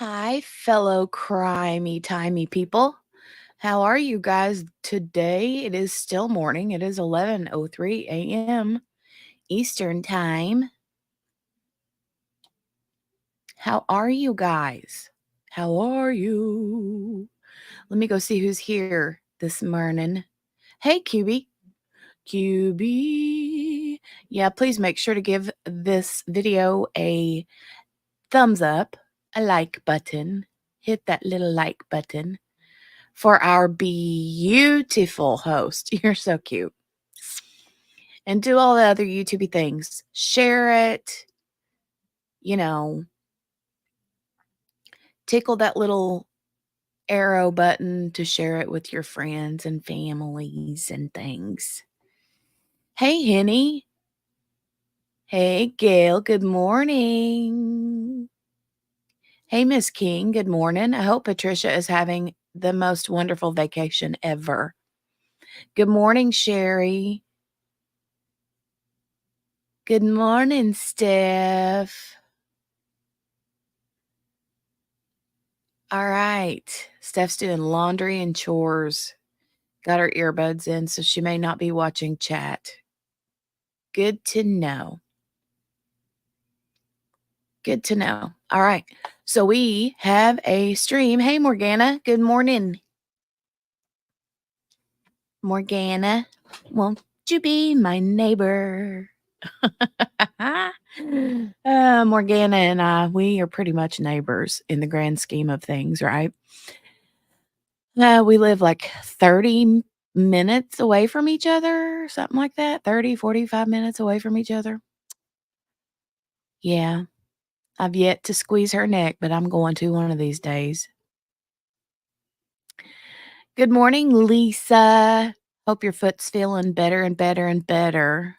Hi, fellow crimey-timey people. How are you guys today? It is still morning. It is 11:03 a.m. Eastern Time. How are you guys? How are you? Let me go see who's here this morning. Hey, QB. QB. Yeah, please make sure to give this video a thumbs up, a like button. Hit that little like button for our beautiful host. You're so cute. And do all the other YouTubey things. Share it, you know, tickle that little arrow button to share it with your friends and families and things. Hey, Henny. Hey, Gail. Good morning. Hey, Miss King. Good morning. I hope Patricia is having the most wonderful vacation ever. Good morning, Sherry. Good morning, Steph. All right. Steph's doing laundry and chores. Got her earbuds in, so she may not be watching chat. Good to know. Good to know. All right. So we have a stream. Hey, Morgana. Good morning. Morgana, won't you be my neighbor? Morgana and I, we are pretty much neighbors in the grand scheme of things, right? We live like 30 minutes away from each other, something like that. 30, 45 minutes away from each other. Yeah. I've yet to squeeze her neck, but I'm going to one of these days. Good morning, Lisa. Hope your foot's feeling better and better and better.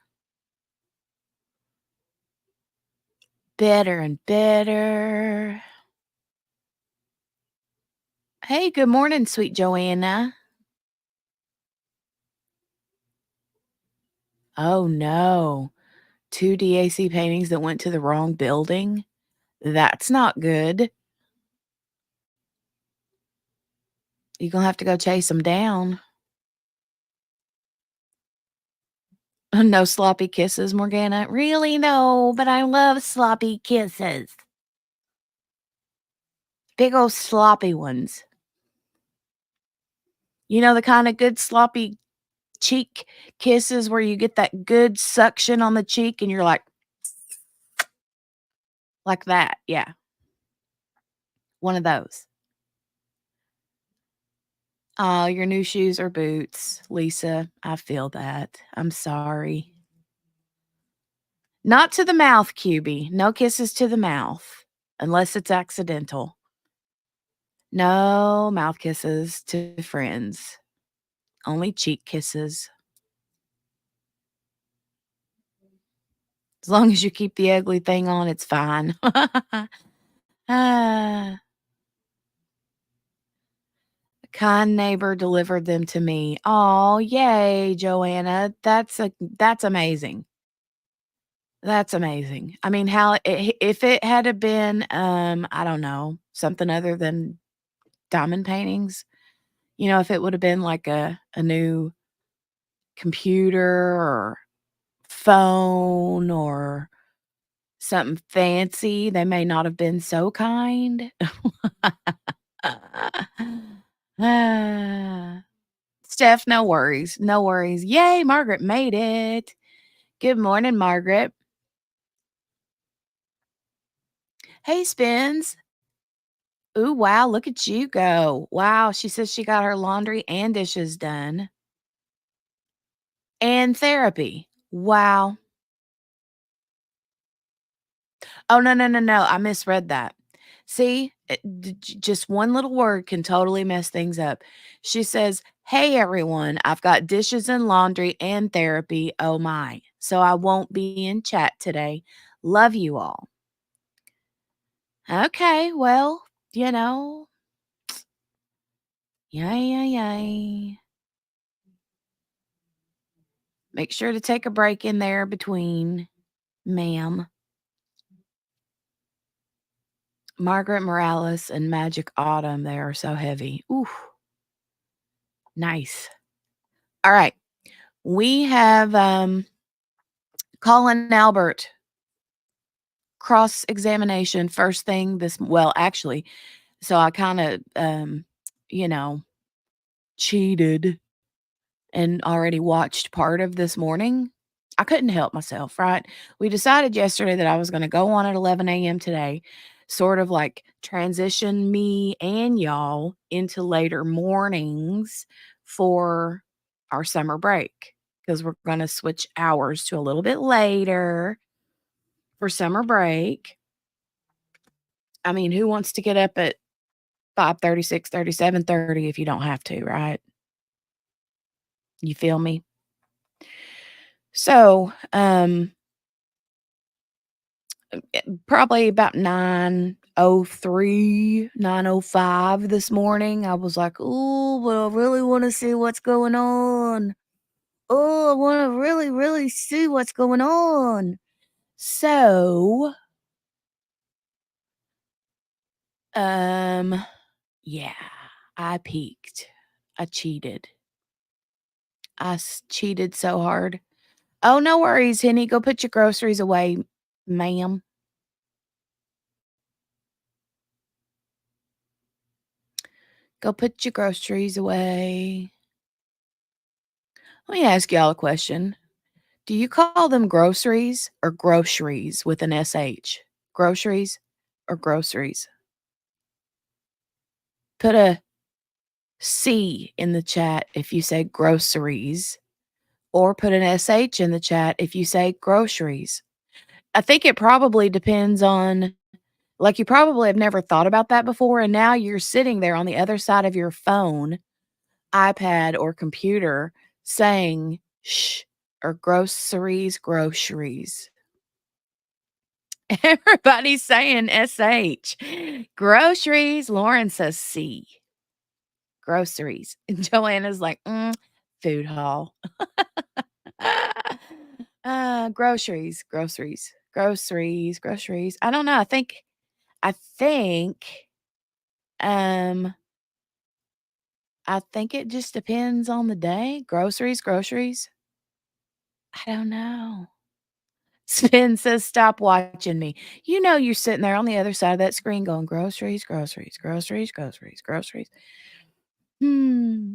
Better and better. Hey, good morning, sweet Joanna. Oh, no. 2 DAC paintings that went to the wrong building? That's not good. You're gonna have to go chase them down. No sloppy kisses, Morgana? Really? No, but I love sloppy kisses. Big old sloppy ones. You know, the kind of good sloppy cheek kisses where you get that good suction on the cheek and you're like that. Yeah. One of those. Oh, your new shoes or boots, Lisa. I feel that. I'm sorry. Not to the mouth, QB. No kisses to the mouth, unless it's accidental. No mouth kisses to friends. Only cheek kisses. As long as you keep the ugly thing on, it's fine. Ah. A kind neighbor delivered them to me. Oh, yay, Joanna. That's amazing. That's amazing. I mean, how if it had a been, I don't know, something other than diamond paintings, if it would have been like a new computer or phone or something fancy, they may not have been so kind. Ah. Steph, no worries. No worries. Yay, Margaret made it. Good morning, Margaret. Hey, Spins. Ooh, wow, look at you go. Wow, she says she got her laundry and dishes done. And therapy. Wow. Oh, no, no, no, no, I misread that. See, just one little word can totally mess things up. She says, "Hey, everyone, I've got dishes and laundry and therapy, oh my. So I won't be in chat today. Love you all." Okay, well, yay, yay, yay. Make sure to take a break in there between, ma'am. Margaret Morales and Magic Autumn, they are so heavy. Ooh, nice. All right. We have, Colin Albert cross-examination first thing well, actually, so I kinda, you know, cheated and already watched part of this morning. I couldn't help myself, right? We decided yesterday that I was gonna go on at 11 a.m. today, sort of like transition me and y'all into later mornings for our summer break because 'cause we're gonna switch hours to a little bit later for summer break. I mean, who wants to get up at 5:30, 6:30, 7:30 if you don't have to, right? You feel me? So, probably about 9:03, 9:05 this morning, I was like, "Ooh, but I really wanna see what's going on. Oh, I wanna really, really see what's going on." So, um, yeah, I peeked. I cheated. Cheated so hard. "Oh, no worries, Henny, go put your groceries away, ma'am. Go put your groceries away." Let me ask y'all a question. Do you call them groceries or groceries with an SH? Groceries or groceries? Put a C in the chat if you say groceries, or put an SH in the chat if you say groceries. I think it probably depends on, like, you probably have never thought about that before, and now you're sitting there on the other side of your phone, iPad, or computer saying "shh" or groceries, groceries. Everybody's saying SH. Groceries. Lauren says C. Groceries. And Joanna's like, food hall. Groceries, groceries, groceries, groceries. I don't know. I think, um, I think it just depends on the day. Groceries, groceries. I don't know. Sven says, "Stop watching me." You know you're sitting there on the other side of that screen going, "Groceries, groceries, groceries, groceries, groceries." Hmm.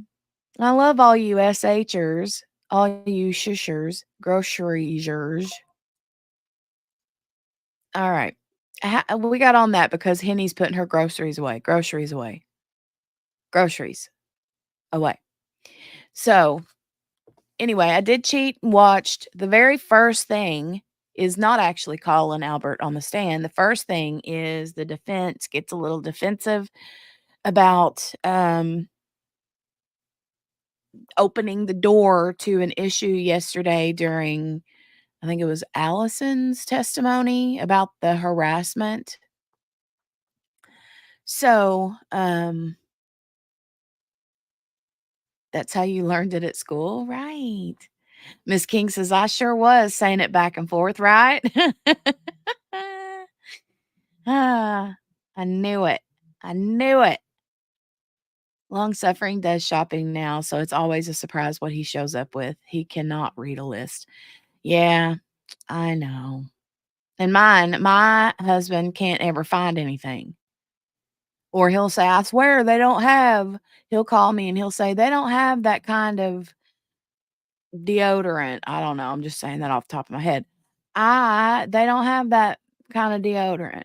I love all you SHers, all you shushers, groceries. All right. We got on that because Henny's putting her groceries away. Groceries away. Groceries away. So, anyway, I did cheat and watched. The very first thing is not actually Colin Albert on the stand. The first thing is the defense gets a little defensive about opening the door to an issue yesterday during, I think it was Allison's testimony about the harassment. So, that's how you learned it at school, right? Miss King says, "I sure was saying it back and forth, right?" Ah, I knew it. I knew it. Long suffering does shopping now, so it's always a surprise what he shows up with. He cannot read a list. Yeah, I know. And my husband can't ever find anything. Or he'll say, "I swear they don't have," he'll call me and he'll say, "They don't have that kind of deodorant." I don't know, I'm just saying that off the top of my head. They don't have that kinda deodorant."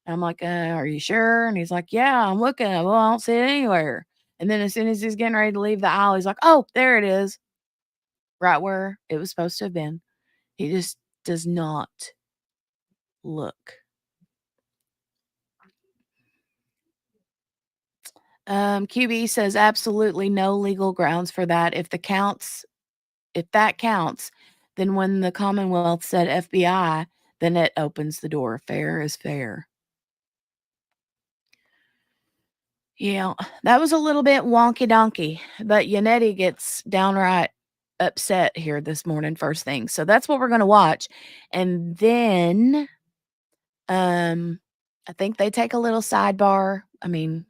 I'm like, are you sure?" And he's like, "Yeah, I'm looking. Well, I don't see it anywhere." And then as soon as he's getting ready to leave the aisle, he's like, "Oh, there it is." Right where it was supposed to have been. He just does not look. QB says, "Absolutely no legal grounds for that. If that counts, then when the Commonwealth said FBI, then it opens the door. Fair is fair." Yeah, that was a little bit wonky donkey, but Yannetti gets downright upset here this morning, first thing. So that's what we're gonna watch. And then, um, I think they take a little sidebar. I mean,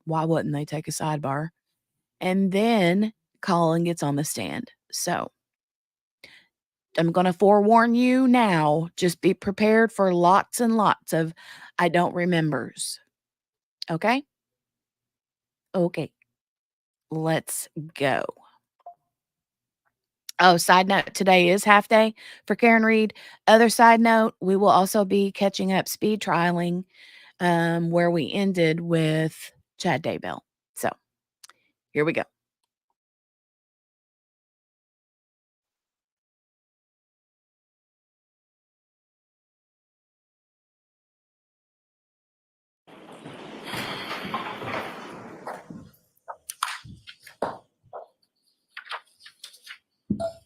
why wouldn't they take a sidebar? And then Colin gets on the stand. So I'm going to forewarn you now. Just be prepared for lots and lots of I don't remembers. Okay? Okay. Let's go. Oh, side note, today is half day for Karen Reed. Other side note, we will also be catching up speed trialing where we ended with Chad Daybell. So here we go.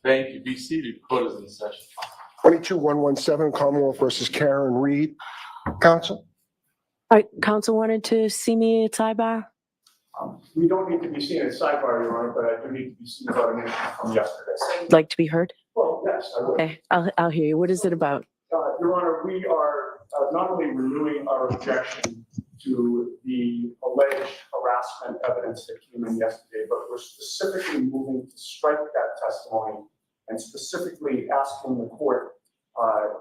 Thank you. Be seated. Court is in session. 22117 Commonwealth versus Karen Reed. Counsel? All right, counsel wanted to see me at sidebar? We don't need to be seen at sidebar, Your Honor, but I do need to be seen about an issue from yesterday. Like to be heard? Well, yes, I would. Okay, I'll hear you. What is it about? Your Honor, we are not only renewing our objection to the alleged harassment evidence that came in yesterday, but we're specifically moving to strike that testimony and specifically asking the court,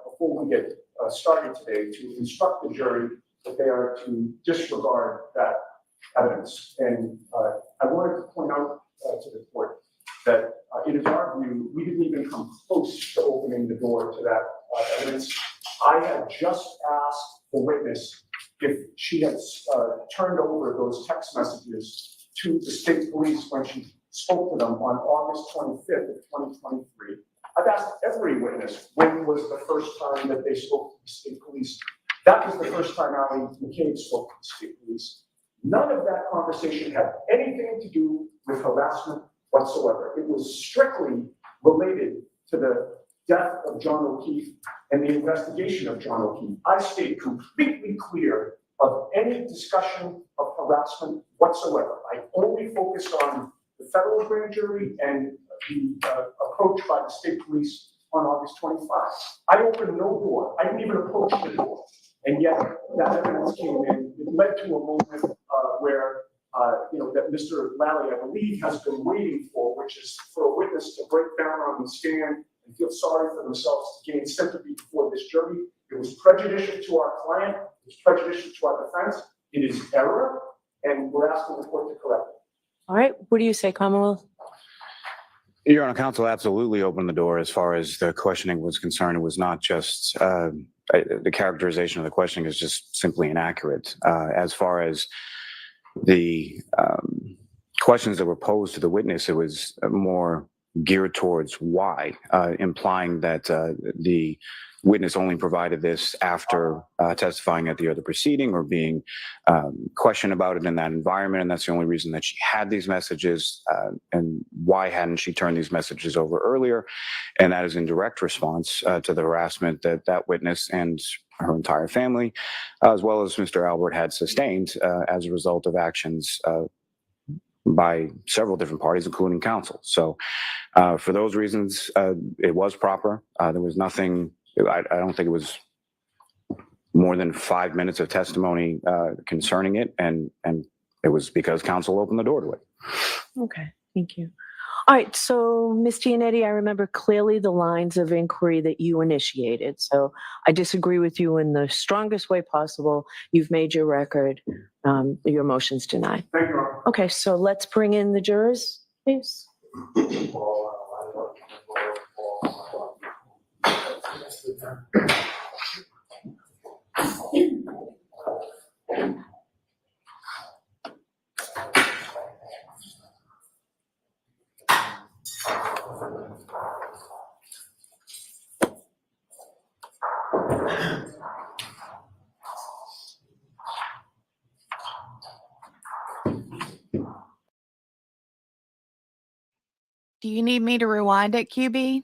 before we get started today, to instruct the jury that they are to disregard that evidence. And I wanted to point out to the court that it is our view, we didn't even come close to opening the door to that evidence. I had just asked the witness if she had turned over those text messages to the state police when she spoke to them on August 25th of 2023. I've asked every witness when was the first time that they spoke to the state police. That was the first time Ali McCabe spoke to the state police. None of that conversation had anything to do with harassment whatsoever. It was strictly related to the death of John O'Keefe and the investigation of John O'Keefe. I stayed completely clear of any discussion of harassment whatsoever. I only focused on the federal grand jury and the approach by the state police on August 25. I opened no door. I didn't even approach the door. And yet that evidence came in. It led to a moment where, that Mr. Lally, I believe, has been waiting for, which is for a witness to break down on the stand and feel sorry for themselves to gain sympathy before this jury. It was prejudicial to our client. It was prejudicial to our defense. It is error, and we're asking the court to correct it. All right, what do you say, Commonwealth? Your Honor, counsel absolutely opened the door as far as the questioning was concerned. It was not just the characterization of the questioning is just simply inaccurate. As far as the questions that were posed to the witness, it was more geared towards why, implying that the witness only provided this after testifying at the other proceeding or being questioned about it in that environment. And that's the only reason that she had these messages. And why hadn't she turned these messages over earlier? And that is in direct response to the harassment that that witness and her entire family, as well as Mr. Albert, had sustained as a result of actions by several different parties, including counsel. So for those reasons, it was proper. There was nothing, I don't think it was more than 5 minutes of testimony concerning it. And it was because counsel opened the door to it. Okay, thank you. All right, so Ms. Giannetti, I remember clearly the lines of inquiry that you initiated. So I disagree with you in the strongest way possible. You've made your record. Your motion's denied. Thank you, Your Honor. Okay, so let's bring in the jurors, please. Do you need me to rewind it, QB?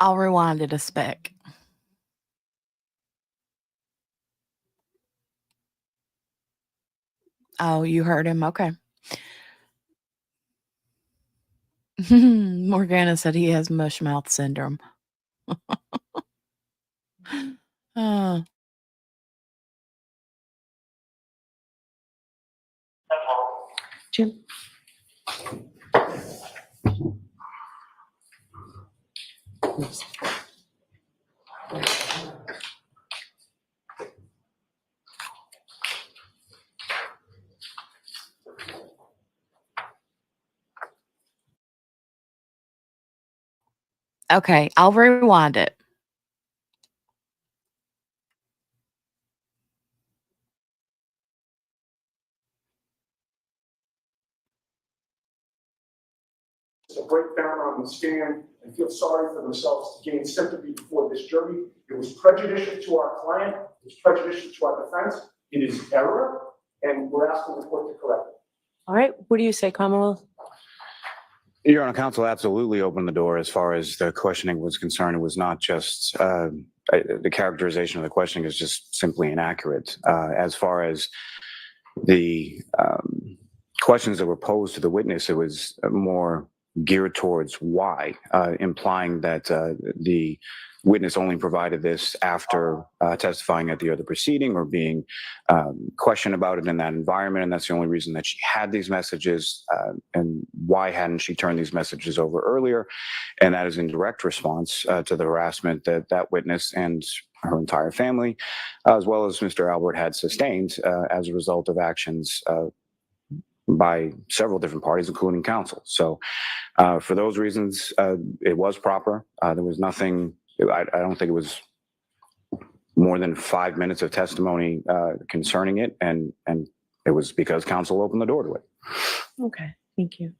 I'll rewind it a spec. Oh, you heard him? Okay. Morgana said he has mush mouth syndrome. Uh, Jim? okay, I'll rewind it. To break down on the stand and feel sorry for themselves to gain sympathy before this jury. It was prejudicial to our client, it was prejudicial to our defense. It is error, and we're asking the court to correct it. All right, what do you say, Commonwealth? Your Honor, counsel absolutely opened the door as far as the questioning was concerned. It was not just the characterization of the questioning is just simply inaccurate. As far as the questions that were posed to the witness, it was more geared towards why, implying that the witness only provided this after testifying at the other proceeding or being questioned about it in that environment, and that's the only reason that she had these messages, and why hadn't she turned these messages over earlier? And that is in direct response to the harassment that that witness and her entire family, as well as Mr. Albert, had sustained as a result of actions by several different parties, including counsel. So for those reasons, it was proper. There was nothing, I don't think it was more than 5 minutes of testimony concerning it, and it was because counsel opened the door to it. Okay, thank you.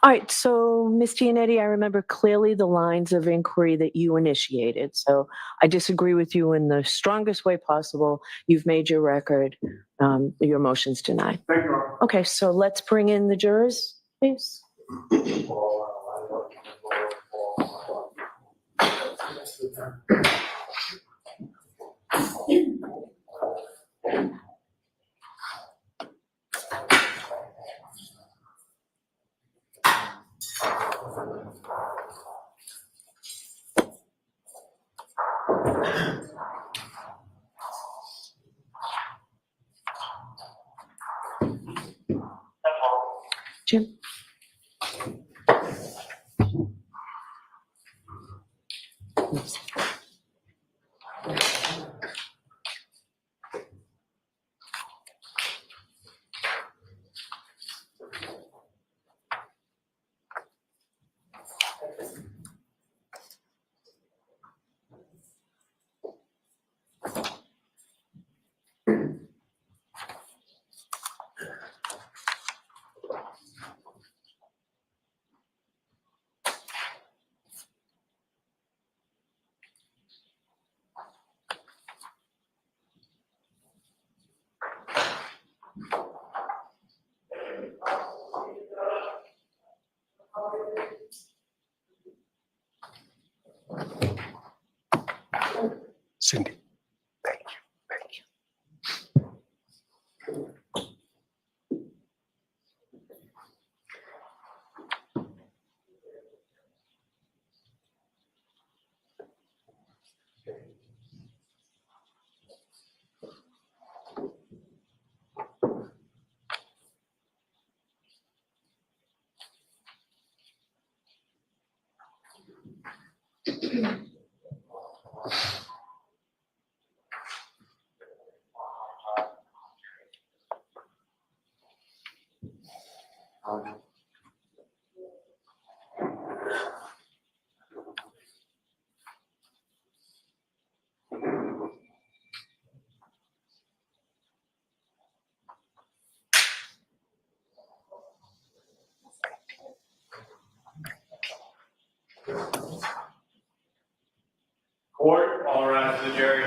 All right, so Ms. Giannetti, I remember clearly the lines of inquiry that you initiated. So I disagree with you in the strongest way possible. You've made your record. Your motion's denied. Thank you, Your Honor. Okay, so let's bring in the jurors, please. Jim? Cindy, thank you, thank you. Court, all rise to the jury.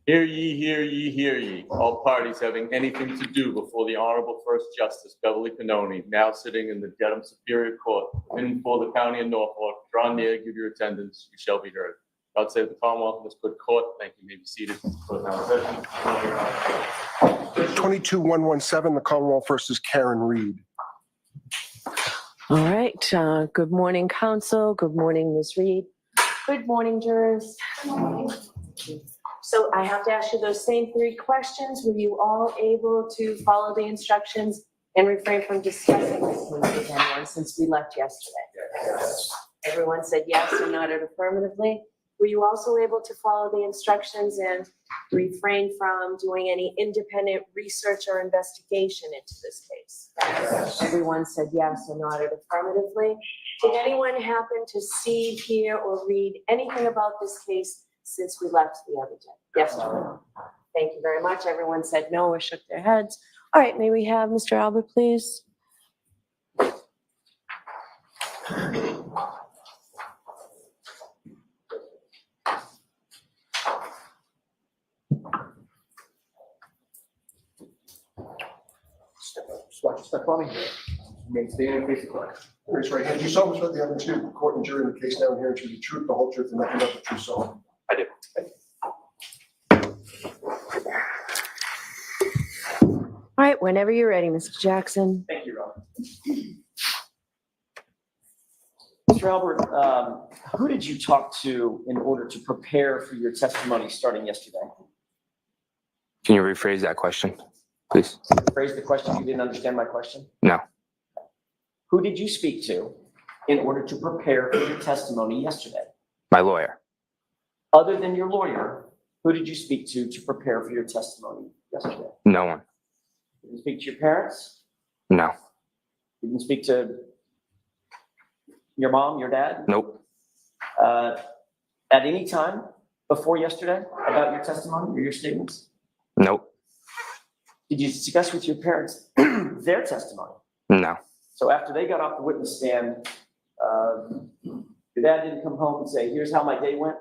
Hear ye, hear ye, hear ye. All parties having anything to do before the Honorable First Justice Beverly Pannoni, now sitting in the Dedham Superior Court, in and for the County of Norfolk, draw near, give your attendance, you shall be heard. God save the Commonwealth and this good court. Thank you. You may be seated. Court now in session. 22-117, the Commonwealth versus Karen Reed. All right. Good morning, counsel. Good morning, Ms. Reed. Good morning, jurors. So I have to ask you those same 3 questions. Were you all able to follow the instructions and refrain from discussing this with anyone since we left yesterday? Yes. Everyone said yes or nodded affirmatively. Were you also able to follow the instructions and refrain from doing any independent research or investigation into this case? Yes. Everyone said yes or nodded affirmatively. Did anyone happen to see, hear, or read anything about this case since we left the other day? Yes, John. Thank you very much. Everyone said no or shook their heads. All right, may we have Mr. Albert, please? Step on me. Remain standing and face the clock. Raise your right hand. Do you solemnly swear the evidence here, the court and jury in the case now and here to the truth, the whole truth, and nothing but the truth, so help you? I do. All right, whenever you're ready, Mr. Jackson. Thank you, Robert. Mr. Albert, who did you talk to in order to prepare for your testimony starting yesterday? Can you rephrase that question, please? Phrase the question. You didn't understand my question? No. Who did you speak to in order to prepare for your testimony yesterday? My lawyer. Other than your lawyer, who did you speak to prepare for your testimony yesterday? No one. Did you speak to your parents? No. Did you speak to your mom, your dad? Nope. At any time before yesterday about your testimony or your statements? Nope. Did you discuss with your parents their testimony? No. So after they got off the witness stand, your dad didn't come home and say, here's how my day went?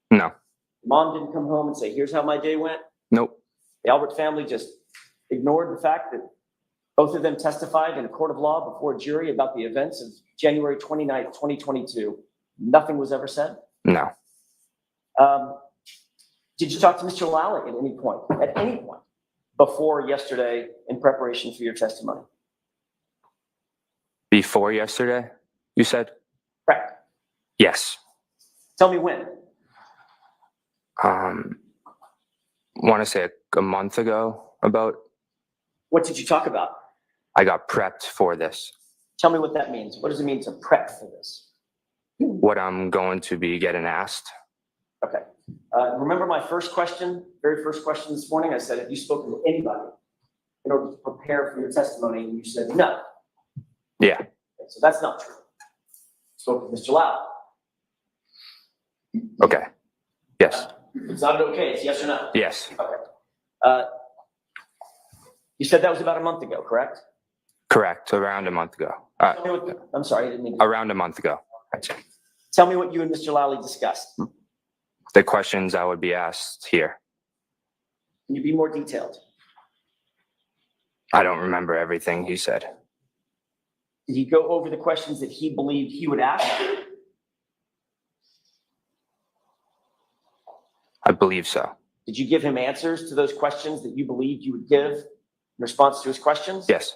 No. Mom didn't come home and say, here's how my day went? Nope. The Albert family just ignored the fact that both of them testified in a court of law before a jury about the events of January 29th, 2022. Nothing was ever said? No. Did you talk to Mr. Lally at any point before yesterday in preparation for your testimony? Before yesterday, you said? Correct. Yes. Tell me when. Want to say a month ago about. What did you talk about? I got prepped for this. Tell me what that means. What does it mean to prep for this? What I'm going to be getting asked. Okay. Remember my first question, very first question this morning? I said, have you spoken to anybody in order to prepare for your testimony? And you said no. Yeah. Okay, so that's not true. Spoke to Mr. Lau. Okay. Yes. It's not an okay, it's yes or no. Yes. Okay. You said that was about a month ago, correct? Correct. Around a month ago. Tell me I'm sorry, I didn't mean to. Around a month ago. Tell me what you and Mr. Lally discussed. The questions I would be asked here. Can you be more detailed? I don't remember everything he said. Did he go over the questions that he believed he would ask? I believe so. Did you give him answers to those questions that you believed you would give in response to his questions? Yes.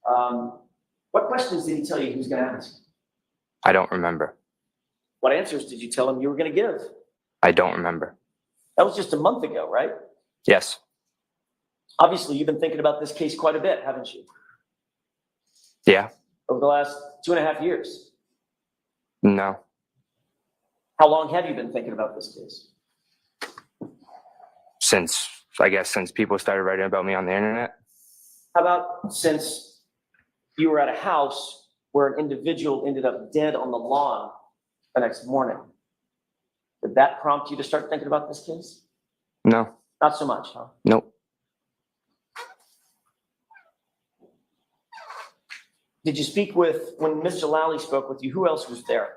What questions did he tell you he was going to ask? I don't remember. What answers did you tell him you were going to give? I don't remember. That was just a month ago, right? Yes. Obviously, you've been thinking about this case quite a bit, haven't you? Yeah. Over the last 2.5 years. No. How long have you been thinking about this case? Since people started writing about me on the internet. How about since you were at a house where an individual ended up dead on the lawn the next morning? Did that prompt you to start thinking about this case? No. Not so much, huh? Nope. Did you speak with, when Mr. Lally spoke with you, who else was there?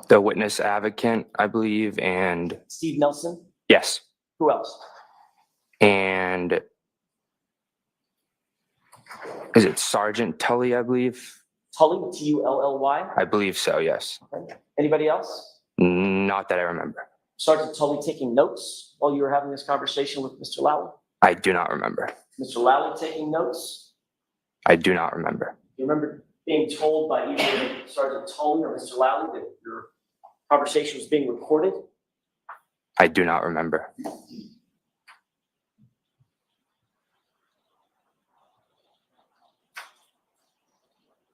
The witness advocate, I believe, and Steve Nelson? yes, Who else? and is it Sergeant Tully, I believe? Tully, Tully? I believe so, yes. Okay. Anybody else? Not that I remember. Sergeant Tully taking notes while you were having this conversation with Mr. Lally? I do not remember. Mr. Lally taking notes? I do not remember. You remember being told by either Sergeant Tully or Mr. Lally that your conversation was being recorded? I do not remember.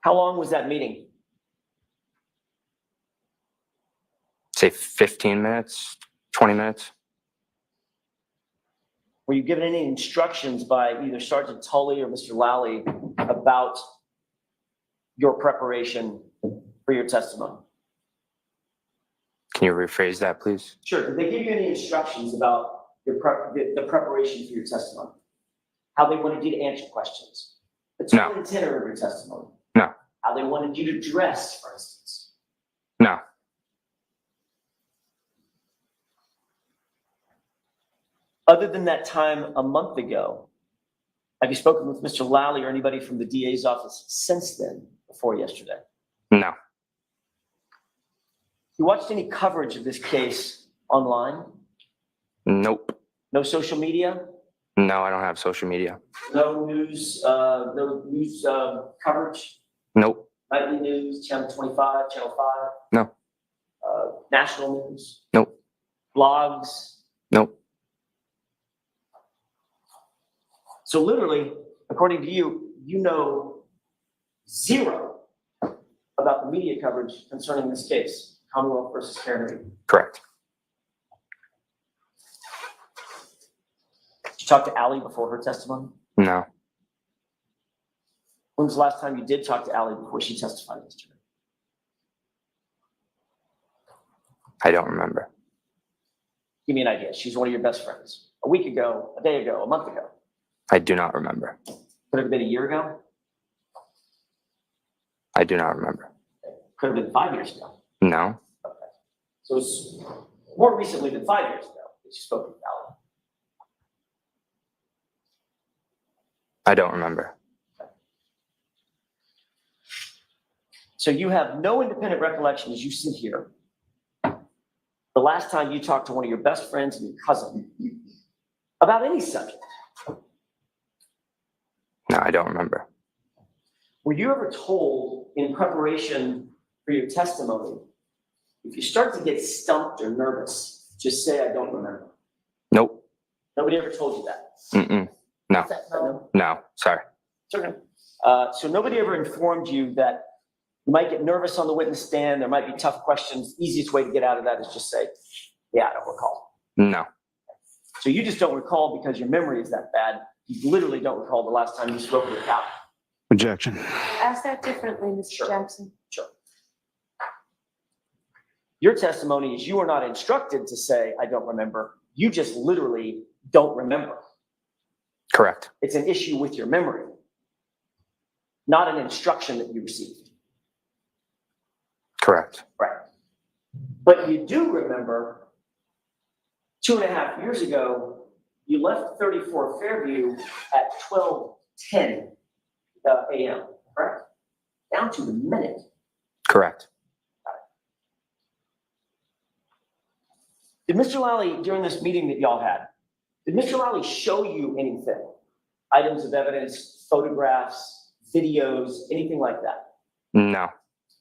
How long was that meeting? Say 15 minutes, 20 minutes? Were you given any instructions by either Sergeant Tully or Mr. Lally about your preparation for your testimony? Can you rephrase that, please? Sure. Did they give you any instructions about your the preparation for your testimony? How they wanted you to answer questions? The tone and tenor of your testimony? No. How they wanted you to dress, for instance? No. Other than that time a month ago, have you spoken with Mr. Lally or anybody from the DA's office since then, before yesterday? No. You watched any coverage of this case online? Nope. No social media? No, I don't have social media. No news, coverage? Nope. Nightly news, Channel 25, Channel 5? No. National news? Nope. Blogs? Nope. So literally, according to you, you know zero about the media coverage concerning this case, Commonwealth versus Karen. Correct. Did you talk to Allie before her testimony? No. When was the last time you did talk to Allie before she testified yesterday? I don't remember. Give me an idea. She's one of your best friends. A week ago, a day ago, a month ago. I do not remember. Could have been a year ago. I do not remember. Could have been 5 years ago. No. Okay. So it's more recently than 5 years ago that you spoke with Allie. I don't remember. So you have no independent recollection as you sit here. The last time you talked to one of your best friends and your cousin about any subject. No, I don't remember. Were you ever told in preparation for your testimony, if you start to get stumped or nervous, just say, I don't remember? Nope. Nobody ever told you that? Mm-mm. No. No? No. Sorry. It's okay. So nobody ever informed you that you might get nervous on the witness stand, there might be tough questions. Easiest way to get out of that is just say, yeah, I don't recall. No. So you just don't recall because your memory is that bad. You literally don't recall the last time you spoke with a cop. Objection. Ask that differently, Mr. Sure. Jackson. Sure. Your testimony is you are not instructed to say, I don't remember. You just literally don't remember. Correct. It's an issue with your memory, not an instruction that you received. Correct. Right. But you do remember 2.5 years ago, you left 34 Fairview at 12:10 a.m., correct? Down to the minute. Correct. Did Mr. Lally, during this meeting that y'all had, did Mr. Lally show you anything? Items of evidence, photographs, videos, anything like that? No.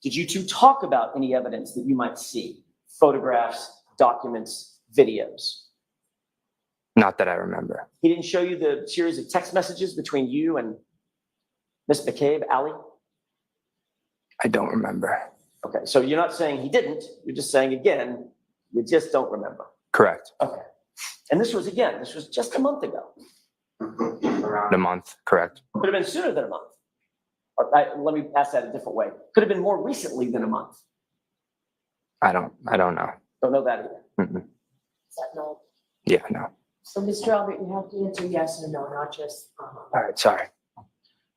Did you two talk about any evidence that you might see? Photographs, documents, videos? Not that I remember. He didn't show you the series of text messages between you and Ms. McCabe, Allie? I don't remember. Okay, so you're not saying he didn't, you're just saying again, you just don't remember. Correct. Okay. And this was just a month ago. Around a month. Correct. Could have been sooner than a month. Let me ask that a different way. Could have been more recently than a month. I don't know. Don't know that either. Mm-mm. Is that no? Yeah, no. So, Mr. Albert, you have to answer yes or no, not just, All right, sorry.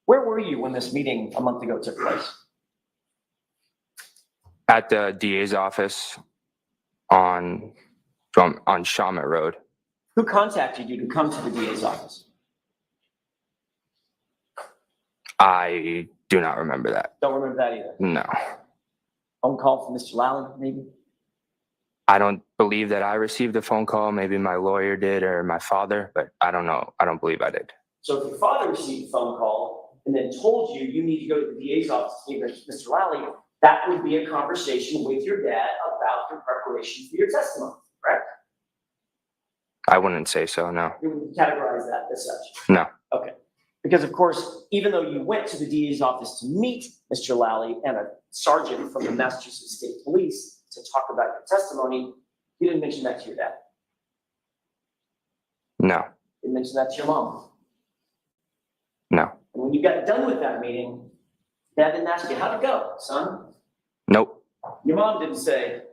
Where were you when this meeting a month ago took place? At the DA's office on Shawmut Road. Who contacted you to come to the DA's office? I do not remember that. Don't remember that either. No. Phone call from Mr. Lally, maybe? I don't believe that I received a phone call. Maybe my lawyer did or my father, but I don't know. I don't believe I did. So if your father received a phone call and then told you you need to go to the DA's office to meet Mr. Lally, that would be a conversation with your dad about your preparation for your testimony, correct? I wouldn't say so, no. You would categorize that as such? No. Okay. Because of course, even though you went to the DA's office to meet Mr. Lally and a sergeant from the Massachusetts State Police to talk about your testimony, you didn't mention that to your dad. No. You didn't mention that to your mom. No. And when you got done with that meeting, Dad didn't ask you, how'd it go, son? Nope. Your mom didn't say,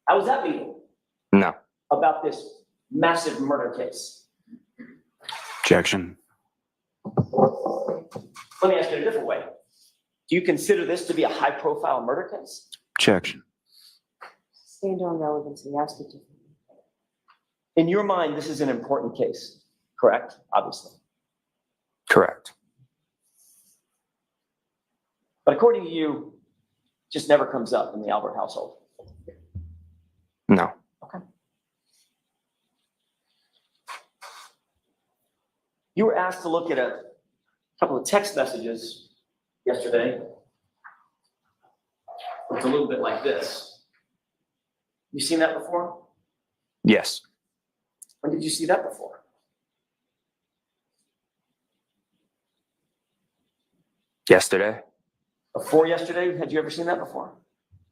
how was that meeting No. about this massive murder case? Objection. Let me ask it a different way. Do you consider this to be a high-profile murder case? Objection. Stand on relevancy, ask it to. In your mind, this is an important case, correct? Obviously. Correct. But according to you, it just never comes up in the Albert household. No. Okay. You were asked to look at a couple of text messages yesterday. It's a little bit like this. You seen that before? Yes. When did you see that before? Yesterday. Before yesterday? Had you ever seen that before?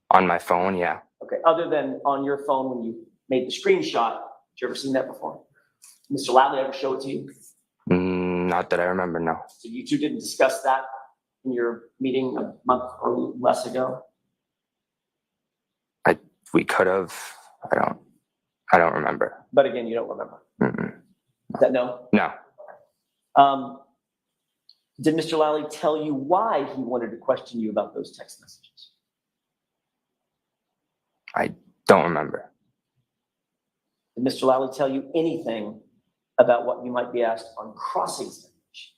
On my phone, yeah. Okay, other than on your phone when you made the screenshot, had you ever seen that before? Mr. Lally ever show it to you? Not that I remember, no. So you two didn't discuss that in your meeting a month or less ago? We could have. I don't remember. But again, you don't remember. Mm-mm. Is that no? No. Did Mr. Lally tell you why he wanted to question you about those text messages? I don't remember. Did Mr. Lally tell you anything about what you might be asked on cross-examination?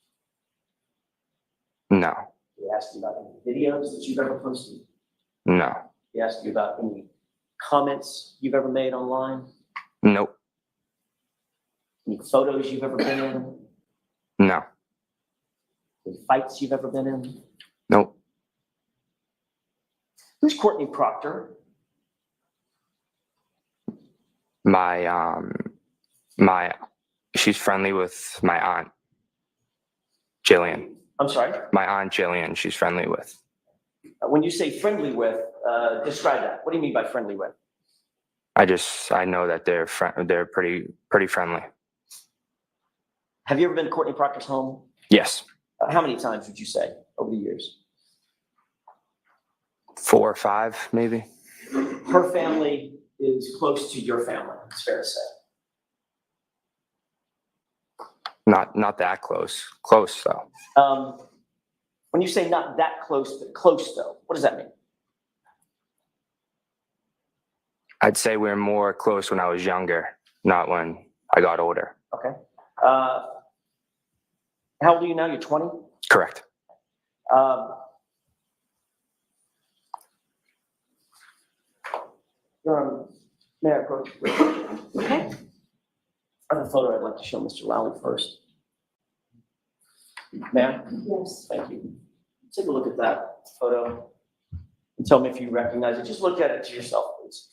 No. He asked you about any videos that you've ever posted? No. He asked you about any comments you've ever made online? Nope. Any photos you've ever been in? No. Any fights you've ever been in? Nope. Who's Courtney Proctor? She's friendly with my aunt, Jillian. I'm sorry? My aunt Jillian, she's friendly with. When you say friendly with, describe that. What do you mean by friendly with? I know that they're pretty friendly. Have you ever been to Courtney Proctor's home? Yes. How many times would you say over the years? 4 or 5, maybe. Her family is close to your family, it's fair to say. Not that close. Close though. When you say not that close, but close though, what does that mean? I'd say we're more close when I was younger, not when I got older. Okay. How old are you now? You're 20? Correct. May I approach? Okay. I have a photo I'd like to show Mr. Lally first. May I? Yes. Thank you. Take a look at that photo and tell me if you recognize it. Just look at it to yourself, please.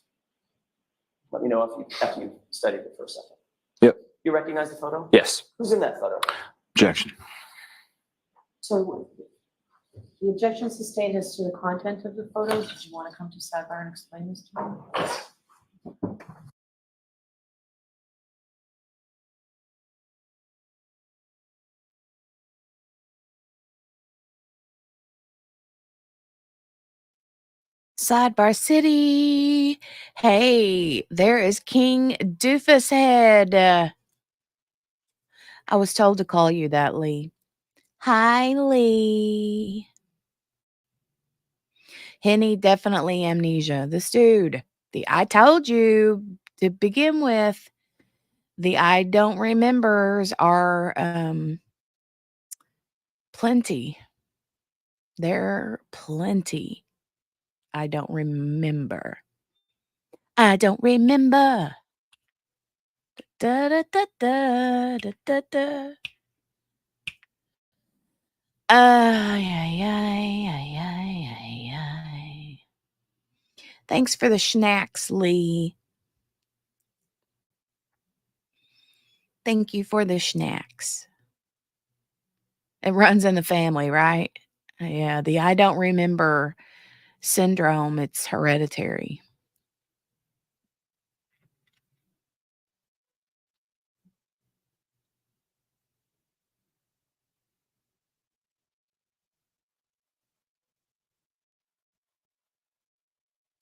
Let me know after you studied it for a second. Yep. You recognize the photo? Yes. Who's in that photo? Objection. So the objection sustained as to the content of the photos. Did you want to come to sidebar and explain this to me? Sidebar City. Hey, there is King Doofus Head. I was told to call you that, Lee. Hi, Lee. Henny, definitely amnesia. This dude, I told you to begin with, the I don't remembers are plenty. There plenty. I don't remember. I don't remember. Da da da da da da da. Ay, ay, ay, ay, ay, ay, ay. Thanks for the schnacks, Lee. Thank you for the schnacks. It runs in the family, right? Yeah, the I don't remember syndrome, it's hereditary.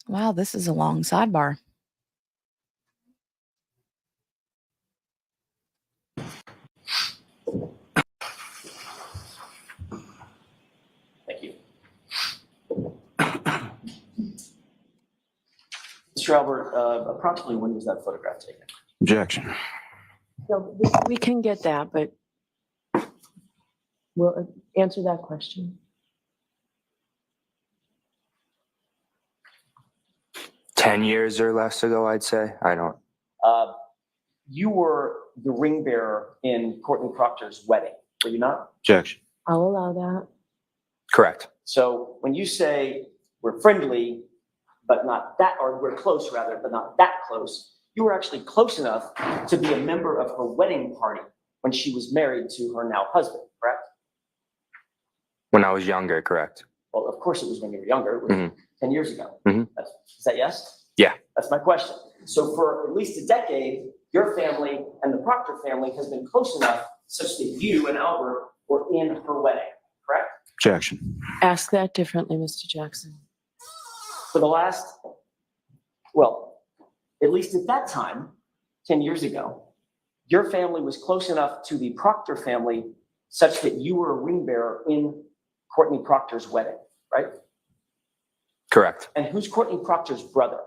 Wow, this is a long sidebar. Thank you. Mr. Albert, approximately when was that photograph taken? Objection. No, we can get that, but we'll answer that question. 10 years or less ago, I'd say. I don't. You were the ring bearer in Courtney Proctor's wedding, were you not? Objection. I'll allow that. Correct. So when you say we're friendly, but not that, or we're close rather, but not that close, you were actually close enough to be a member of her wedding party when she was married to her now husband, correct? When I was younger, correct. Well, of course it was when you were younger. It was Mhm. 10 years ago. Mhm. Is that yes? Yeah. That's my question. So for at least a decade, your family and the Proctor family has been close enough such that you and Albert were in her wedding, correct? Objection. Ask that differently, Mr. Jackson. For the last, well, at least at that time, 10 years ago, your family was close enough to the Proctor family such that you were a ring bearer in Courtney Proctor's wedding, right? Correct. And who's Courtney Proctor's brother?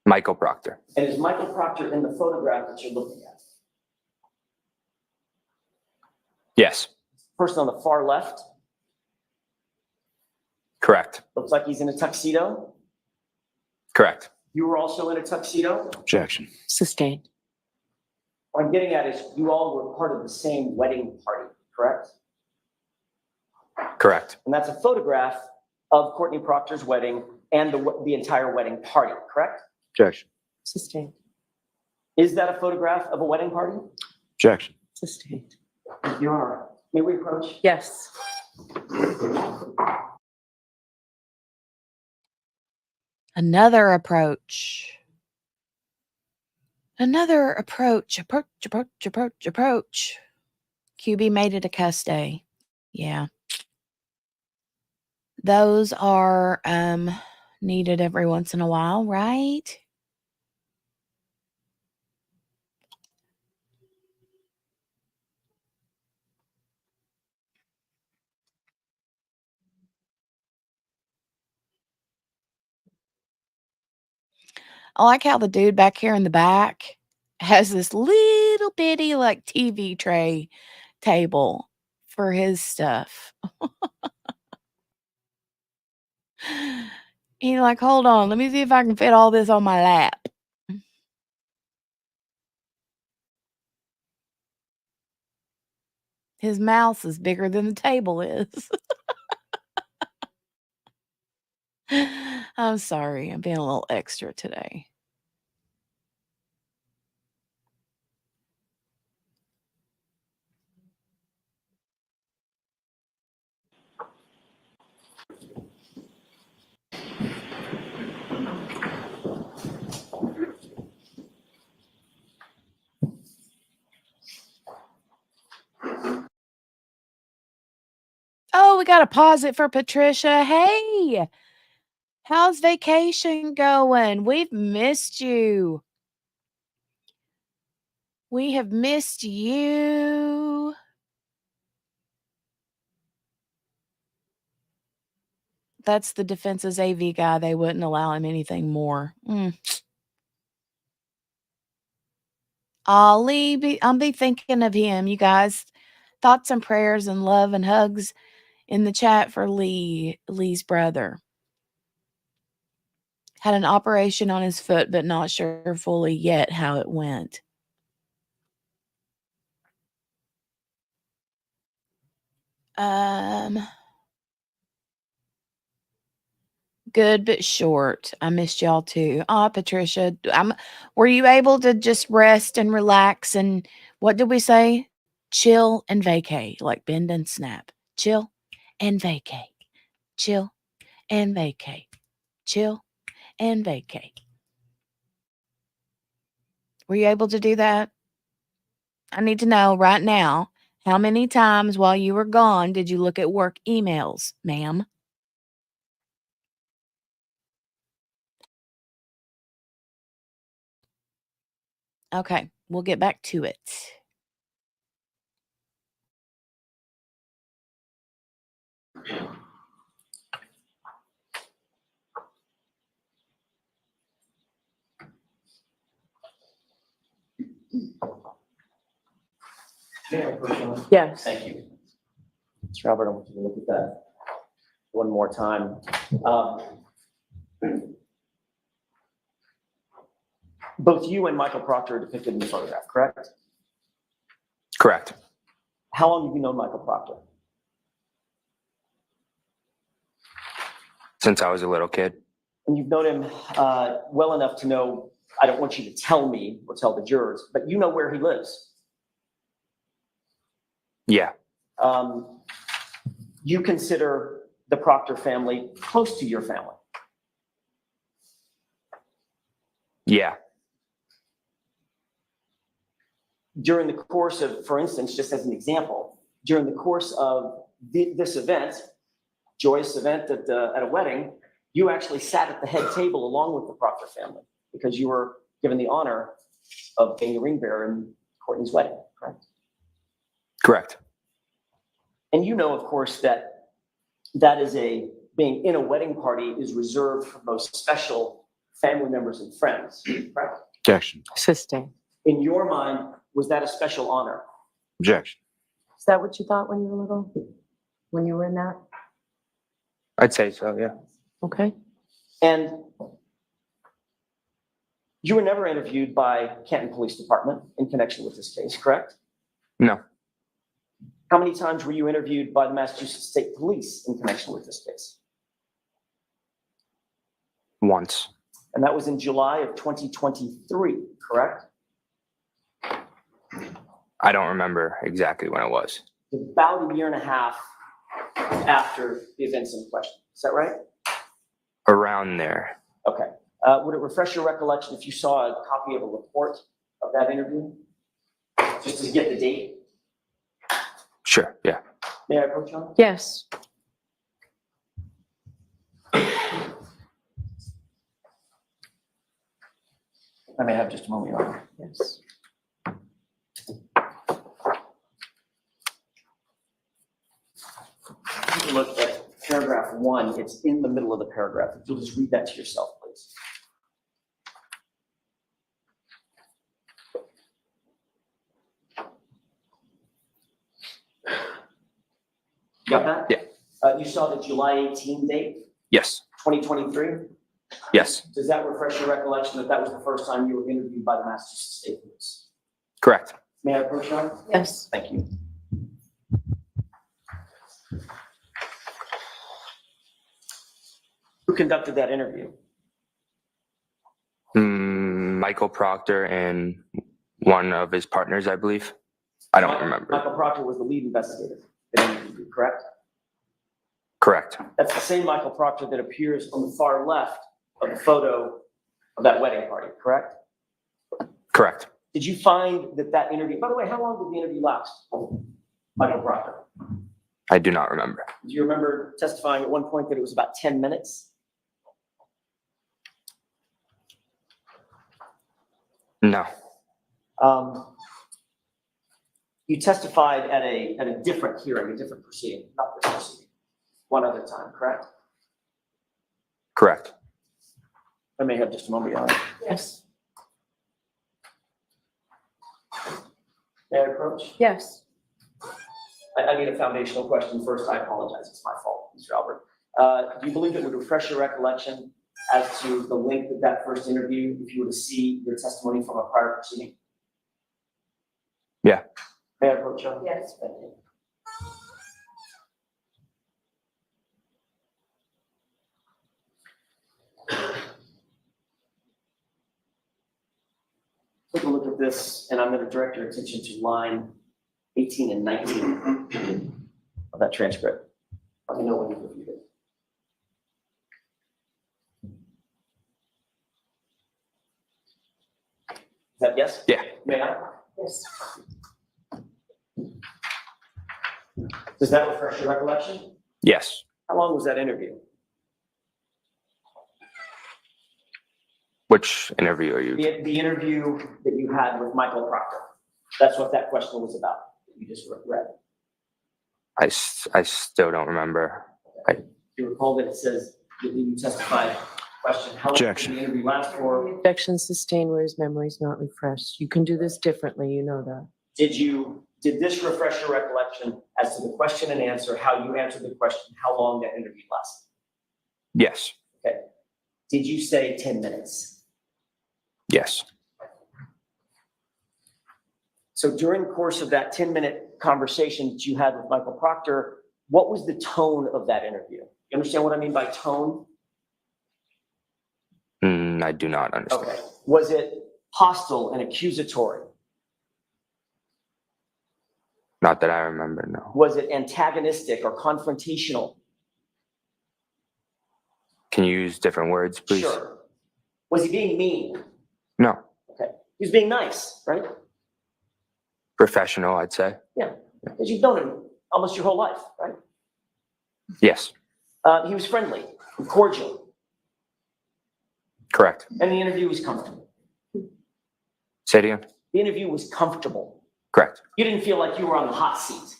Michael Proctor. And is Michael Proctor in the photograph that you're looking at? Yes. Person on the far left, Correct. looks like he's in a tuxedo. Correct. You were also in a tuxedo. Objection. Sustained. What I'm getting at is you all were part of the same wedding party, correct? Correct. And that's a photograph of Courtney Proctor's wedding and the entire wedding party, correct? Objection. Sustained. Is that a photograph of a wedding party? Objection. Sustained. Your Honor, may we approach? Yes. Another approach. Another approach. Approach. QB made it a cuss day. Yeah. Those are needed every once in a while, right? I like how the dude back here in the back has this little bitty like TV tray table for his stuff. He's like, hold on, let me see if I can fit all this on my lap. His mouse is bigger than the table is. I'm sorry, I'm being a little extra today. Oh, we got to pause it for Patricia. Hey, how's vacation going? We've missed you. We have missed you. That's the defense's AV guy. They wouldn't allow him anything more. I'll be thinking of him, you guys. Thoughts and prayers and love and hugs in the chat for Lee's brother. Had an operation on his foot, but not sure fully yet how it went. Good but short. I missed y'all too. Patricia, were you able to just rest and relax and what did we say? Chill and vacay, like bend and snap. Chill and vacay. Chill and vacay. Chill and vacay. Were you able to do that? I need to know right now, how many times while you were gone did you look at work emails, ma'am? Okay, we'll get back to it. Yes. Thank you. Mr. Albert, I want you to look at that one more time. Both you and Michael Proctor are depicted in the photograph, correct? Correct. How long have you known Michael Proctor? Since I was a little kid. And you've known him well enough to know, I don't want you to tell me or tell the jurors, but you know where he lives. Yeah. You consider the Proctor family close to your family? Yeah. During the course of, for instance, just as an example, during the course of this event, joyous event at a wedding, you actually sat at the head table along with the Proctor family because you were given the honor of being the ring bearer in Courtney's wedding, correct? Correct. And you know, of course, that being in a wedding party is reserved for most special family members and friends, correct? Objection. Sustain. In your mind, was that a special honor? Objection. Is that what you thought when you were little? When you were in that? I'd say so, yeah. Okay. And you were never interviewed by Canton Police Department in connection with this case, correct? No. How many times were you interviewed by the Massachusetts State Police in connection with this case? Once. And that was in July of 2023, correct? I don't remember exactly when it was. About a year and a half after the events in question. Is that right? Around there. Okay. Would it refresh your recollection if you saw a copy of a report of that interview? Just to get the date? Sure, yeah. May I approach you? Yes. I may have just a moment, Your Honor. Yes. Take a look at paragraph 1. It's in the middle of the paragraph. If you'll just read that to yourself, please. Got that? Yeah. You saw the July 18 date, Yes. 2023? Yes. Does that refresh your recollection that that was the first time you were interviewed by the Massachusetts State Police? Correct. May I approach you? Yes. Thank you. Who conducted that interview? Michael Proctor and one of his partners, I believe. I don't remember. Michael Proctor was the lead investigator that interviewed you, correct? Correct. That's the same Michael Proctor that appears on the far left of the photo of that wedding party, correct? Correct. Did you find that interview, by the way, how long did the interview last? Michael Proctor. I do not remember. Do you remember testifying at one point that it was about 10 minutes? No. You testified at a different hearing, a different proceeding, not this proceeding, one other time, correct? Correct. I may have just a moment, Your Honor. Yes. May I approach? Yes. I need a foundational question first. I apologize. It's my fault, Mr. Albert. Do you believe it would refresh your recollection as to the length of that first interview if you were to see your testimony from a prior proceeding? Yeah. May I approach, Your Honor? Yes. Thank you. Take a look at this, and I'm going to direct your attention to line 18 and 19 of that transcript. Let me know when you've reviewed it. Is that yes? Yeah. May I? Yes. Does that refresh your recollection? Yes. How long was that interview? Which interview are you? The interview that you had with Michael Proctor. That's what that question was about, that you just read. I still don't remember. You recall that it says that you testified, question, how long did Objection. the interview last for? Objection sustained where his memory is not refreshed. You can do this differently, you know that. Did this refresh your recollection as to the question and answer, how you answered the question, how long that interview lasted? Yes. Okay. Did you say 10 minutes? Yes. So during the course of that 10-minute conversation that you had with Michael Proctor, what was the tone of that interview? You understand what I mean by tone? I do not understand. Okay. Was it hostile and accusatory? Not that I remember, no. Was it antagonistic or confrontational? Can you use different words, please? Sure. Was he being mean? No. Okay. He was being nice, right? Professional, I'd say. Yeah. Because you've known him almost your whole life, right? Yes. He was friendly, cordial, Correct. and the interview was comfortable. Say it again. The interview was comfortable. Correct. You didn't feel like you were on the hot seat.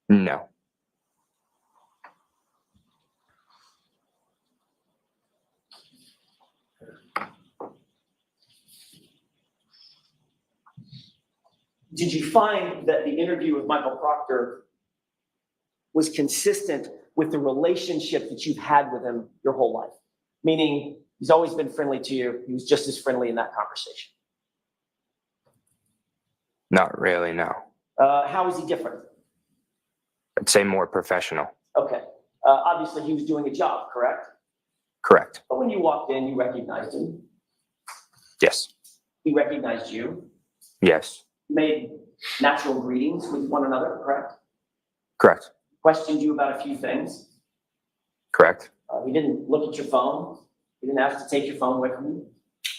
No. Did you find that the interview with Michael Proctor was consistent with the relationship that you've had with him your whole life? Meaning, he's always been friendly to you. He was just as friendly in that conversation. Not really, no. How is he different? I'd say more professional. Okay. Obviously, he was doing a job, correct? Correct. But when you walked in, you recognized him. Yes. He recognized you. Yes. Made natural greetings with one another, correct? Correct. Questioned you about a few things. Correct. He didn't look at your phone. He didn't ask to take your phone away from you.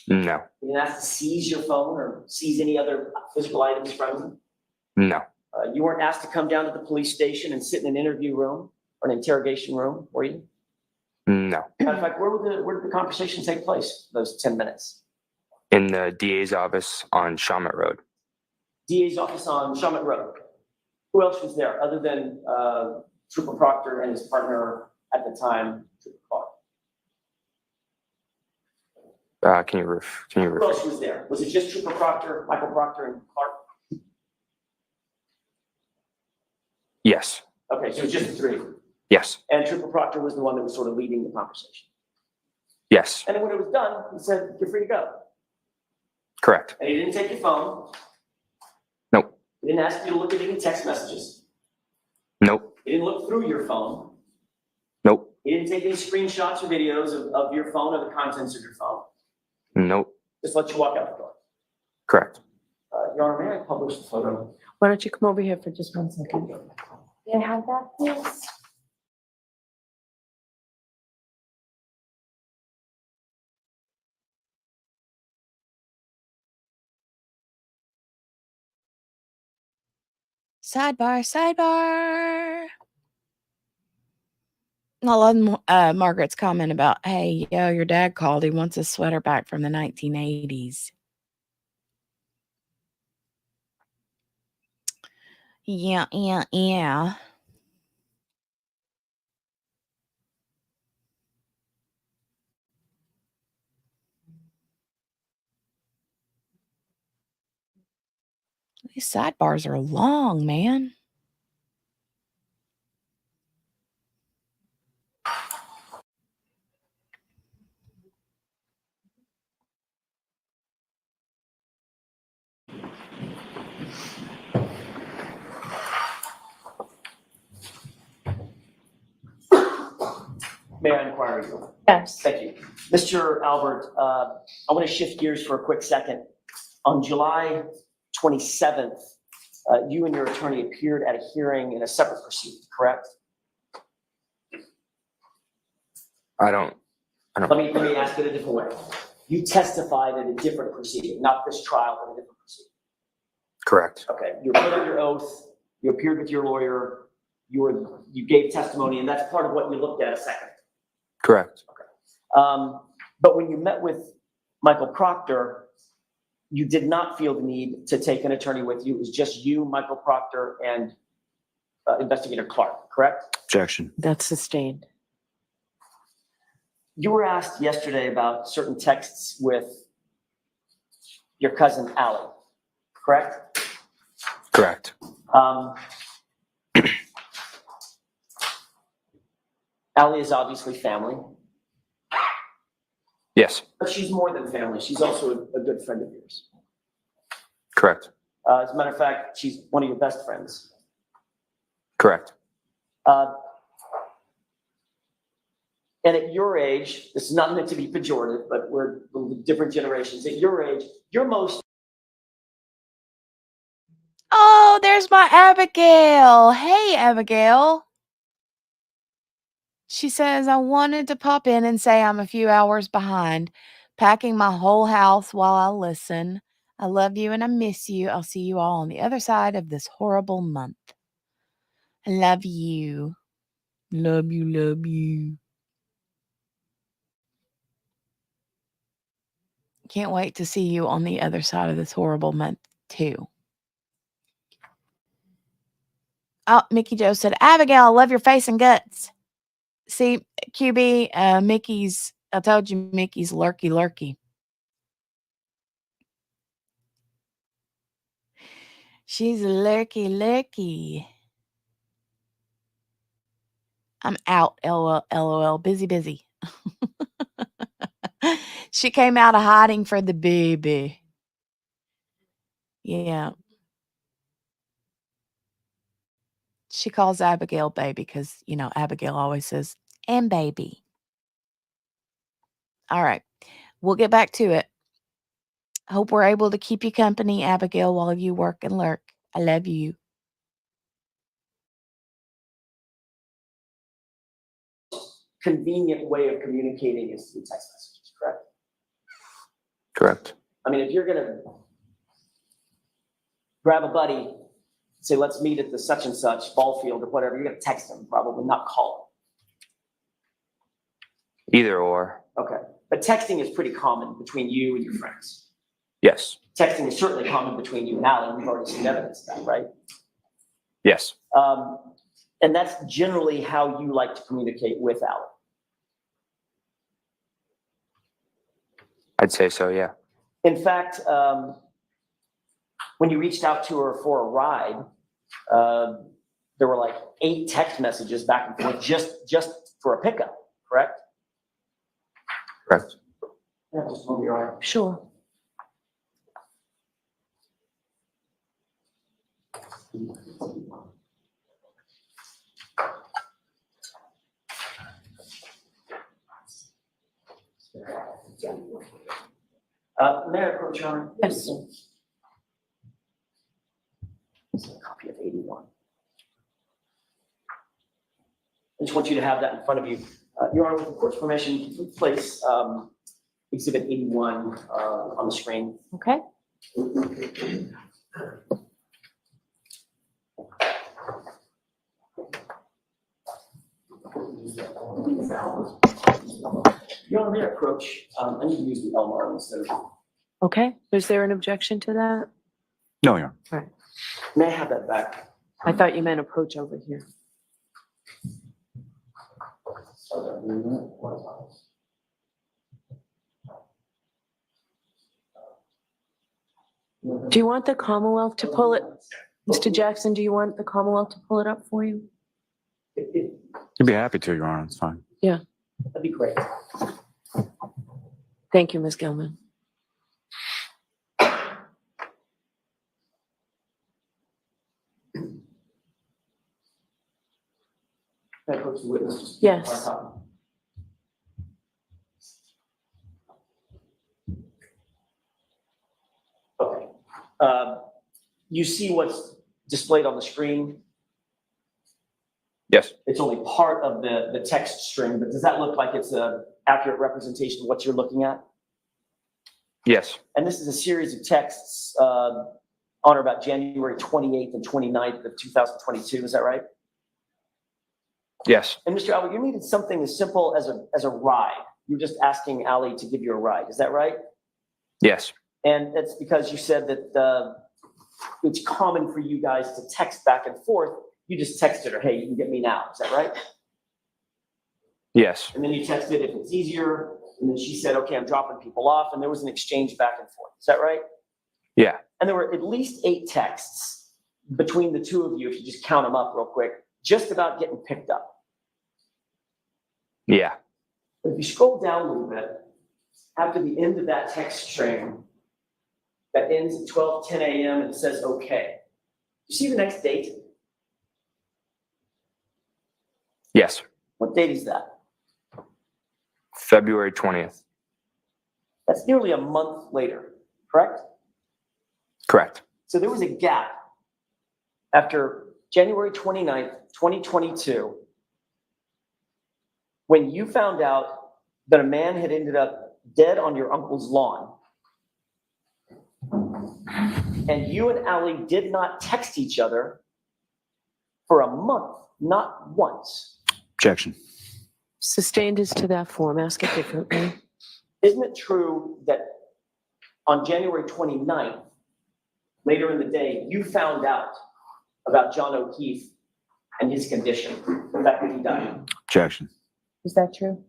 No. He didn't ask to seize your phone or seize any other physical items from you. No. You weren't asked to come down to the police station and sit in an interview room or an interrogation room, were you? No. Matter of fact, where did the conversation take place, those 10 minutes? In the DA's office on Shawmut Road. DA's office on Shawmut Road. Who else was there other than Trooper Proctor and his partner at the time, Trooper Clark? Can you Who repeat? else was there? Was it just Trooper Proctor, Michael Proctor, and Clark? Yes. Okay, so it was just the three. Yes. And Trooper Proctor was the one that was sort of leading the conversation. Yes. And then when it was done, he said, "You're free to go." Correct. And he didn't take your phone. Nope. He didn't ask you to look at any text messages. Nope. He didn't look through your phone. Nope. He didn't take any screenshots or videos of your phone or the contents of your phone. Nope. Just let you walk out the door. Correct. Your Honor, may I publish the photo? Why don't you come over here for just 1 second? May I have that, please? Sidebar, sidebar. I love Margaret's comment about, hey, yo, your dad called. He wants his sweater back from the 1980s. Yeah. These sidebars are long, man. May I inquire you? Yes. Thank you. Mr. Albert, I want to shift gears for a quick second. On July 27th, you and your attorney appeared at a hearing in a separate proceeding, correct? Let me ask it a different way. You testified at a different proceeding, not this trial, but a different proceeding. Correct. Okay, you put on your oath, you appeared with your lawyer, you gave testimony, and that's part of what you looked at a second. Correct. But when you met with Michael Proctor, you did not feel the need to take an attorney with you. It was just you, Michael Proctor, and Investigator Clark, correct? Objection. That's sustained. You were asked yesterday about certain texts with your cousin Allie, correct? Correct. Allie is obviously family, Yes. but she's more than family. She's also a good friend of yours. Correct. As a matter of fact, she's one of your best friends. Correct. And at your age, this is not meant to be pejorative, but we're different generations. At your age, you're most Oh, there's my Abigail. Hey, Abigail. She says, I wanted to pop in and say I'm a few hours behind, packing my whole house while I listen. I love you and I miss you. I'll see you all on the other side of this horrible month. I love you. Love you, love you. Can't wait to see you on the other side of this horrible month, too. Oh, Mickey Joe said, Abigail, I love your face and guts. See, QB, I told you Mickey's lurky lurky. She's lurky lurky. I'm out, LOL, busy. She came out of hiding for the baby. Yeah. She calls Abigail baby because, Abigail always says, and baby. All right. We'll get back to it. Hope we're able to keep you company, Abigail, while you work and lurk. I love you. convenient way of communicating is through text messages, correct? Correct. I mean, if you're gonna grab a buddy, say, let's meet at the such and such ball field or whatever, you're gonna text them, probably not call Either or. them. Okay, but texting is pretty common between you and your friends. Yes. Texting is certainly common between you and Alan. We've already seen evidence of that, right? Yes. And that's generally how you like to communicate with Alan. I'd say so, yeah. In fact, when you reached out to her for a ride, there were like 8 text messages back and forth just for a pickup, correct? Correct. Yeah, just move your arm. Sure. May I approach your honor? Yes. This is a copy of 81. I just want you to have that in front of you. Your Honor, with the court's permission, can you place exhibit 81 on the screen? Okay. Your Honor, may I approach? I need to use the Elmar instead of. Okay. Is there an objection to that? No, Your Honor. Right. May I have that back? I thought you meant approach over here. Do you want the Commonwealth to pull it? Mr. Jackson, do you want the Commonwealth to pull it up for you? You'd be happy to, Your Honor. It's fine. That'd be great. Thank you, Ms. Gilman. Can I approach the witness? Yes. Okay. You see what's displayed on the screen? Yes. It's only part of the text string, but does that look like it's an accurate representation of what you're looking at? Yes. And this is a series of texts on or about January 28th and 29th of 2022, is that right? Yes. And Mr. Albert, you needed something as simple as a ride. You're just asking Allie to give you a ride, is that right? Yes. And that's because you said that it's common for you guys to text back and forth. You just texted her, hey, you can get me now, is that right? Yes. And then you texted if it's easier, and then she said, okay, I'm dropping people off, and there was an exchange back and forth, is that right? Yeah. And there were at least 8 texts between the two of you, if you just count them up real quick, just about getting picked up. Yeah. But if you scroll down a little bit, after the end of that text string, that ends at 12:10 a.m. and it says okay. You see the next date? Yes. What date is that? February 20th. That's nearly a month later, correct? Correct. So there was a gap after January 29th, 2022, when you found out that a man had ended up dead on your uncle's lawn. And you and Allie did not text each other for a month, not once. Objection. Sustained is to that form. Ask it differently. Isn't it true that on January 29th, later in the day, you found out about John O'Keefe and his condition, the fact that he died? Objection. Is that true?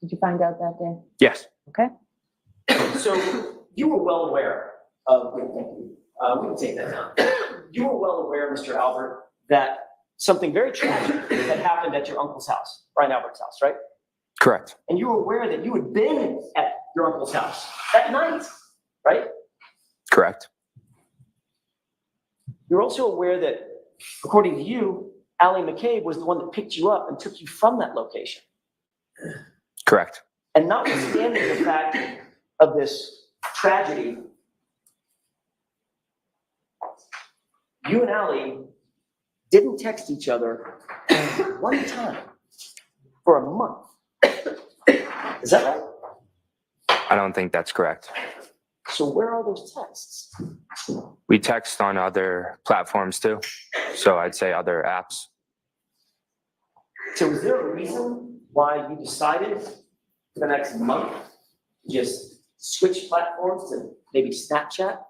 Did you find out that day? Yes. Okay. So you were well aware of, thank you. We can take that down. You were well aware, Mr. Albert, that something very tragic had happened at your uncle's house, Brian Albert's house, right? Correct. And you were aware that you had been at your uncle's house that night, right? Correct. You're also aware that, according to you, Allie McCabe was the one that picked you up and took you from that location. Correct. And notwithstanding the fact of this tragedy, you and Allie didn't text each other one time for a month. Is that right? I don't think that's correct. So where are those texts? We text on other platforms too. So I'd say other apps. So is there a reason why you decided for the next month to just switch platforms to maybe Snapchat?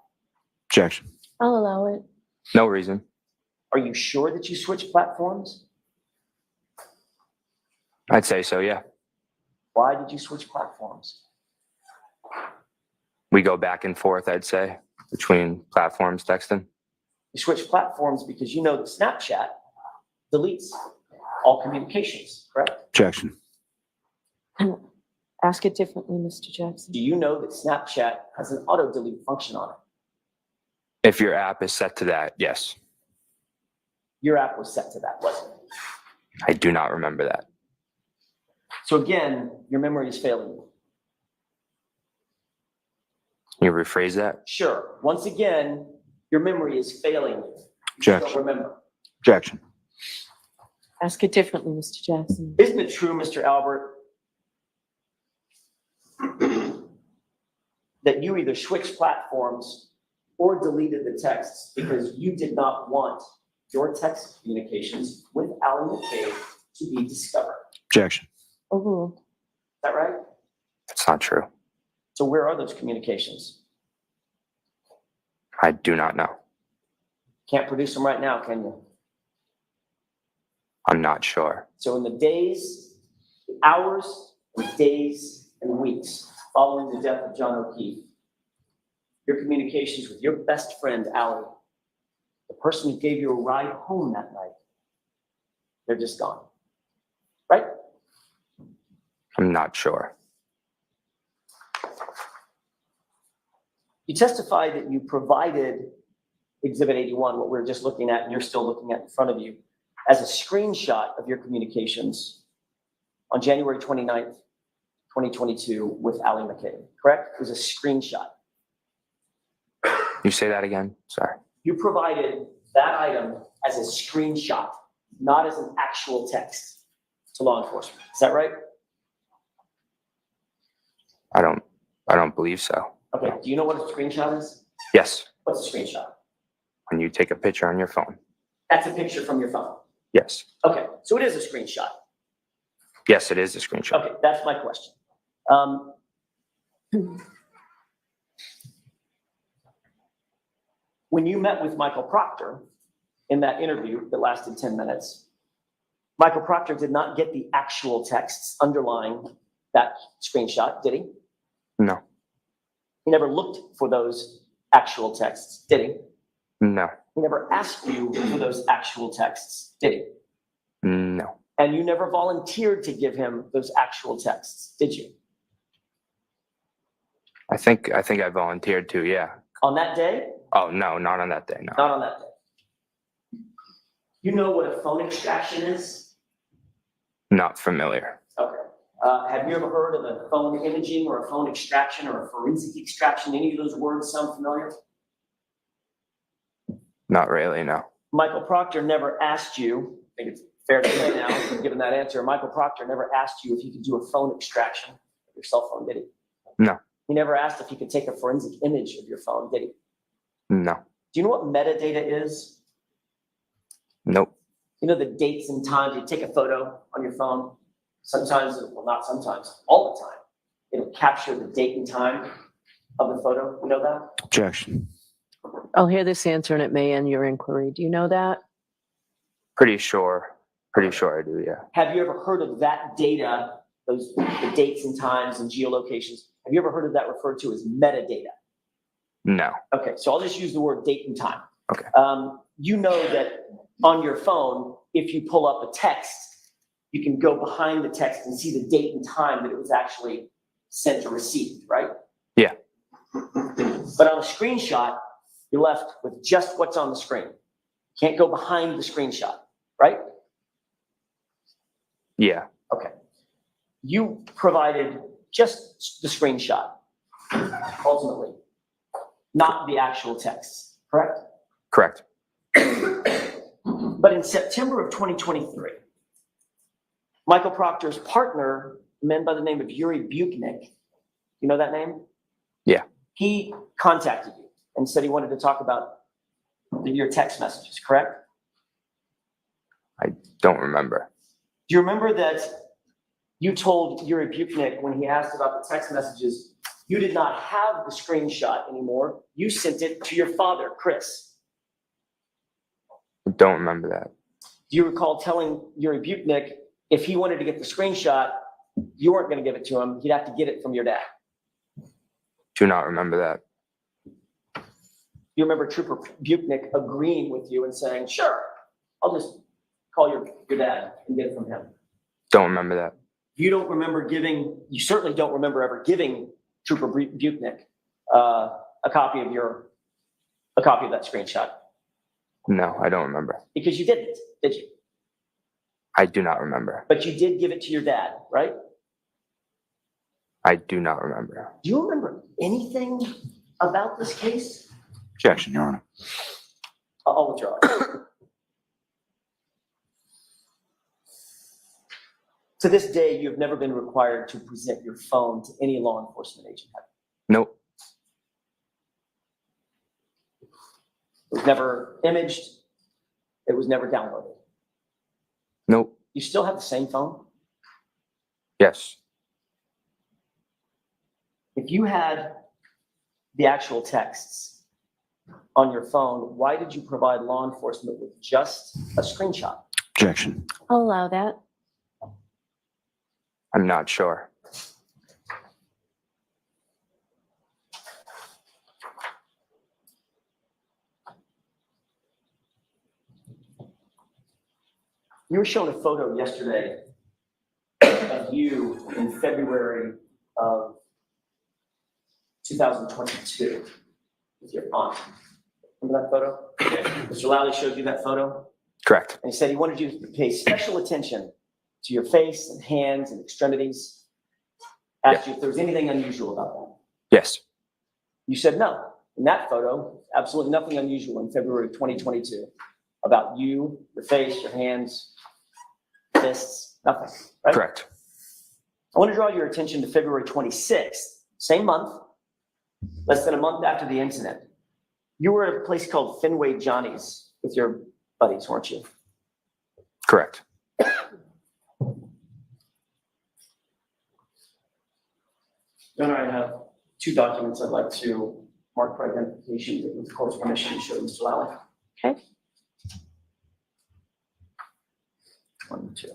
Objection. I'll allow it. No reason. Are you sure that you switched platforms? I'd say so, yeah. Why did you switch platforms? We go back and forth, I'd say, between platforms texting. You switched platforms because you know that Snapchat deletes all communications, correct? Objection. Ask it differently, Mr. Jackson. Do you know that Snapchat has an auto delete function on it? If your app is set to that, yes. Your app was set to that, wasn't it? I do not remember that. So again, your memory is failing you. Can you rephrase that? Sure. Once again, your memory is failing you. You don't Objection. remember. Objection. Ask it differently, Mr. Jackson. Isn't it true, Mr. Albert, that you either switched platforms or deleted the texts because you did not want your text communications with Allie McCabe to be discovered? Objection. Overruled. Is that right? That's not true. So where are those communications? I do not know. Can't produce them right now, can you? I'm not sure. So in the days, the hours, and days and weeks following the death of John O'Keefe, your communications with your best friend, Allie, the person who gave you a ride home that night, they're just gone. Right? I'm not sure. You testified that you provided Exhibit 81, what we were just looking at, and you're still looking at in front of you, as a screenshot of your communications on January 29th, 2022 with Allie McCabe, correct? It was a screenshot. You say that again? Sorry. You provided that item as a screenshot, not as an actual text to law enforcement. Is that right? I don't believe so. Okay, do you know what a screenshot is? Yes. What's a screenshot? When you take a picture on your phone. That's a picture from your phone. Yes. Okay, so it is a screenshot. Yes, it is a screenshot. Okay, that's my question. When you met with Michael Proctor in that interview that lasted 10 minutes, Michael Proctor did not get the actual texts underlying that screenshot, did he? No. He never looked for those actual texts, did he? No. He never asked you for those actual texts, did he? No. And you never volunteered to give him those actual texts, did you? I think I volunteered to, yeah. On that day? Oh, no, not on that day, no. Not on that day. You know what a phone extraction is? Not familiar. Okay. Have you ever heard of a phone imaging or a phone extraction or a forensic extraction? Any of those words sound familiar? Not really, no. Michael Proctor never asked you, I think it's fair to say now, given that answer, Michael Proctor never asked you if you could do a phone extraction of your cell phone, did he? No. He never asked if he could take a forensic image of your phone, did he? No. Do you know what metadata is? Nope. You know the dates and times. You take a photo on your phone. Sometimes, well, not sometimes, all the time, it'll capture the date and time of the photo. You know that? Objection. I'll hear this answer and it may end your inquiry. Do you know that? Pretty sure I do, yeah. Have you ever heard of that data, the dates and times and geolocations? Have you ever heard of that referred to as metadata? No. Okay, so I'll just use the word date and time. Okay. You know that on your phone, if you pull up a text, you can go behind the text and see the date and time that it was actually sent or received, right? Yeah. But on a screenshot, you're left with just what's on the screen. Can't go behind the screenshot, right? Yeah. Okay. You provided just the screenshot, ultimately, not the actual text, correct? Correct. But in September of 2023, Michael Proctor's partner, a man by the name of Yuri Buknik, you know that name? Yeah. He contacted you and said he wanted to talk about your text messages, correct? I don't remember. Do you remember that you told Yuri Buknik when he asked about the text messages, you did not have the screenshot anymore. You sent it to your father, Chris. I don't remember that. Do you recall telling Yuri Buknik if he wanted to get the screenshot, you weren't going to give it to him. He'd have to get it from your dad. Do not remember that. You remember Trooper Buknik agreeing with you and saying, sure, I'll just call your dad and get it from him. Don't remember that. You don't remember you certainly don't remember ever giving Trooper Buknik a copy of that screenshot. No, I don't remember. Because you didn't, did you? I do not remember. But you did give it to your dad, right? I do not remember. Do you remember anything about this case? Objection, Your Honor. I'll withdraw. To this day, you've never been required to present your phone to any law enforcement agent, have you? Nope. It was never imaged. It was never downloaded. Nope. You still have the same phone? Yes. If you had the actual texts on your phone, why did you provide law enforcement with just a screenshot? Objection. I'll allow that. I'm not sure. You were shown a photo yesterday of you in February of 2022 with your aunt. Remember that photo? Mr. Lally showed you that photo, Correct. and he said he wanted you to pay special attention to your face and hands and extremities. Asked you if there was anything unusual about that. Yes. You said no. In that photo, absolutely nothing unusual in February of 2022 about you, your face, your hands, fists, nothing, right? Correct. I want to draw your attention to February 26th, same month, less than a month after the incident. You were at a place called Fenway Johnny's with your buddies, weren't you? Correct. Then I have two documents I'd like to mark for identification with the court's permission to show Mr. Lally. Okay. 1, 2.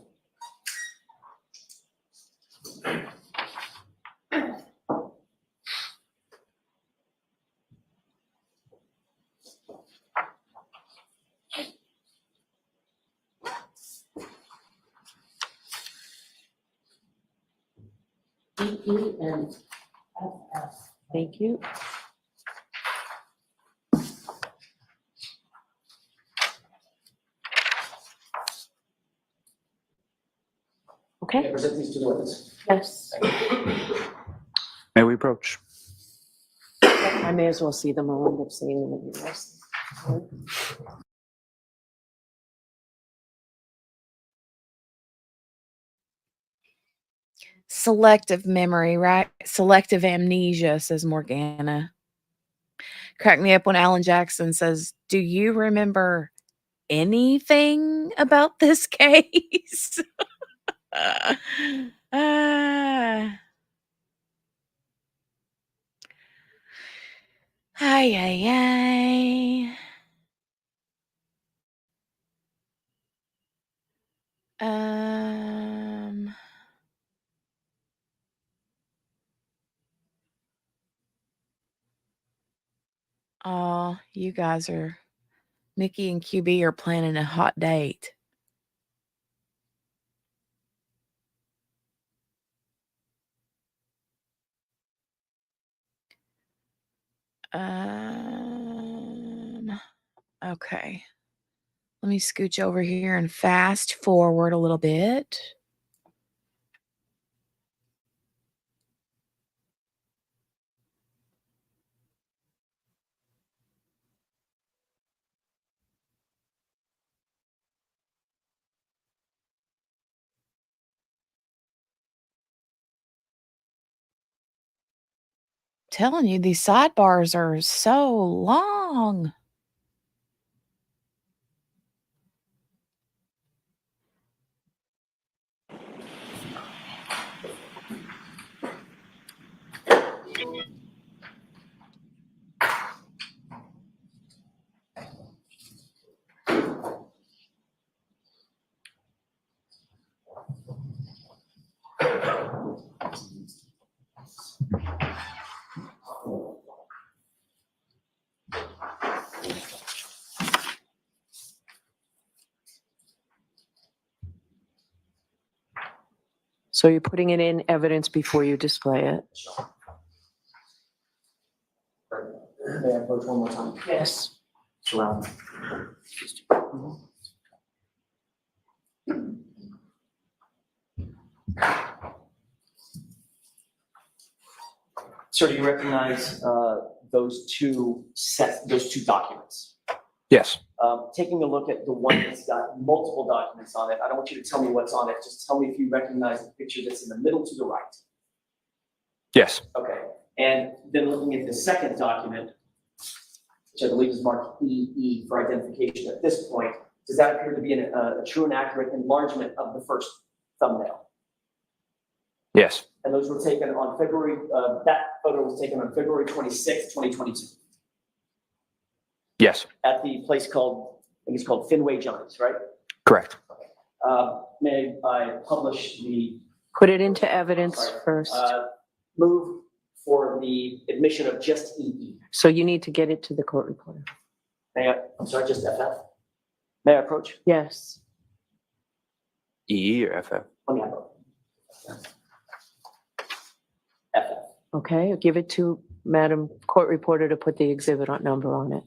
DE and FF. Thank you. Okay. Present these to the witness. Yes. May we approach? I may as well see them. I'll end up seeing them in the rest. Selective memory, right? Selective amnesia, says Morgana. Crack me up when Alan Jackson says, do you remember anything about this case? Ah. Ay, ay, ay. Um, oh, you guys are, Mickey and QB are planning a hot date. Okay. Let me scooch over here and fast forward a little bit. Telling you, these sidebars are so long. So you're putting it in evidence before you display it? May I approach one more time? Yes. Surround. Sir, do you recognize those two documents? Yes. Taking a look at the one that's got multiple documents on it, I don't want you to tell me what's on it. Just tell me if you recognize the picture that's in the middle to the right. Yes. Okay. And then looking at the second document, which I believe is marked EE for identification at this point, does that appear to be a true and accurate enlargement of the first thumbnail? Yes. And those were taken on that photo was taken on February 26th, 2022. Yes. At the place called, I think it's called Fenway Johnny's, right? Correct. May I publish the Put it into evidence first. move for the admission of just EE? So you need to get it to the court reporter. I'm sorry, just FF? May I approach? Yes. EE or FF? Let me have it. FF. Okay, give it to Madam Court Reporter to put the exhibit number on it.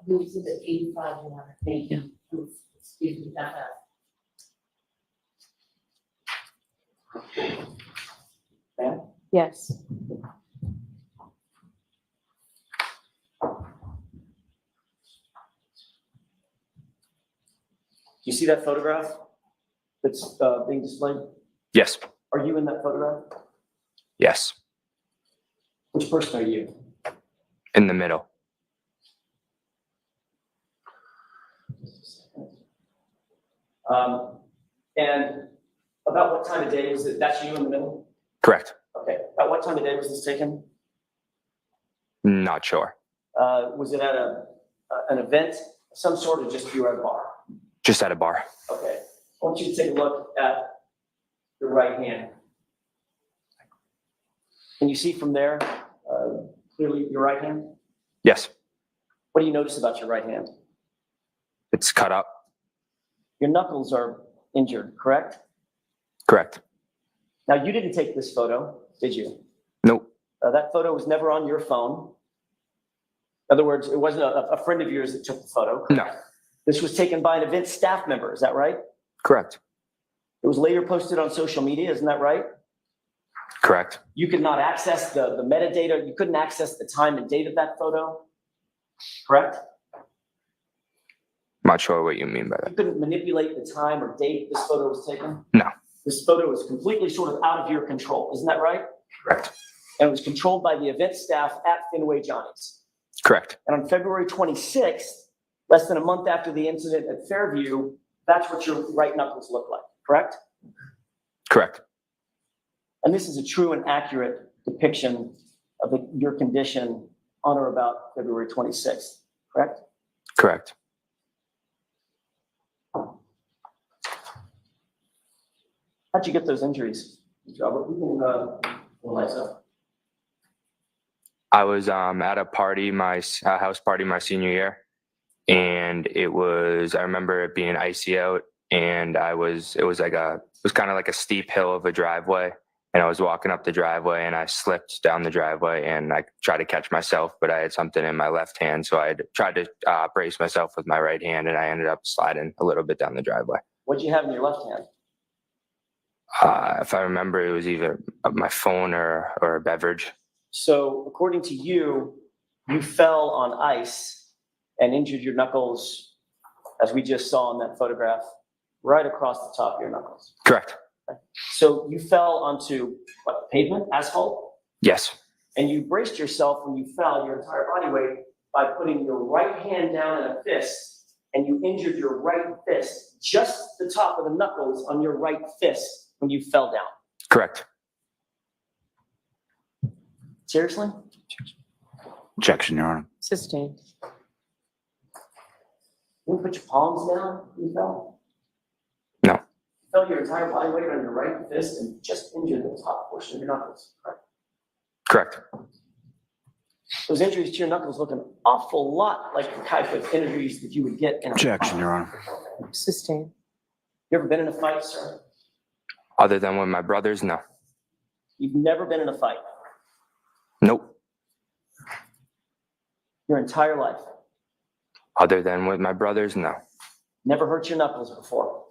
Exhibit 85, Your Honor. Thank you. Excuse me, that. Ma'am? Yes. You see that photograph that's being displayed? Yes. Are you in that photograph? Yes. Which person are you? In the middle. And about what time of day was it? That's you in the middle? Correct. Okay. About what time of day was this taken? Not sure. Was it at an event of some sort or just you were at a bar? Just at a bar. Okay. I want you to take a look at your right hand. Can you see from there clearly your right hand? Yes. What do you notice about your right hand? It's cut up. Your knuckles are injured, correct? Correct. Now, you didn't take this photo, did you? Nope. That photo was never on your phone. In other words, it wasn't a friend of yours that took the photo. No. This was taken by an event staff member, is that right? Correct. It was later posted on social media, isn't that right? Correct. You could not access the metadata. You couldn't access the time and date of that photo, correct? Not sure what you mean by You that. couldn't manipulate the time or date this photo was taken? No. This photo was completely sort of out of your control, isn't that right? Correct. And it was controlled by the event staff at Fenway Johnny's. Correct. And on February 26th, less than a month after the incident at Fairview, that's what your right knuckles look like, correct? Correct. And this is a true and accurate depiction of your condition on or about February 26th, correct? Correct. How'd you get those injuries, Mr. Albert? We can lights up. I was at a party, my house party, my senior year, and I remember it being icy out, and it was kind of like a steep hill of a driveway, and I was walking up the driveway, and I slipped down the driveway, and I tried to catch myself, but I had something in my left hand, so I had tried to brace myself with my right hand, and I ended up sliding a little bit down the driveway. What'd you have in your left hand? If I remember, it was either my phone or a beverage. So according to you, you fell on ice and injured your knuckles, as we just saw in that photograph, right across the top of your knuckles. Correct. So you fell onto what, pavement, asphalt, Yes. and you braced yourself when you fell, your entire body weight, by putting your right hand down in a fist, and you injured your right fist, just the top of the knuckles on your right fist when you fell down. Correct. Seriously? Objection, Your Honor. Sustained. You put your palms down when you fell? No. You felt your entire body weight on your right fist and just injured the top portion of your knuckles, correct? Correct. Those injuries to your knuckles look an awful lot like the type of injuries that you would get in a Objection, fight. Your Honor. Sustained. You ever been in a fight, sir? Other than with my brothers, no. You've never been in a fight Nope. your entire life. Other than with my brothers, no. Never hurt your knuckles before.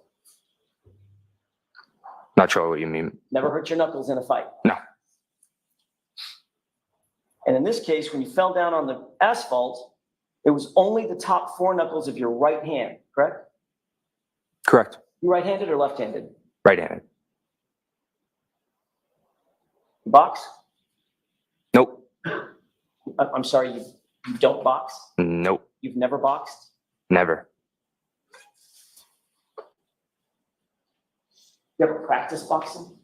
Not sure what you mean. Never hurt your knuckles in a fight. No. And in this case, when you fell down on the asphalt, it was only the top four knuckles of your right hand, correct? Correct. You right-handed or left-handed? Right-handed. Box? Nope. I'm sorry, you don't box? Nope. You've never boxed? Never. You ever practiced boxing?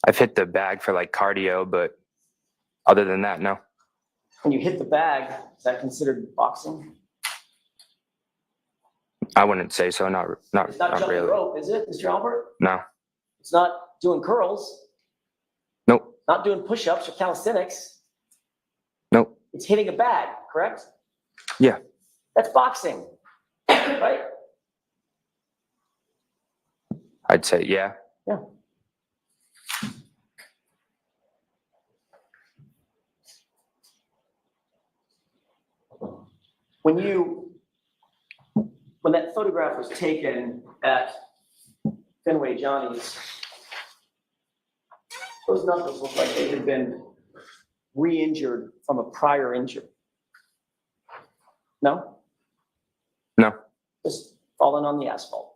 I've hit the bag for like cardio, but other than that, no. When you hit the bag, is that considered boxing? I wouldn't say so. Not It's not jumping really. rope, is it, Mr. Albert? No. It's not doing curls, Nope. not doing push-ups or calisthenics. Nope. It's hitting a bag, correct? Yeah. That's boxing, right? I'd say, yeah. When that photograph was taken at Fenway Johnny's, those knuckles looked like they had been re-injured from a prior injury. No? No, Just falling on the asphalt.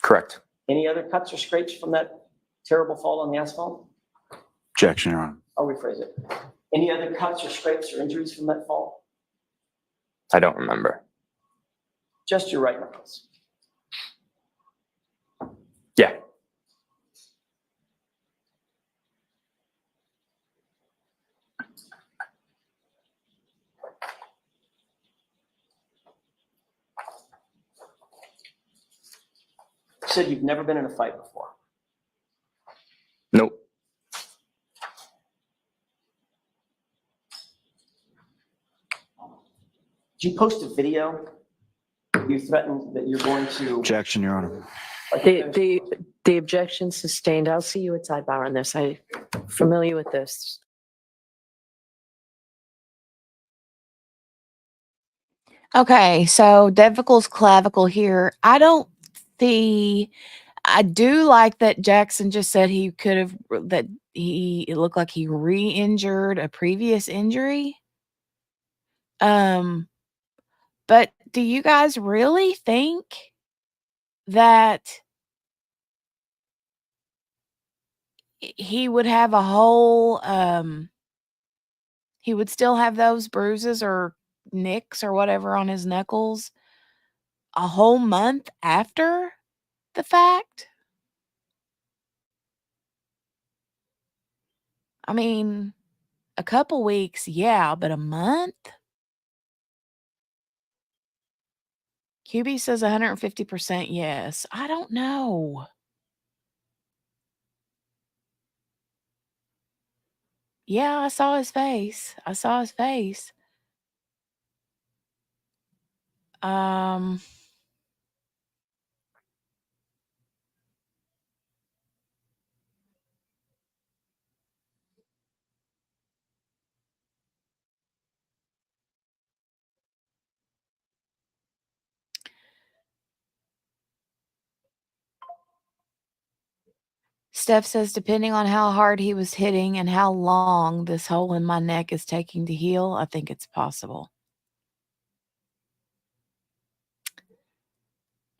correct. Any other cuts or scrapes from that terrible fall on the asphalt? Objection, Your Honor. I'll rephrase it. Any other cuts or scrapes or injuries from that fall? I don't remember. Just your right knuckles. Yeah. You said you've never been in a fight before. Nope. Did you post a video? You threatened that you're going to. Objection, Your Honor. The objection sustained. I'll see you at sidebar on this. I'm familiar with this. Okay, so Devicle's clavicle here. I do like that Jackson just said he could have, that it looked like he re-injured a previous injury. But do you guys really think that he would have a whole, he would still have those bruises or nicks or whatever on his knuckles a whole month after the fact? I mean, a couple weeks, yeah, but a month? QB says 150% yes. I don't know. Yeah, I saw his face. I saw his face. Um, Steph says, depending on how hard he was hitting and how long this hole in my neck is taking to heal, I think it's possible.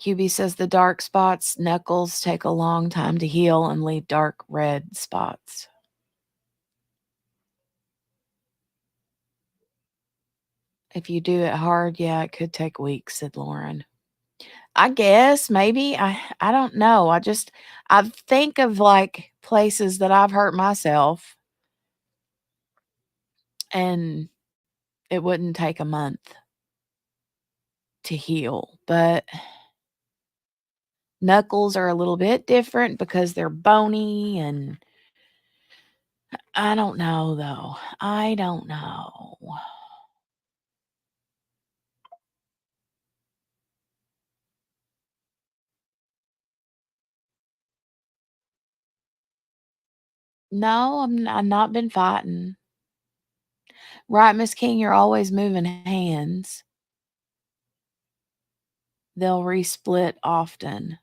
QB says the dark spots, knuckles take a long time to heal and leave dark red spots. If you do it hard, yeah, it could take weeks, said Lauren. I guess maybe I don't know. I think of like places that I've hurt myself and it wouldn't take a month to heal, but knuckles are a little bit different because they're bony and I don't know though. I don't know. No, I've not been fighting. Right, Miss King, you're always moving hands. They'll resplit often.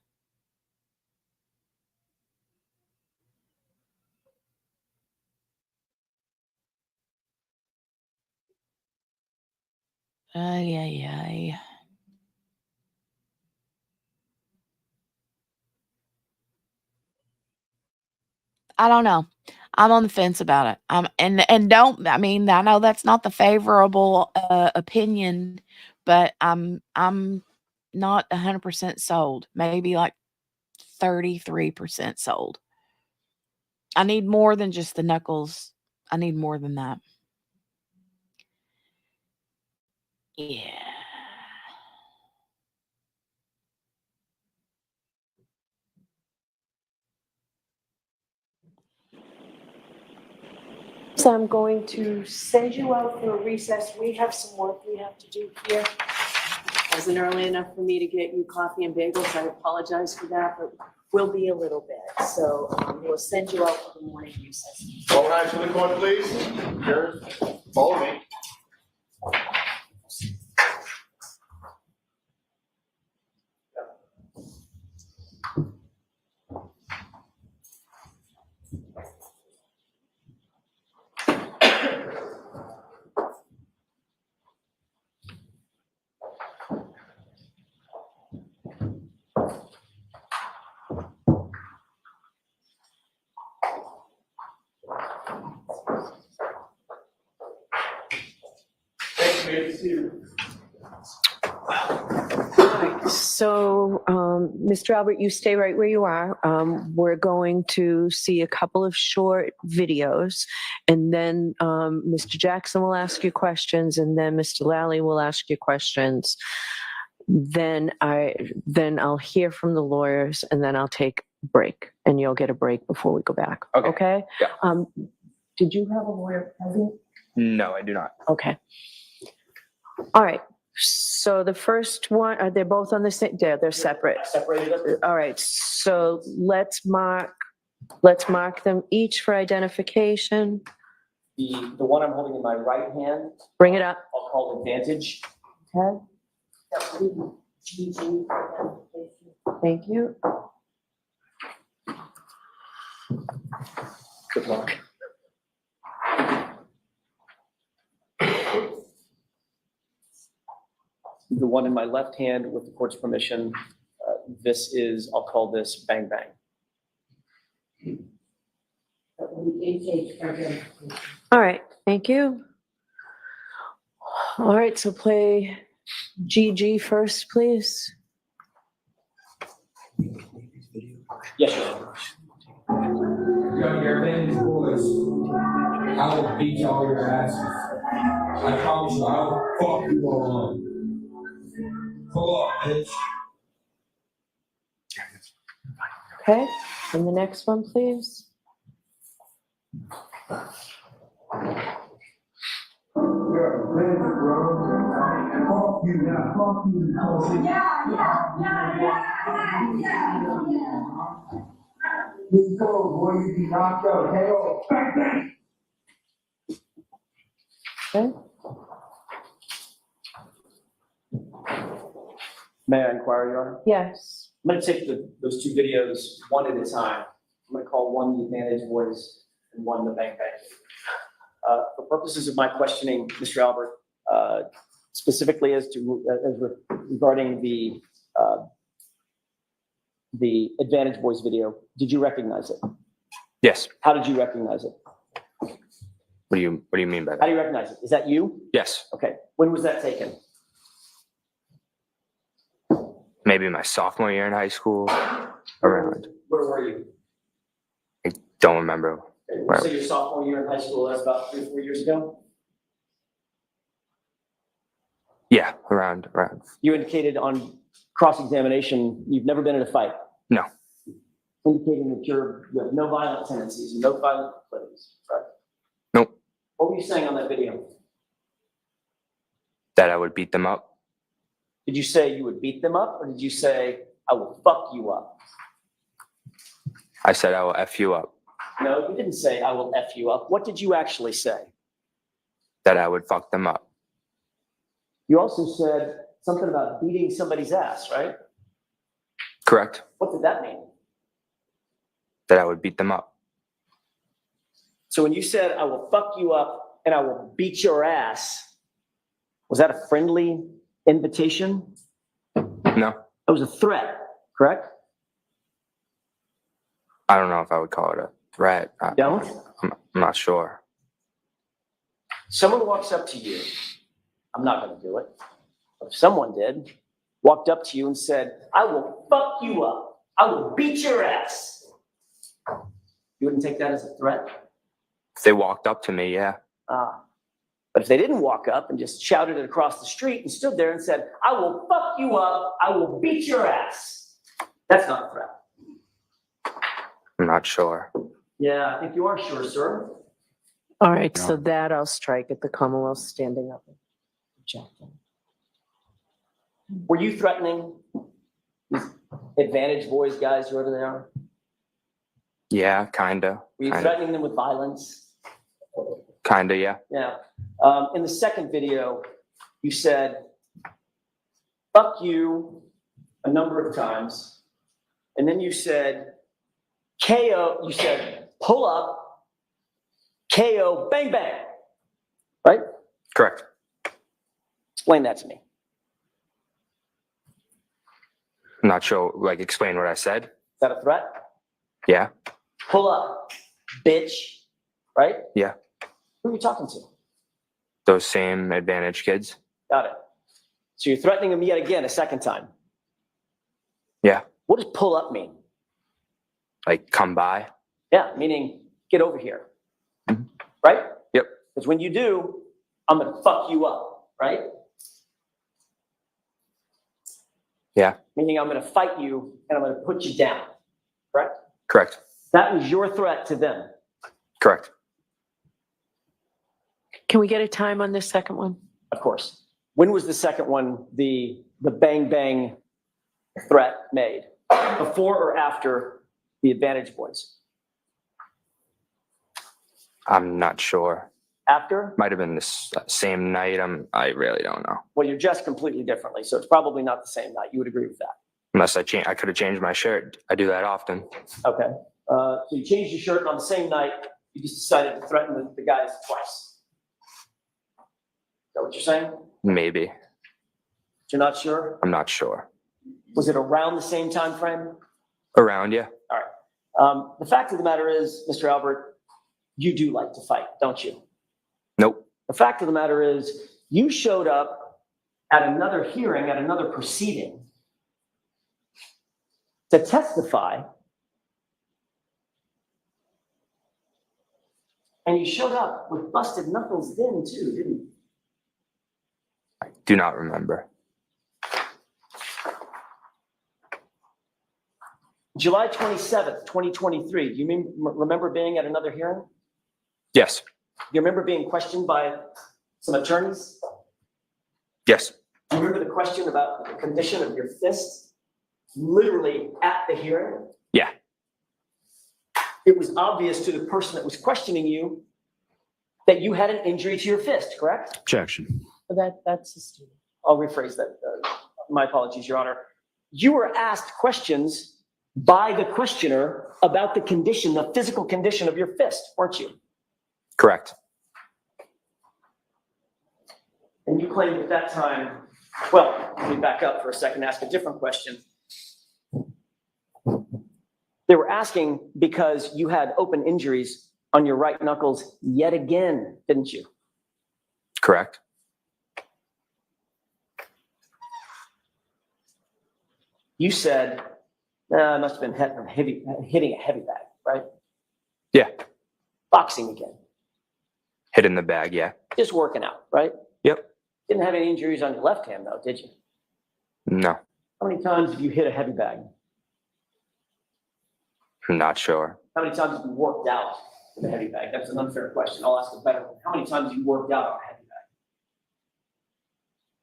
Ay, ay, ay. I don't know. I'm on the fence about it. And don't, I mean, I know that's not the favorable opinion, but I'm not 100% sold. Maybe like 33% sold. I need more than just the knuckles. I need more than that. Yeah. So I'm going to send you out for a recess. We have some work we have to do here. wasn't early enough for me to get you coffee and bagels. I apologize for that, but we'll be a little bit. So we'll send you out for the morning recess. All rise for the court, please. Jurors, follow me. So, Mr. Albert, you stay right where you are. We're going to see a couple of short videos, and then Mr. Jackson will ask you questions, and then Mr. Lally will ask you questions. Then I'll hear from the lawyers, and then I'll take a break, and you'll get a break before we go back. Okay? Yeah. Did you have a lawyer present? No, I do not. Okay. All right. So the first one, are they both on the same? They're separate. Separated. All right. So let's mark them each for identification. The one I'm holding in my right hand, Bring it up. I'll call advantage. Okay. Thank you. Good luck. The one in my left hand, with the court's permission, this is, I'll call this bang bang. All right. Thank you. All right. So play GG first, please. Yes, sir. Young American boys, I will beat all your asses. I promise you, I will fuck you all up. Pull up, bitch. Okay. And the next one, please. This cold boy, you be knocked out. KO. Bang, bang. Okay. May I inquire, Your Honor? Yes. I'm going to take those two videos one at a time. I'm going to call one the advantage voice and one the bang bang. For purposes of my questioning, Mr. Albert, specifically regarding the advantage voice video, did you recognize it? Yes. How did you recognize it? What do you mean by How that? do you recognize it? Is that you? Yes. Okay. When was that taken? Maybe my sophomore year in high school. Around. Where were you? I don't remember. Okay, so your sophomore year in high school, that's about 3 or 4 years ago? Yeah, around. You indicated on cross-examination, you've never been in a fight. No. Indicating that you have no violent tendencies and no violent proclivities, right? Nope. What were you saying on that video? That I would beat them up. Did you say you would beat them up, or did you say, I will fuck you up? I said I will F you up. No, you didn't say, I will F you up. What did you actually say? That I would fuck them up. You also said something about beating somebody's ass, right? Correct. What did that mean? That I would beat them up. So when you said, I will fuck you up and I will beat your ass, was that a friendly invitation? No. That was a threat, correct? I don't know if I would call it a threat. Don't? I'm not sure. Someone walks up to you. I'm not going to do it. But if someone did, walked up to you and said, I will fuck you up. I will beat your ass. You wouldn't take that as a threat? If they walked up to me, yeah. But if they didn't walk up and just shouted it across the street and stood there and said, I will fuck you up, I will beat your ass, that's not a threat. I'm not sure. Yeah, I think you are sure, sir. All right. So that I'll strike at the Commonwealth standing up. Objecting. Were you threatening these Advantage boys, guys, whoever they are? Yeah, kinda. Were you threatening them with violence? Kinda, yeah. Yeah. In the second video, you said, fuck you a number of times. And then you said, KO, you said, pull up, KO, bang, bang. Right? Correct. Explain that to me. I'm not sure, like, explain what I said. Is that a threat? Yeah. Pull up, bitch. Right? Yeah. Who are you talking to? Those same Advantage kids. Got it. So you're threatening them yet again a second time. Yeah. What does pull up mean? Like, come by. Yeah, meaning get over here. Mhm. Right? Yep. Because when you do, I'm going to fuck you up. Right? Yeah. Meaning I'm going to fight you and I'm going to put you down. Correct? Correct. That was your threat to them. Correct. Can we get a time on this second one? Of course. When was the second one, the bang bang threat made? Before or after the Advantage boys? I'm not sure. After? Might have been this same night. I really don't know. Well, you're dressed completely differently, so it's probably not the same night. You would agree with that? Unless I could have changed my shirt. I do that often. Okay. So you changed your shirt and on the same night, you just decided to threaten the guys twice. Is that what you're saying? Maybe. You're not sure? I'm not sure. Was it around the same time frame? Around you? All right. The fact of the matter is, Mr. Albert, you do like to fight, don't you? Nope. The fact of the matter is, you showed up at another hearing, at another proceeding, to testify, and you showed up with busted knuckles then too, didn't you? I do not remember. July 27th, 2023, do you remember being at another hearing? Yes. Do you remember being questioned by some attorneys? Yes. Do you remember the question about the condition of your fist? Literally at the hearing? Yeah. It was obvious to the person that was questioning you that you had an injury to your fist, correct? Objection. That's a student. I'll rephrase that. My apologies, Your Honor. You were asked questions by the questioner about the condition, the physical condition of your fist, weren't you? Correct. And you claimed at that time, well, let me back up for a second, ask a different question. They were asking because you had open injuries on your right knuckles yet again, didn't you? Correct. You said, I must have been hitting a heavy bag, right? Yeah. Boxing again. Hit in the bag, yeah. Just working out, right? Yep. Didn't have any injuries on your left hand though, did you? No. How many times have you hit a heavy bag? I'm not sure. How many times have you worked out with a heavy bag? That's an unfair question. I'll ask a better one. How many times have you worked out on a heavy bag?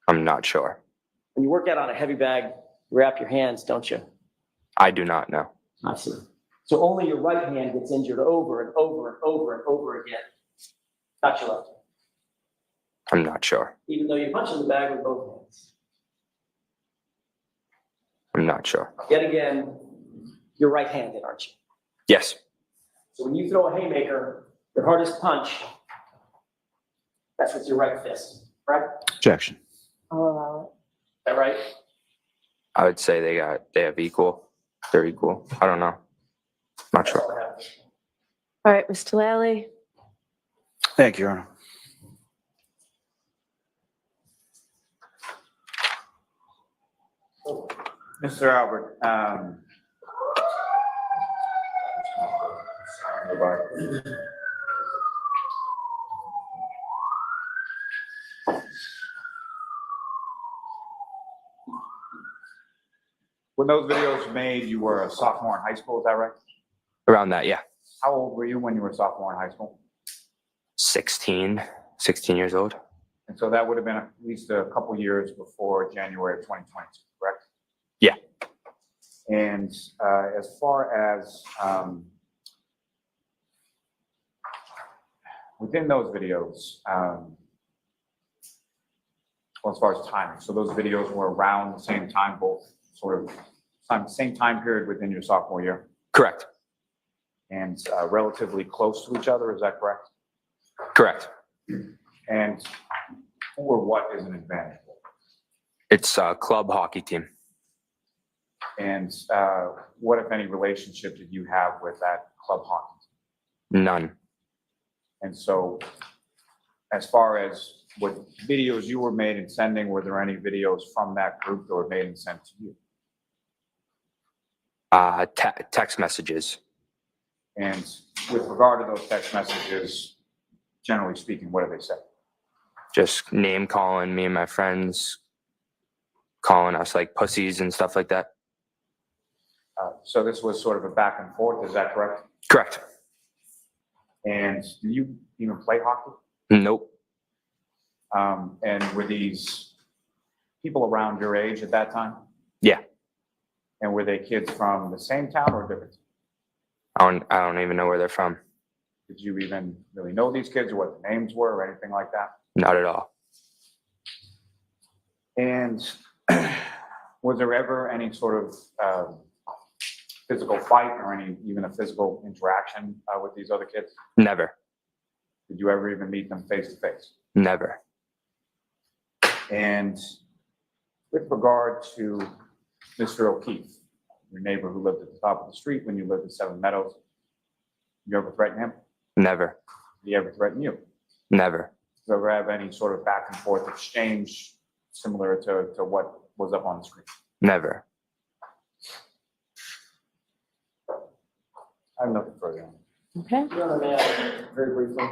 I'm not sure. When you work out on a heavy bag, you wrap your hands, don't you? I do not know. I see. So only your right hand gets injured over and over and over and over again. Not your left hand. I'm not sure. Even though you punch in the bag with both hands. I'm not sure. Yet again, you're right-handed, aren't you? Yes. So when you throw a haymaker, your hardest punch, that's with your right fist, right? Is Objection. I'll allow it. that right? I would say they have equal. They're equal. I don't know. Not That's sure. all I have. All right, Mr. Lally. Thank you, Your Honor. Mr. Albert, when those videos were made, you were a sophomore in high school, is that right? Around that, yeah. How old were you when you were a sophomore in high school? 16 years old. And so that would have been at least a couple years before January of 2022, correct? Yeah. And as far as within those videos, well, as far as timing, so those videos were around the same time, both sort of same time period within your sophomore year, Correct. and relatively close to each other, is that correct? Correct. And who or what is an advantage? It's a club hockey team. And what, if any, relationship did you have with that club hockey team? None. And so, as far as what videos you were made and sending, were there any videos from that group that were made and sent to you? Text messages. And with regard to those text messages, generally speaking, what do they say? Just name calling me and my friends, calling us like pussies and stuff like that. So this was sort of a back and forth, is that correct? Correct. And do you even play hockey? Nope. And were these people around your age at that time? Yeah. And were they kids from the same town or different? I don't even know where they're from. Did you even really know these kids or what the names were or anything like that? Not at all. And was there ever any sort of physical fight or even a physical interaction with these other kids? Never. Did you ever even meet them face to face? Never. And with regard to Mr. O'Keefe, your neighbor who lived at the top of the street when you lived at Seven Meadows, you ever threaten him? Never. Did he ever threaten you? Never. Did you ever have any sort of back and forth exchange similar to what was up on the screen? Never. I have nothing further on. Okay. Your Honor, may I, very briefly?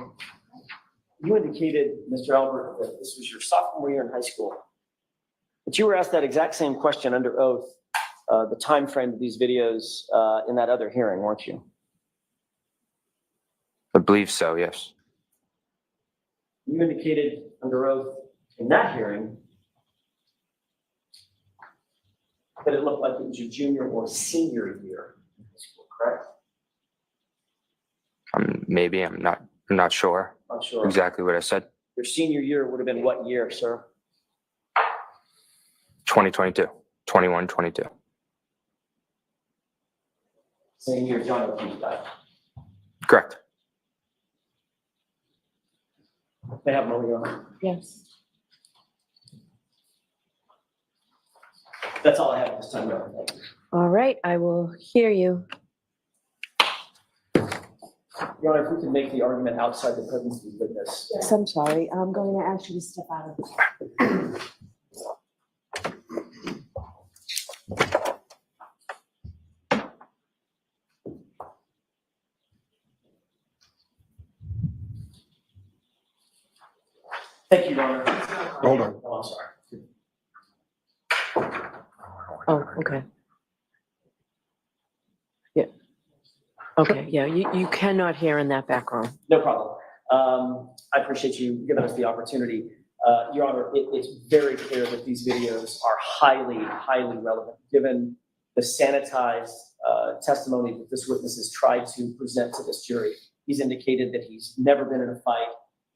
You indicated, Mr. Albert, that this was your sophomore year in high school. But you were asked that exact same question under oath, the time frame of these videos in that other hearing, weren't you? I believe so, yes. You indicated under oath in that hearing that it looked like it was your junior or senior year in high school, correct? Maybe I'm not sure Not sure. exactly what I said. Your senior year would have been what year, sir? 2022, 21, 22. Same year John O'Keefe died. Correct. They have no, Your Honor. Yes. That's all I have at this time, Your Honor. Thank you. All right, I will hear you. Your Honor, if we could make the argument outside the presence of the witness. Yes, I'm sorry. I'm going to ask you to step out of the. Thank you, Your Honor. Hold on. Oh, I'm sorry. Oh, okay. Yeah. Okay, yeah, you cannot hear in that background. No problem. I appreciate you giving us the opportunity. Your Honor, it's very clear that these videos are highly, highly relevant, given the sanitized testimony that this witness has tried to present to this jury. He's indicated that he's never been in a fight,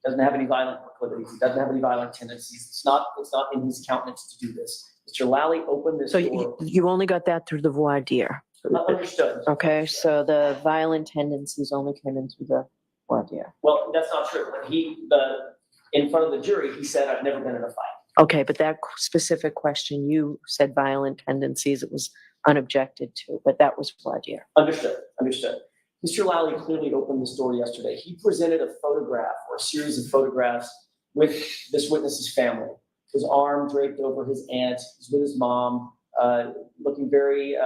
doesn't have any violent proclivities, he doesn't have any violent tendencies. It's not in his countenance to do this. Mr. Lally opened this So door. you only got that through the voir dire. Understood. Okay, so the violent tendencies only came in through the voir dire. Well, that's not true. In front of the jury, he said, I've never been in a fight. Okay, but that specific question, you said violent tendencies, it was unobjected to, but that was voir dire. Understood. Mr. Lally clearly opened this door yesterday. He presented a photograph or a series of photographs with this witness's family. His arm draped over his aunt, he's with his mom, looking very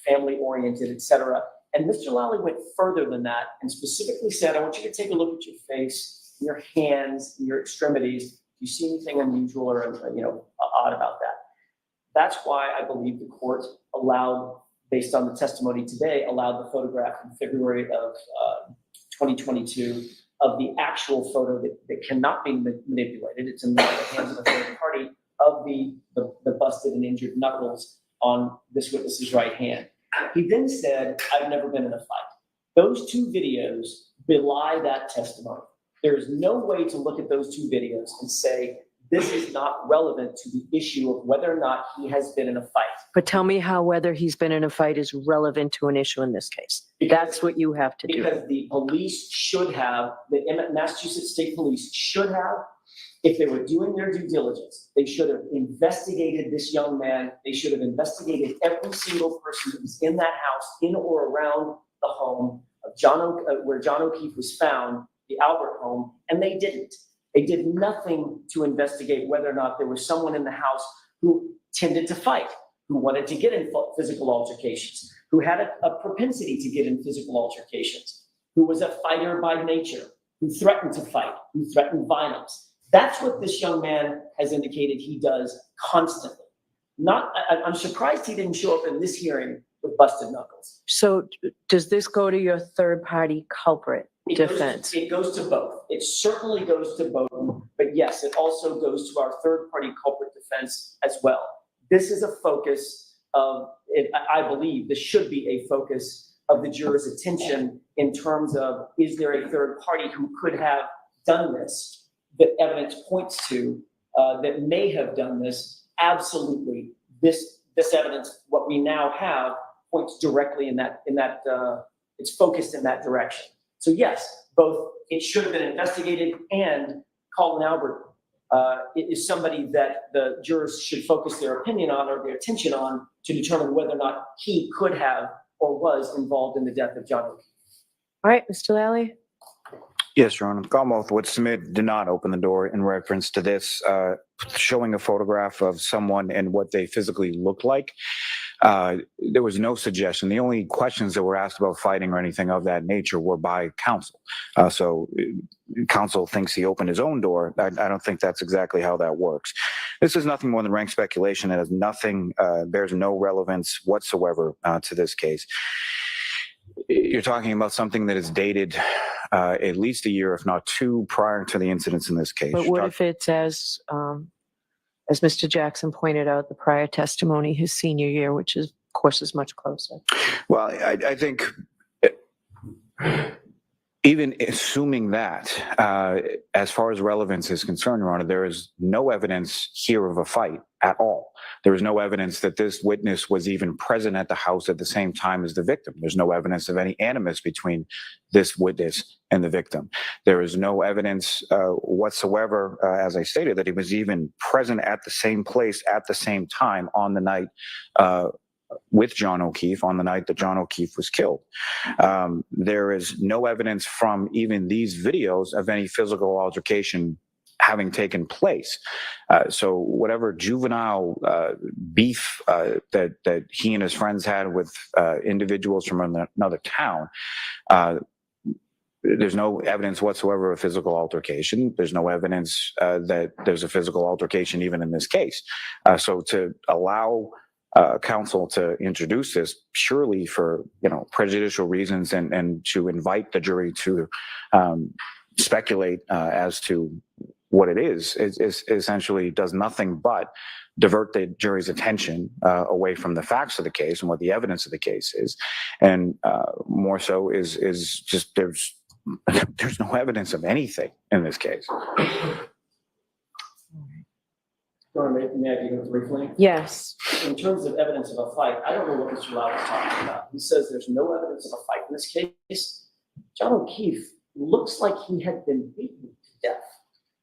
family-oriented, etc. And Mr. Lally went further than that and specifically said, I want you to take a look at your face, your hands, your extremities. Do you see anything unusual or odd about that? That's why I believe the court allowed, based on the testimony today, allowed the photograph in February of 2022 of the actual photo that cannot be manipulated. It's in the hands of a third party of the busted and injured knuckles on this witness's right hand. He then said, "I've never been in a fight." Those two videos belie that testimony. There is no way to look at those two videos and say, this is not relevant to the issue of whether or not he has been in a fight. But tell me how whether he's been in a fight is relevant to an issue in this case. That's what you have to do. Because the police should have, the Massachusetts State Police should have, if they were doing their due diligence, they should have investigated this young man. They should have investigated every single person that was in that house, in or around the home of where John O'Keefe was found, the Albert home, and they didn't. They did nothing to investigate whether or not there was someone in the house who tended to fight, who wanted to get in physical altercations, who had a propensity to get in physical altercations, who was a fighter by nature, who threatened to fight, who threatened violence. That's what this young man has indicated he does constantly. I'm surprised he didn't show up in this hearing with busted knuckles. So does this go to your third party culprit defense? It goes to both. It certainly goes to both, but yes, it also goes to our third party culprit defense as well. This is a focus of, I believe this should be a focus of the juror's attention in terms of, is there a third party who could have done this that evidence points to that may have done this? Absolutely. This evidence, what we now have, points directly in that it's focused in that direction. So yes, both it should have been investigated, and Colin Albert is somebody that the jurors should focus their opinion on or their attention on to determine whether or not he could have or was involved in the death of John O'Keefe. All right, Mr. Lally. Yes, Your Honor. Commonwealth would submit did not open the door in reference to this, showing a photograph of someone and what they physically look like. There was no suggestion. The only questions that were asked about fighting or anything of that nature were by counsel. So counsel thinks he opened his own door. I don't think that's exactly how that works. This is nothing more than rank speculation. It has nothing, bears no relevance whatsoever to this case. You're talking about something that is dated at least a year, if not two, prior to the incidents in this case. But what if it's as Mr. Jackson pointed out, the prior testimony, his senior year, which is, of course, is much closer? Well, I think even assuming that, as far as relevance is concerned, Your Honor, there is no evidence here of a fight at all. There is no evidence that this witness was even present at the house at the same time as the victim. There's no evidence of any animus between this witness and the victim. There is no evidence whatsoever, as I stated, that he was even present at the same place at the same time on the night with John O'Keefe, on the night that John O'Keefe was killed. There is no evidence from even these videos of any physical altercation having taken place. So whatever juvenile beef that he and his friends had with individuals from another town, there's no evidence whatsoever of physical altercation. There's no evidence that there's a physical altercation even in this case. So to allow counsel to introduce this purely for prejudicial reasons and to invite the jury to speculate as to what it is essentially does nothing but divert the jury's attention away from the facts of the case and what the evidence of the case is, and more so is just there's no evidence of anything in this case. May I begin briefly? Yes. In terms of evidence of a fight, I don't know what Mr. Lau is talking about. He says there's no evidence of a fight in this case. John O'Keefe looks like he had been beaten to death.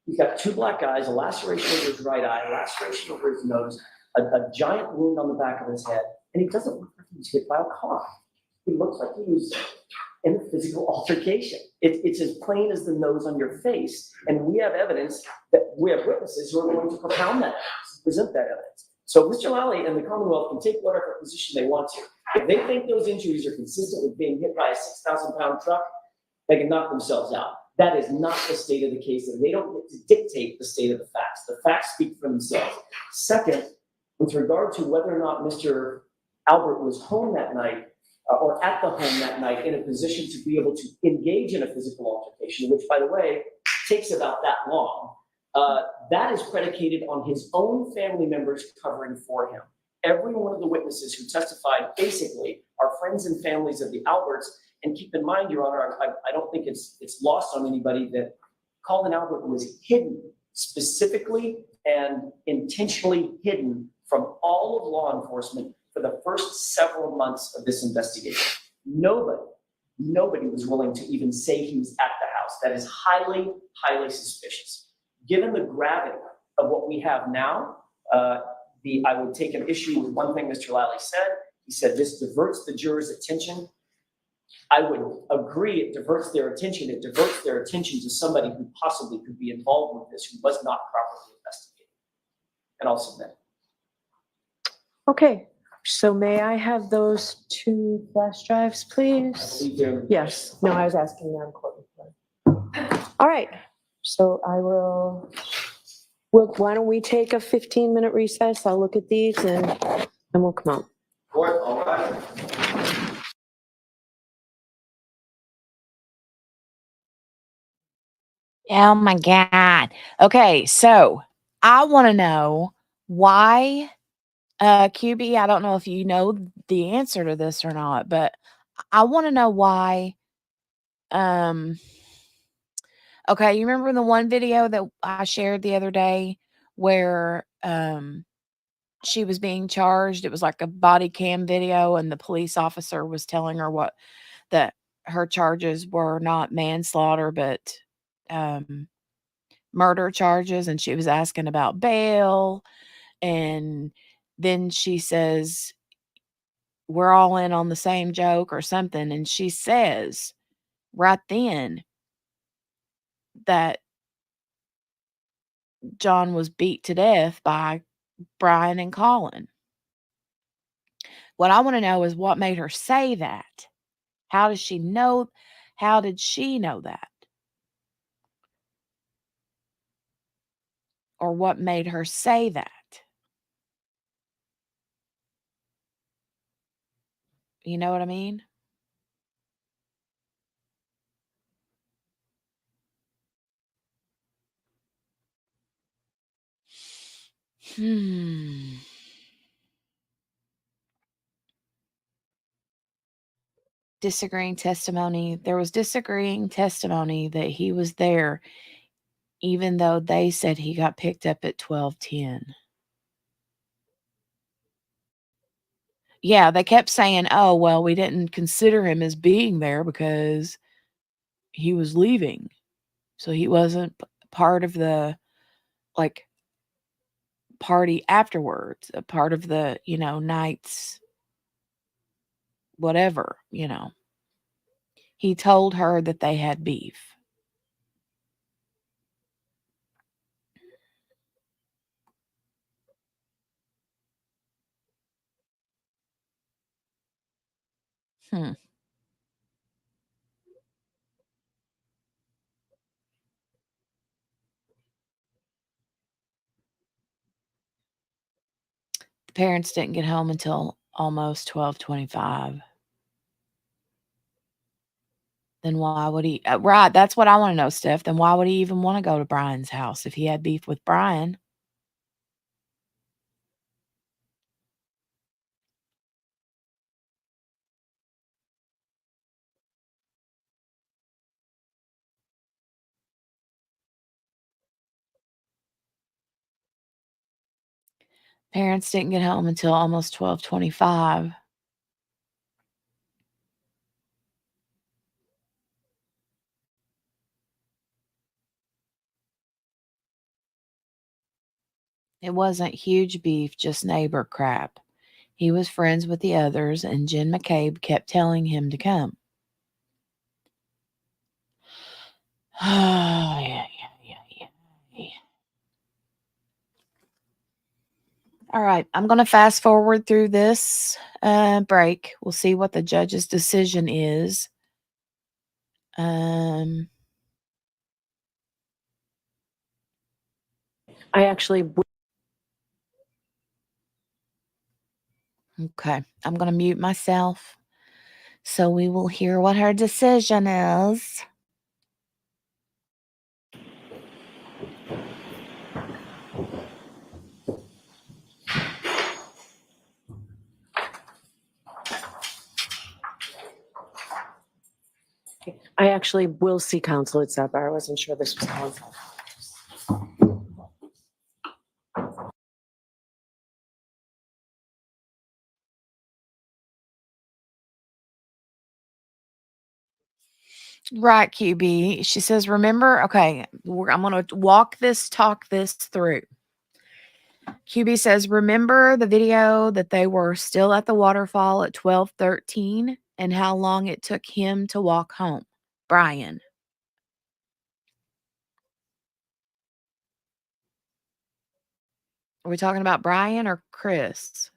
He's got two black eyes, a laceration over his right eye, a laceration over his nose, a giant wound on the back of his head, and he doesn't look like he was hit by a car. He looks like he was in a physical altercation. It's as plain as the nose on your face, and we have evidence that we have witnesses who are going to propound that evidence, present that evidence. So Mr. Lally and the Commonwealth can take whatever position they want to. If they think those injuries are consistent with being hit by a 6,000-pound truck, they can knock themselves out. That is not the state of the case, and they don't get to dictate the state of the facts. The facts speak for themselves. Second, with regard to whether or not Mr. Albert was home that night, or at the home that night in a position to be able to engage in a physical altercation, which, by the way, takes about that long, that is predicated on his own family members covering for him. Every one of the witnesses who testified basically are friends and families of the Alberts. And keep in mind, Your Honor, I don't think it's lost on anybody that Colin Albert was hidden, specifically and intentionally hidden from all of law enforcement for the first several months of this investigation. Nobody was willing to even say he was at the house. That is highly, highly suspicious. Given the gravity of what we have now, I would take an issue with one thing Mr. Lally said. He said this diverts the jurors' attention. I would agree it diverts their attention. It diverts their attention to somebody who possibly could be involved with this, who was not properly investigated. And I'll submit. Okay, so may I have those 2 flash drives, please? Yes, no, I was asking Madam Courtney. All right, so why don't we take a 15-minute recess? I'll look at these and we'll come out. All right. Oh my God. Okay, so I want to know why, QB, I don't know if you know the answer to this or not, but I want to know why, okay, you remember the one video that I shared the other day where, she was being charged? It was like a body cam video, and the police officer was telling her that her charges were not manslaughter, but, murder charges, and she was asking about bail, and then she says, "We're all in on the same joke," or something, and she says right then that John was beat to death by Brian and Colin. What I wanna know is what made her say that? How did she know that? Or what made her say that? You know what I mean? Hmm. Disagreeing testimony. There was disagreeing testimony that he was there, even though they said he got picked up at 12:10. Yeah, they kept saying, "Oh, well, we didn't consider him as being there because he was leaving. So he wasn't part of the, like, party afterwards, a part of the, night's whatever, He told her that they had beef." Hmm. The parents didn't get home until almost 12:25. Then why would he right, that's what I wanna know, Steph. Then why would he even wanna go to Brian's house if he had beef with Brian? Parents didn't get home until almost 12:25. It wasn't huge beef, just neighbor crap. He was friends with the others, and Jen McCabe kept telling him to come. Oh, yeah. All right, I'm gonna fast forward through this, break. We'll see what the judge's decision is. Um, I actually okay, I'm gonna mute myself. So we will hear what her decision is. I actually will see counsel at Sapphire. I wasn't sure this was counsel. Right, QB. She says, remember, okay, I'm going to talk this through. QB says, remember the video that they were still at the waterfall at 12:13 and how long it took him to walk home? Brian. Are we talking about Brian or Chris?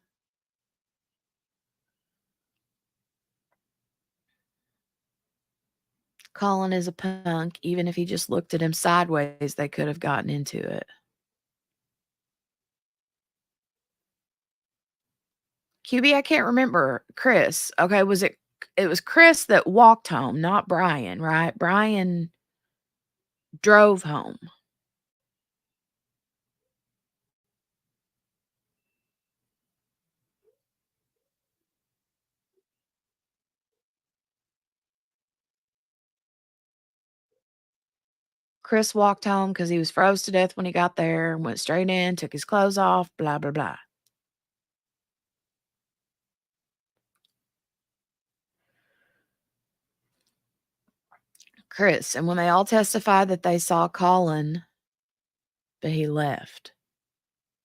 Colin is a punk. Even if he just looked at him sideways, they could have gotten into it. QB, I can't remember. Chris. Okay, it was Chris that walked home, not Brian, right? Brian drove home. Chris walked home because he was froze to death when he got there, went straight in, took his clothes off, blah, blah, blah. Chris, and when they all testified that they saw Colin, but he left.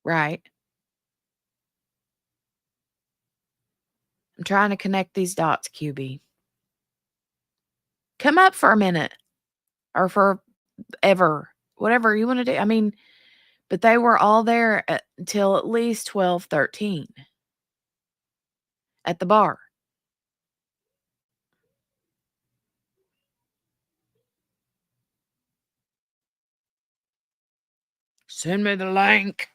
Right? I'm trying to connect these dots, QB. Come up for a minute or for ever, whatever you want to do. I mean, but they were all there until at least 12:13 at the bar. Send me the link.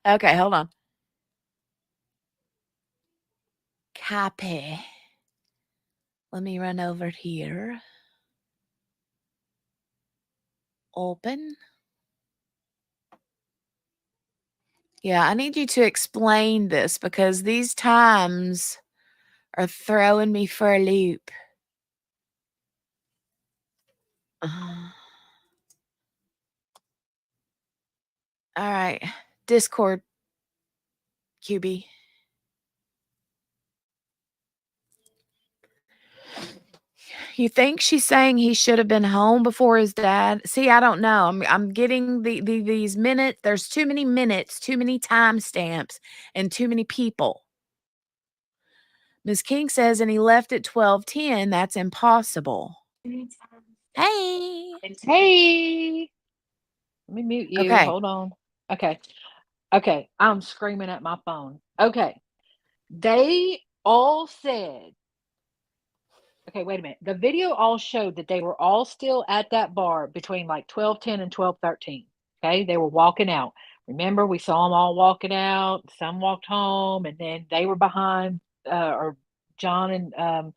Okay, hold on. Copy. Let me run over here. Open. Yeah, I need you to explain this because these times are throwing me for a loop. All right. Discord, QB. You think she's saying he should have been home before his dad? See, I don't know. I'm getting these minutes. There's too many minutes, too many timestamps, and too many people. Ms. King says, and he left at 12:10. That's impossible. Hey. Hey, let me mute you. Okay. Hold on. Okay. Okay. I'm screaming at my phone. Okay. They all said, okay, wait a minute. The video all showed that they were all still at that bar between like 12:10 and 12:13. Okay. They were walking out. Remember, we saw them all walking out. Some walked home, and then they were behind, or John and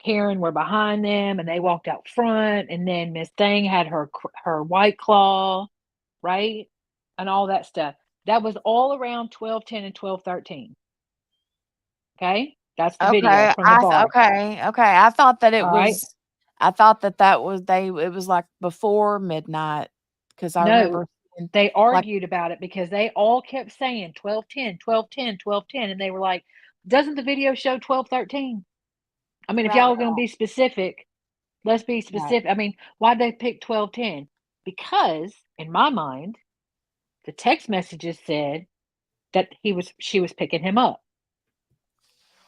Karen were behind them, and they walked out front. And then Miss Thing had her White Claw, right, and all that stuff. That was all around 12:10 and 12:13. Okay, that's the video Okay. from the bar. Okay. I thought that it All right. was. I thought that was it was like before midnight because I No, remember seeing, they like argued about it because they all kept saying 12:10, 12:10, 12:10, and they were like, "Doesn't the video show 12:13?" I mean, if right, y'all are going to be specific, let's be right, specific. I mean, why'd they pick 12:10? Because in my mind, the text messages said that she was picking him up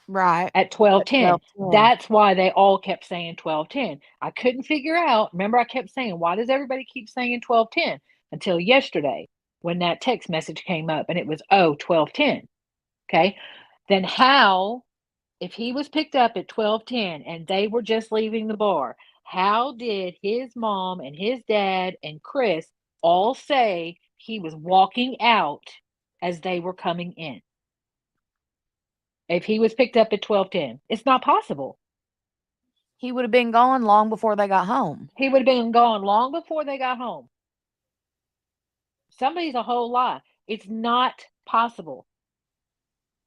right. at At 12:10. 12:10. That's why they all kept saying 12:10. I couldn't figure out. Remember, I kept saying, why does everybody keep saying 12:10? Until yesterday when that text message came up and it was 12:10. Okay. Then how, if he was picked up at 12:10 and they were just leaving the bar, how did his mom and his dad and Chris all say he was walking out as they were coming in if he was picked up at 12:10. It's not possible. He would have been gone long before they got home. He would have been gone long before they got home. Somebody's a whole lie. It's not possible.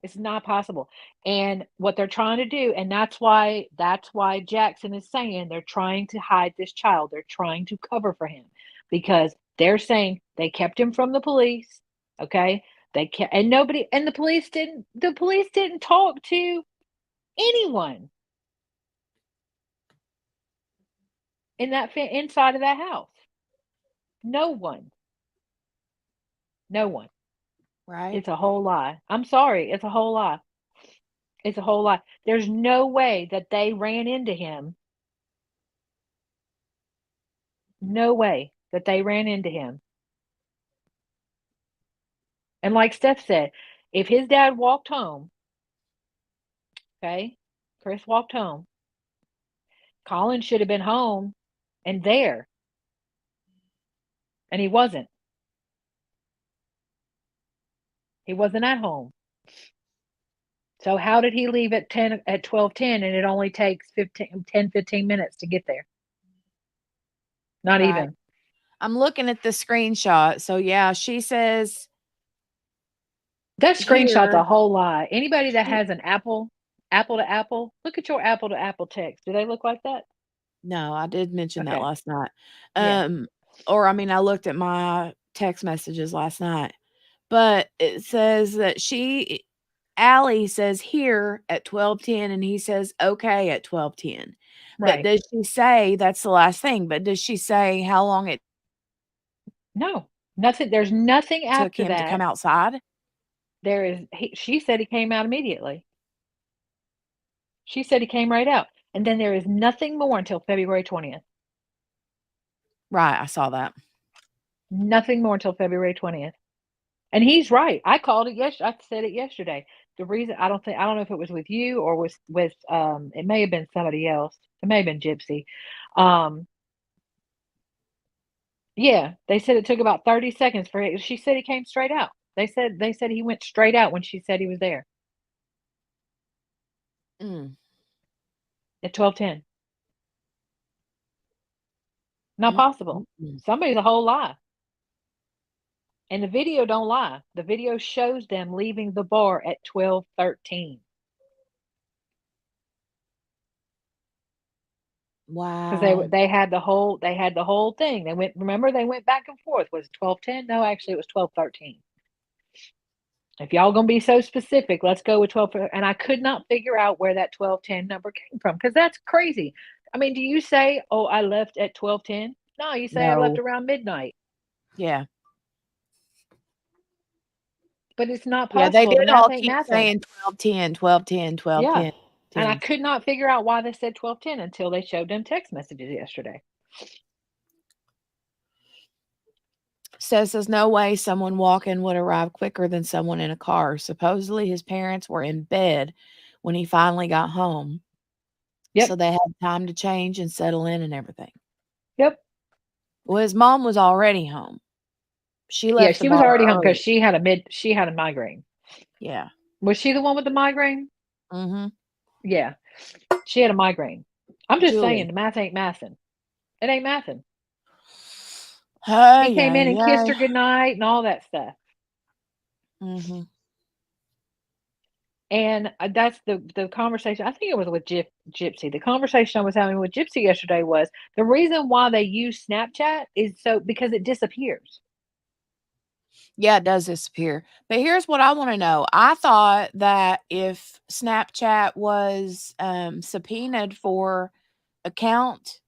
It's not possible. And what they're trying to do, and that's why Jackson is saying they're trying to hide this child. They're trying to cover for him because they're saying they kept him from the police. Okay. They kept, and nobody, and the police didn't talk to anyone in that inside of that house. No one. No one. Right. It's a whole lie. I'm sorry. It's a whole lie. It's a whole lie. There's no way that they ran into him. No way that they ran into him. And like Steph said, if his dad walked home, okay, Chris walked home, Colin should have been home and there. And he wasn't. He wasn't at home. So how did he leave at 12:10 and it only takes 15 minutes to get there? Not Right. even. I'm looking at the screenshot. So yeah, she says that screenshot's here, a whole lie. Anybody that has an Apple to Apple, look at your Apple to Apple text. Do they look like that? no, I did mention that Okay. last night. Yeah. Or I mean, I looked at my text messages last night, but it says that Allie says here at 12:10 and he says okay at 12:10. But Right. does she say that's the last thing? But does she say how long it No, nothing. There's nothing took after him to that. come outside? She said he came out immediately. She said he came right out. And then there is nothing more until February 20th. Right, I saw that. Nothing more until February 20th. And he's right. I called it yesterday. I said it yesterday. The reason I don't know if it was with you or with it may have been somebody else. It may have been Gypsy. Yeah, they said it took about 30 seconds for it. She said he came straight out. They said he went straight out when she said he was there Mm. at 12:10. Not possible. Somebody's a whole lie. And the video don't lie. The video shows them leaving the bar at 12:13. Wow. Because they had the whole thing. They went back and forth. Was it 12:10? No, actually it was 12:13. If y'all gonna be so specific, let's go with 12. And I could not figure out where that 12:10 number came from because that's crazy. I mean, do you say, "Oh, I left at 12:10"? No, you say I left No. around midnight. Yeah. But it's not Yeah, they possible. The did math all ain't keep mathing. saying 12:10, 12:10, 12:10. Yeah. And I could not figure out why they said 12:10 until they showed them text messages yesterday. Says there's no way someone walking would arrive quicker than someone in a car. Supposedly his parents were in bed when he finally got home. Yep. So they had time to change and settle in and everything. Yep. Well, his mom was already home. She left. Yeah, the she was bar already home early. because she had a migraine. Yeah. Was she the one with the migraine? Mm-hmm. Yeah. She had a migraine. I'm just Julie. saying the math ain't mathing. It ain't mathing. Hey, He came in and kissed her goodnight and all that stuff. Mm-hmm. And that's the conversation. I think it was with Gypsy. The conversation I was having with Gypsy yesterday was the reason why they use Snapchat is because it disappears. Yeah, it does disappear. But here's what I want to know. I thought that if Snapchat was subpoenaed for account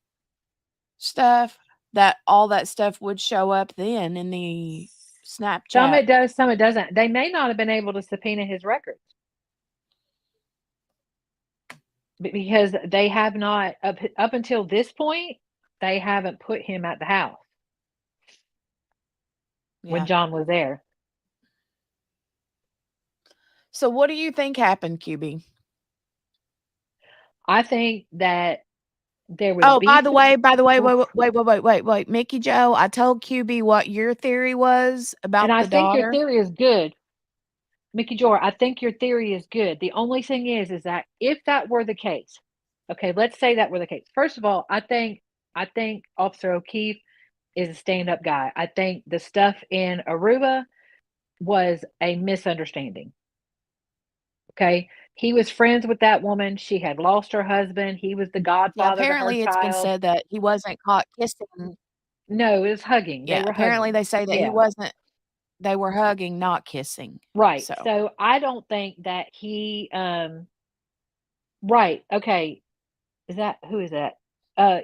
stuff, that all that stuff would show up then in the Snapchat. Some it does, some it doesn't. They may not have been able to subpoena his records. Because they have not, up until this point, they haven't put him at the house when John was there. So what do you think happened, QB? I think that there was. Oh, by the way, wait. Mickey Joe, I told QB what your theory was about and I the think daughter. your theory is good. Mickey Jor, I think your theory is good. The only thing is that if that were the case, okay, let's say that were the case. First of all, I think Officer O'Keefe is a stand-up guy. I think the stuff in Aruba was a misunderstanding. Okay. He was friends with that woman. She had lost her husband. He was the Yeah, godfather to her apparently it's been child. said that he wasn't caught kissing. No, it was hugging. They Yeah, were apparently hugging. they say that he Yeah. wasn't they were hugging, not kissing. Right. So, So I don't think that he right. Okay. Is that who is that?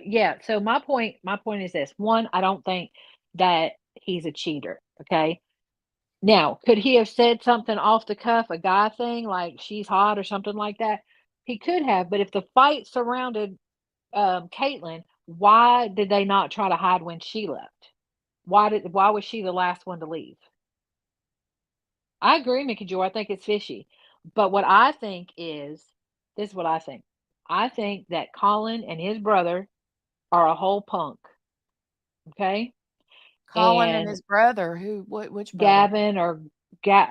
Yeah. So my point is this. One, I don't think that he's a cheater. Okay. Now, could he have said something off the cuff, a guy thing like she's hot or something like that? He could have, but if the fight surrounded Caitlin, why did they not try to hide when she left? Why was she the last one to leave? I agree, Mickey Joe. I think it's fishy. But what I think is this is what I think. I think that Colin and his brother are a whole punk. Okay. Colin and And his brother, which brother? Gavin or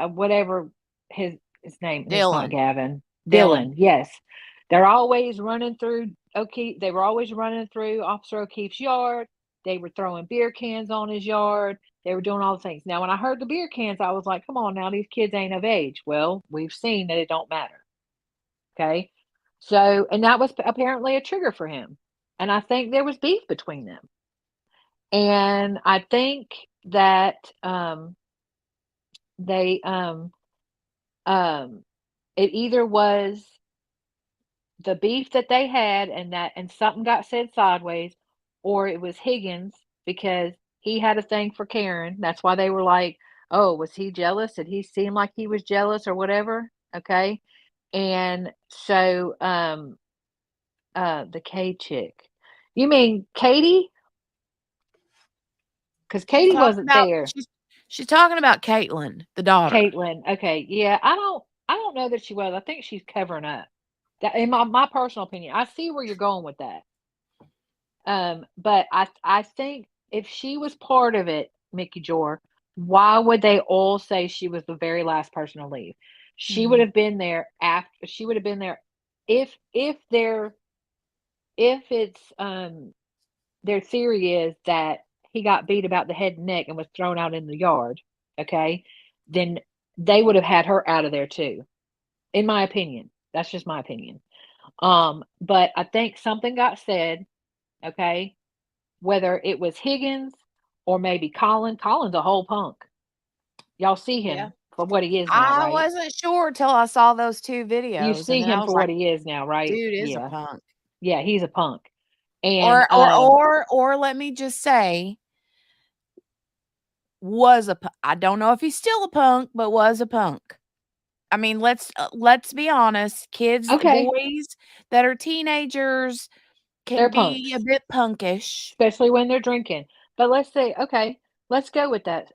whatever his name. It's not Dylan. Gavin. Dylan. Dylan. Yes, they're always running through O'Keefe. They were always running through Officer O'Keefe's yard. They were throwing beer cans on his yard. They were doing all the things. Now, when I heard the beer cans, I was like, "Come on, now these kids ain't of age." Well, we've seen that it don't matter. Okay, so and that was apparently a trigger for him, and I think there was beef between them, and I think that they um it either was the beef that they had and something got said sideways, or it was Higgins because he had a thing for Karen. That's why they were like, oh, was he jealous? Did he seem like he was jealous or whatever? Okay. And so the K chick. You mean Katie? Because She's Katie talking wasn't about there. she's talking about Caitlin, the daughter. Caitlin. Okay, yeah, I don't know that she was. I think she's covering up. That in my personal opinion. I see where you're going with that. But I think if she was part of it, Mickey Jor, why would they all say she was the very last person to leave? She would Mhm. have been there after she would have been there if it's their theory is that he got beat about the head and neck and was thrown out in the yard, okay, then they would have had her out of there too, in my opinion. That's just my opinion. But I think something got said, okay, whether it was Higgins or maybe Colin. Colin's a whole punk. Y'all see Yeah. him for what he is now, I right? wasn't sure till I saw those 2 You videos, and see then I him was for like, what he is now, right? "Dude is a Yeah. punk." Yeah, he's a punk. And Or let me just say, I don't know if he's still a punk, but was a punk. I mean, let's be honest, okay, boys that are teenagers they're can be a punks, bit punkish. especially when they're drinking. But let's say, okay, let's go with that.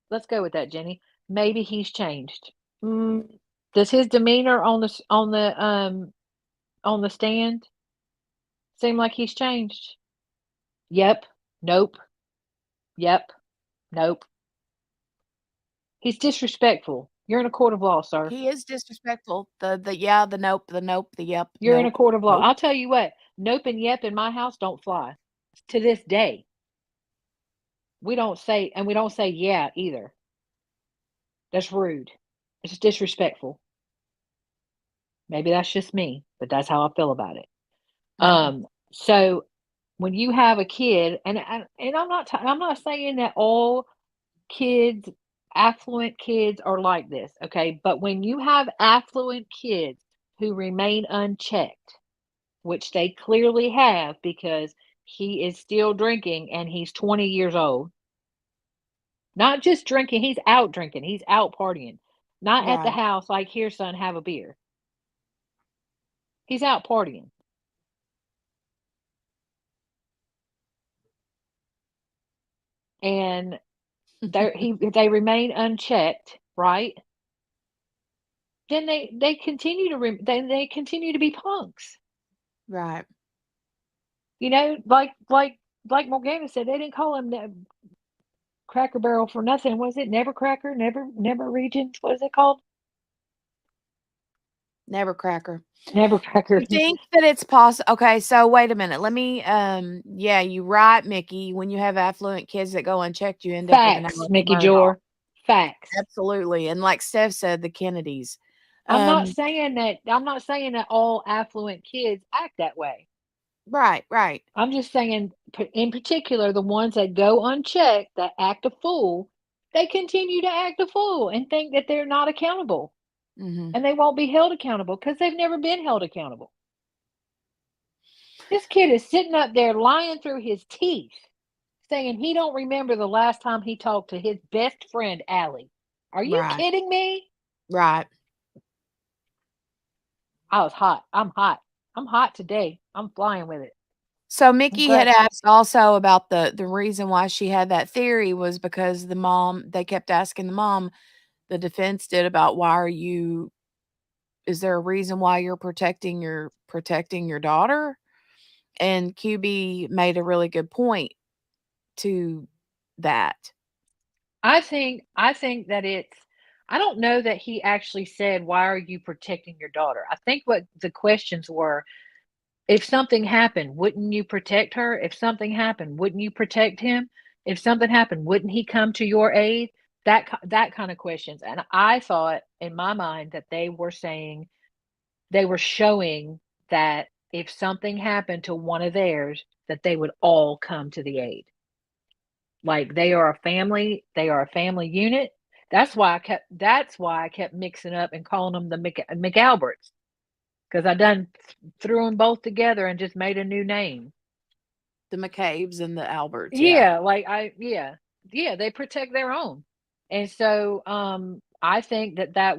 Let's go with that, Jenny. Maybe he's changed. Mm, does his demeanor on the stand seem like he's changed? Yep. Nope. Yep. Nope. He's disrespectful. You're in a court of law, sir. He is disrespectful. Yeah, the nope, the yep, You're in a nope, court of law. nope. I'll tell you what, nope and yep in my house don't fly. To this day. We don't say, and we don't say yeah either. That's rude. It's disrespectful. Maybe that's just me, but that's how I feel about it. So when you have a kid, and I'm not saying that all kids, affluent kids are like this, okay? But when you have affluent kids who remain unchecked, which they clearly have because he is still drinking and he's 20 years old. Not just drinking, he's out drinking, he's out partying. Not at the Right. house like, here, son, have a beer. He's out partying. And they remain unchecked, right? Then they continue to they continue to be punks. Right. You know, like Morgana said, they didn't call him Cracker Barrel for nothing, was it? Never Cracker, never Region. What is it called? Never cracker. Never cracker. You think that it's possible? Okay, so wait a minute. Let me. Yeah, you right, Mickey. When you have affluent kids that go unchecked, you end up with an Facts, Alex Mickey Murdaugh. Jor. Facts. Absolutely, and like Steph said, the Kennedys. I'm not Um, saying that. I'm not saying that all affluent kids act that way. right, right. I'm just saying, in particular, the ones that go unchecked, that act a fool, they continue to act a fool and think that they're not accountable, Hmm. and they won't be held accountable because they've never been held accountable. This kid is sitting up there lying through his teeth, saying he don't remember the last time he talked to his best friend, Allie. Are you Right, kidding me? right. I was hot. I'm hot. I'm hot today. I'm flying with it. So I'm Mickey had glad. asked also about the reason why she had that theory was because the mom. They kept asking the mom. The defense did about why are you? Is there a reason why you're protecting your daughter? And QB made a really good point to that. I think that it's I don't know that he actually said, "Why are you protecting your daughter?" I think what the questions were, if something happened, wouldn't you protect her? If something happened, wouldn't you protect him? If something happened, wouldn't he come to your aid? That kind of questions. And I thought in my mind that they were showing that if something happened to one of theirs, that they would all come to the aid. Like they are a family unit. That's why I kept mixing up and calling them the McAlberts, because I done threw them both together and just made a new name. The McCabe's and the Alberts, yeah. Yeah, yeah, they protect their own. And so I think that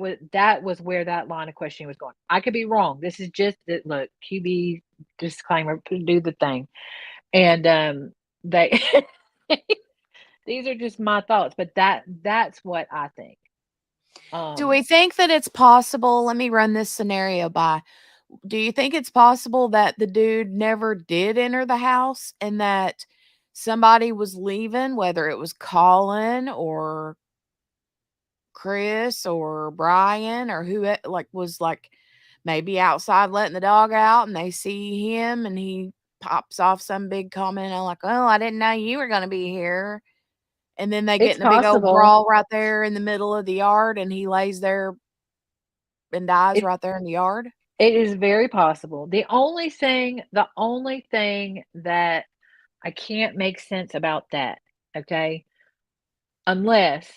was where that line of questioning was going. I could be wrong. This is just that look, QB disclaimer, do the thing. And they these are just my thoughts, but that's what I think. Do Um, we think that it's possible? Let me run this scenario by. Do you think it's possible that the dude never did enter the house and that somebody was leaving, whether it was Colin or Chris or Brian or who like was like maybe outside letting the dog out and they see him and he pops off some big comment and like, "Oh, I didn't know you were going to be here." And then they get it's in a big old possible. brawl right there in the middle of the yard and he lays there and dies It right there in the yard. it is very possible. The only thing that I can't make sense about that, okay? Unless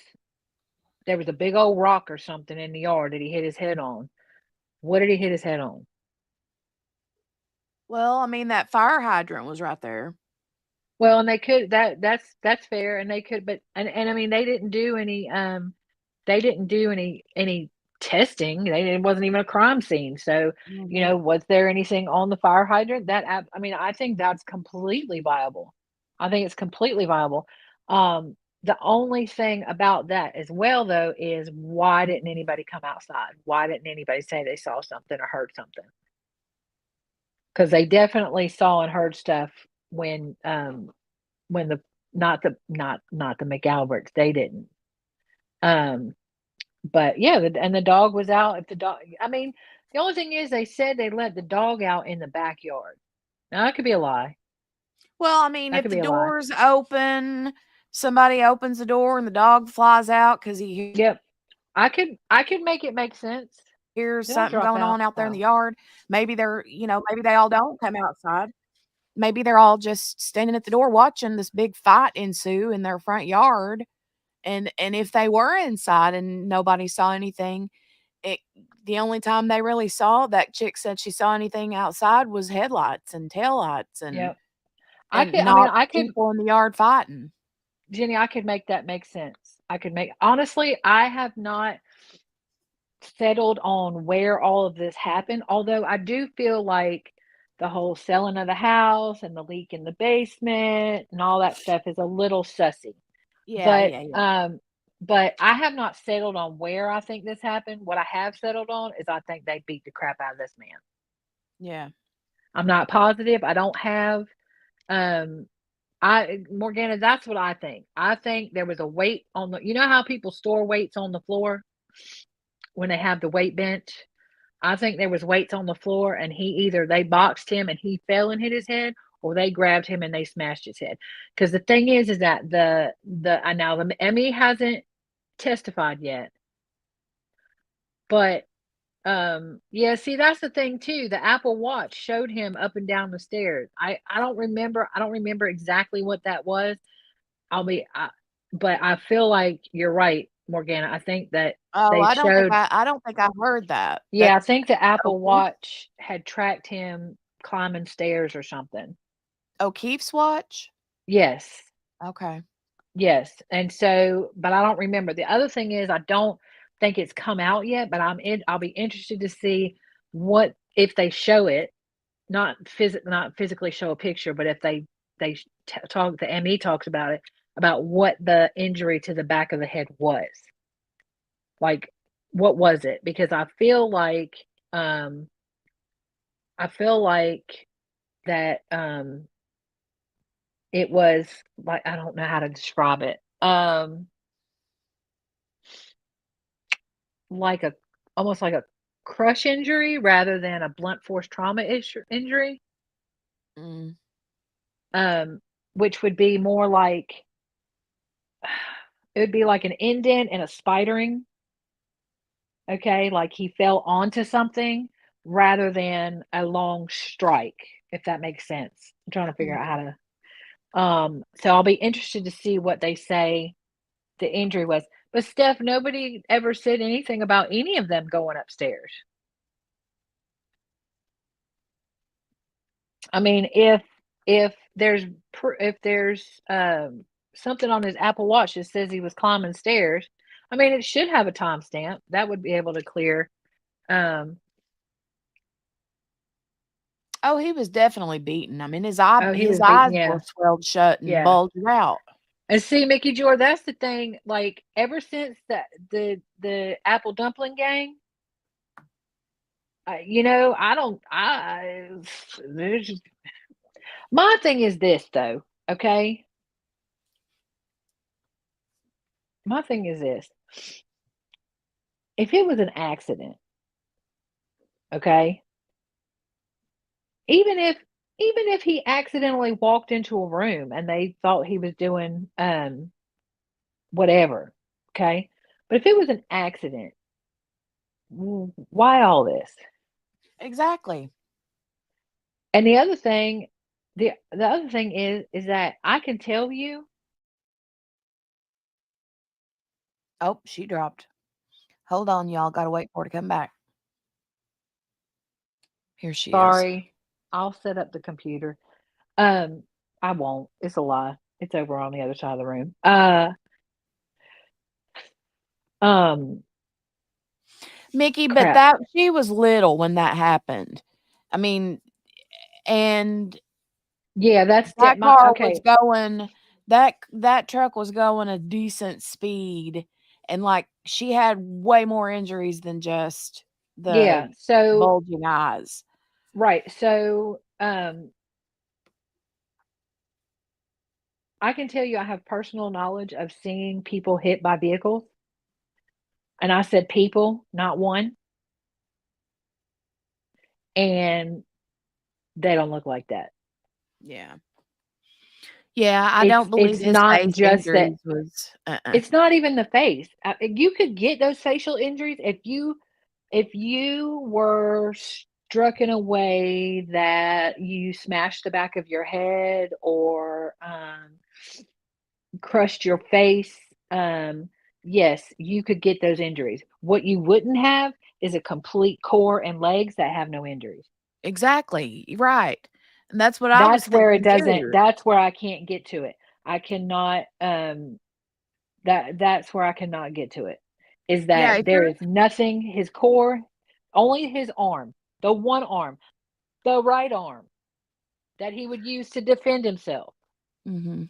there was a big old rock or something in the yard that he hit his head on. What did he hit his head on? Well, I mean, that fire hydrant was right there. Well, and they could that's fair, and they could, but and I mean they didn't do any testing. It wasn't even a crime scene. So, Mhm. was there anything on the fire hydrant? I mean, I think that's completely viable. I think it's completely viable. The only thing about that as well, though, is why didn't anybody come outside? Why didn't anybody say they saw something or heard something? Because they definitely saw and heard stuff when the not the McAlberts, they didn't. Um, but yeah, the dog was out. If the dog, I mean, the only thing is they said they let the dog out in the backyard. Now that could be a lie. Well, I mean, That if could the be a lie. door's open, somebody opens the door and the dog flies out because he Yep, I could make it make sense. hears Did I something drop going out? on out there in the Oh, yard. Maybe maybe they all don't come outside. Maybe they're all just standing at the door watching this big fight ensue in their front yard. And if they were inside and nobody saw anything, it the only time they really saw that chick said she saw anything outside was headlights and taillights yep. and I mean, not people in the yard fighting. Jenny, I could make that make sense. Honestly, I have not settled on where all of this happened, although I do feel like the whole selling of the house and the leak in the basement and all that stuff is a little sussy. Yeah, But yeah, yeah. but I have not settled on where I think this happened. What I have settled on is I think they beat the crap out of this man. Yeah. I'm not positive. I don't have um I Morgana, that's what I think. I think there was a weight on the, how people store weights on the floor when they have the weight bench? I think there was weights on the floor, and they boxed him and he fell and hit his head, or they grabbed him and they smashed his head. Because the thing is that now the Emmy hasn't testified yet, but yeah, see, that's the thing too. The Apple Watch showed him up and down the stairs. I don't remember exactly what that was. But I feel like you're right, Morgana. I think that Oh, they showed. I don't think I heard that. Yeah, I That's think the Apple O'Keefe Watch had tracked him climbing stairs or something. O'Keefe's watch? Yes. Okay. Yes. And so, but I don't remember. The other thing is I don't think it's come out yet, but I'll be interested to see what if they show it, not physically show a picture, but if they talk the ME talks about it, about what the injury to the back of the head was. Like, what was it? Because um I feel like that it was like, I don't know how to describe it. Like a almost like a crush injury rather than a blunt force trauma injury. Mm. Um, which would be more like it would be like an indent and a spidering. Okay, like he fell onto something rather than a long strike, if that makes sense. I'm trying to figure out how Mhm. to so I'll be interested to see what they say the injury was. But Steph, nobody ever said anything about any of them going upstairs. I mean, if there's if there's something on his Apple Watch that says he was climbing stairs, I mean, it should have a timestamp that would be able to clear. Um, Oh, he was definitely beaten. I mean, oh, he his was beaten. eyes were Yeah, swelled shut and yeah. bulged out. And see, Mickey Jor, that's the thing. Like ever since the Apple Dumpling Gang, I don't. There's my thing is this though. Okay, my thing is this. If it was an accident, okay, even if even if he accidentally walked into a room and they thought he was doing whatever, okay, but if it was an accident, why all this? Exactly. And the other thing is that I can tell you. Oh, she dropped. Hold on, y'all. Gotta wait for her to come back. Here she is. Sorry, I'll set up the computer. Um, I won't. It's a lie. It's over on the other side of the room. Um, Mickey, but crap. she was little when that happened. I mean, and Yeah, that's that my car was okay. going that truck was going a decent speed, and, like, she had way more injuries than just Yeah, the so bulging eyes. right. So, I can tell you I have personal knowledge of seeing people hit by vehicles, and I said people, not one, and they don't look like that. Yeah. Yeah, I It's don't believe it's his not face just that injuries was it's not even the face. You could get those facial injuries if you were struck in a way that you smashed the back of your head or crushed your face. Yes, you could get those injuries. What you wouldn't have is a complete core and legs that have no injuries. exactly, right, and that's what I was thinking too. That's where I can't get to it. I cannot that's where I cannot get to it. Is Yeah, that if there you're is nothing his core, only his arm, the one arm, the right arm that he would use to defend himself. Mhm.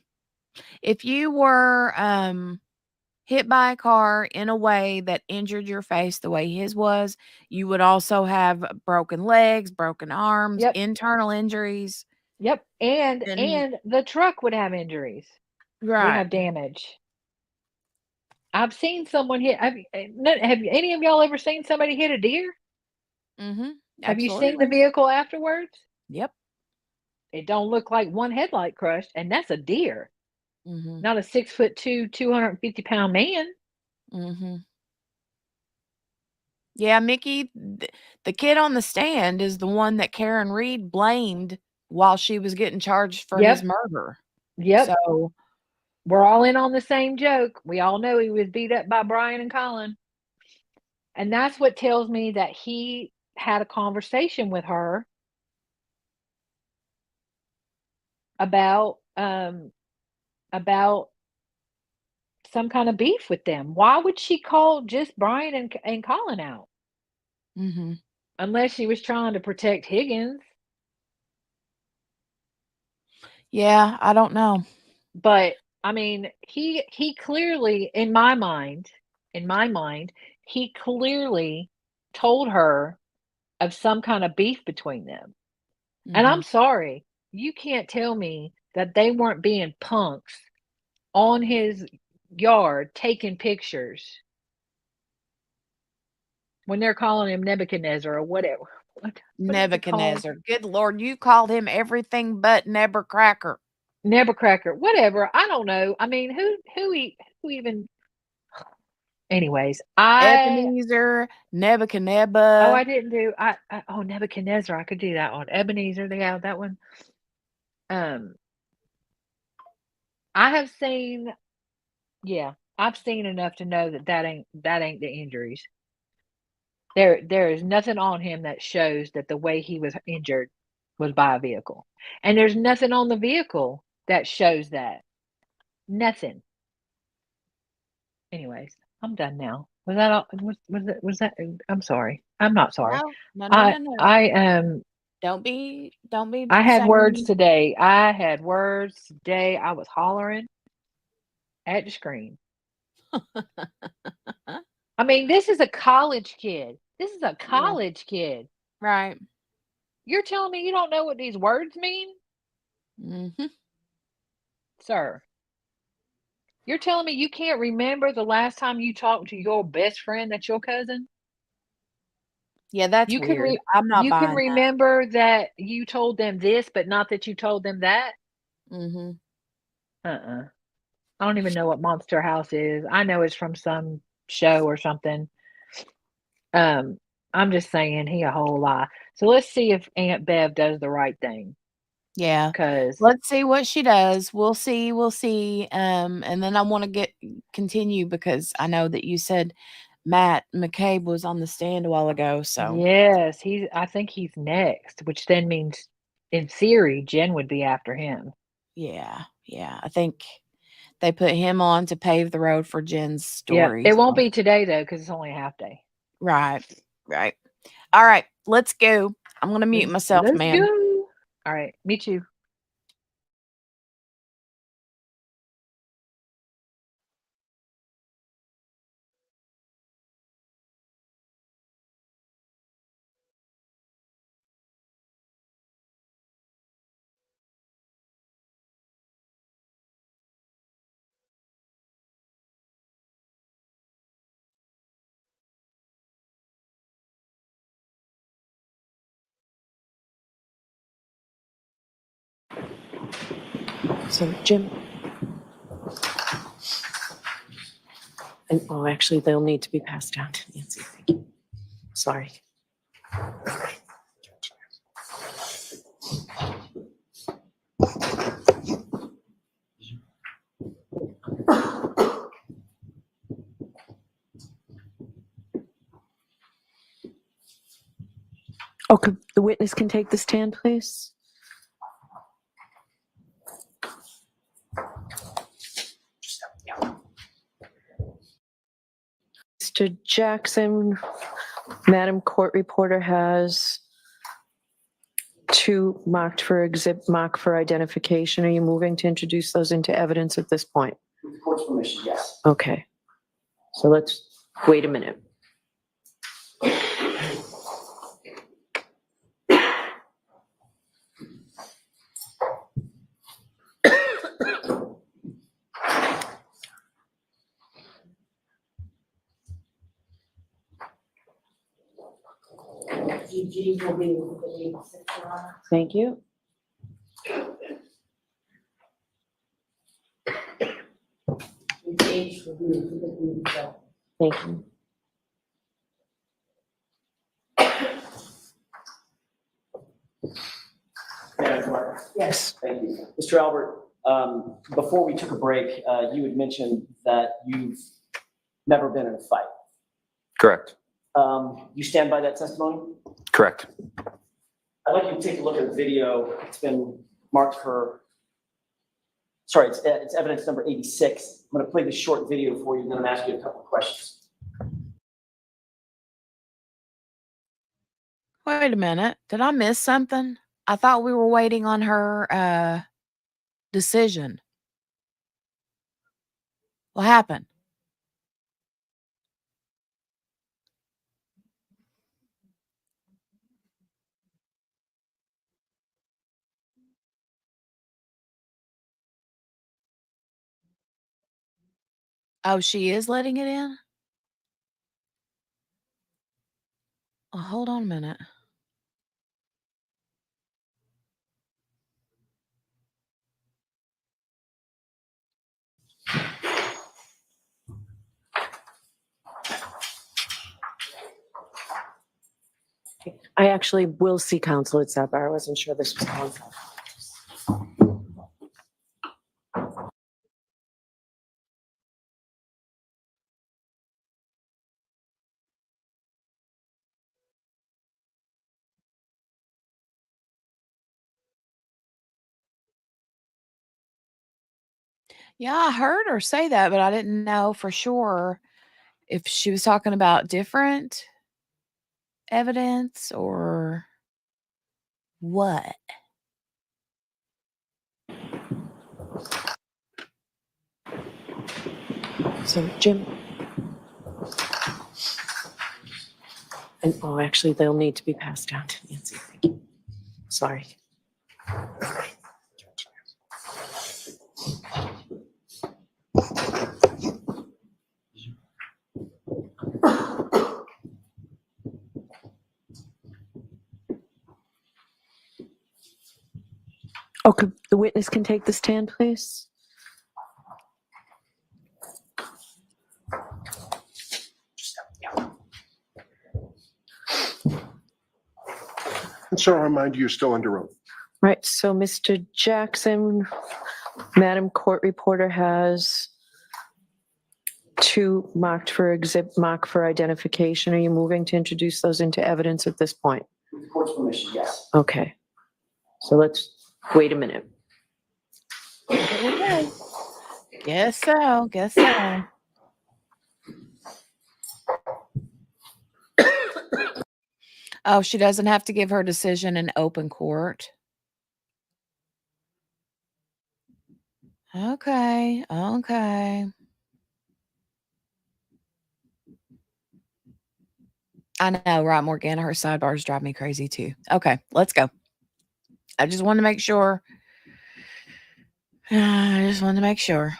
If you were, hit by a car in a way that injured your face the way his was, you would also have broken legs, broken arms, Yep. internal injuries, Yep. And and and the truck would have injuries. Would right. have damage. I've seen someone hit have any of y'all ever seen somebody hit a deer? Mm-hmm. Have you seen the Absolutely. vehicle afterwards? Yep. It don't look like one headlight crushed, and that's a deer, Mm-hmm. not a 6'2", 250-pound man. Mm-hmm. Yeah, Mickey, the kid on the stand is the one that Karen Reed blamed while she was getting charged for his Yep, murder. yep. So, We're all in on the same joke. We all know he was beat up by Brian and Colin. And that's what tells me that he had a conversation with her about about some kind of beef with them. Why would she call just Brian and Colin out? mm-hmm. Unless she was trying to protect Higgins. Yeah, I don't know. But I mean, he clearly, in my mind, he clearly told her of some kind of beef between them. And Mm-hmm. I'm sorry, you can't tell me that they weren't being punks on his yard taking pictures when they're calling him Nebuchadnezzar or whatever. What is it called? Nebuchadnezzar. Good Lord, you called him everything but Nebuchadnezzar. Nebuchadnezzar, whatever. I don't know. I mean, who even? Anyways, Ebenezer, oh, Nebuchadnezzar. I didn't do oh, Nebuchadnezzar. I could do that one. Ebenezer, yeah, that one. Um, I have seen, yeah, I've seen enough to know that that ain't the injuries. There is nothing on him that shows that the way he was injured was by a vehicle. And there's nothing on the vehicle that shows that. Nothing. Anyways, I'm done now. Was that all? Was that? I'm sorry. I'm not sorry. No, no, no, no, no. I Don't be I had words saying today. I had words today. I was hollering at the screen. I mean, this is a college kid. This is a yeah, college kid. right. You're telling me you don't know what these words mean, Mm-hmm. sir? You're telling me you can't remember the last time you talked to your best friend that's your cousin? Yeah, that's You can weird. I'm not you can buying that. remember that you told them this, but not that you told them that? Mm-hmm. Uh-uh. I don't even know what Monster House is. I know it's from some show or something. Um, I'm just saying he a whole lie. So let's see if Aunt Bev does the right thing. Yeah. Cause Let's see what she does. We'll see. And then I want to continue because I know that you said Matt McCabe was on the stand a while ago. So yes, I think he's next, which then means in theory, Jen would be after him. yeah, I think they put him on to pave the road for Jen's Yeah, story. it won't So be today though, because it's only a half day. right, right. All right, let's go. I'm gonna mute myself, Let's ma'am. go. All right, me too. So Jim, and oh, actually, they'll need to be passed down to Nancy. Thank you. Sorry. Okay, the witness can take the stand, please. Mr. Jackson, Madam Court Reporter has two marked for identification. Are you moving to introduce those into evidence at this point? With the court's permission, yes. Okay, so let's wait a minute. GG will be with the 86, Your Honor. Thank you. The H will be with the 87. Thank you. Madam Clerk. Yes. Thank you. Mr. Albert, before we took a break, you had mentioned that you've never been in a fight. Correct. You stand by that testimony? Correct. I'd like you to take a look at the video. It's been marked for, sorry, it's evidence number 86. I'm going to play this short video for you, and then I'm going to ask you a couple of questions. Wait a minute. Did I miss something? I thought we were waiting on her decision. What happened? Oh, she is letting it in? Oh, hold on a minute. I actually will see counsel at Sapphire. I wasn't sure this was on. Yeah, I heard her say that, but I didn't know for sure if she was talking about different evidence or what. So, Jim. And oh, actually, they'll need to be passed down to Nancy. Thank you. Sorry. Okay, the witness can take the stand, please. And so I'll remind you, you're still under oath. Right, so Mr. Jackson, Madam Court Reporter has two marked for identification. Are you moving to introduce those into evidence at this point? With the court's permission, yes. Okay, so let's wait a minute. Okay. Guess so. Guess so. Oh, she doesn't have to give her decision in open court. Okay. Okay. I know, right, Morgana? Her sidebars drive me crazy too. Okay, let's go. I just wanted to make sure. I just wanted to make sure.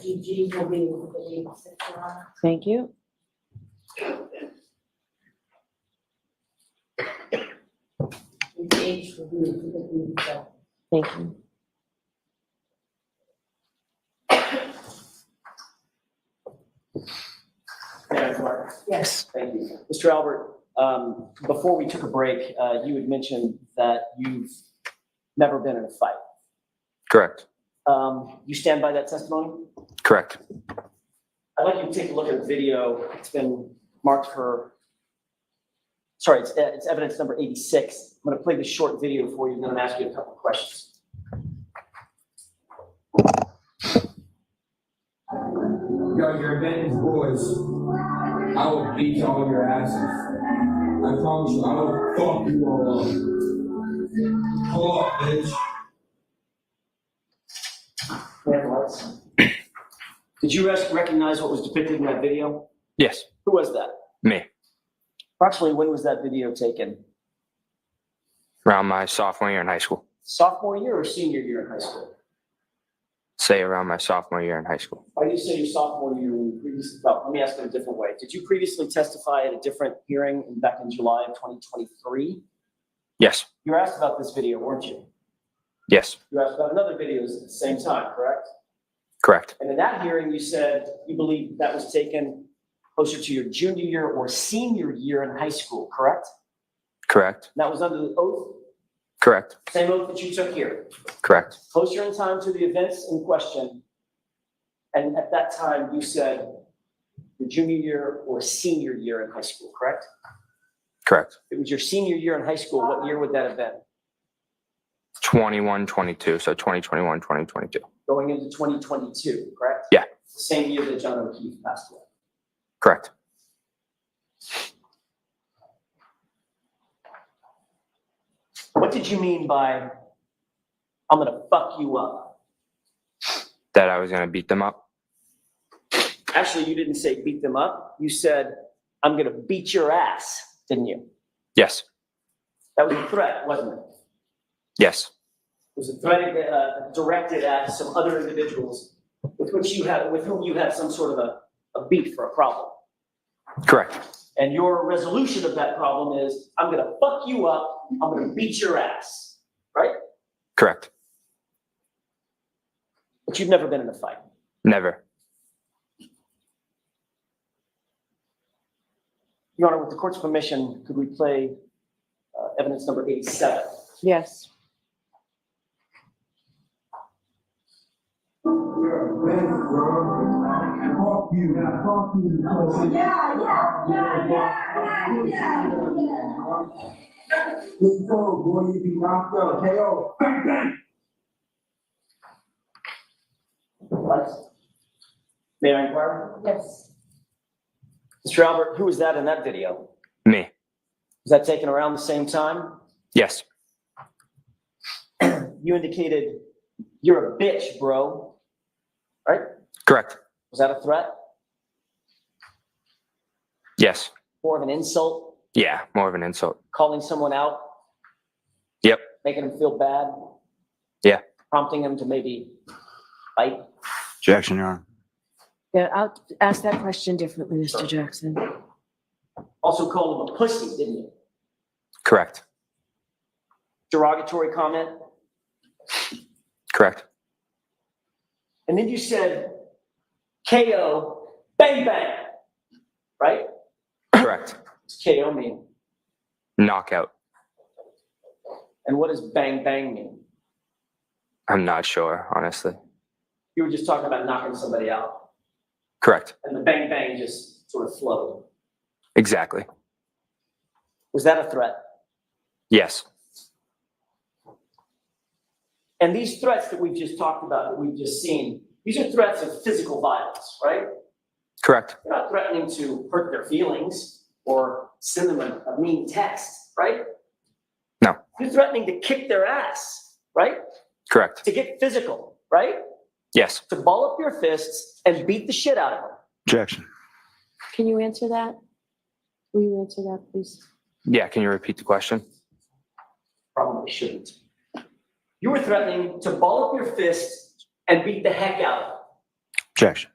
GG will be with the 86, Your Honor. Thank you. The H will be with the 87. Thank you. Madam Clerk. Yes. Thank you. Mr. Albert, before we took a break, you had mentioned that you've never been in a fight. Correct. You stand by that testimony? Correct. I'd like you to take a look at the video. It's been marked for, sorry, it's evidence number 86. I'm going to play this short video for you, and then I'm going to ask you a couple of questions. Yo, your revenge boys. I will beat all your asses. I promise you, I will fuck you all up. Pull up, bitch. Did you recognize what was depicted in that video? Yes. Who was that? Me. Approximately when was that video taken? Around my sophomore year in high school. Sophomore year or senior year in high school? Say around my sophomore year in high school. Why do you say your sophomore year when you previously, well, let me ask it a different way. Did you previously testify at a different hearing back in July of 2023? Yes. You were asked about this video, weren't you? Yes. You were asked about another videos at the same time, correct? Correct. And in that hearing, you said you believe that was taken closer to your junior year or senior year in high school, correct? Correct. And that was under the oath, Correct. same oath that you took here. Correct. Closer in time to the events in question. And at that time, you said your junior year or senior year in high school, correct? Correct. If it was your senior year in high school, what year would that have been? 21, 22. So 2021, 2022. Going into 2022, correct? Yeah. The same year that John O'Keefe passed away. Correct. What did you mean by, I'm gonna fuck you up? That I was going to beat them up. Actually, you didn't say beat them up. You said, I'm gonna beat your ass, didn't you? Yes. That was a threat, wasn't it? Yes. It was a threat directed at some other individuals with whom you had some sort of a beef or a problem. Correct. And your resolution of that problem is, I'm gonna fuck you up, I'm gonna beat your ass, right? Correct. But you've never been in a fight. Never. Your Honor, with the court's permission, could we play evidence number 87? Yes. Right. May I inquire? Yes. Mr. Albert, who was that in that video? Me. Was that taken around the same time? Yes. You indicated, you're a bitch, bro. Right? Correct. Was that a threat? Yes. More of an insult? Yeah. More of an insult. Calling someone out? Yep. Making them feel bad? Yeah. Prompting them to maybe fight? Objection, Your Honor. Yeah, I'll ask that question differently, Mr. Jackson. Also called him a pussy, didn't you? Correct. Derogatory comment? Correct. And then you said, KO, bang, bang, right? Correct. What's KO mean? Knockout. And what does bang, bang mean? I'm not sure, honestly. You were just talking about knocking somebody out. Correct. And the bang, bang just sort of flowed. Exactly. Was that a threat? Yes. And these threats that we've just talked about, that we've just seen, these are threats of physical violence, right? Correct. You're not threatening to hurt their feelings or send them a mean text, right? No. You're threatening to kick their ass, right? Correct. To get physical, right? Yes. To ball up your fists and beat the shit out of them. Objection. Can you answer that? Will you answer that, please? Yeah. Can you repeat the question? Probably shouldn't. You were threatening to ball up your fists and beat the heck out of them. Objection.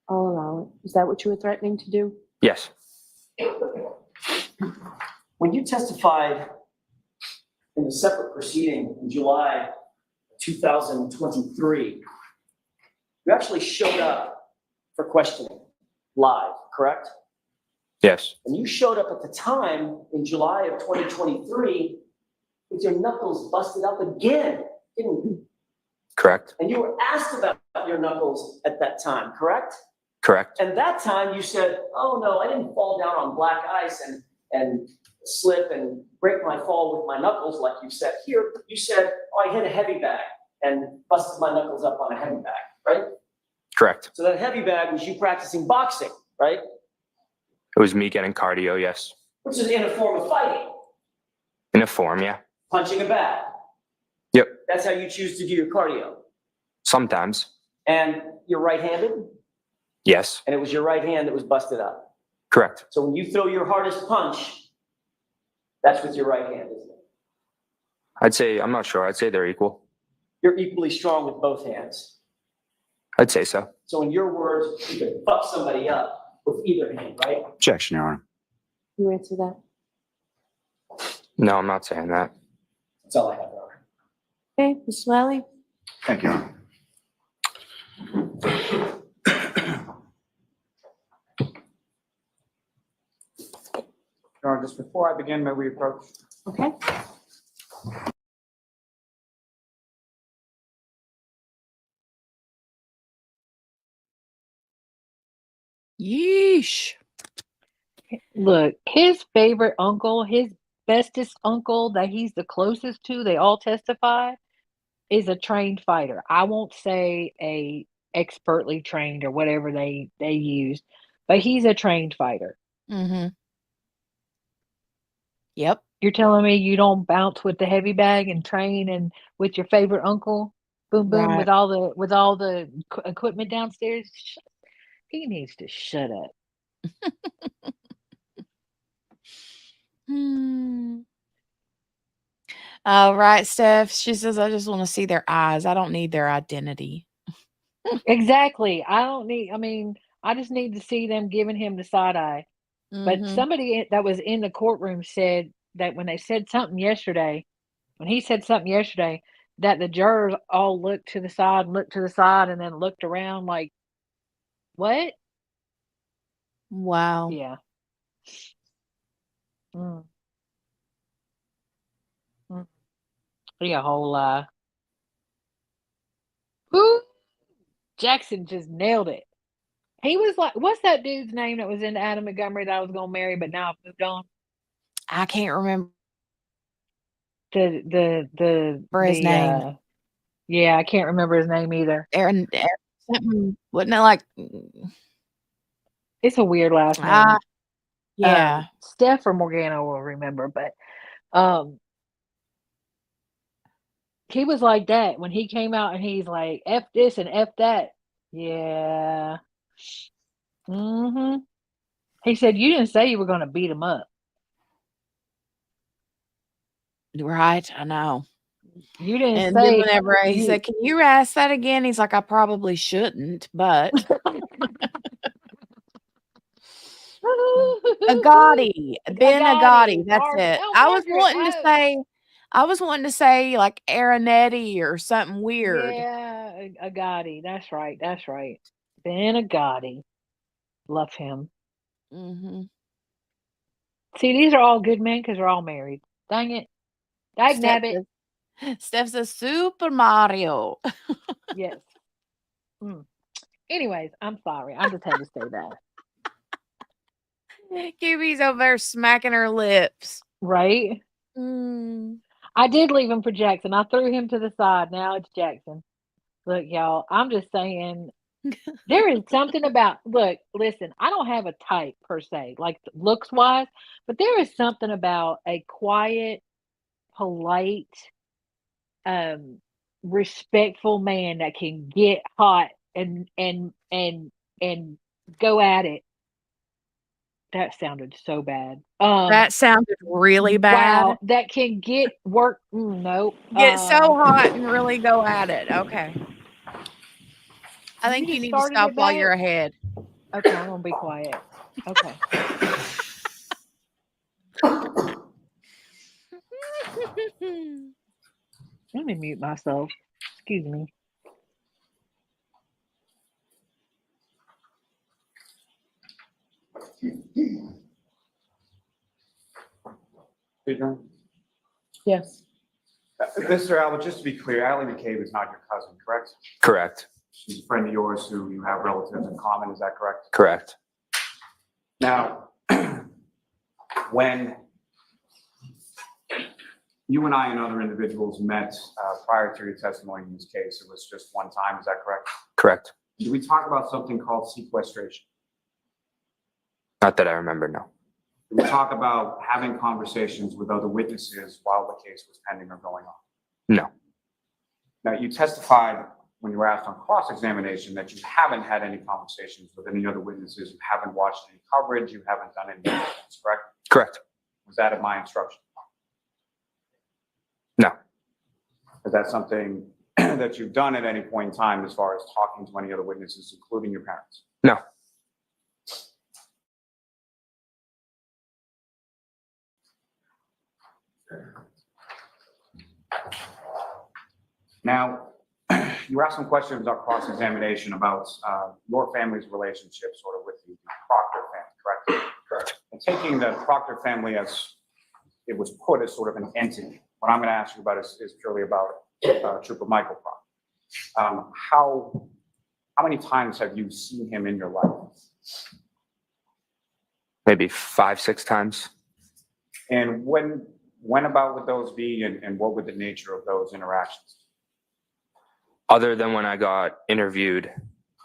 I'll allow it. Is that what you were threatening to do? Yes. When you testified in a separate proceeding in July 2023, you actually showed up for questioning live, correct? Yes. And you showed up at the time in July of 2023 with your knuckles busted up again, didn't you? Correct. And you were asked about your knuckles at that time, correct? Correct. And that time you said, oh no, I didn't fall down on black ice and slip and break my fall with my knuckles like you said here. You said, oh, I hit a heavy bag and busted my knuckles up on a heavy bag, right? Correct. So that heavy bag was you practicing boxing, right? It was me getting cardio. Yes. Which is in a form of fighting, In a form. Yeah. punching a bag. Yep. That's how you choose to do your cardio. Sometimes. And you're right-handed, Yes. and it was your right hand that was busted up. Correct. So when you throw your hardest punch, that's with your right hand, isn't it? I'd say, I'm not sure. I'd say they're equal. You're equally strong with both hands. I'd say so. So in your words, you could fuck somebody up with either hand, right? Objection, Your Honor. You answer that? No, I'm not saying that. That's all I have, Your Honor. Okay, Mr. Lally? Thank you, Your Honor. Your Honor, just before I begin, may we approach? Okay. Yeesh. Look, his favorite uncle, his bestest uncle that he's the closest to, they all testify, is a trained fighter. I won't say a expertly trained or whatever they used, but he's a trained fighter. Mm-hmm. Yep. You're telling me you don't bounce with the heavy bag and train and with your favorite uncle, boom boom, Right. with all the equipment downstairs? He needs to shut up. Hmm. Oh, right, Steph. She says, I just want to see their eyes. I don't need their identity. Exactly. I mean, I just need to see them giving him the side eye. But Mm-hmm. somebody that was in the courtroom said that when he said something yesterday, that the jurors all looked to the side and then looked around like, what? Wow. Yeah. Mm. Mm. Be a whole lie. Woo! Jackson just nailed it. He was like, what's that dude's name that was into Adam Montgomery that I was gonna marry, but now I've moved on? I can't remember his The name. yeah, I can't remember his name either. Aaron something. Wasn't it like It's a weird last name. yeah. Steph or Morgana will remember, but um he was like that when he came out and he's like, F this and F that. Yeah. Mm-hmm. He said, you didn't say you were gonna beat him up. Right, I know. You didn't And then say whenever he said, "Can you ask that again?" He's like, "I probably shouldn't, but." Agati, Ben Agati, that's it. Oh, I was Margaret. wanting to say like Aaronetti or something weird. Yeah, Agati. That's right. That's right. Ben Agati. Love him. Mhm. See, these are all good men because they're all married. Dang it. Dag Steph nabbit. says Super Mario. Yes. Mm. Anyways, I'm sorry. I just had to say that. Kiwi's over there smacking her lips. Right? Mm. I did leave him for Jackson. I threw him to the side. Now it's Jackson. Look, y'all, I'm just saying there is something about, look, listen, I don't have a type per se, like looks wise, but there is something about a quiet, polite, respectful man that can get hot and go at it. That sounded so bad. That sounded really bad. Wow, that can get work. Nope. Get so hot and really go at it. Okay. I think you just need to started stop it while back. you're ahead. Okay, I'm gonna be quiet. Okay. Let me mute myself. Excuse me. Yes. Mr. Albert, just to be clear, Ally McCabe is not your cousin, correct? Correct. She's a friend of yours who you have relatives in common, is that correct? Correct. Now, when you and I and other individuals met prior to your testimony in this case, it was just one time, is that correct? Correct. Did we talk about something called sequestration? Not that I remember, no. Did we talk about having conversations with other witnesses while the case was pending or going on? No. Now, you testified when you were asked on cross-examination that you haven't had any conversations with any other witnesses, you haven't watched any coverage, you haven't done any evidence, correct? Correct. Was that at my instruction? No. Is that something that you've done at any point in time as far as talking to any other witnesses, including your parents? No. Now, you asked some questions about cross-examination about your family's relationship sort of with the Proctor family, correct? Correct. And taking the Proctor family as it was put as sort of an entity, what I'm going to ask you about is purely about Trooper Michael Proctor. How many times have you seen him in your life? Maybe 5, 6 times. And when about would those be, and what would the nature of those interactions? Other than when I got interviewed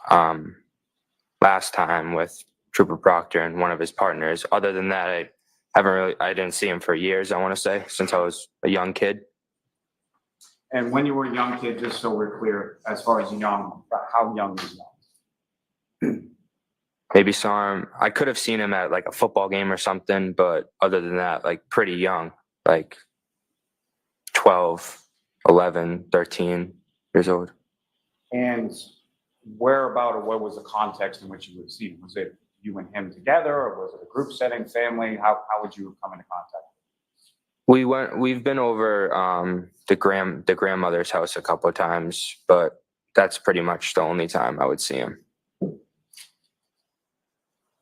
last time with Trooper Proctor and one of his partners, other than that, I didn't see him for years, I want to say, since I was a young kid. And when you were a young kid, just so we're clear, as far as young, how young is young? Maybe saw him, I could have seen him at like a football game or something, but other than that, like pretty young, like 12, 11, 13 years old. And where about, or what was the context in which you would see him? Was it you and him together, or was it a group setting, family? How would you come into contact? We've been over the grandmother's house a couple of times, but that's pretty much the only time I would see him.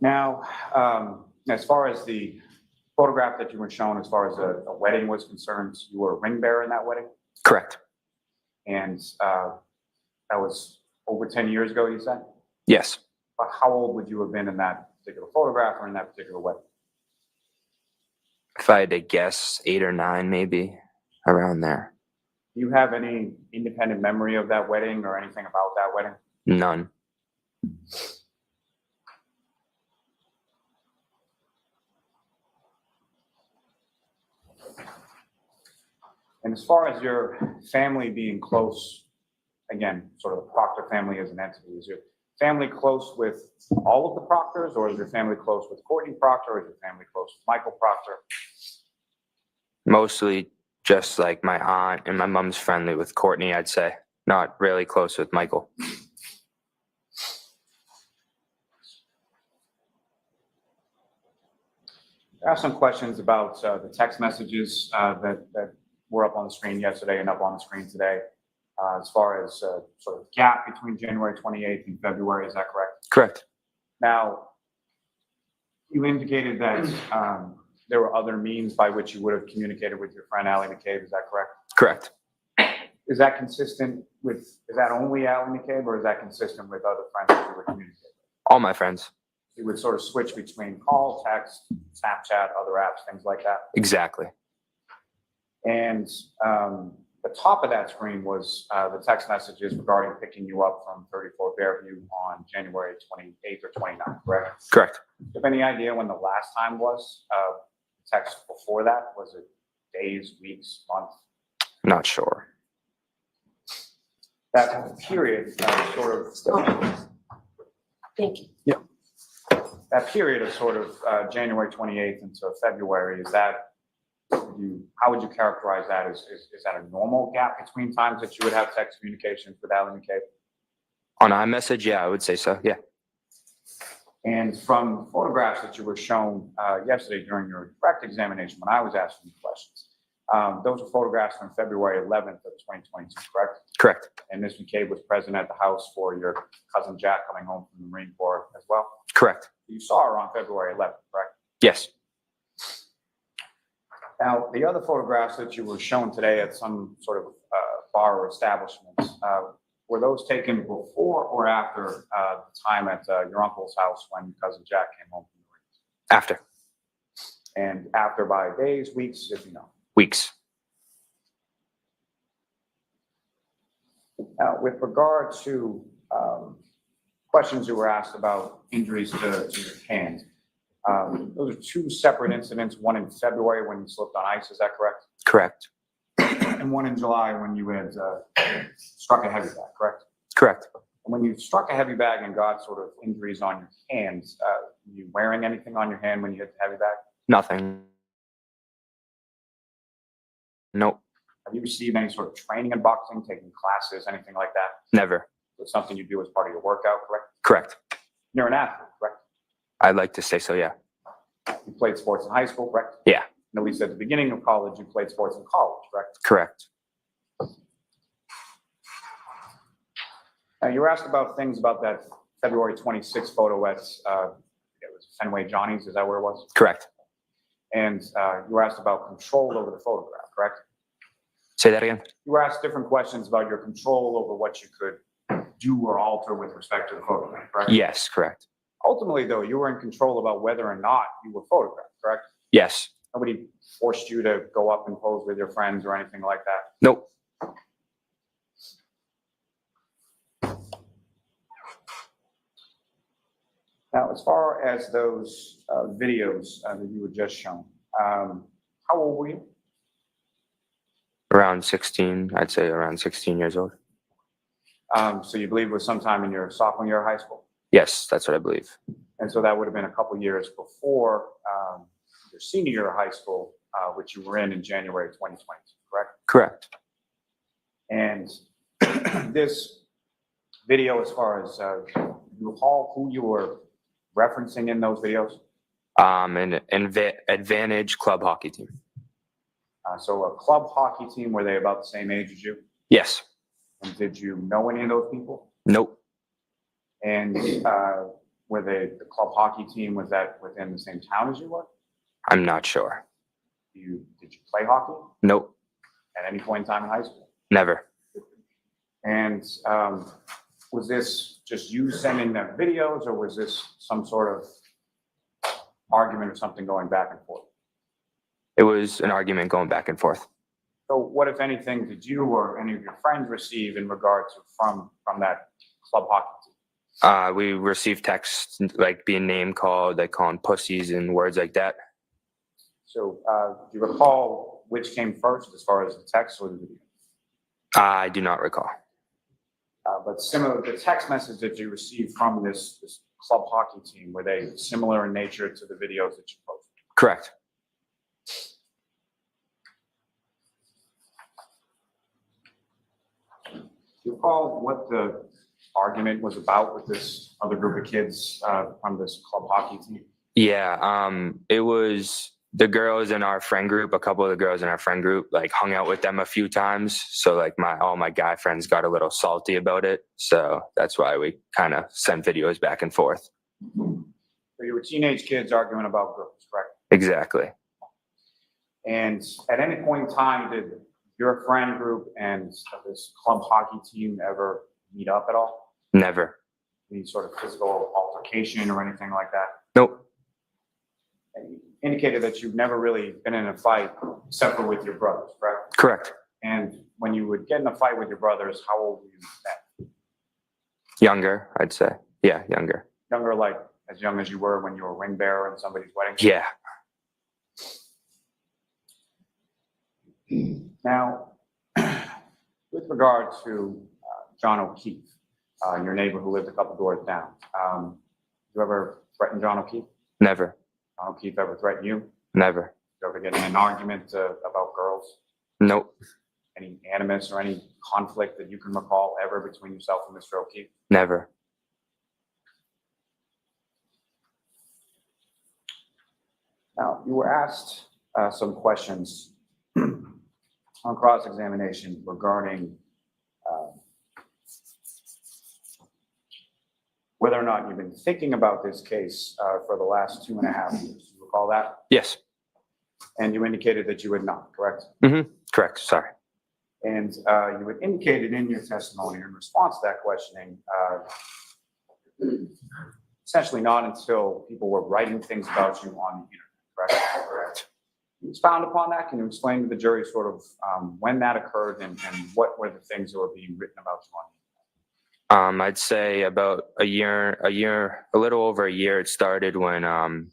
Now, as far as the photograph that you were shown, as far as a wedding was concerned, you were a ring bearer in that wedding? Correct. And that was over 10 years ago, you said? Yes. But how old would you have been in that particular photograph or in that particular wedding? If I had to guess, 8 or 9, maybe around there. Do you have any independent memory of that wedding or anything about that wedding? None. And as far as your family being close, again, sort of the Proctor family as an entity, is your family close with all of the Proctors, or is your family close with Courtney Proctor, or is your family close with Michael Proctor? Mostly just like my aunt and my mom's friendly with Courtney, I'd say. Not really close with Michael. There are some questions about the text messages that were up on the screen yesterday and up on the screen today. As far as sort of gap between January 28th and February, is that correct? Correct. Now, you indicated that there were other means by which you would have communicated with your friend Allie McCabe, is that correct? Correct. Is that consistent with, is that only Allie McCabe, or is that consistent with other friends that you would communicate with? All my friends. You would sort of switch between call, text, Snapchat, other apps, things like that? Exactly. And the top of that screen was the text messages regarding picking you up from 34 Fairview on January 28th or 29th, correct? Correct. Do you have any idea when the last time was? Text before that? Was it days, weeks, months? Not sure. That period sort of, Thank you. that period of sort of January 28th into February, is that, how would you characterize that? Is that a normal gap between times that you would have text communication with Allie McCabe? On iMessage, yeah, I would say so, yeah. And from photographs that you were shown yesterday during your direct examination, when I was asking you questions, those were photographs from February 11th of 2022, correct? Correct. And Ms. McCabe was present at the house for your cousin Jack coming home from the Marine Corps as well? Correct. You saw her on February 11th, correct? Yes. Now, the other photographs that you were shown today at some sort of bar or establishment, were those taken before or after the time at your uncle's house when cousin Jack came home from the Marines? After. And after by days, weeks, if you know? Weeks. Now, with regard to questions you were asked about injuries to your hands, those are two separate incidents, one in February when you slipped on ice, is that correct? Correct. And one in July when you had struck a heavy bag, correct? Correct. And when you struck a heavy bag and got sort of injuries on your hands, were you wearing anything on your hand when you hit the heavy bag? Nothing. Nope. Have you received any sort of training in boxing, taking classes, anything like that? Never. It's something you do as part of your workout, correct? Correct. You're an athlete, correct? I'd like to say so, yeah. You played sports in high school, correct? Yeah. And at least at the beginning of college, you played sports in college, correct? Correct. Now, you were asked about things about that February 26th photo at, it was Fenway Johnny's, is that where it was? Correct. And you were asked about control over the photograph, correct? Say that again. You were asked different questions about your control over what you could do or alter with respect to the photograph, correct? Yes, correct. Ultimately, though, you were in control about whether or not you were photographed, correct? Yes. Nobody forced you to go up and pose with your friends or anything like that. Nope. Now, as far as those videos that you were just shown, how old were you? Around 16, I'd say around 16 years old. So you believe it was sometime in your sophomore year of high school? Yes, that's what I believe. And so that would have been a couple years before your senior year of high school, which you were in January 2020, correct? Correct. And this video, as far as you recall who you were referencing in those videos? An advantage club hockey team. So a club hockey team, were they about the same age as you? Yes. And did you know any of those people? Nope. And were they, the club hockey team, was that within the same town as you were? I'm not sure. Did you play hockey Nope. at any point in time in high school? Never. And was this just you sending them videos, or was this some sort of argument or something going back and forth? It was an argument going back and forth. So what, if anything, did you or any of your friends receive in regard to from that club hockey team? We received texts like being name called, like calling pussies and words like that. So do you recall which came first as far as the text or the video? I do not recall. But similar, the text message that you received from this club hockey team, were they similar in nature to the videos that you posted? Correct. Do you recall what the argument was about with this other group of kids from this club hockey team? Yeah, it was the girls in our friend group, a couple of the girls in our friend group, like hung out with them a few times. So like all my guy friends got a little salty about it. So that's why we kind of sent videos back and forth. So you were teenage kids arguing about girls, correct? Exactly. And at any point in time, did your friend group and this club hockey team ever meet up at all? Never. Any sort of physical altercation or anything like that? Nope. And you indicated that you've never really been in a fight except for with your brothers, correct? Correct. And when you would get in a fight with your brothers, how old were you then? Younger, I'd say. Yeah, younger. Younger, like as young as you were when you were ring bearer in somebody's wedding? Yeah. Now, with regard to John O'Keefe, your neighbor who lived a couple doors down, you ever threaten John O'Keefe? Never. John O'Keefe ever threaten you? Never. You ever get in an argument about girls? Nope. Any animus or any conflict that you can recall ever between yourself and Mr. O'Keefe? Never. Now, you were asked some questions on cross-examination regarding whether or not you've been thinking about this case for the last 2.5 years. You recall that? Yes. And you indicated that you had not, correct? Mm-hmm. Correct. Sorry. And you had indicated in your testimony in response to that questioning, essentially not until people were writing things about you on the internet, correct? Correct. You expound upon that. Can you explain to the jury sort of when that occurred and what were the things that were being written about you on the internet? I'd say about a little over a year. It started when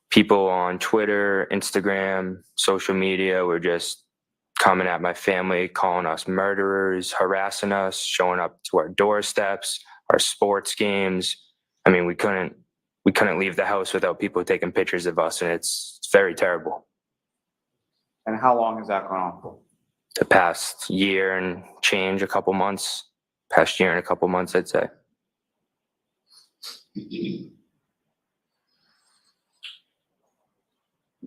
people on Twitter, Instagram, social media were just coming at my family, calling us murderers, harassing us, showing up to our doorsteps, our sports games. I mean, we couldn't leave the house without people taking pictures of us, and it's very terrible. And how long has that gone on for? the past year and change, a couple months. Past year and a couple months, I'd say. To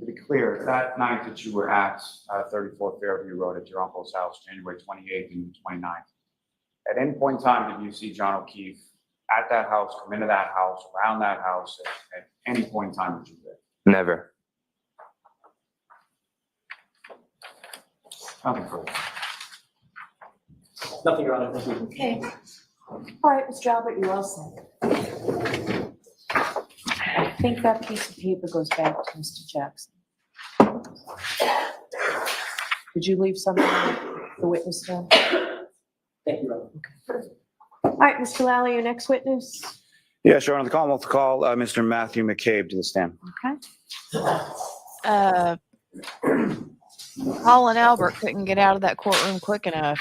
be clear, that night that you were at 34 Fairview Road at your uncle's house, January 28th and 29th, at any point in time did you see John O'Keefe at that house, come into that house, around that house, at any point in time that you did? Never. Nothing further. Nothing, Your Honor. Thank you. Okay. All right, Mr. Albert, you're all set. I think that piece of paper goes back to Mr. Jackson. Did you leave something for the witness then? Thank you, Your Honor. All right, Mr. Lally, your next witness. Yes, Your Honor, the Commonwealth will call Mr. Matthew McCabe to the stand. Uh, Paul and Albert couldn't get out of that courtroom quick enough.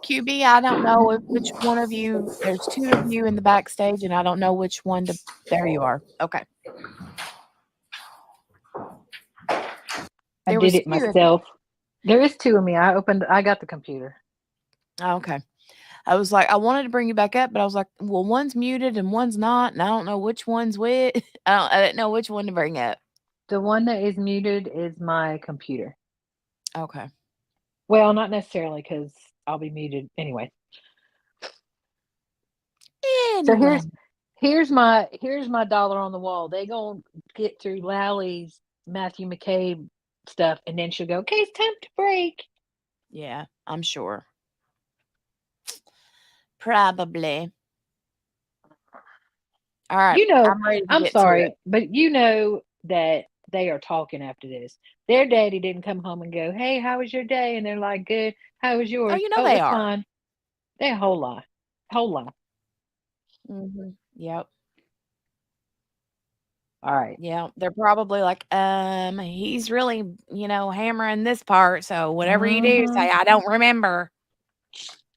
QB, I don't know which one of you, there's two of you in the backstage, and I don't know which one to, there you are. Okay. I There did was it two of you. myself. There is two of me. I got the computer. Okay. I was like, I wanted to bring you back up, but I was like, well, one's muted and one's not, and I don't know which one's which. I didn't know which one to bring up. The one that is muted is my computer. Okay. Well, not necessarily, because I'll be muted anyway. So Anyway. here's my dollar on the wall. They gonna get through Lally's Matthew McCabe stuff, and then she'll go, okay, it's time to break. Yeah, I'm sure. Probably. All right. You know, I'm ready to I'm get to sorry, it. but you know that they are talking after this. Their daddy didn't come home and go, hey, how was your day? And they're like, good. How was yours? Oh, you know they it's are. fine. They a whole lie. Whole lie. Mm-hmm. Yep. All right. Yeah. They're probably like, he's really, hammering this part. So whatever you do, say, I don't remember.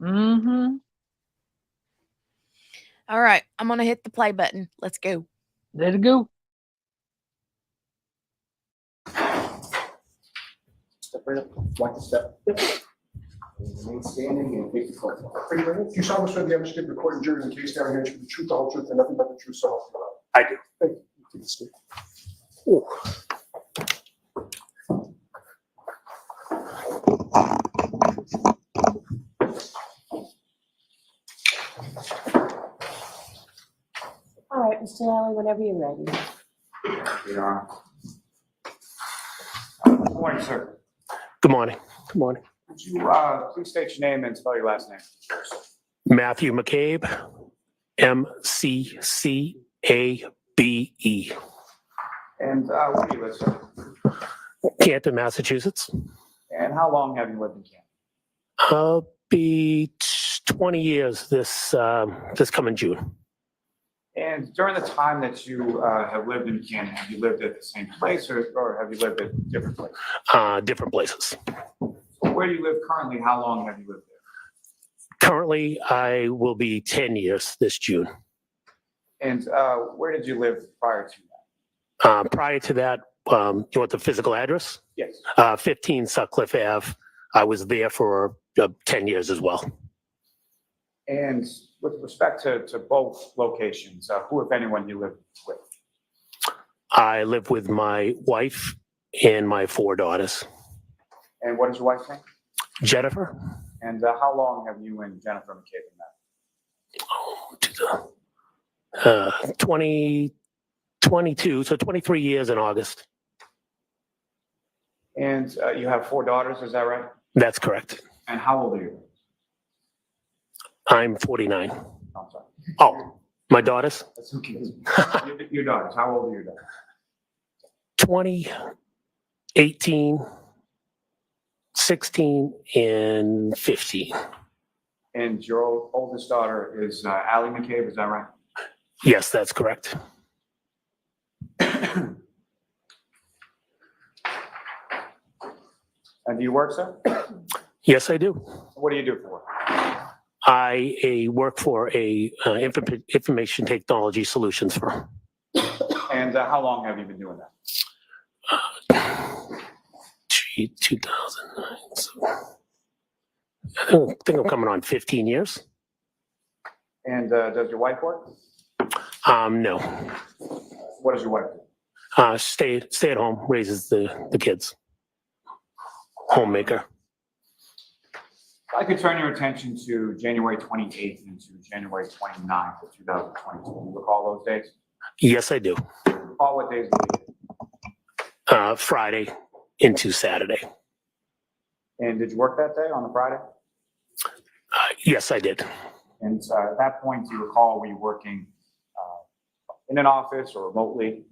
Mm-hmm. All right. I'm going to hit the play button. Let's go. Let it go. Step right up. Watch the step. Remain standing and take the photo. Pretty right. Do you solemnly swear the evidence to be recorded in jury in the case down here to be the truth, the whole truth, and nothing but the truth, so help you God? I do. Thank you. Take a seat. Ooh. All right, Mr. Lally, whenever you're ready. Your Honor. Good morning, sir. Good morning. Good morning. Would you please state your name and spell your last name? Matthew McCabe, McCabe. And where do you live, sir? Canton, Massachusetts. And how long have you lived in Canada? I'll be 20 years this coming June. And during the time that you have lived in Canada, have you lived at the same place or have you lived at different places? Different places. Where do you live currently? How long have you lived there? Currently, I will be 10 years this June. And where did you live prior to that? Prior to that, you want the physical address? Yes. 15 Sutcliffe Ave. I was there for 10 years as well. And with respect to both locations, who, if anyone, you live with? I live with my wife and my 4 daughters. And what is your wife's name? Jennifer. And how long have you and Jennifer McCabe been married? 2022, so 23 years in August. And you have 4 daughters, is that right? That's correct. And how old are you? I'm 49. I'm sorry. Oh, my daughters? That's okay. Your daughters, how old are your daughters? 20, 18, 16, and 15. And your oldest daughter is Allie McCabe, is that right? Yes, that's correct. And do you work, sir? Yes, I do. What do you do for work? I work for a information technology solutions firm. And how long have you been doing that? see, 2009. So I think I'm coming on 15 years. And does your wife work? No. What does your wife do? Stay at home, raises the kids. Homemaker. I could turn your attention to January 28th and to January 29th of 2022. You recall those days? Yes, I do. Recall what days of the week? Friday into Saturday. And did you work that day on the Friday? Yes, I did. And at that point, do you recall, were you working in an office or remotely?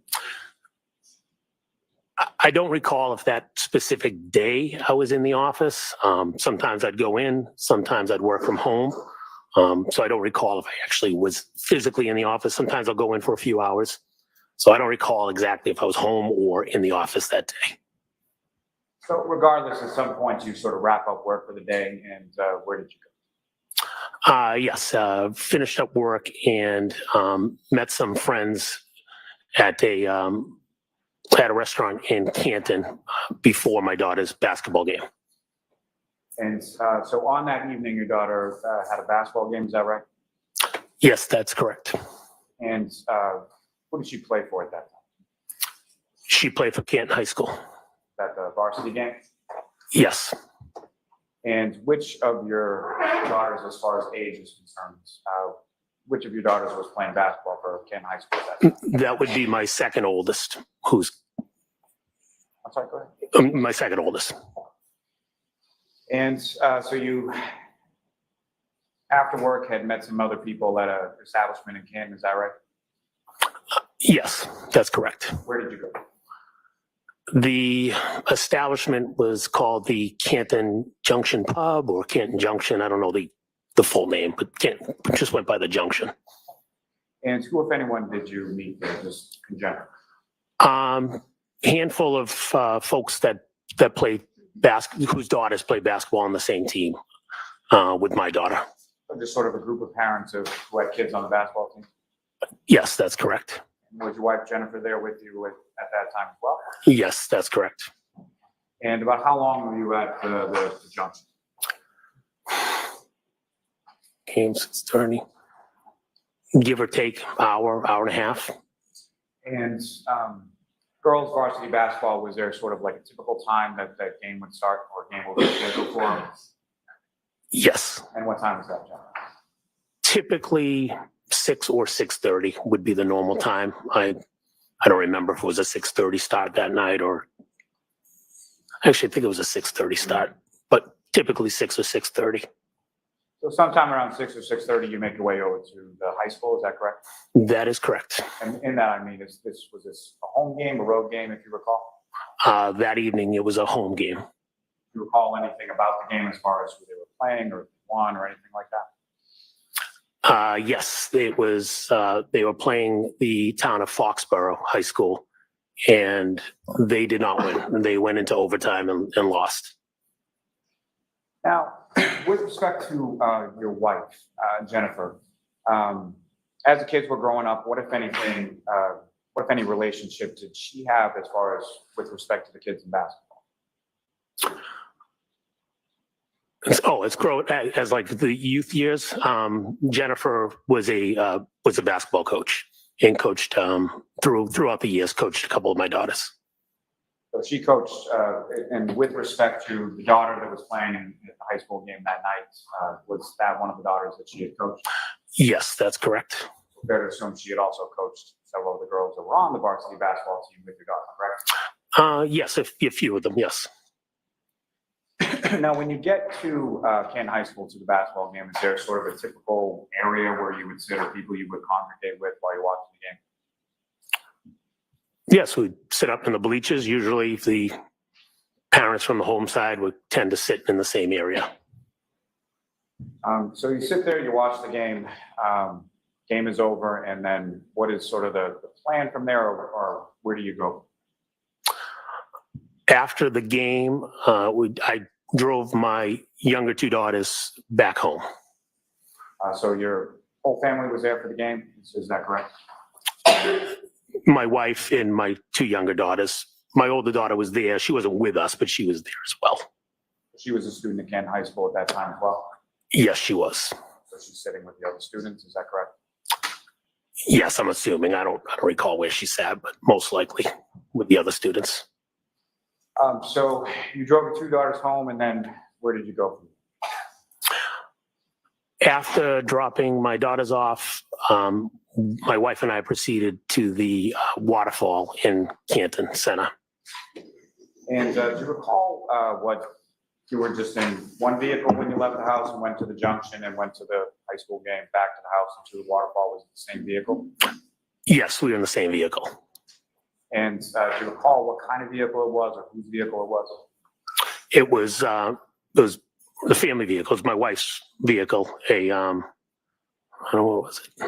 I don't recall if that specific day I was in the office. Sometimes I'd go in, sometimes I'd work from home. So I don't recall if I actually was physically in the office. Sometimes I'll go in for a few hours. So I don't recall exactly if I was home or in the office that day. So regardless, at some point, you sort of wrap up work for the day, and where did you go? Yes, finished up work and met some friends at a restaurant in Canton before my daughter's basketball game. And so on that evening, your daughter had a basketball game, is that right? Yes, that's correct. And who did she play for at that time? She played for Canton High School. That the varsity game? Yes. And which of your daughters, as far as age is concerned, which of your daughters was playing basketball for Canton High School at that time? That would be my second oldest, who's I'm sorry, go ahead. my second oldest. And so you, after work, had met some other people at an establishment in Canton, is that right? Yes, that's correct. Where did you go? The establishment was called the Canton Junction Pub or Canton Junction. I don't know the full name, but just went by the Junction. And who, if anyone, did you meet there, just in general? Handful of folks that play whose daughters play basketball on the same team with my daughter. So just sort of a group of parents who had kids on the basketball team? Yes, that's correct. Was your wife Jennifer there with you at that time as well? Yes, that's correct. And about how long were you at the Junction? Game 6:30. Give or take hour and a half. And girls varsity basketball, was there sort of like a typical time that game would start or game would be scheduled for? Yes. And what time was that, John? Typically 6 or 6:30 would be the normal time. I don't remember if it was a 6:30 start that night or actually I think it was a 6:30 start, but typically 6 or 6:30. So sometime around 6 or 6:30, you make your way over to the high school, is that correct? That is correct. And in that, I mean, was this a home game, a road game, if you recall? That evening it was a home game. Do you recall anything about the game as far as who they were playing or won or anything like that? Yes, it was, they were playing the town of Foxborough High School and they did not win. They went into overtime and lost. Now, with respect to your wife, Jennifer, as the kids were growing up, what if anything, what if any relationship did she have as far as with respect to the kids in basketball? It's grown as like the youth years. Jennifer was a basketball coach and coached throughout the years. Coached a couple of my daughters. So she coached, and with respect to the daughter that was playing in the high school game that night, was that one of the daughters that she had coached? Yes, that's correct. So fair to assume she had also coached several of the girls that were on the varsity basketball team with your daughter, correct? Yes, a few of them. Yes. Now, when you get to Canton High School to the basketball game, is there sort of a typical area where you would sit or people you would congregate with while you're watching the game? Yes, we'd sit up in the bleachers. Usually the parents from the home side would tend to sit in the same area. So you sit there, you watch the game, game is over, and then what is sort of the plan from there, or where do you go? After the game, I drove my younger two daughters back home. So your whole family was there for the game, is that correct? My wife and my two younger daughters my older daughter was there. She wasn't with us, but she was there as well. She was a student at Canton High School at that time as well. Yes, she was. So she's sitting with the other students, is that correct? Yes, I'm assuming. I don't recall where she sat, but most likely with the other students. So you drove your two daughters home, and then where did you go from there? After dropping my daughters off, my wife and I proceeded to the waterfall in Canton Center. And do you recall what you were just in one vehicle when you left the house and went to the junction and went to the high school game, back to the house and to the waterfall? Was it the same vehicle? Yes, we were in the same vehicle. And do you recall what kind of vehicle it was or whose vehicle it was? It was the family vehicle. It was my wife's vehicle. I don't know, what was it? I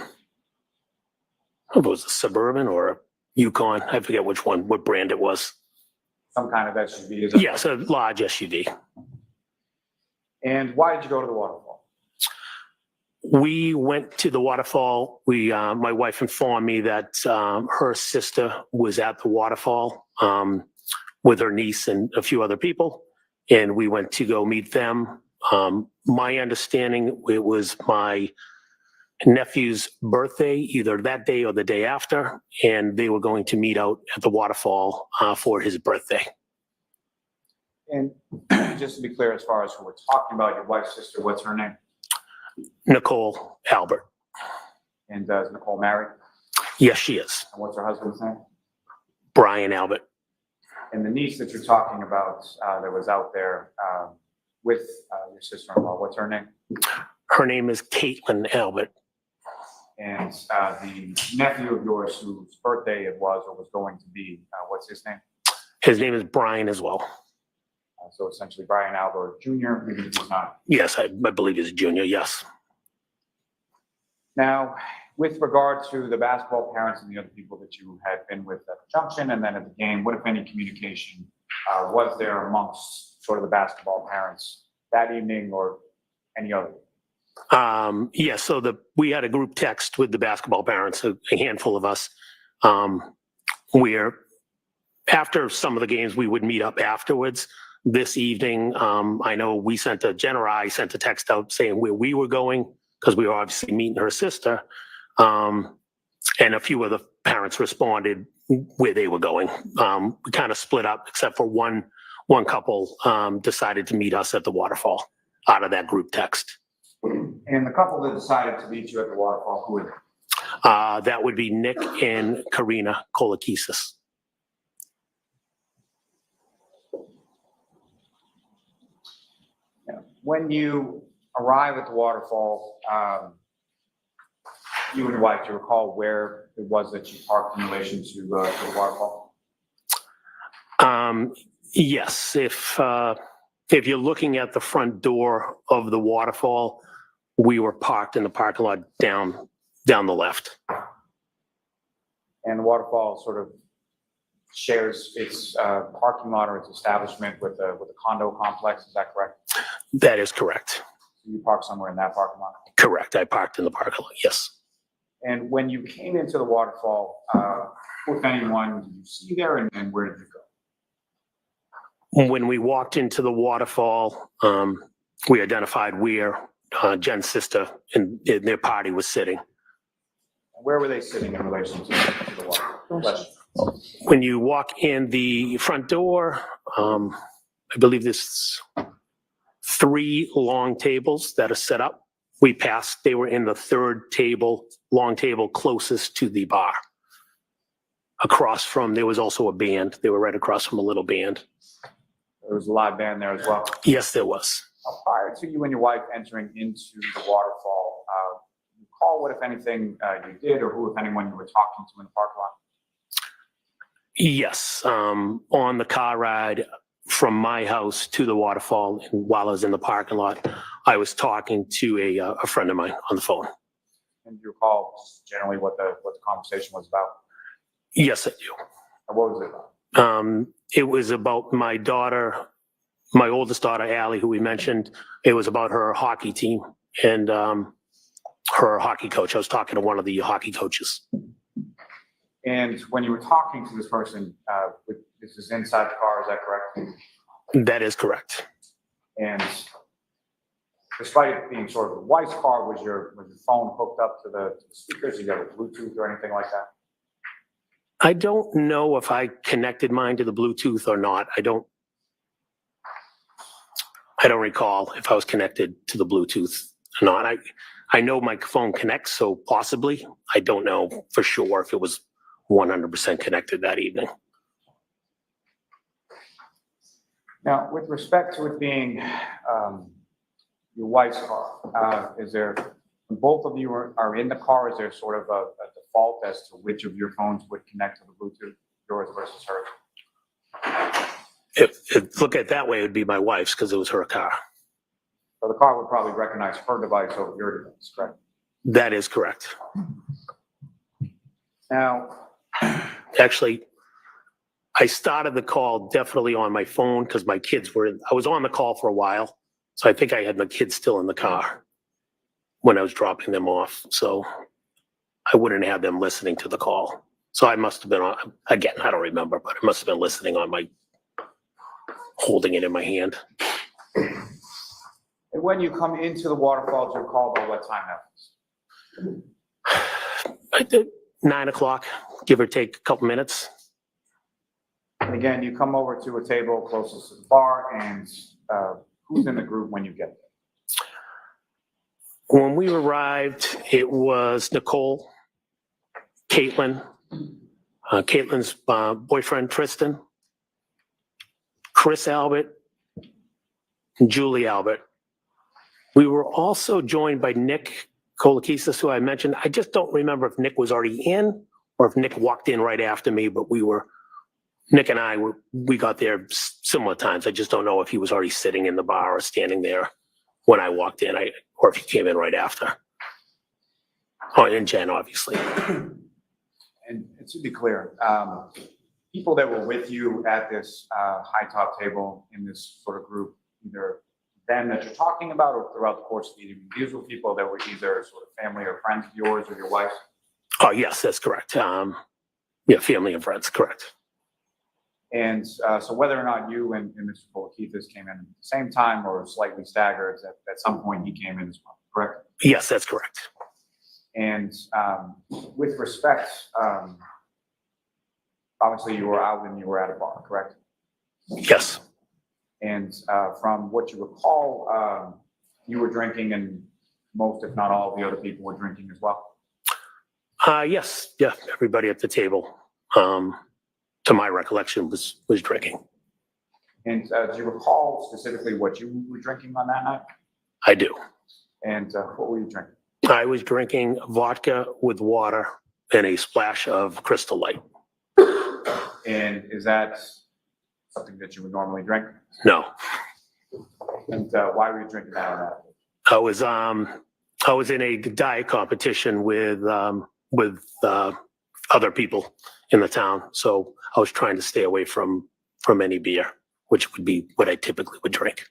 don't know if it was a Suburban or a Yukon. I forget which one, what brand it was. Some kind of SUV? Is it? Yes, a large SUV. And why did you go to the waterfall? We went to the waterfall. My wife informed me that her sister was at the waterfall with her niece and a few other people, and we went to go meet them. My understanding, it was my nephew's birthday, either that day or the day after, and they were going to meet out at the waterfall for his birthday. And just to be clear, as far as who we're talking about, your wife's sister, what's her name? Nicole Albert. And is Nicole married? Yes, she is. And what's her husband's name? Brian Albert. And the niece that you're talking about that was out there with your sister-in-law, what's her name? Her name is Caitlin Albert. And the nephew of yours whose birthday it was or was going to be, what's his name? His name is Brian as well. So essentially Brian Albert Jr., maybe he's not. Yes, I believe he's a junior, yes. Now, with regard to the basketball parents and the other people that you had been with at the junction and then at the game, what, if any, communication was there amongst sort of the basketball parents that evening or any other? Yeah, so we had a group text with the basketball parents, a handful of us, where after some of the games, we would meet up afterwards. This evening, I know I sent a text out saying where we were going, because we were obviously meeting her sister. And a few of the parents responded where they were going. We kind of split up, except for one couple decided to meet us at the waterfall out of that group text. And the couple that decided to meet you at the waterfall, who were they? That would be Nick and Karina Kolakisis. When you arrive at the waterfall, you and your wife, do you recall where it was that you parked in relation to the waterfall? Yes, if you're looking at the front door of the waterfall, we were parked in the parking lot down the left. And the waterfall sort of shares its parking lot or its establishment with a condo complex, is that correct? That is correct. You parked somewhere in that parking lot? Correct, I parked in the parking lot, yes. And when you came into the waterfall, who, if anyone, did you see there and where did you go? When we walked into the waterfall, we identified where Jen's sister and their party was sitting. Where were they sitting in relation to the waterfall? When you walk in the front door, I believe there's 3 long tables that are set up. We passed, they were in the third table, long table closest to the bar. Across from, there was also a band. They were right across from a little band. There was a live band there as well? Yes, there was. Prior to you and your wife entering into the waterfall, recall what, if anything, you did or who, if anyone, you were talking to in the parking lot? Yes, on the car ride from my house to the waterfall, and while I was in the parking lot, I was talking to a friend of mine on the phone. And do you recall just generally what the conversation was about? Yes, I do. And what was it about? It was about my daughter, my oldest daughter, Allie, who we mentioned. It was about her hockey team and her hockey coach. I was talking to one of the hockey coaches. And when you were talking to this person, this is inside the car, is that correct? That is correct. And despite it being sort of the wife's car, was your phone hooked up to the speakers? Did you have a Bluetooth or anything like that? I don't know if I connected mine to the Bluetooth or not. I don't recall if I was connected to the Bluetooth or not. I know my phone connects, so possibly. I don't know for sure if it was 100% connected that evening. Now, with respect to it being your wife's car, is there, when both of you are in the car, is there sort of a default as to which of your phones would connect to the Bluetooth, yours versus hers? If look at it that way, it would be my wife's because it was her car. So the car would probably recognize her device over your device, correct? That is correct. Now, Actually, I started the call definitely on my phone because my kids were, I was on the call for a while. So I think I had my kids still in the car when I was dropping them off. So I wouldn't have them listening to the call. So I must have been on, again, I don't remember, but I must have been listening on my, holding it in my hand. and when you come into the waterfall, do you recall about what time that was? I did 9 o'clock, give or take a couple minutes. And again, you come over to a table closest to the bar, and who's in the group when you get there? When we arrived, it was Nicole, Caitlin, Caitlin's boyfriend, Tristan, Chris Albert, and Julie Albert. We were also joined by Nick Kolakisas, who I mentioned. I just don't remember if Nick was already in or if Nick walked in right after me, but Nick and I, we got there similar times. I just don't know if he was already sitting in the bar or standing there when I walked in, or if he came in right after. Oh, and Jen, obviously. And to be clear, people that were with you at this high top table in this sort of group, either them that you're talking about or throughout the course of the evening, these were people that were either sort of family or friends of yours or your wife's? Oh, yes, that's correct. Yeah, family and friends, correct. And so whether or not you and Mr. Kolakisas came in at the same time or slightly staggered, at some point he came in as well, correct? Yes, that's correct. And with respect, obviously you were out and you were at a bar, correct? Yes. And from what you recall, you were drinking and most, if not all, of the other people were drinking as well? Yes, yeah, everybody at the table, to my recollection, was drinking. And do you recall specifically what you were drinking on that night? I do. And what were you drinking? I was drinking vodka with water and a splash of Crystal Light. And is that something that you would normally drink? No. And why were you drinking that on that? I was in a diet competition with other people in the town, so I was trying to stay away from any beer, which would be what I typically would drink.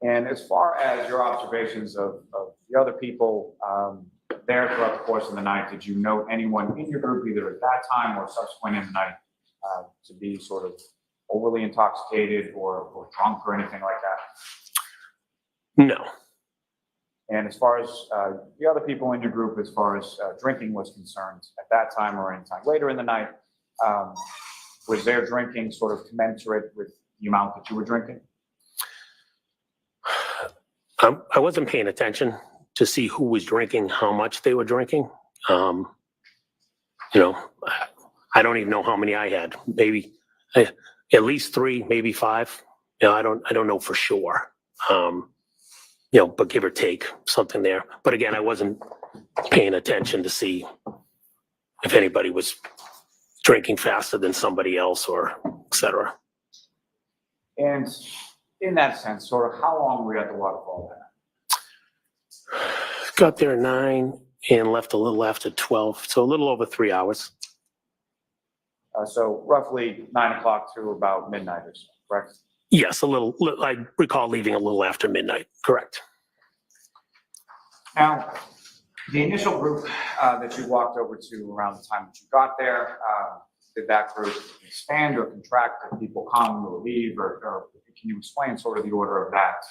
And as far as your observations of the other people there throughout the course of the night, did you note anyone in your group, either at that time or subsequent in the night, to be sort of overly intoxicated or drunk or anything like that? No. And as far as the other people in your group, as far as drinking was concerned, at that time or any time later in the night, was their drinking sort of commensurate with the amount that you were drinking? I wasn't paying attention to see who was drinking, how much they were drinking. I don't even know how many I had. Maybe at least 3, maybe 5. I don't know for sure. But give or take something there. But again, I wasn't paying attention to see if anybody was drinking faster than somebody else or et cetera. And in that sense, sort of how long were you at the waterfall then? Got there at 9 and left a little after 12, so a little over 3 hours. So roughly 9 o'clock to about midnight or so, correct? Yes, I recall leaving a little after midnight, correct. Now, the initial group that you walked over to around the time that you got there, did that group expand or contract? Did people come or leave, or can you explain sort of the order of that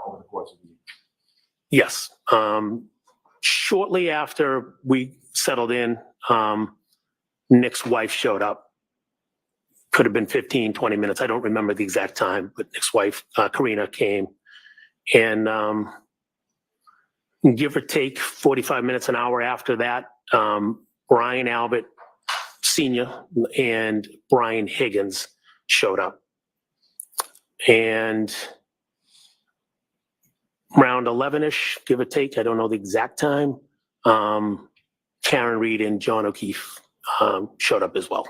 over the course of the year? Yes. Shortly after we settled in, Nick's wife showed up. Could have been 15, 20 minutes. I don't remember the exact time, but Nick's wife, Karina, came. And give or take 45 minutes, an hour after that, Brian Albert Sr. and Brian Higgins showed up. And around 11-ish, give or take, I don't know the exact time, Karen Reed and John O'Keefe showed up as well.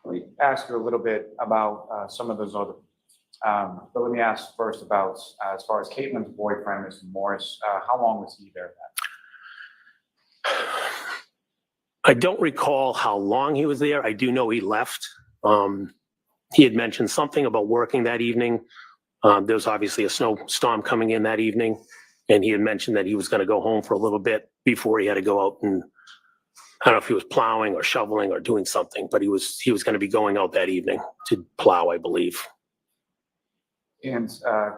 Let me ask you a little bit about some of those other, but let me ask first about, as far as Caitlin's boyfriend, Mr. Morris, how long was he there? I don't recall how long he was there. I do know he left. He had mentioned something about working that evening. There was obviously a snowstorm coming in that evening, and he had mentioned that he was going to go home for a little bit before he had to go out and, I don't know if he was plowing or shoveling or doing something, but he was going to be going out that evening to plow, I believe. And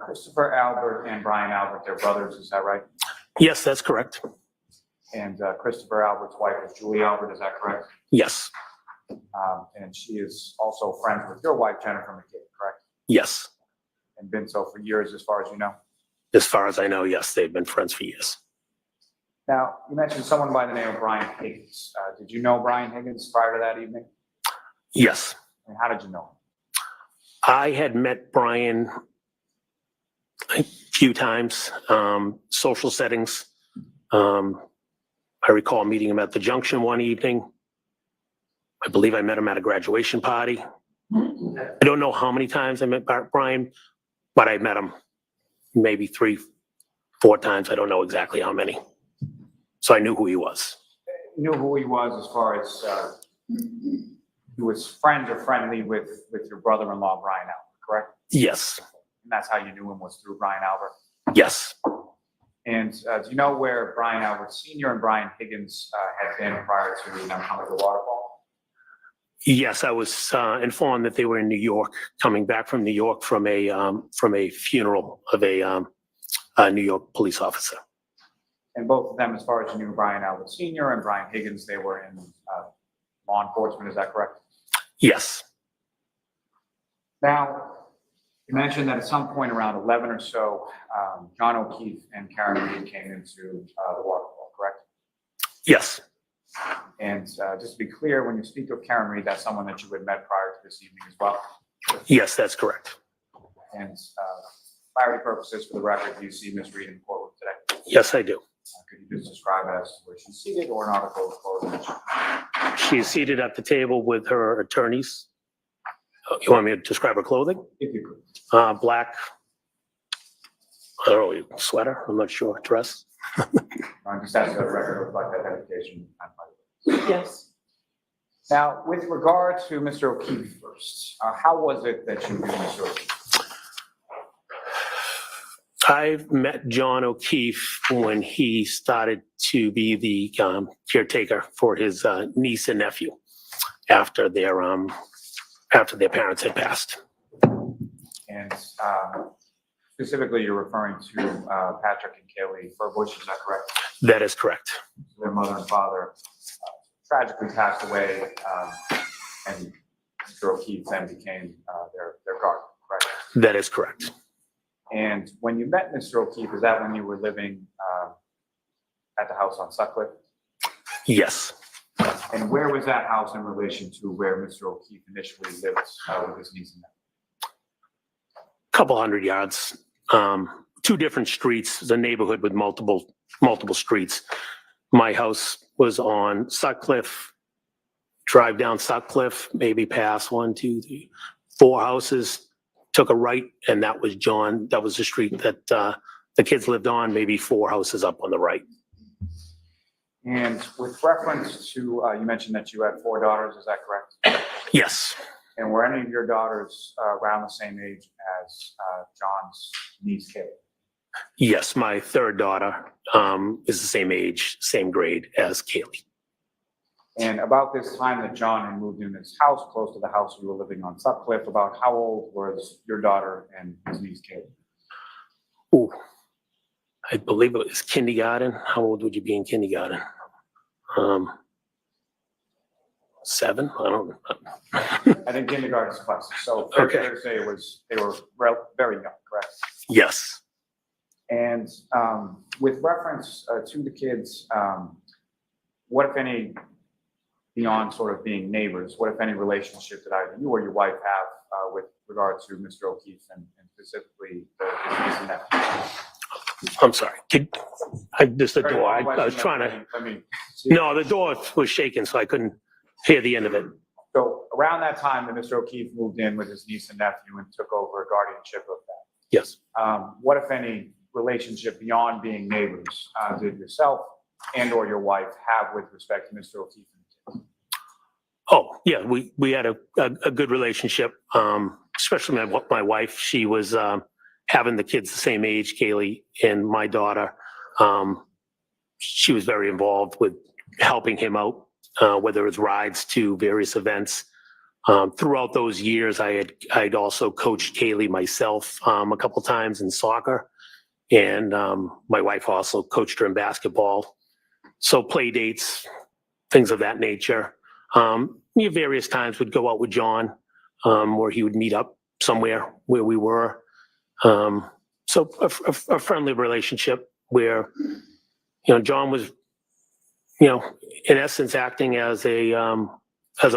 Christopher Albert and Brian Albert, they're brothers, is that right? Yes, that's correct. And Christopher Albert's wife is Julie Albert, is that correct? Yes. And she is also friends with your wife, Jennifer McCabe, correct? Yes. And been so for years, as far as you know? As far as I know, yes, they've been friends for years. Now, you mentioned someone by the name of Brian Higgins. Did you know Brian Higgins prior to that evening? Yes. And how did you know him? I had met Brian a few times, social settings. I recall meeting him at the Junction one evening. I believe I met him at a graduation party. I don't know how many times I met Brian, but I met him maybe 3, 4 times. I don't know exactly how many. So I knew who he was. You knew who he was as far as he was friends or friendly with your brother-in-law, Brian Albert, correct? Yes. And that's how you knew him, was through Brian Albert? Yes. And do you know where Brian Albert Sr. and Brian Higgins had been prior to them coming to the waterfall? Yes, I was informed that they were in New York, coming back from New York from a funeral of a New York police officer. And both of them, as far as you knew, Brian Albert Sr. and Brian Higgins, they were in law enforcement, is that correct? Yes. Now, you mentioned that at some point around 11 or so, John O'Keefe and Karen Reed came into the waterfall, correct? Yes. And just to be clear, when you speak of Karen Reed, that's someone that you had met prior to this evening as well? Yes, that's correct. And clarity purposes, for the record, do you see Ms. Reed in the courtroom today? Yes, I do. Could you just describe it as where she's seated or an article of clothing? She is seated at the table with her attorneys. You want me to describe her clothing? If you could. Black, I don't know, sweater, I'm not sure, dress. I'm just asking the record of like identification. Yes. Now, with regard to Mr. O'Keefe first, how was it that you knew Mr. O'Keefe? I've met John O'Keefe when he started to be the caretaker for his niece and nephew after their parents had passed. And specifically, you're referring to Patrick and Kaylee Furbush, is that correct? That is correct. Their mother and father tragically passed away, and Mr. O'Keefe then became their guardian, correct? That is correct. And when you met Mr. O'Keefe, is that when you were living at the house on Sutcliffe? Yes. And where was that house in relation to where Mr. O'Keefe initially lived with his niece and nephew? Couple hundred yards, 2 different streets, the neighborhood with multiple streets. My house was on Sutcliffe, drive down Sutcliffe, maybe pass 1, 2, 3, 4 houses, took a right, and that was John. That was the street that the kids lived on, maybe 4 houses up on the right. And with reference to, you mentioned that you had 4 daughters, is that correct? Yes. And were any of your daughters around the same age as John's niece, Kaylee? Yes, my third daughter is the same age, same grade as Kaylee. And about this time that John had moved in this house, close to the house we were living on Sutcliffe, about how old was your daughter and his niece Kate? Ooh, I believe it was kindergarten. How old would you be in kindergarten? 7? I don't know. I think kindergarten's class, so fair Okay. to say they were very young, correct? Yes. And with reference to the kids, what if any, beyond sort of being neighbors, what if any relationship that either you or your wife have with regard to Mr. O'Keefe and specifically his niece and nephew? I'm sorry. Just the door. I was trying to. Let me. No, the door was shaking, so I couldn't hear the end of it. So around that time that Mr. O'Keefe moved in with his niece and nephew and took over guardianship of that, Yes. what if any relationship beyond being neighbors did yourself and or your wife have with respect to Mr. O'Keefe? Oh, yeah, we had a good relationship, especially my wife. She was having the kids the same age, Kaylee and my daughter. She was very involved with helping him out, whether it's rides to various events. Throughout those years, I'd also coached Kaylee myself a couple times in soccer, and my wife also coached her in basketball. So play dates, things of that nature. Various times would go out with John, where he would meet up somewhere where we were. So a friendly relationship where, John was, in essence acting as a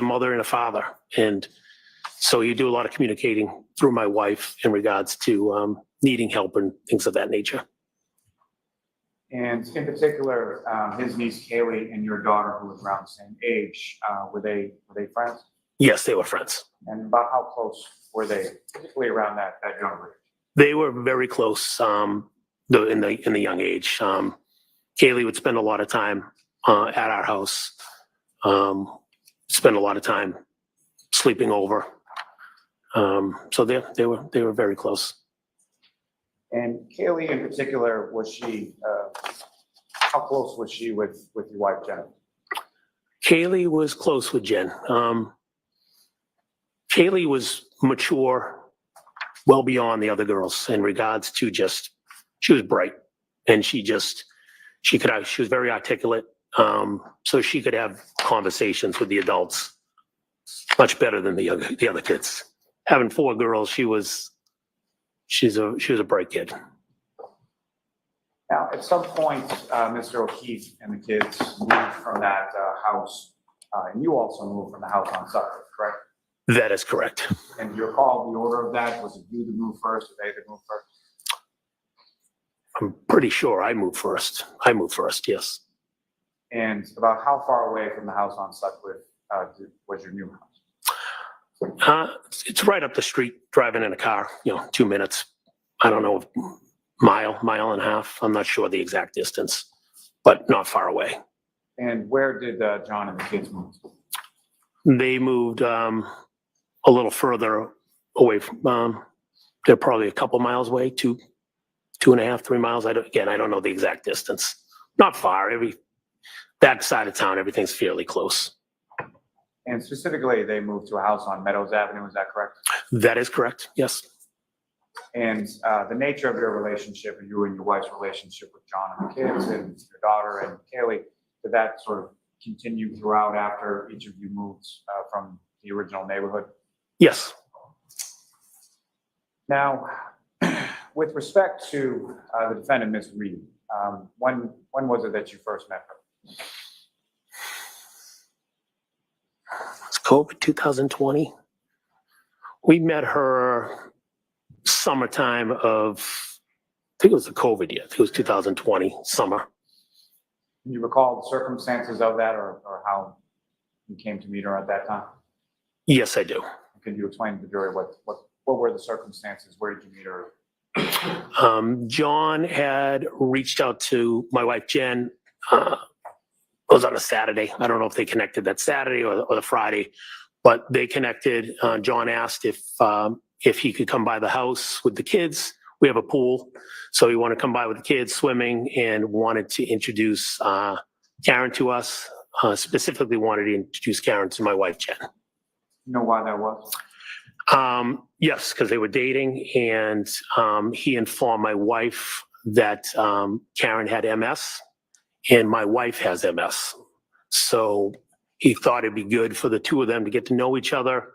mother and a father. And so you do a lot of communicating through my wife in regards to needing help and things of that nature. And in particular, his niece Kaylee and your daughter, who was around the same age, were they friends? Yes, they were friends. And about how close were they, particularly around that younger age? They were very close in the young age. Kaylee would spend a lot of time at our house, spend a lot of time sleeping over. So they were very close. And Kaylee in particular, was she, how close was she with your wife, Jennifer? Kaylee was close with Jen. Kaylee was mature, well beyond the other girls in regards to she was bright, and she was very articulate. So she could have conversations with the adults much better than the other kids. Having 4 girls, she's a bright kid. Now, at some point, Mr. O'Keefe and the kids moved from that house, and you also moved from the house on Sutcliffe, correct? That is correct. And do you recall the order of that? Was it you that moved first, or they that moved first? I'm pretty sure I moved first. Yes. And about how far away from the house on Sutcliffe was your new house? It's right up the street, driving in a car, 2 minutes. I don't know, mile and a half. I'm not sure the exact distance, but not far away. And where did John and the kids move? They moved a little further away from, they're probably a couple miles away, 2.5, 3 miles. I don't know the exact distance. Not far. That side of town, everything's fairly close. And specifically, they moved to a house on Meadows Avenue, is that correct? That is correct, yes. And the nature of your relationship, you and your wife's relationship with John and the kids and your daughter and Kaylee, did that sort of continue throughout after each of you moved from the original neighborhood? Yes. Now, with respect to the defendant, Ms. Reed, when was it that you first met her? It's COVID 2020. We met her summertime of, I think it was the COVID year. I think it was 2020 summer. Can you recall the circumstances of that or how you came to meet her at that time? Yes, I do. Can you explain to the jury what were the circumstances? Where did you meet her? John had reached out to my wife, Jen. It was on a Saturday. I don't know if they connected that Saturday or the Friday, but they connected. John asked if he could come by the house with the kids. We have a pool, so he wanted to come by with the kids swimming and wanted to introduce Karen to us. specifically wanted to introduce Karen to my wife, Jen. You know why that was? Yes, because they were dating, and he informed my wife that Karen had MS, and my wife has MS. So he thought it'd be good for the two of them to get to know each other,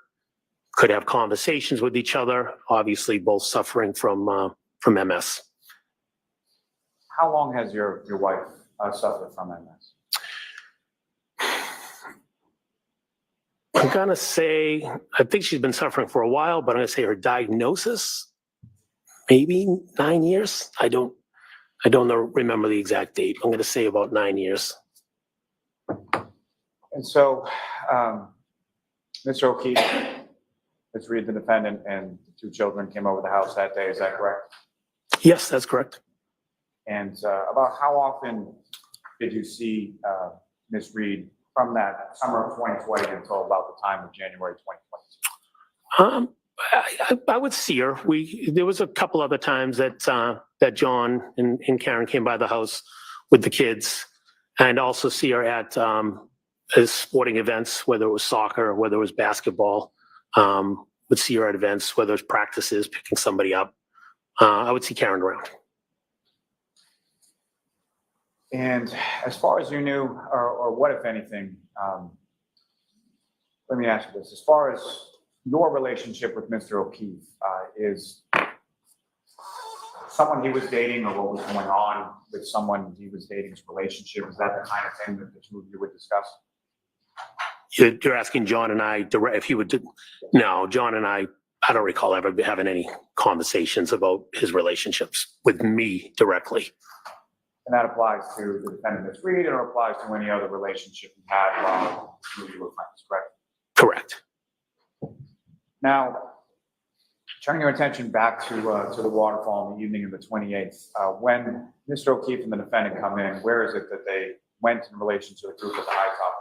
could have conversations with each other, obviously both suffering from MS. How long has your wife suffered from MS? I'm gonna say, I think she's been suffering for a while, but I'm gonna say her diagnosis, maybe 9 years. I don't remember the exact date. I'm gonna say about 9 years. And so, Mr. O'Keefe, let's read the defendant and the two children came over the house that day, is that correct? Yes, that's correct. And about how often did you see Ms. Reed from that summer of 2020 until about the time of January 2022? I would see her. There was a couple other times that John and Karen came by the house with the kids, and also see her at sporting events, whether it was soccer, whether it was basketball. Would see her at events, whether it's practices, picking somebody up. I would see Karen around. And as far as you knew, or what, if anything, let me ask you this, as far as your relationship with Mr. O'Keefe, is someone he was dating or what was going on with someone he was dating's relationship, is that the kind of thing that the two of you would discuss? You're asking John and I if he would. No, John and I don't recall ever having any conversations about his relationships with me directly. And that applies to the defendant, Ms. Reed, and it applies to any other relationship you had while you were friends, correct? Correct. Now, turning your attention back to the waterfall on the evening of the 28th, when Mr. O'Keefe and the defendant come in, where is it that they went in relation to the group at the high top?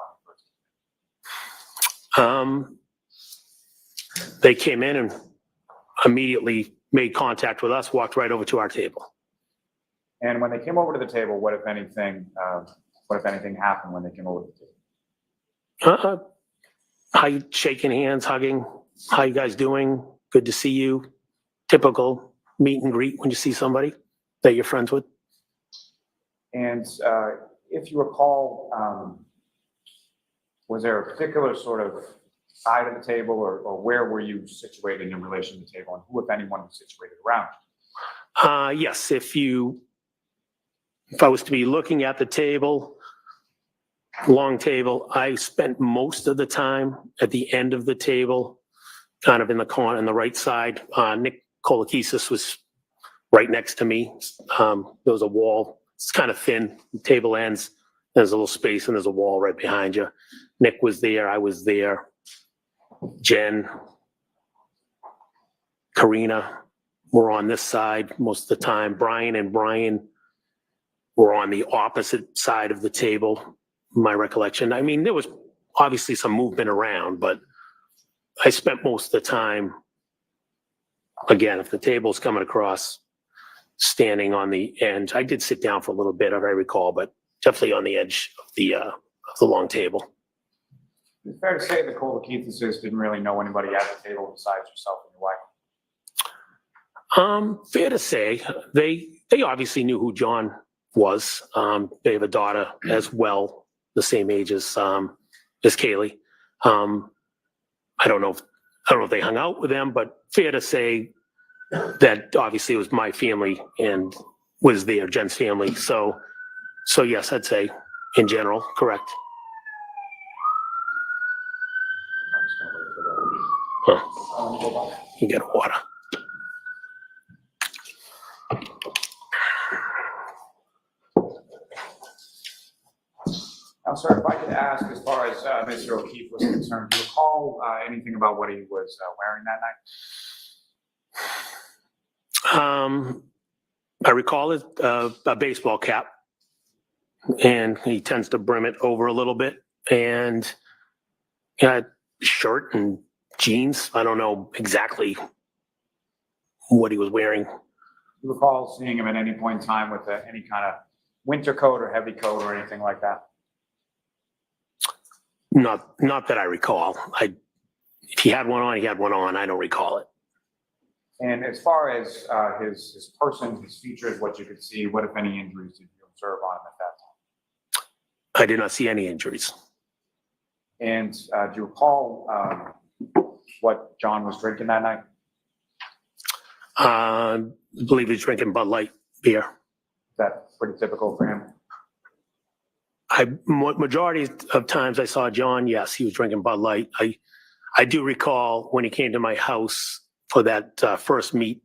They came in and immediately made contact with us, walked right over to our table. And when they came over to the table, what if anything happened when they came over to the table? Shaking hands, hugging. How you guys doing? Good to see you. Typical meet and greet when you see somebody that you're friends with. And if you recall, was there a particular sort of side of the table, or where were you situated in relation to the table, and who, if anyone, was situated around? Yes, if I was to be looking at the table, long table, I spent most of the time at the end of the table, kind of in the corner on the right side. Nick Kolakisis was right next to me. There was a wall. It's kind of thin. The table ends. There's a little space and there's a wall right behind you. Nick was there. I was there. Jen, Karina were on this side most of the time. Brian and Brian were on the opposite side of the table, my recollection. I mean, there was obviously some movement around, but I spent most of the time, again, if the table's coming across, standing on the end. I did sit down for a little bit, if I recall, but definitely on the edge of the long table. It's fair to say the Kolakisis didn't really know anybody at the table besides yourself and your wife. Fair to say, they obviously knew who John was. They have a daughter as well, the same age as Kaylee. I don't know if they hung out with them, but fair to say that obviously it was my family and was there, Jen's family. So yes, I'd say in general, correct. Huh. You get water. Now, sir, if I could ask, as far as Mr. O'Keefe was concerned, do you recall anything about what he was wearing that night? I recall it, a baseball cap, and he tends to brim it over a little bit, and shirt and jeans. I don't know exactly what he was wearing. Do you recall seeing him at any point in time with any kind of winter coat or heavy coat or anything like that? Not that I recall. If he had one on, he had one on. I don't recall it. And as far as his person, his features, what you could see, what if any injuries did you observe on him at that time? I did not see any injuries. And do you recall what John was drinking that night? I believe he's drinking Bud Light beer. Is that pretty typical for him? Majority of times I saw John, yes, he was drinking Bud Light. I do recall when he came to my house for that first meet,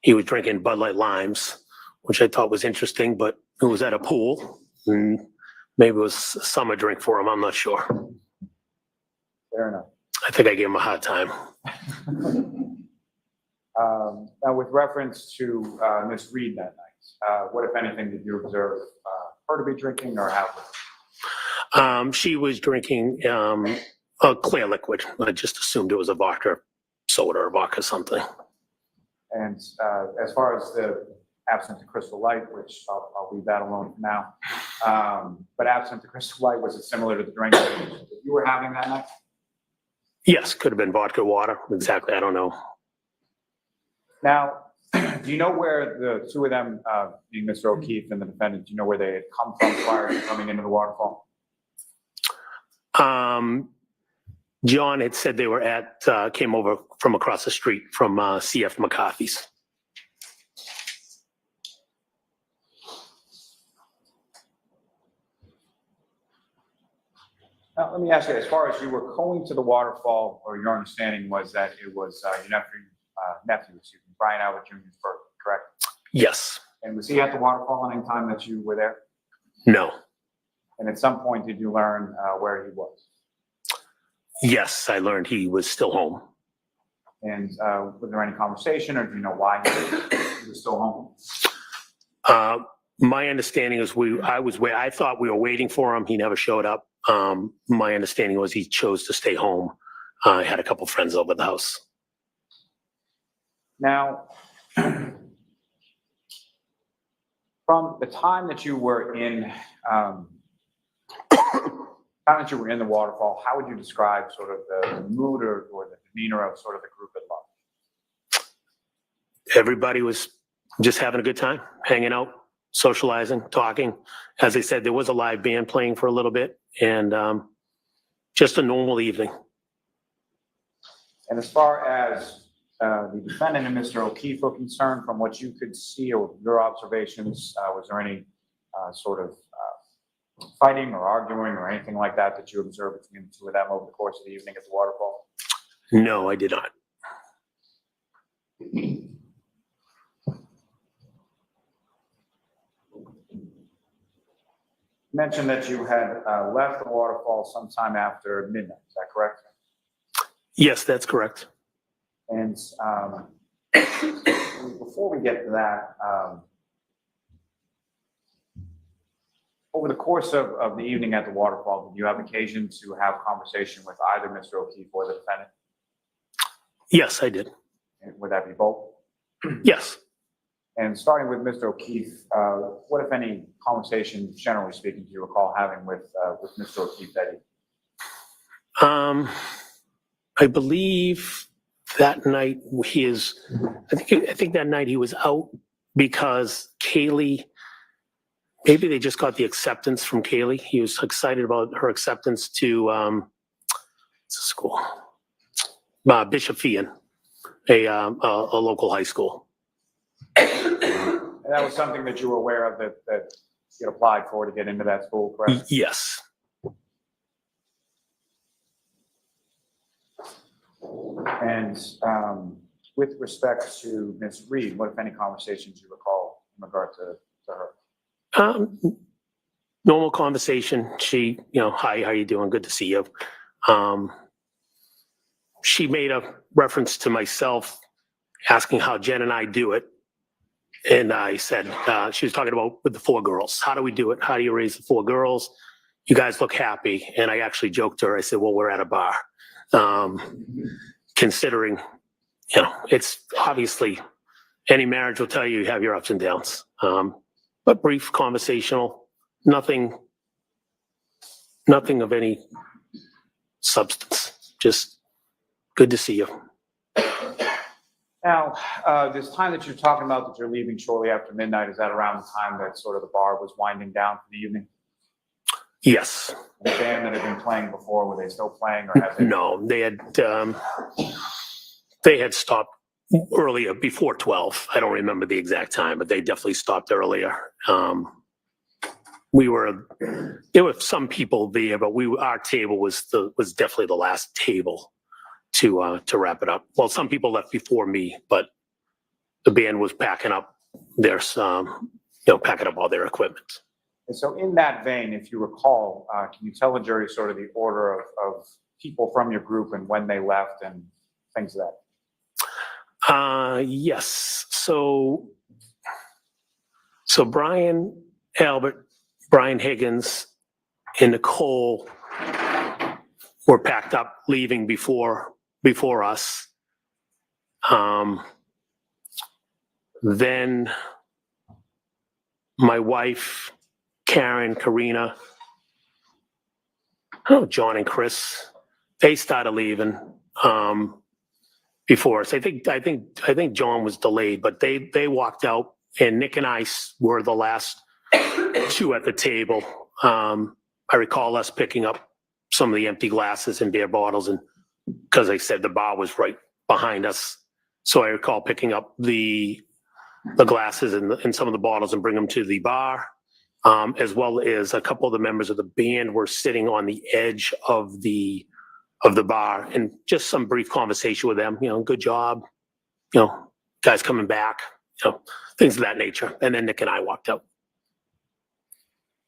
he was drinking Bud Light Limes, which I thought was interesting, but it was at a pool. And maybe it was a summer drink for him. I'm not sure. Fair enough. I think I gave him a hard time. Now, with reference to Miss Reed that night, what, if anything, did you observe her to be drinking or have? She was drinking a clear liquid. I just assumed it was a vodka soda or vodka something. And as far as the absent the Crystal Light, which I'll leave that alone for now, but absent the Crystal Light, was it similar to the drink that you were having that night? Yes, could have been vodka water. Exactly, I don't know. Now, do you know where the two of them, being Mr. O'Keefe and the defendant, do you know where they had come from prior to coming into the waterfall? John had said they were came over from across the street from CF McCarthy's. Now, let me ask you, as far as you were going to the waterfall, or your understanding was that it was your nephew, Brian Albert Jr.'s birthday, correct? Yes. And was he at the waterfall any time that you were there? No. And at some point, did you learn where he was? Yes, I learned he was still home. And was there any conversation, or do you know why he was still home? My understanding is I thought we were waiting for him. He never showed up. My understanding was he chose to stay home. I had a couple friends over at the house. Now, from the time that you were in, the waterfall, how would you describe sort of the mood or the demeanor of sort of the group at large? Everybody was just having a good time, hanging out, socializing, talking. As I said, there was a live band playing for a little bit, and just a normal evening. And as far as the defendant and Mr. O'Keefe were concerned, from what you could see or your observations, was there any sort of fighting or arguing or anything like that that you observed between the two of them over the course of the evening at the waterfall? No, I did not. You mentioned that you had left the waterfall sometime after midnight. Is that correct? Yes, that's correct. And before we get to that, over the course of the evening at the waterfall, did you have occasion to have conversation with either Mr. O'Keefe or the defendant? Yes, I did. And would that be both? Yes. And starting with Mr. O'Keefe, what, if any, conversation, generally speaking, do you recall having with Mr. O'Keefe that evening? I believe that night I think that night he was out because Kaylee, maybe they just got the acceptance from Kaylee. He was excited about her acceptance to school, Bishop Fian, a local high school. And that was something that you were aware of that you applied for to get into that school, correct? Yes. And with respect to Ms. Reed, what, if any, conversations you recall in regard to her? Normal conversation. She, hi, how you doing? Good to see you. She made a reference to myself asking how Jen and I do it. And I said, she was talking about with the 4 girls. How do we do it? How do you raise the 4 girls? You guys look happy. And I actually joked to her. I said, well, we're at a bar. Considering, it's obviously any marriage will tell you have your ups and downs. But brief, conversational, nothing of any substance. Just good to see you. Now, this time that you're talking about that you're leaving shortly after midnight, is that around the time that sort of the bar was winding down for the evening? Yes. The band that had been playing before, were they still playing or have they? No, they had stopped earlier, before 12. I don't remember the exact time, but they definitely stopped earlier. There were some people there, but our table was definitely the last table to wrap it up. Well, some people left before me, but the band was packing up packing up all their equipment. And so in that vein, if you recall, can you tell the jury sort of the order of people from your group and when they left and things of that? Yes. So Brian Albert, Brian Higgins, and Nicole were packed up, leaving before us. Then my wife, Karen, Karina, John and Chris, they started leaving before us. I think John was delayed, but they walked out, and Nick and I were the last two at the table. I recall us picking up some of the empty glasses and beer bottles, and because I said the bar was right behind us, so I recall picking up the glasses and some of the bottles and bring them to the bar, as well as a couple of the members of the band were sitting on the edge of the bar, and just some brief conversation with them. Good job, guys coming back, things of that nature. And then Nick and I walked out.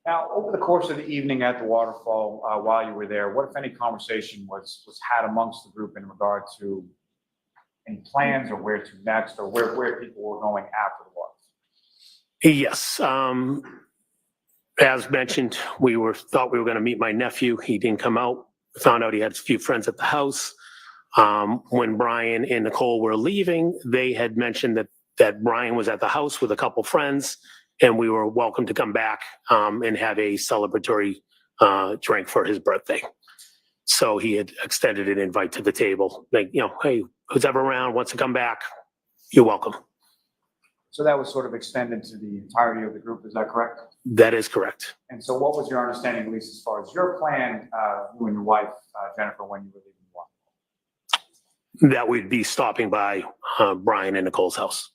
Now, over the course of the evening at the waterfall, while you were there, what, if any, conversation was had amongst the group in regard to any plans or where to next, or where people were going after the waterfall? Yes. As mentioned, thought we were going to meet my nephew. He didn't come out. Found out he had a few friends at the house. When Brian and Nicole were leaving, they had mentioned that Brian was at the house with a couple friends, and we were welcome to come back and have a celebratory drink for his birthday. So he had extended an invite to the table, like, hey, who's ever around wants to come back, you're welcome. So that was sort of extended to the entirety of the group, is that correct? That is correct. And so what was your understanding, at least as far as your plan, you and your wife, Jennifer, when you were leaving the waterfall? That we'd be stopping by Brian and Nicole's house.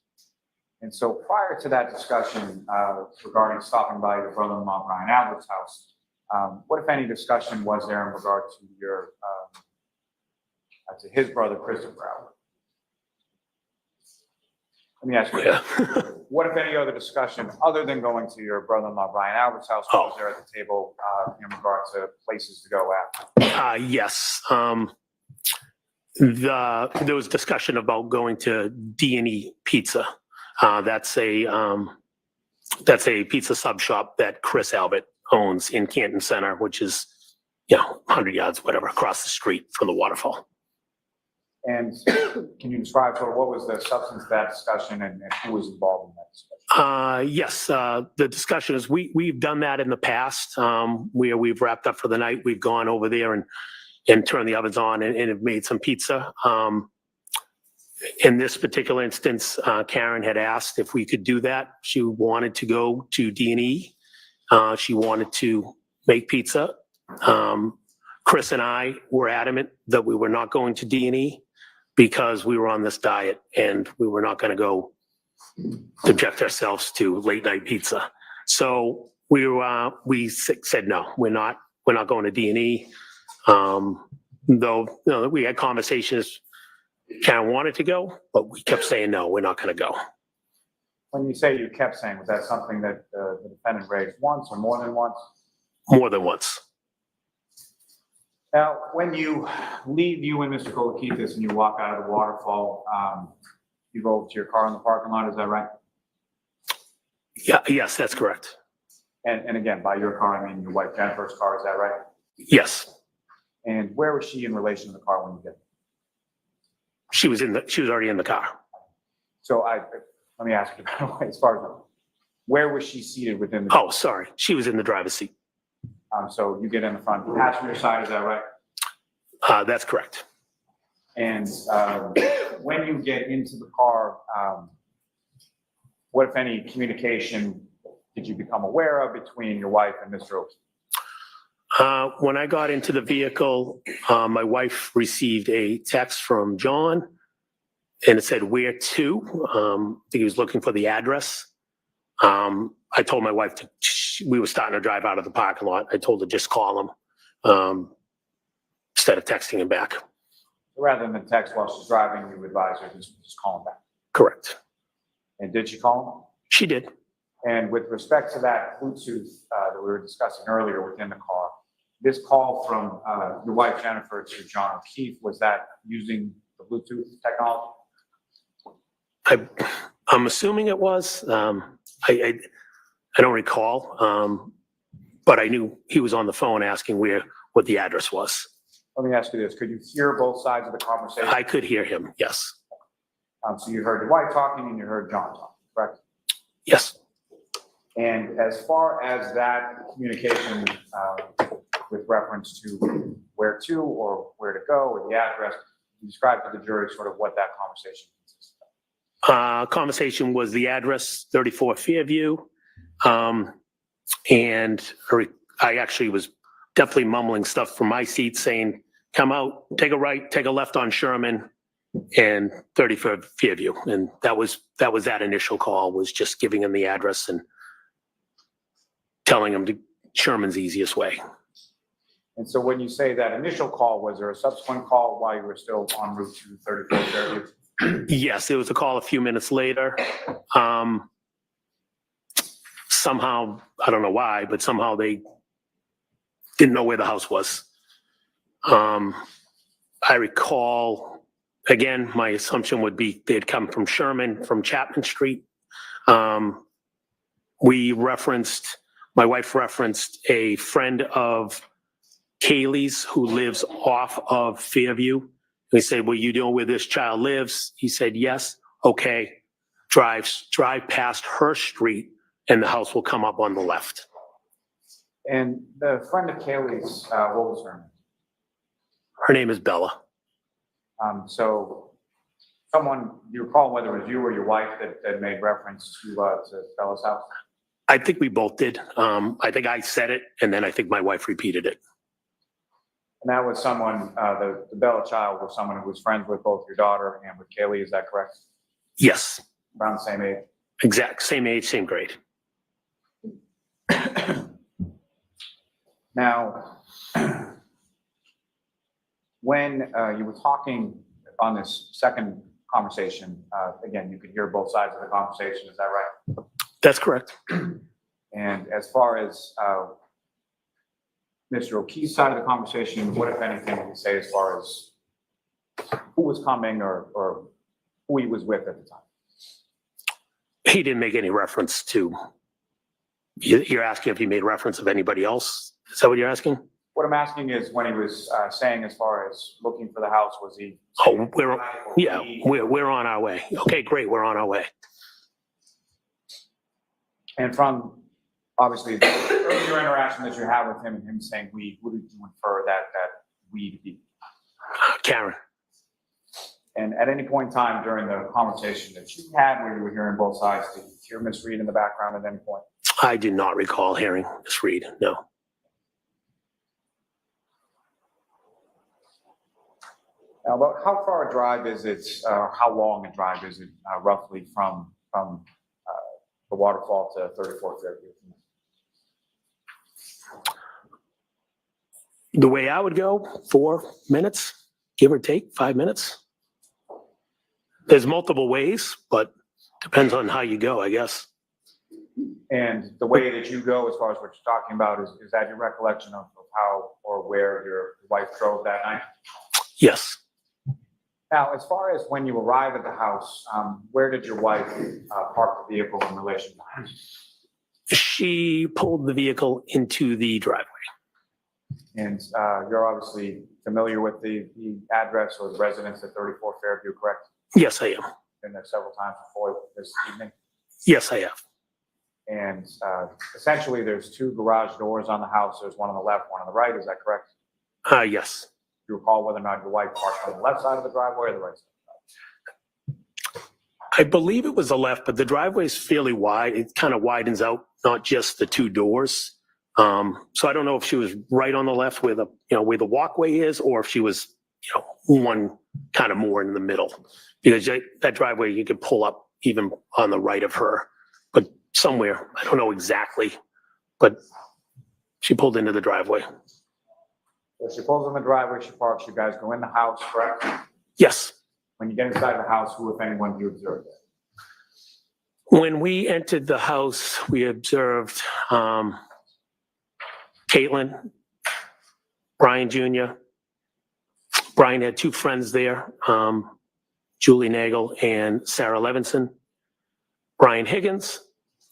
And so prior to that discussion regarding stopping by your brother-in-law, Brian Albert's house, what, if any, discussion was there in regard to your to his brother, Christopher Albert? Let me ask you, what, if any, other discussion other than going to your brother-in-law, Brian Albert's house, was there at the table in regard to places to go after? Yes. There was discussion about going to D&E Pizza. That's a pizza sub shop that Chris Albert owns in Canton Center, which is 100 yards, whatever, across the street from the waterfall. And can you describe sort of what was the substance of that discussion and who was involved in that discussion? Yes, the discussion is we've done that in the past where we've wrapped up for the night. We've gone over there and turned the ovens on and have made some pizza. In this particular instance, Karen had asked if we could do that. She wanted to go to D&E. She wanted to make pizza. Chris and I were adamant that we were not going to D&E because we were on this diet and we were not going to go subject ourselves to late night pizza. So we said no, we're not going to D&E. Though we had conversations. Karen wanted to go, but we kept saying no, we're not going to go. When you say you kept saying, was that something that the defendant raised once or more than once? More than once. Now, when you leave, you and Mr. Kolokitis, and you walk out of the waterfall, you go over to your car in the parking lot, is that right? Yeah, yes, that's correct. And again, by your car, I mean your wife Jennifer's car, is that right? Yes. And where was she in relation to the car when you get there? She was already in the car. So let me ask you, as far as where was she seated within the car? Oh, sorry. She was in the driver's seat. So you get in the front passenger side, is that right? That's correct. And when you get into the car, what, if any, communication did you become aware of between your wife and Mr. O'Keefe? When I got into the vehicle, my wife received a text from John, and it said, "Where to?" I think he was looking for the address. I told my wife we were starting to drive out of the parking lot. I told her just call him instead of texting him back. Rather than text while she's driving, you advise her just call him back. Correct. And did she call him? She did. And with respect to that Bluetooth that we were discussing earlier within the car, this call from your wife Jennifer to John O'Keefe, was that using the Bluetooth technology? I'm assuming it was. I don't recall, but I knew he was on the phone asking what the address was. Let me ask you this: could you hear both sides of the conversation? I could hear him. Yes. So you heard your wife talking and you heard John talking, correct? Yes. And as far as that communication with reference to where to or where to go or the address, describe to the jury sort of what that conversation consists of. Conversation was the address, 34 Fairview. And I actually was definitely mumbling stuff from my seat saying, "Come out, take a right, take a left on Sherman and 34 Fairview." And that was that initial call, was just giving him the address and telling him to Sherman's the easiest way. And so when you say that initial call, was there a subsequent call while you were still en route to 34 Fairview? Yes, there was a call a few minutes later. Somehow, I don't know why, but somehow they didn't know where the house was. I recall, again, my assumption would be they'd come from Sherman, from Chapman Street. My wife referenced a friend of Kaylee's who lives off of Fairview. We said, "Well, you know where this child lives?" He said, "Yes." "Okay, drive past her street and the house will come up on the left." And the friend of Kaylee's, what was her name? Her name is Bella. So someone, you recall whether it was you or your wife that made reference to Bella's house? I think we both did. I think I said it, and then I think my wife repeated it. And that was someone, the Bella child was someone who was friends with both your daughter and with Kaylee, is that correct? Yes. Around the same age? Exact, same age, same grade. Now, when you were talking on this second conversation, again, you could hear both sides of the conversation, is that right? That's correct. And as far as Mr. O'Keefe's side of the conversation, what, if anything, would you say as far as who was coming or who he was with at the time? He didn't make any reference to, you're asking if he made reference of anybody else? Is that what you're asking? What I'm asking is when he was saying as far as looking for the house, was he? Oh, we're on our way. Okay, great, we're on our way. And from, obviously, the earlier interaction that you have with him and him saying we, who did you infer that we to be? Karen. And at any point in time during the conversation that you had where you were hearing both sides, did you hear Miss Reed in the background at any point? I do not recall hearing Miss Reed, no. Now, about how far a drive is it, how long a drive is it roughly from the waterfall to 34 Fairview? The way I would go, 4 minutes, give or take, 5 minutes. There's multiple ways, but depends on how you go, I guess. And the way that you go, as far as what you're talking about, is that your recollection of how or where your wife drove that night? Yes. Now, as far as when you arrive at the house, where did your wife park the vehicle in relation to the house? She pulled the vehicle into the driveway. And you're obviously familiar with the address or the residence at 34 Fairview, correct? Yes, I am. Been there several times before this evening. Yes, I have. And essentially, there's 2 garage doors on the house. There's one on the left, one on the right. Is that correct? Yes. you recall whether or not your wife parked on the left side of the driveway or the right side? I believe it was the left, but the driveway is fairly wide. It kind of widens out, not just the two doors. So I don't know if she was right on the left where the walkway is, or if she was, one kind of more in the middle. Because that driveway, you could pull up even on the right of her, but somewhere, I don't know exactly, but she pulled into the driveway. So she pulls in the driveway, she parks, you guys go in the house, correct? Yes. When you get inside the house, who, if anyone, do you observe there? When we entered the house, we observed Caitlin, Brian Jr. Brian had two friends there, Julie Nagel and Sarah Levinson, Brian Higgins,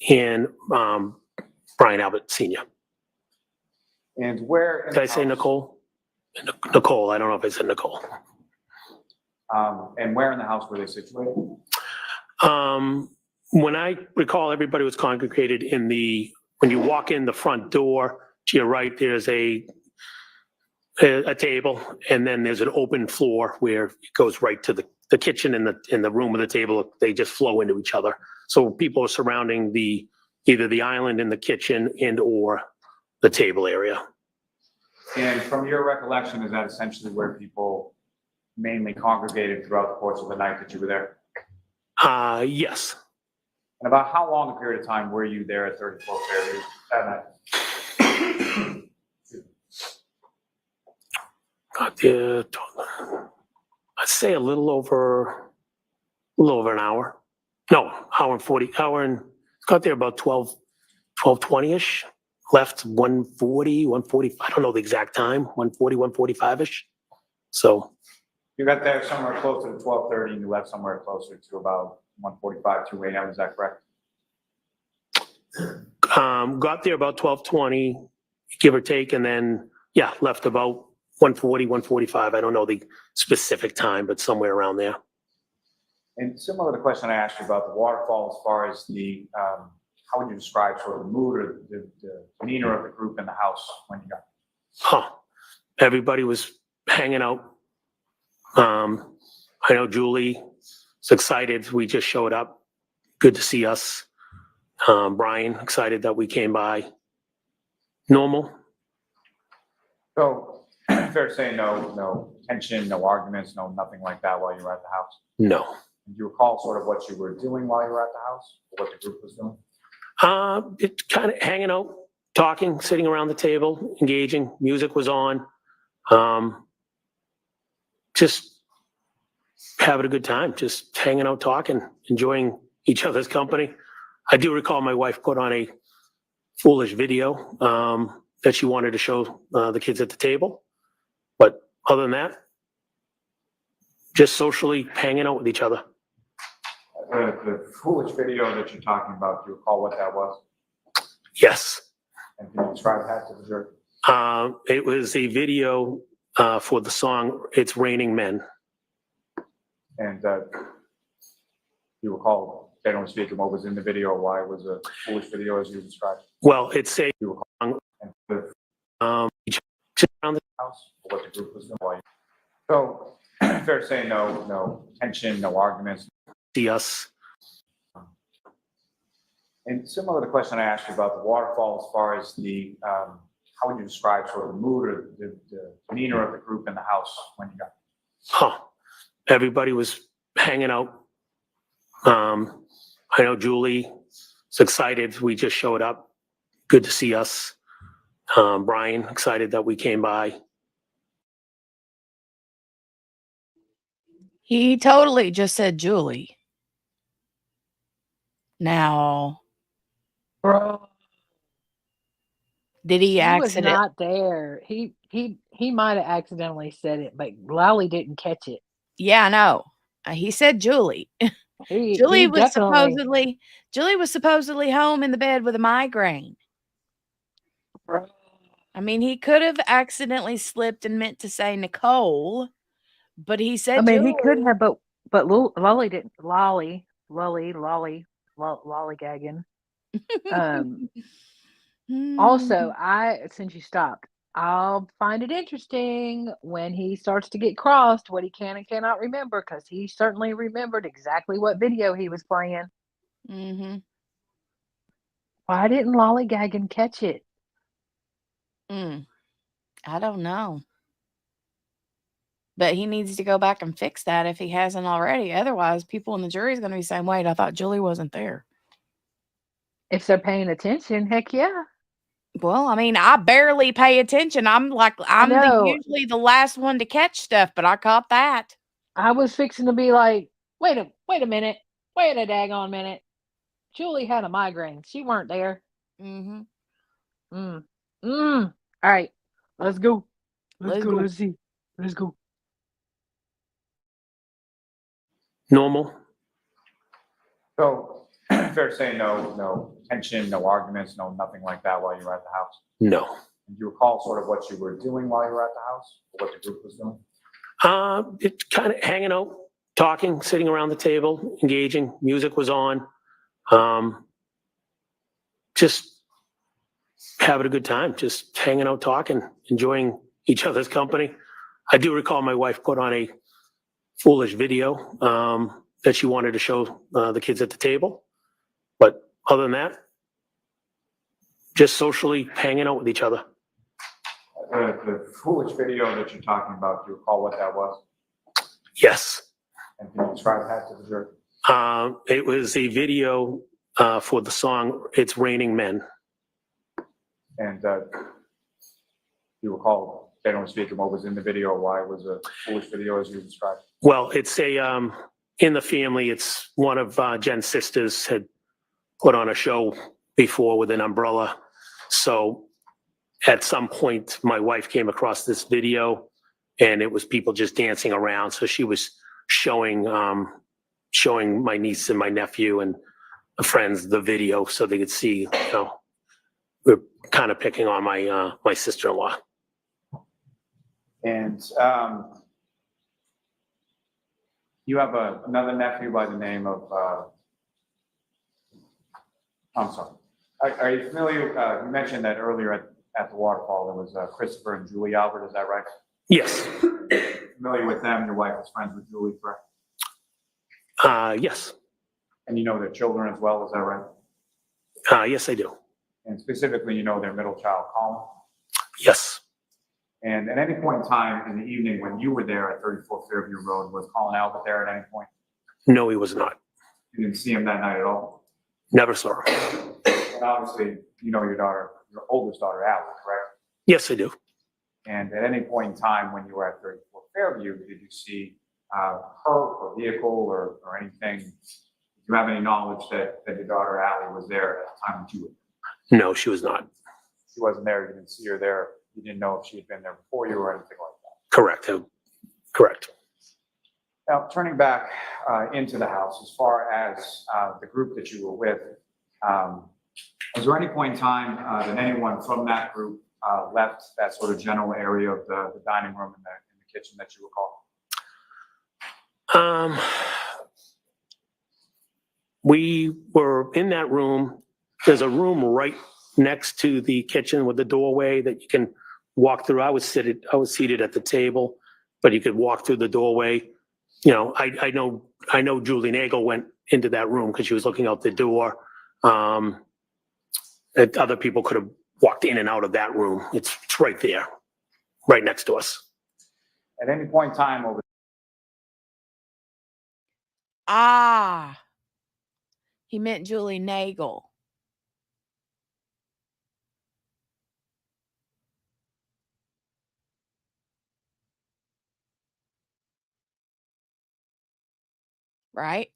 and Brian Albert Sr. And where? in Did I the say house- Nicole? Nicole, I don't know if I said Nicole. And where in the house were they situated? When I recall, everybody was congregated when you walk in the front door, to your right, there's a table, and then there's an open floor where it goes right to the kitchen and the room with the table. They just flow into each other. So people are surrounding either the island in the kitchen and or the table area. And from your recollection, is that essentially where people mainly congregated throughout the course of the night that you were there? Yes. And about how long a period of time were you there at 34 Fairview that night? Got there, I'd say a little over an hour. No, got there about 12:20-ish. Left 1:40, 1:40. I don't know the exact time, 1:40, 1:45-ish. So. You got there somewhere closer to 12:30 and you left somewhere closer to about 1:45, 2 a.m., is that correct? Got there about 12:20, give or take, and then, left about 1:40, 1:45. I don't know the specific time, but somewhere around there. And similar to the question I asked you about the waterfall, as far as how would you describe sort of the mood or the demeanor of the group in the house when you got there? Everybody was hanging out. I know Julie was excited. We just showed up. Good to see us. Brian, excited that we came by. Normal. So, fair to say no tension, no arguments, nothing like that while you were at the house? No. Do you recall sort of what you were doing while you were at the house, or what the group was doing? It's kind of hanging out, talking, sitting around the table, engaging. Music was on. Just having a good time, just hanging out, talking, enjoying each other's company. I do recall my wife put on a foolish video that she wanted to show the kids at the table. But other than that, just socially hanging out with each other. The foolish video that you're talking about, do you recall what that was? Yes. And can you describe that to the jury? It was a video for the song It's Raining Men. And you recall, generally speaking, what was in the video, or why it was a foolish video as you described? Well, it's a You recall, and the around the house, or what the group was doing. So, fair to say no tension, no arguments. see us. And similar to the question I asked you about the waterfall, as far as how would you describe sort of the mood or the demeanor of the group in the house when you got there? Everybody was hanging out. I know Julie was excited. We just showed up. Good to see us. Brian, excited that we came by. He totally just said Julie. Now, Bro, did he he was accident? not there. He might have accidentally said it, but Lolly didn't catch it. Yeah, I know. He said Julie. He Julie was definitely. supposedly home in the bed with a migraine. Bro. I mean, he could have accidentally slipped and meant to say Nicole, but he said I mean, Julie. he could have, but Lolly didn't. Lollygagging. Also, since you stopped, I'll find it interesting when he starts to get crossed what he can and cannot remember, because he certainly remembered exactly what video he was playing. Mm-hmm. Why didn't Lollygag catch it? I don't know. But he needs to go back and fix that if he hasn't already. Otherwise, people in the jury is going to be saying, wait, I thought Julie wasn't there. If they're paying attention, heck yeah. Well, I mean, I barely pay attention. I'm know. usually the last one to catch stuff, but I caught that. I was fixing to be like, wait a minute. Wait a daggone minute. Julie had a migraine. She weren't there. Mm-hmm. All right. Let's go. Let's go. Let's see. Let's go. Normal. So fair to say no tension, no arguments, nothing like that while you were at the house? No. Do you recall sort of what you were doing while you were at the house, or what the group was doing? It's kind of hanging out, talking, sitting around the table, engaging. Music was on. Just having a good time, just hanging out, talking, enjoying each other's company. I do recall my wife put on a foolish video that she wanted to show the kids at the table. But other than that, just socially hanging out with each other. The foolish video that you're talking about, do you recall what that was? Yes. And can you describe that to the jury? It was a video for the song It's Raining Men. And you recall, generally speaking, what was in the video, or why it was a foolish video as you described? Well, it's a, in the family, it's one of Jen's sisters had put on a show before with an umbrella. So at some point, my wife came across this video and it was people just dancing around. So she was showing my niece and my nephew and the friends the video so they could see, we're kind of picking on my sister-in-law. And you have another nephew by the name of, I'm sorry. Are you familiar, you mentioned that earlier at the waterfall, there was Christopher and Julie Albert, is that right? Yes. Familiar with them, your wife is friends with Julie, correct? Yes. And you know their children as well, is that right? Yes, I do. And specifically, you know their middle child, Colin? Yes. And at any point in time in the evening when you were there at 34 Fairview Road, was Colin Albert there at any point? No, he was not. You didn't see him that night at all? Never saw him. And obviously, you know your oldest daughter, Allie, correct? Yes, I do. And at any point in time when you were at 34 Fairview, did you see her or vehicle or anything? Do you have any knowledge that your daughter, Allie, was there at the time that you were there? No, she was not. She wasn't there, you didn't see her there, you didn't know if she had been there before you or anything like that? Correct. Correct. Now, turning back into the house, as far as the group that you were with, was there any point in time that anyone from that group left that sort of general area of the dining room and in the kitchen that you recall? We were in that room. There's a room right next to the kitchen with the doorway that you can walk through. I was seated at the table, but you could walk through the doorway. You know, I know Julie Nagel went into that room because she was looking out the door. Other people could have walked in and out of that room. It's right there, right next to us. At any point in time over. He meant Julie Nagel. Right?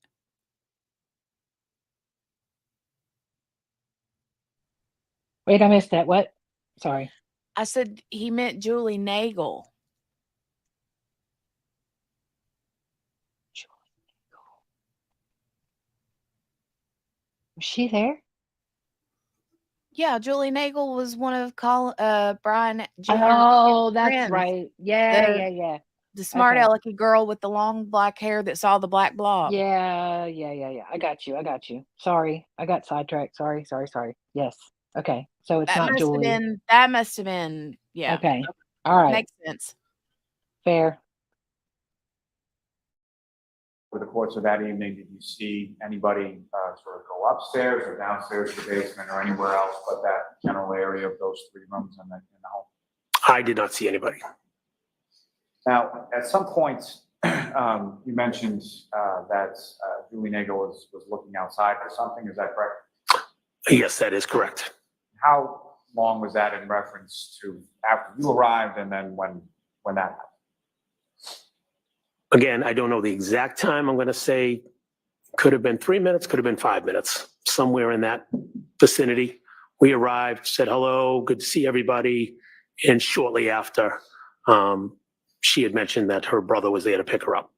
Wait, I missed that. What? Sorry. I said he meant Julie Nagel. Was she there? Yeah, Julie Nagel was one of Brian Jr.'s Oh, that's friends. right. Yeah, The- yeah. The smart Okay. alecky girl with the long black hair that saw the black blob. Yeah. I got you. Sorry. I got sidetracked. Sorry. Yes. Okay, so it's not Julie. That must have been, yeah. Okay, all right, Makes sense. fair. Over the course of that evening, did you see anybody sort of go upstairs or downstairs to the basement or anywhere else but that general area of those 3 rooms in the home? I did not see anybody. Now, at some point, you mentioned that Julie Nagel was looking outside for something. Is that correct? Yes, that is correct. How long was that in reference to after you arrived and then when that happened? Again, I don't know the exact time. I'm going to say could have been 3 minutes, could have been 5 minutes, somewhere in that vicinity. We arrived, said hello, good to see everybody. And shortly after, she had mentioned that her brother was there to pick her up.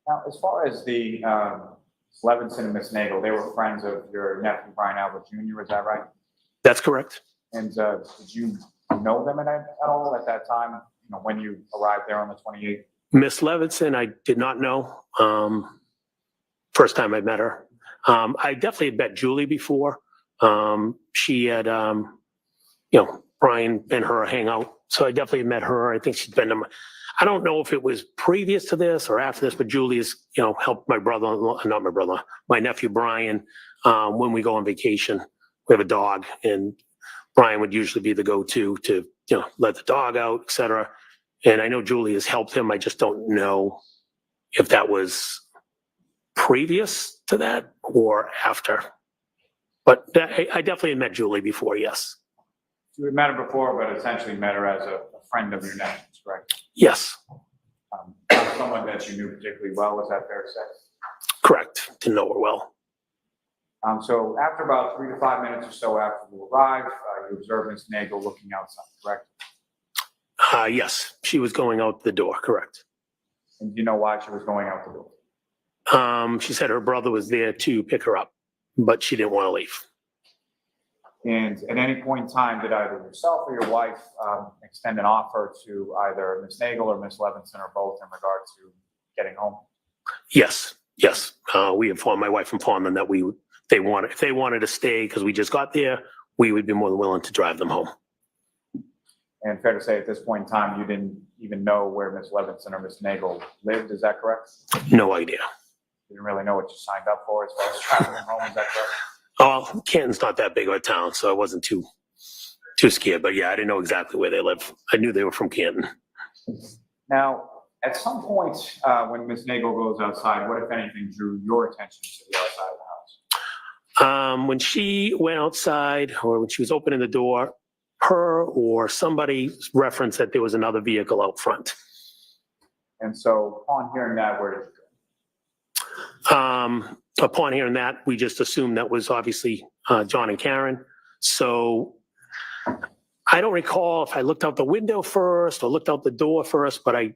Now, as far as the Levinson and Miss Nagel, they were friends of your nephew, Brian Albert Jr., is that right? That's correct. And did you know them at all at that time, when you arrived there on the 28th? Miss Levinson, I did not know. First time I met her. I definitely had met Julie before. She had, Brian and her hang out. So I definitely met her. I think she'd been to I don't know if it was previous to this or after this, but Julie has, helped my nephew Brian, when we go on vacation. We have a dog, and Brian would usually be the go-to to, let the dog out, et cetera. And I know Julie has helped him. I just don't know if that was previous to that or after. But I definitely had met Julie before, yes. You had met her before, but essentially met her as a friend of your nephew's, correct? Yes. Not someone that you knew particularly well, is that fair to say? Correct. Didn't know her well. So after about 3 to 5 minutes or so after you arrived, you observed Ms. Nagel looking outside, correct? Yes, she was going out the door, correct. And do you know why she was going out the door? She said her brother was there to pick her up, but she didn't want to leave. And at any point in time, did either yourself or your wife extend an offer to either Ms. Nagel or Ms. Levinson or both in regard to getting home? Yes. We informed, my wife informed them that if they wanted to stay because we just got there, we would be more than willing to drive them home. And fair to say at this point in time, you didn't even know where Ms. Levinson or Ms. Nagel lived, is that correct? No idea. You didn't really know what you signed up for as far as traveling home, is that correct? Oh, Canton's not that big of a town, so I wasn't too scared. But yeah, I didn't know exactly where they live. I knew they were from Canton. Now, at some point when Ms. Nagel goes outside, what, if anything, drew your attention to the outside of the house? When she went outside, or when she was opening the door, her or somebody referenced that there was another vehicle out front. And so upon hearing that, where did you go? Upon hearing that, we just assumed that was obviously John and Karen. So I don't recall if I looked out the window first or looked out the door first, but I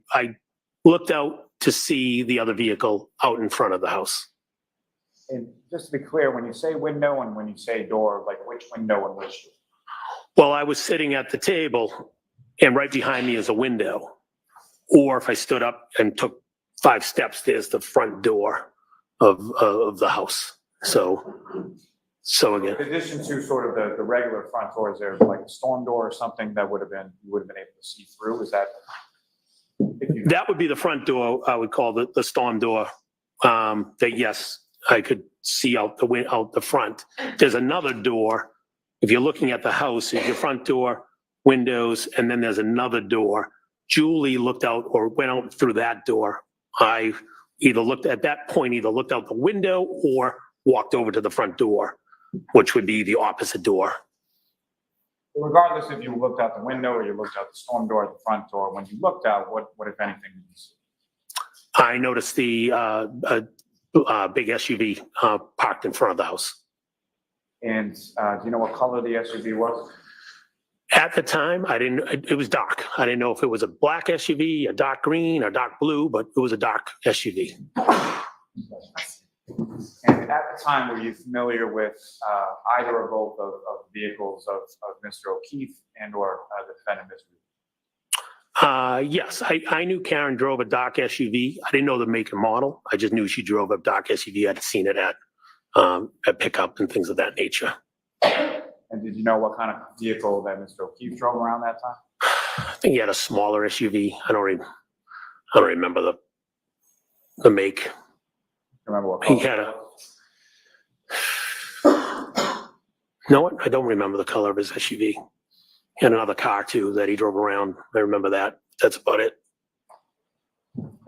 looked out to see the other vehicle out in front of the house. And just to be clear, when you say window and when you say door, like which window and which door? Well, I was sitting at the table and right behind me is a window. Or if I stood up and took 5 steps, there's the front door of the house. So again. In addition to sort of the regular front door, is there like a storm door or something that you would have been able to see through? Is that? That would be the front door, I would call the storm door. That yes, I could see out the front. There's another door. If you're looking at the house, is your front door, windows, and then there's another door. Julie looked out or went out through that door. I either looked out the window or walked over to the front door, which would be the opposite door. Regardless if you looked out the window or you looked out the storm door at the front door, when you looked out, what if anything did you see? I noticed the big SUV parked in front of the house. And do you know what color the SUV was? At the time, it was dark. I didn't know if it was a black SUV, a dark green, or dark blue, but it was a dark SUV. And at the time, were you familiar with either or both of the vehicles of Mr. O'Keefe and or the defendant, Mr. Yes, I knew Karen drove a dark SUV. I didn't know the make and model. I just knew she drove a dark SUV. I'd seen it at pickup and things of that nature. And did you know what kind of vehicle that Mr. O'Keefe drove around that time? I think he had a smaller SUV. I don't remember the make. Remember what He color? had a. You know what? I don't remember the color of his SUV. He had another car too that he drove around. I remember that. That's about it.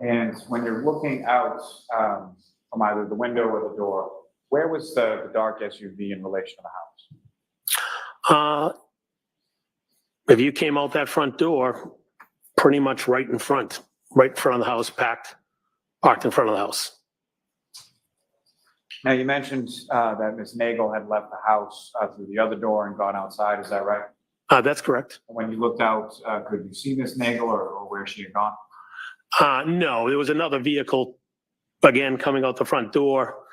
And when you're looking out from either the window or the door, where was the dark SUV in relation to the house? If you came out that front door, pretty much right in front of the house, parked in front of the house. Now, you mentioned that Ms. Nagel had left the house through the other door and gone outside. Is that right? That's correct. When you looked out, could you see Ms. Nagel or where she had gone? No, there was another vehicle, again, coming out the front door.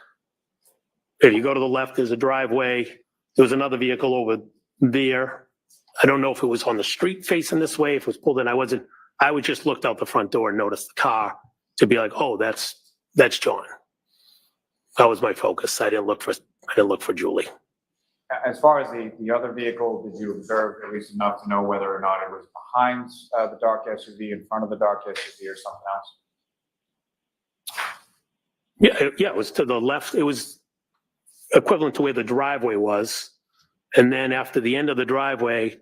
If you go to the left, there's a driveway. There was another vehicle over there. I don't know if it was on the street facing this way, if it was pulled in. I would just looked out the front door and noticed the car to be like, oh, that's John. That was my focus. I didn't look for Julie. As far as the other vehicle, did you observe at least enough to know whether or not it was behind the dark SUV, in front of the dark SUV, or something else? Yeah, it was to the left. It was equivalent to where the driveway was. And then after the end of the driveway,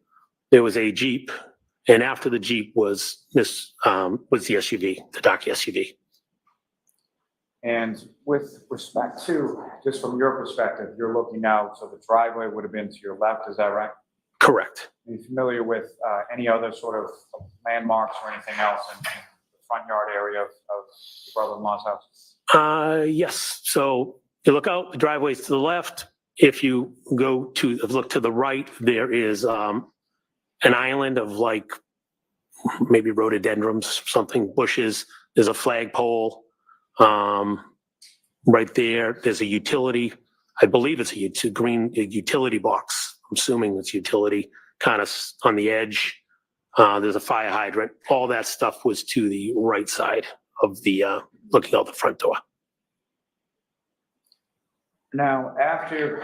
there was a Jeep. And after the Jeep was the SUV, the dark SUV. And with respect to, just from your perspective, you're looking out, so the driveway would have been to your left, is that right? Correct. Are you familiar with any other sort of landmarks or anything else in the front yard area of your brother-in-law's house? Yes. So you look out, the driveway's to the left. If you look to the right, there is an island of like maybe rhododendrons, something, bushes. There's a flagpole. Right there, there's a utility. I believe it's a green utility box. I'm assuming it's utility, kind of on the edge. There's a fire hydrant. All that stuff was to the right side of the looking out the front door. Now, after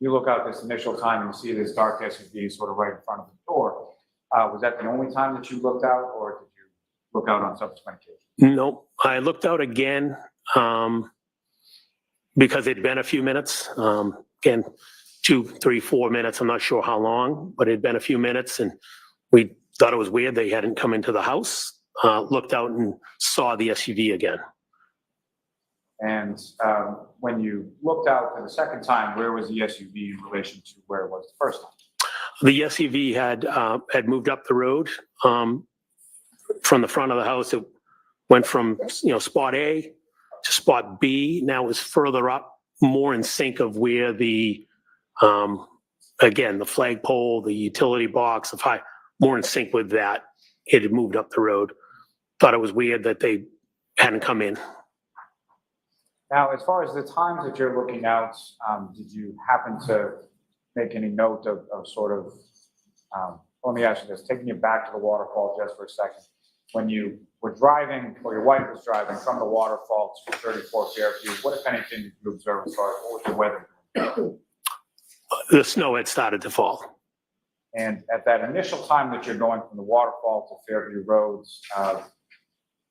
you look out this initial time and you see this dark SUV sort of right in front of the door, was that the only time that you looked out, or did you look out on subsequent occasions? Nope. I looked out again because it'd been a few minutes. Again, 2, 3, 4 minutes. I'm not sure how long, but it'd been a few minutes, and we thought it was weird they hadn't come into the house. Looked out and saw the SUV again. And when you looked out for the second time, where was the SUV in relation to where it was the first time? The SUV had moved up the road from the front of the house. It went from spot A to spot B. Now it's further up, more in sync of where the again the flagpole, the utility box, more in sync with that. It had moved up the road. Thought it was weird that they hadn't come in. Now, as far as the times that you're looking out, did you happen to make any note of sort of, let me ask you this, taking you back to the waterfall just for a second. When you were driving, or your wife was driving from the waterfall to 34 Fairview, what, if anything, did you observe as far as what was the weather? The snow had started to fall. And at that initial time that you're going from the waterfall to Fairview Roads,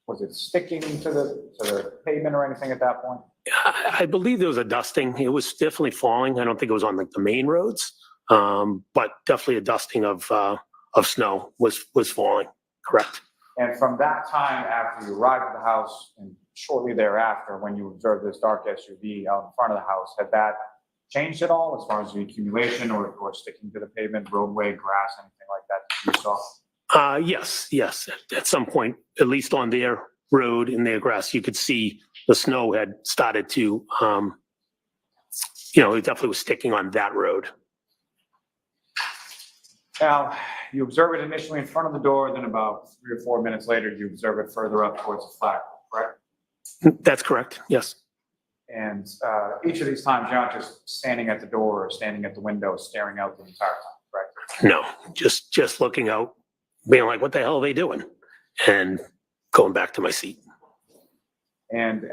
was it sticking to the pavement or anything at that point? I believe there was a dusting. It was definitely falling. I don't think it was on like the main roads, but definitely a dusting of snow was falling. Correct. And from that time after you arrived at the house and shortly thereafter, when you observed this dark SUV out in front of the house, had that changed at all as far as the accumulation or sticking to the pavement, roadway, grass, anything like that you saw? Yes. At some point, at least on their road in their grass, you could see the snow had started to, it definitely was sticking on that road. Now, you observe it initially in front of the door, then about 3 or 4 minutes later, you observe it further up towards the flagpole, correct? That's correct, yes. And each of these times, you're not just standing at the door or standing at the window, staring out the entire time, correct? No, just looking out, being like, what the hell are they doing? And going back to my seat. And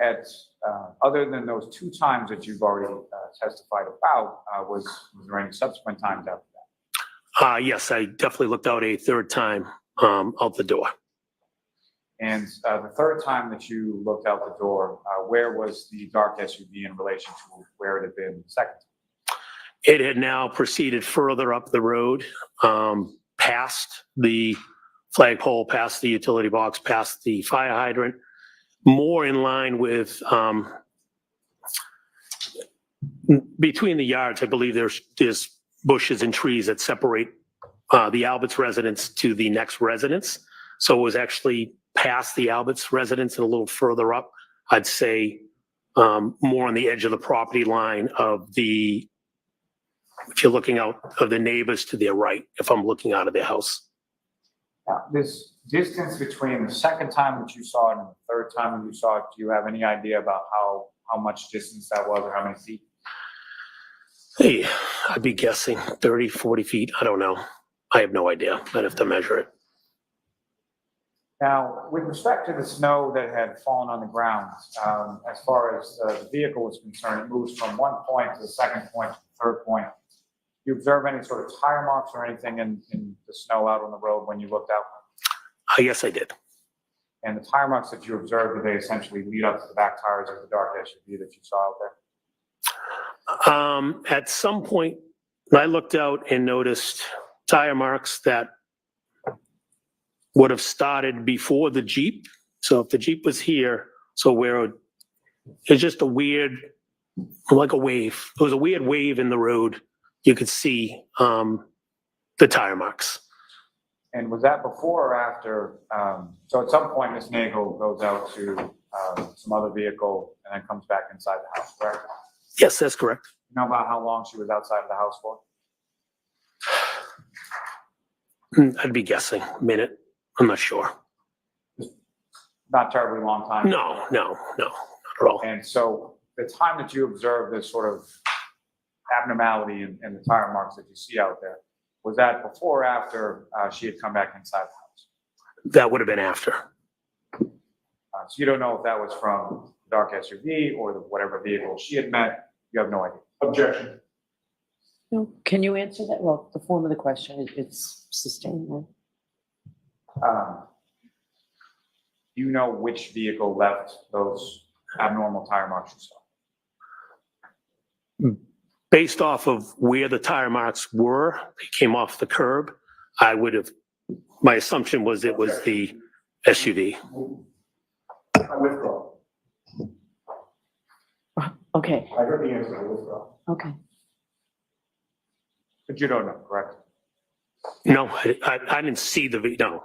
other than those 2 times that you've already testified about, was there any subsequent times after that? Yes, I definitely looked out a third time out the door. And the third time that you looked out the door, where was the dark SUV in relation to where it had been the second time? It had now proceeded further up the road, past the flagpole, past the utility box, past the fire hydrant, more in line with between the yards. I believe there's bushes and trees that separate the Alberts residence to the next residence. So it was actually past the Alberts residence and a little further up. I'd say more on the edge of the property line of the, if you're looking out of the neighbors to their right, if I'm looking out of their house. This distance between the second time that you saw it and the third time that you saw it, do you have any idea about how much distance that was or how many feet? Hey, I'd be guessing 30, 40 feet. I don't know. I have no idea. I'd have to measure it. Now, with respect to the snow that had fallen on the ground, as far as the vehicle was concerned, it moves from one point to the second point to the third point. Do you observe any sort of tire marks or anything in the snow out on the road when you looked out? Yes, I did. And the tire marks that you observed, did they essentially lead up to the back tires of the dark SUV that you saw out there? At some point, I looked out and noticed tire marks that would have started before the Jeep. So if the Jeep was here, so where it's just a weird, like a wave. It was a weird wave in the road. You could see the tire marks. And was that before or after? So at some point, Ms. Nagel goes out to some other vehicle and then comes back inside the house, correct? Yes, that's correct. You know about how long she was outside of the house for? I'd be guessing a minute. I'm not sure. Not terribly long time. No, not at all. And so the time that you observed this sort of abnormality in the tire marks that you see out there, was that before or after she had come back inside the house? That would have been after. So you don't know if that was from the dark SUV or whatever vehicle she had met. You have no idea. Objection. No, can you answer that? Well, the form of the question, it's sustained, right? Do you know which vehicle left those abnormal tire marks you saw? Based off of where the tire marks were, they came off the curb. I would have, my assumption was it was the SUV. I withdraw. Okay, I heard the answer, I withdraw. okay. But you don't know, correct? No, I didn't see the no.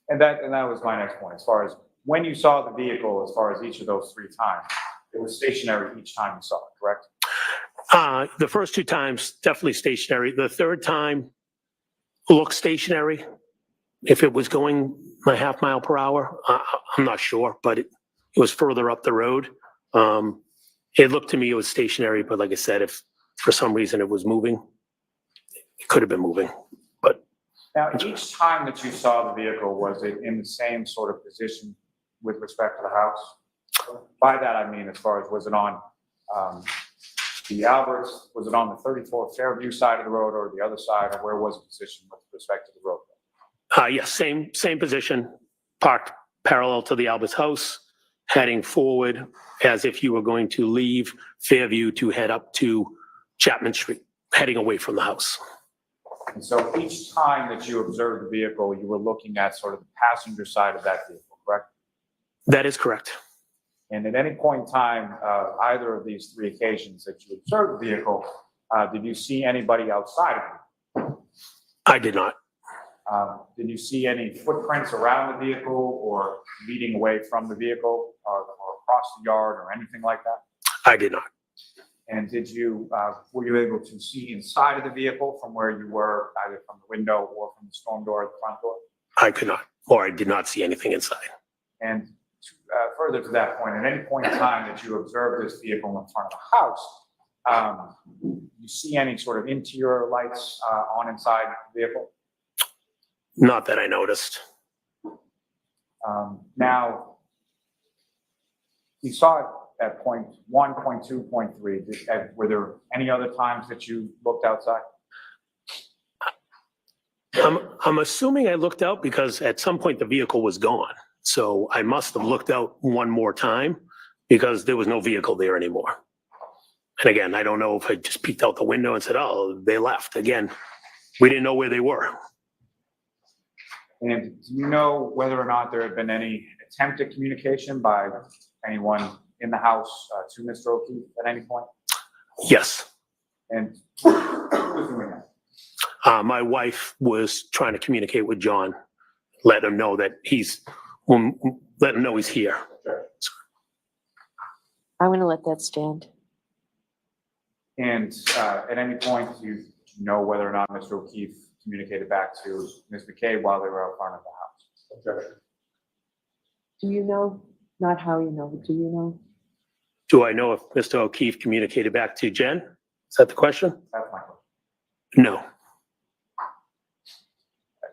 And that was my next point. As far as when you saw the vehicle, as far as each of those 3 times, it was stationary each time you saw it, correct? The first 2 times, definitely stationary. The third time looked stationary. If it was going a half mile per hour, I'm not sure, but it was further up the road. It looked to me it was stationary, but like I said, if for some reason it was moving, it could have been moving. But now, each time that you saw the vehicle, was it in the same sort of position with respect to the house? By that, I mean, as far as was it on the Alberts, was it on the 34 Fairview side of the road or the other side, or where was it positioned with respect to the road? yes, same position, parked parallel to the Alberts house, heading forward as if you were going to leave Fairview to head up to Chapman Street, heading away from the house. And so each time that you observed the vehicle, you were looking at sort of the passenger side of that vehicle, correct? That is correct. And at any point in time, either of these 3 occasions that you observed the vehicle, did you see anybody outside of it? I did not. Did you see any footprints around the vehicle or leading away from the vehicle or across the yard or anything like that? I did not. And were you able to see inside of the vehicle from where you were, either from the window or from the storm door or the front door? I could not, or I did not see anything inside. And further to that point, at any point in time that you observed this vehicle in front of the house, you see any sort of interior lights on inside the vehicle? Not that I noticed. Now, You saw it at point 1, point 2, point 3. Were there any other times that you looked outside? I'm assuming I looked out because at some point the vehicle was gone. So I must have looked out one more time because there was no vehicle there anymore. And again, I don't know if I just peeked out the window and said, oh, they left. Again, we didn't know where they were. And do you know whether or not there had been any attempt at communication by anyone in the house to Mr. O'Keefe at any point? Yes. And who was doing that? My wife was trying to communicate with John, let him know that he's here. I'm going to let that stand. And at any point, do you know whether or not Mr. O'Keefe communicated back to Ms. McKay while they were out front of the house? Objection. Do you know? Not how you know, but do you know? Do I know if Mr. O'Keefe communicated back to Jen? Is that the question? That's my question. No.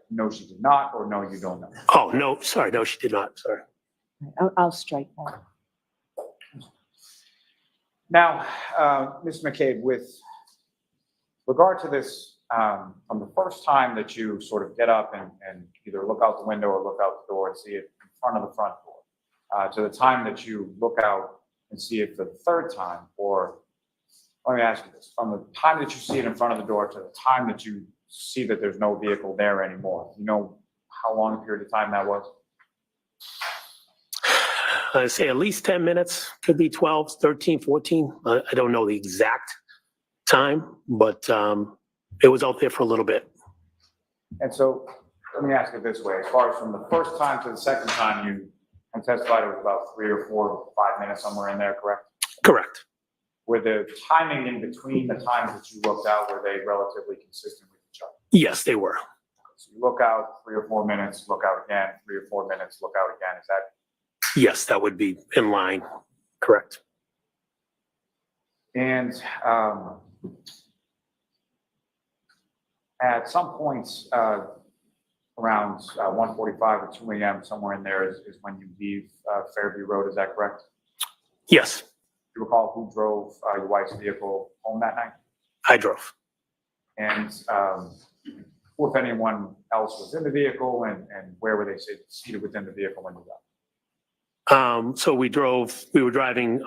No, she did not, or no, you don't know? Oh, no, sorry. No, she did not. Sorry. I'll strike that. Now, Ms. McCabe, with regard to this, from the first time that you sort of get up and either look out the window or look out the door and see it in front of the front door, to the time that you look out and see it for the third time, or let me ask you this, from the time that you see it in front of the door to the time that you see that there's no vehicle there anymore, you know how long a period of time that was? I say at least 10 minutes, could be 12, 13, 14. I don't know the exact time, but it was out there for a little bit. And so let me ask it this way, as far as from the first time to the second time, you testified it was about 3 or 4 or 5 minutes, somewhere in there, correct? Correct. Were the timing in between the times that you looked out, were they relatively consistent with each other? Yes, they were. So you look out 3 or 4 minutes, look out again, 3 or 4 minutes, look out again. Is that? Yes, that would be in line. Correct. And at some points around 1:45 or 2 a.m., somewhere in there is when you leave Fairview Road. Is that correct? Yes, Do you recall who drove your wife's vehicle home that night? I drove. And if anyone else was in the vehicle, and where were they seated within the vehicle when you got? So we were driving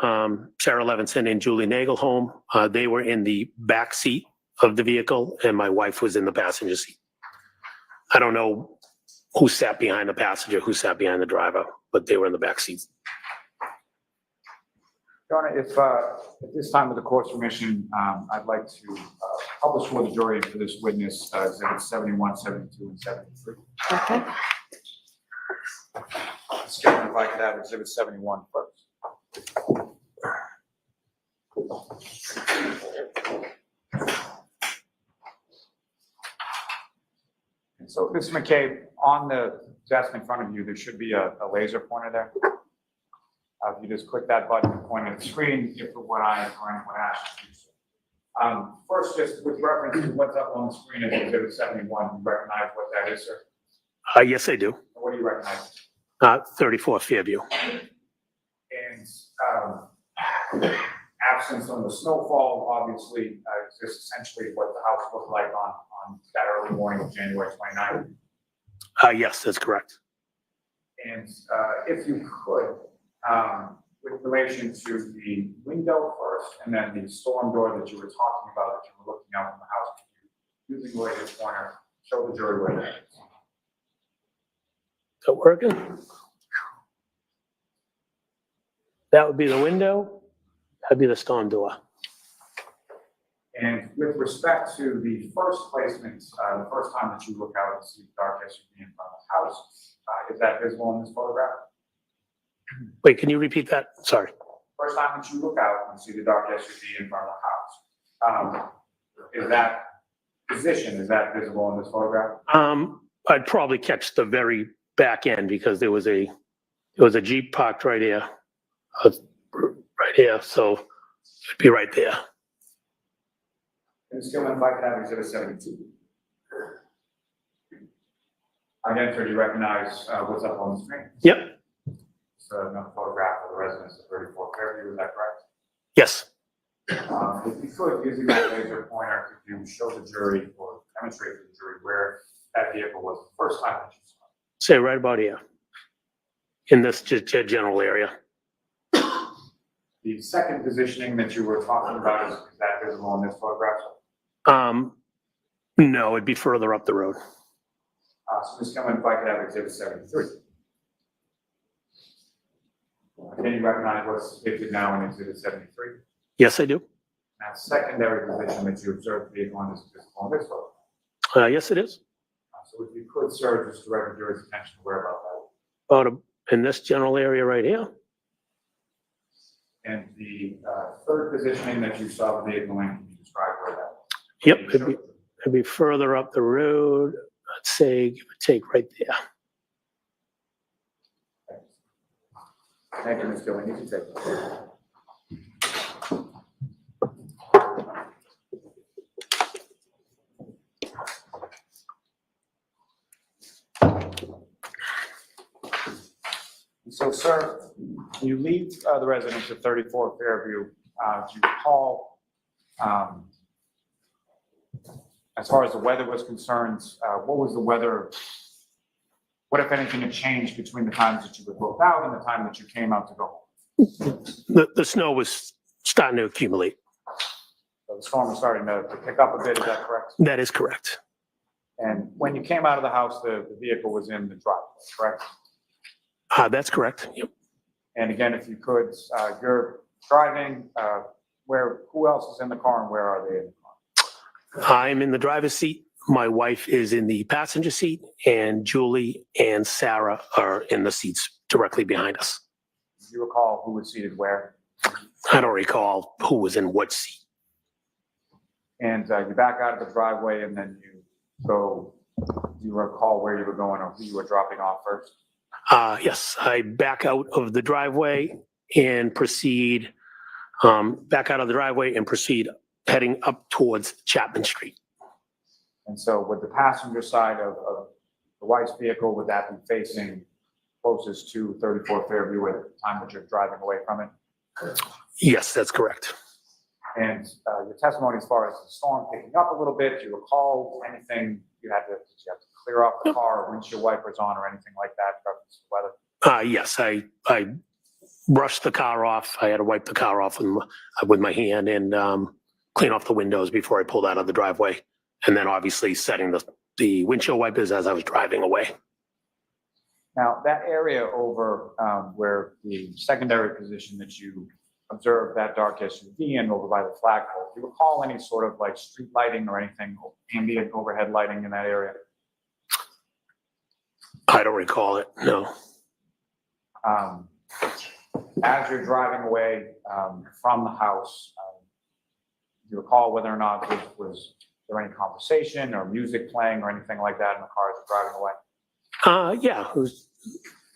Sarah Levinson and Julie Nagel home. They were in the back seat of the vehicle and my wife was in the passenger seat. I don't know who sat behind the passenger, who sat behind the driver, but they were in the back seat. Your Honor, if at this time with the court's permission, I'd like to publish for the jury for this witness exhibits 71, 72, and 73. Okay. Mr. Chairman, if I could have exhibit 71 first. And so, Ms. McCabe, on the desk in front of you, there should be a laser pointer there. If you just click that button and point at the screen, if for what I asked you to do. First, just with reference to what's up on the screen as exhibit 71, you recognize what that is, sir? Yes, I do. What do you recognize? 34 Fairview. And absence of the snowfall, obviously, is this essentially what the house looked like on that early morning of January 29th? Yes, that's correct. And if you could, with relation to the window first, and then the storm door that you were talking about, that you were looking out from the house, using the laser pointer, show the jury where that is. Is that working? That would be the window. That'd be the storm door. And with respect to the first placement, the first time that you look out and see the dark SUV in front of the house, is that visible in this photograph? Wait, can you repeat that? Sorry. First time that you look out and see the dark SUV in front of the house, is that position, is that visible in this photograph? I'd probably catch the very back end because there was a Jeep parked right here, so it'd be right there. And still, if I could have exhibit 72. Again, sir, do you recognize what's up on the screen? Yep. another photograph of the residence of 34 Fairview, is that correct? Yes. If you could, using that laser pointer, could you show the jury or demonstrate to the jury where that vehicle was the first time that you saw it? Say right about here. In this general area. The second positioning that you were talking about, is that visible in this photograph? No, it'd be further up the road. So Ms. Gilman, if I could have exhibit 73. Can you recognize what's depicted now in exhibit 73? Yes, I do. That secondary position that you observed the vehicle in is visible in this photograph. Yes, it is. So if you could, sir, just direct the jury's attention to where about that. In this general area right here. And the third positioning that you saw the vehicle in, can you describe where that was? Yep, it'd be further up the road. I'd say, give or take, right there. Thank you, Ms. Gilman. You can take it. So, sir, you leave the residence of 34 Fairview. Do you recall, as far as the weather was concerned, what was the weather? What, if anything, had changed between the times that you were booked out and the time that you came out to go home? The snow was starting to accumulate. So the storm was starting to pick up a bit, is that correct? That is correct. And when you came out of the house, the vehicle was in the driveway, correct? That's correct. Yep. And again, if you could, you're driving, who else is in the car and where are they in the car? I'm in the driver's seat. My wife is in the passenger seat, and Julie and Sarah are in the seats directly behind us. Do you recall who was seated where? I don't recall who was in what seat. And you back out of the driveway and then do you recall where you were going or who you were dropping off first? Yes, I back out of the driveway and proceed, heading up towards Chapman Street. And so with the passenger side of the wife's vehicle, would that be facing closest to 34 Fairview at the time that you're driving away from it? Yes, that's correct. And your testimony as far as the storm picking up a little bit, do you recall anything did you have to clear off the car or windshield wipers on or anything like that in reference to weather? Yes, I brushed the car off. I had to wipe the car off with my hand and clean off the windows before I pulled out of the driveway. And then obviously setting the windshield wipers as I was driving away. Now, that area over where the secondary position that you observed that dark SUV in over by the flagpole, do you recall any sort of like street lighting or anything, ambient overhead lighting in that area? I don't recall it, no. As you're driving away from the house, do you recall whether or not was there any conversation or music playing or anything like that in the car as you're driving away? Yeah, it was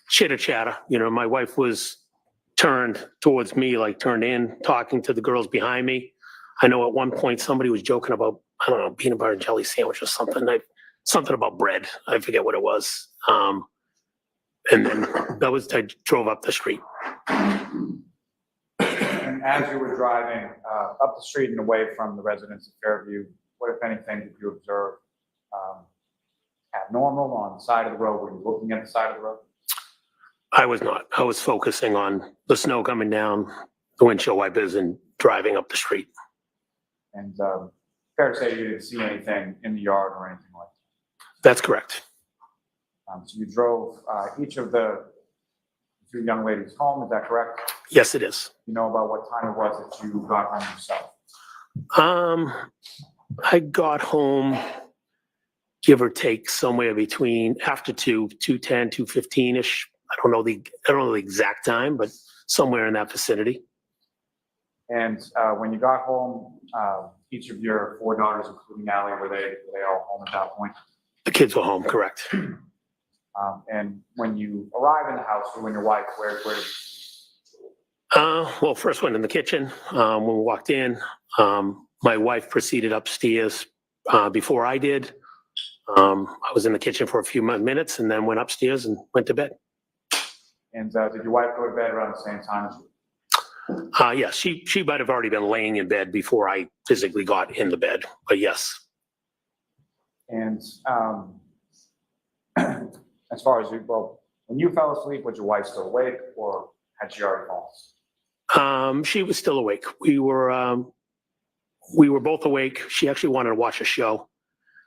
chitter chatter. You know, my wife was turned towards me, like turned in, talking to the girls behind me. I know at one point somebody was joking about, I don't know, peanut butter and jelly sandwich or something. Something about bread. I forget what it was. And then I drove up the street. And as you were driving up the street and away from the residence of Fairview, what, if anything, did you observe abnormal on the side of the road? Were you looking at the side of the road? I was not. I was focusing on the snow coming down, the windshield wipers, and driving up the street. And fair to say you didn't see anything in the yard or anything like that? That's correct. So you drove each of the two young ladies home, is that correct? Yes, it is. You know about what time it was that you got home yourself? I got home, give or take, somewhere between after 2:10, 2:15-ish. I don't know the exact time, but somewhere in that vicinity. And when you got home, each of your four daughters, including Allie, were they all home at that point? The kids were home, correct. And when you arrive in the house, you and your wife, where did you? Well, first went in the kitchen. When we walked in, my wife proceeded upstairs before I did. I was in the kitchen for a few minutes and then went upstairs and went to bed. And did your wife go to bed around the same time as you? Yes, she might have already been laying in bed before I physically got in the bed, but yes. And as far as well, when you fell asleep, was your wife still awake or had she already fallen asleep? She was still awake. We were both awake. She actually wanted to watch a show,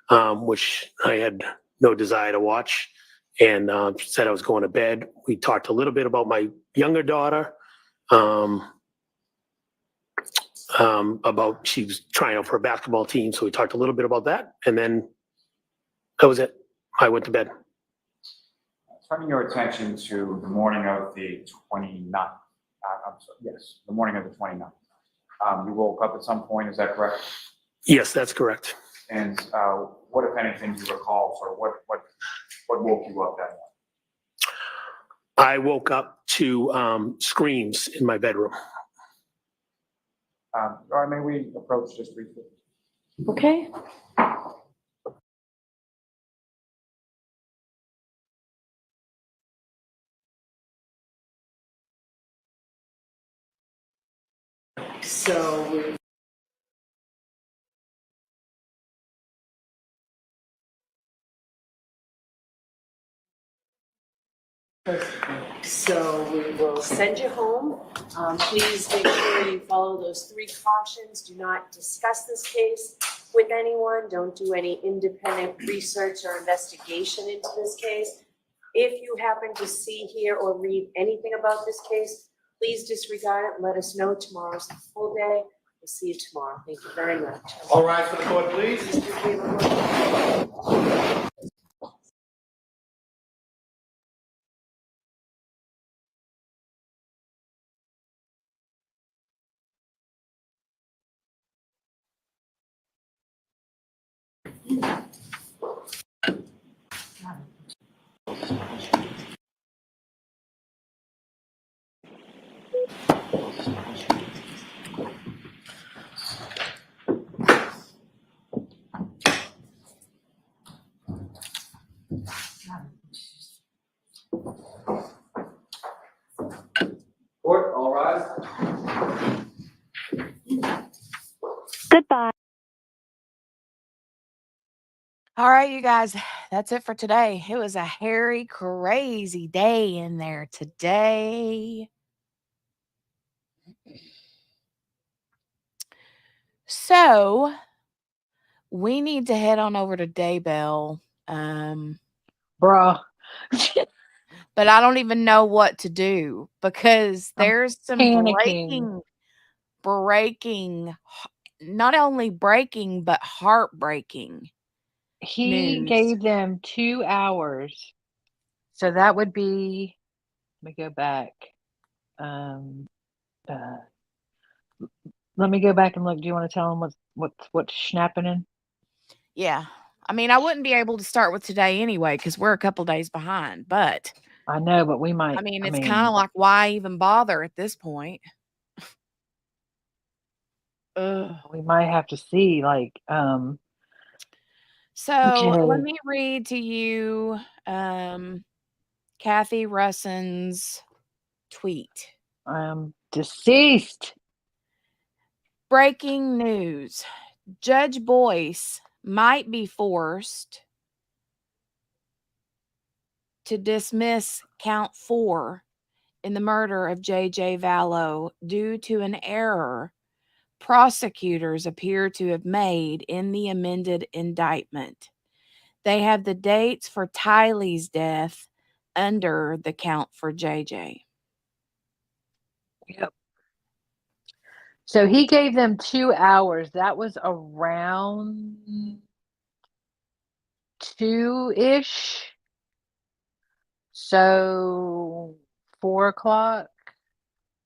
which I had no desire to watch, and said I was going to bed. We talked a little bit about my younger daughter, about she was trying out for a basketball team, so we talked a little bit about that, and then that was it. I went to bed. Turning your attention to the morning of the 29th. Yes, the morning of the 29th. You woke up at some point, is that correct? Yes, that's correct. And what, if anything, you recall, or what woke you up that morning? I woke up to screams in my bedroom. All right, may we approach this briefly? Okay. So we will send you home. Please make sure you follow those 3 cautions. Do not discuss this case with anyone. Don't do any independent research or investigation into this case. If you happen to see, hear, or read anything about this case, please disregard it. Let us know. Tomorrow's the full day. We'll see you tomorrow. Thank you very much. All rise for the court, please. Court, all rise. goodbye. All right, you guys, that's it for today. It was a hairy, crazy day in there today. So we need to head on over to Daybell. Bruh. But I don't even know what to do because I'm there's some panicking. not only breaking, but heartbreaking He news. gave them 2 hours. So that would be, let me go back. Let me go back and look. Do you want to tell them what's happening? Yeah. I mean, I wouldn't be able to start with today anyway because we're a couple days behind, but I know, but we might. I mean, it's kind of like why even bother at this point? Ugh. We might have to see, like, So okay. let me read to you Kathy Russon's tweet. Deceased. Breaking news. Judge Boyce might be forced to dismiss count 4 in the murder of J.J. Vallow due to an error prosecutors appear to have made in the amended indictment. They have the dates for Tylee's death under the count for JJ. Yep. So he gave them 2 hours. That was around 2-ish. So 4:00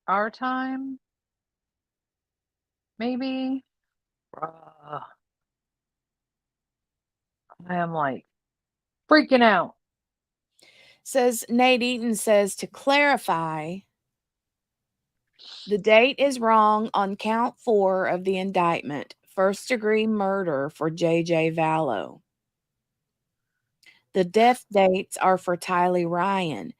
our time, maybe. I am like freaking out. Says Nate Eaton says to clarify, the date is wrong on count 4 of the indictment, first-degree murder for J.J. Vallow. The death dates are for Tylee Ryan.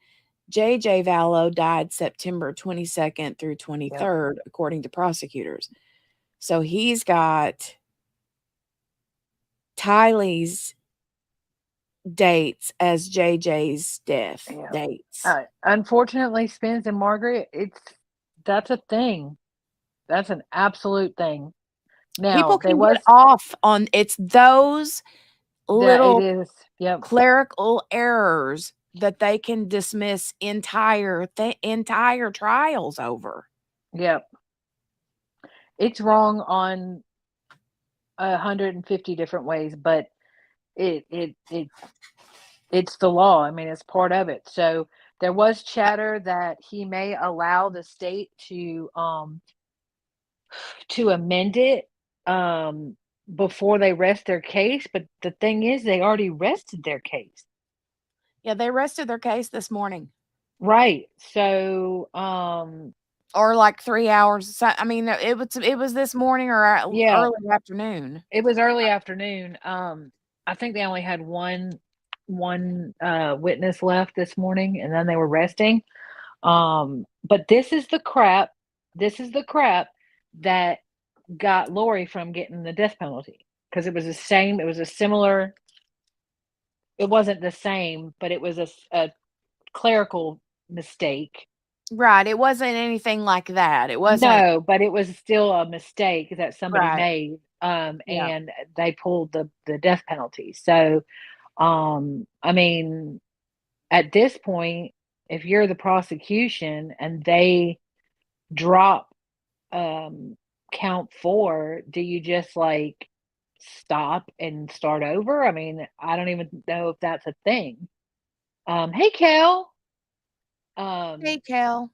JJ Vallow died September 22nd through 23rd, according to prosecutors. So he's got Tylee's dates as JJ's death dates. Unfortunately, Spence and Margaret, that's a thing. That's an absolute thing. Now, People there can was get off on it's those that little it is. Yep. clerical errors that they can dismiss entire trials over. Yep. It's wrong on 150 different ways, but it's the law. I mean, it's part of it. So there was chatter that he may allow the state to amend it before they rest their case, but the thing is they already rested their case. Yeah, they rested their case this morning. Right. So or like 3 hours. I mean, it was this morning or early afternoon. It was early afternoon. I think they only had one witness left this morning, and then they were resting. But this is the crap that got Lori from getting the death penalty, because it was the same. It was a similar. It wasn't the same, but it was a clerical mistake. Right. It wasn't anything like that. It wasn't. No, but it was still a mistake that somebody Right. made. Yeah. And they pulled the death penalty. So, I mean, at this point, if you're the prosecution and they drop count 4, do you just like stop and start over? I mean, I don't even know if that's a thing. Hey, Cal. Hey, Cal.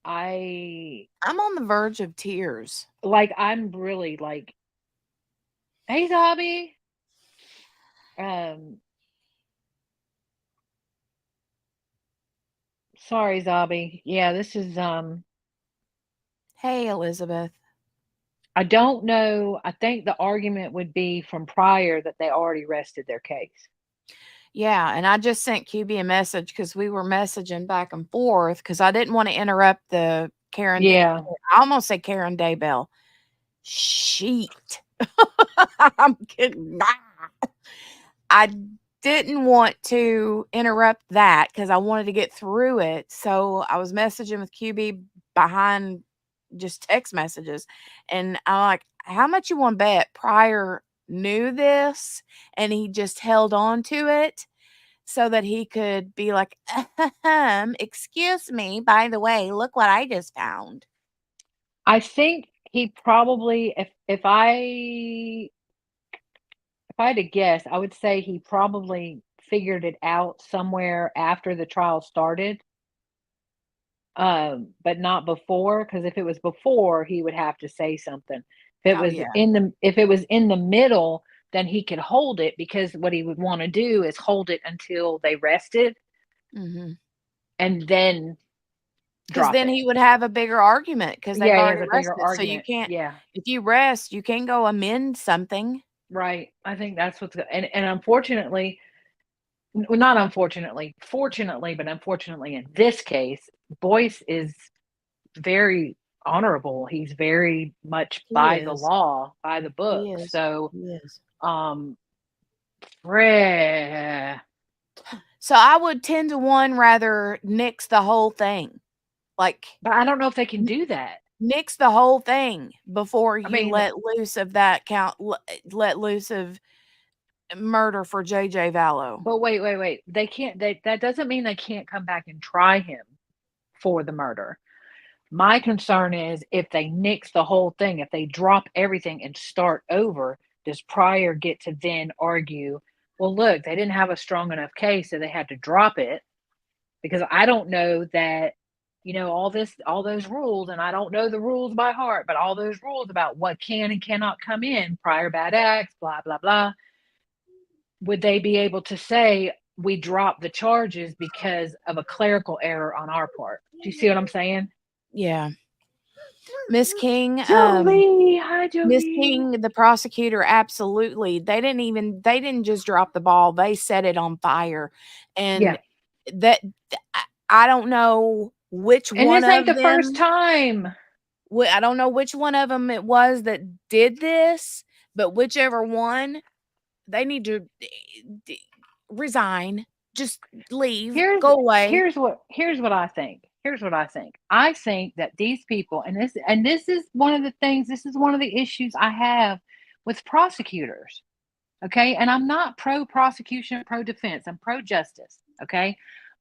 I'm on the verge of tears. Like, I'm really like, hey, Zobby. Sorry, Zobby. Yeah, this is Hey, Elizabeth. I don't know. I think the argument would be from prior that they already rested their case. Yeah, and I just sent QB a message because we were messaging back and forth because I didn't want to interrupt the Karen. Yeah. I almost said Karen Daybell. Sheet. I'm kidding. I didn't want to interrupt that because I wanted to get through it. So I was messaging with QB behind just text messages. And I'm like, how much you want to bet Pryor knew this and he just held on to it so that he could be like, excuse me, by the way, look what I just found. I think he probably, if I had to guess, I would say he probably figured it out somewhere after the trial started. But not before, because if it was before, he would have to say something. If it was in the middle, then he could hold it, because what he would want to do is hold it until they rested, and then because then he would have a bigger argument because they've already rested. So you argument. can't. Yeah. If you rest, you can't go amend something. Right. I think that's what's and unfortunately, not unfortunately, fortunately, but unfortunately in this case, Boyce is very honorable. He's very much by the law, by the book. So, so I would 10-1 rather nix the whole thing. Like, but I don't know if they can do that. Nix the whole thing before you let loose of that count. Let loose of murder for JJ Vallow. But wait. They can't. That doesn't mean they can't come back and try him for the murder. My concern is if they nix the whole thing, if they drop everything and start over, does Pryor get to then argue, well, look, they didn't have a strong enough case, so they had to drop it? Because I don't know that, all those rules, and I don't know the rules by heart, but all those rules about what can and cannot come in, prior bad acts, blah, blah, blah. Would they be able to say, we dropped the charges because of a clerical error on our part? Do you see what I'm saying? Yeah. Miss King, Jolie, hi Jolie. Miss King, the prosecutor, absolutely. They didn't just drop the ball. They set it on fire. And that I don't know which And one this ain't of the first them. time. I don't know which one of them it was that did this, but whichever one, they need to resign. Just leave. Here's Go away. here's what I think. Here's what I think. I think that these people, and this is one of the things, this is one of the issues I have with prosecutors. Okay. And I'm not pro prosecution, pro defense, I'm pro justice. Okay.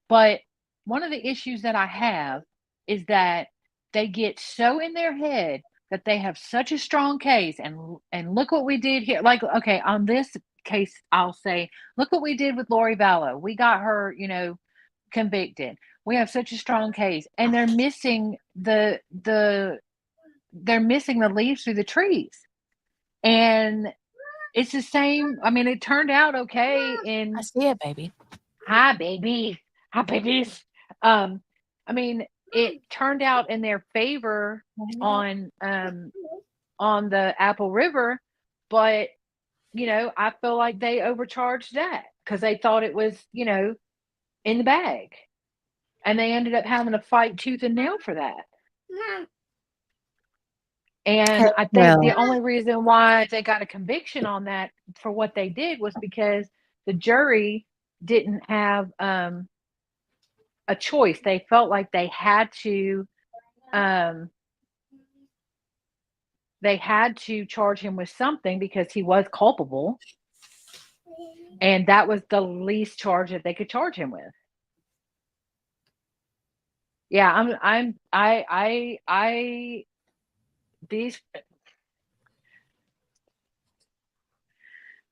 But one of the issues that I have is that they get so in their head that they have such a strong case, and look what we did here. Like, okay, on this case, I'll say, look what we did with Lori Vallow. We got her, convicted. We have such a strong case, and they're missing the leaves through the trees. And it's the same. I mean, it turned out okay in I see it, baby. Hi, baby. Hi, babies. I mean, it turned out in their favor on the Apple River, but I feel like they overcharged that because they thought it was, in the bag. And they ended up having to fight tooth and nail for that. And I think the only reason why they got a conviction on that for what they did was because the jury didn't have a choice. They felt like they had to charge him with something because he was culpable, and that was the least charge that they could charge him with. Yeah,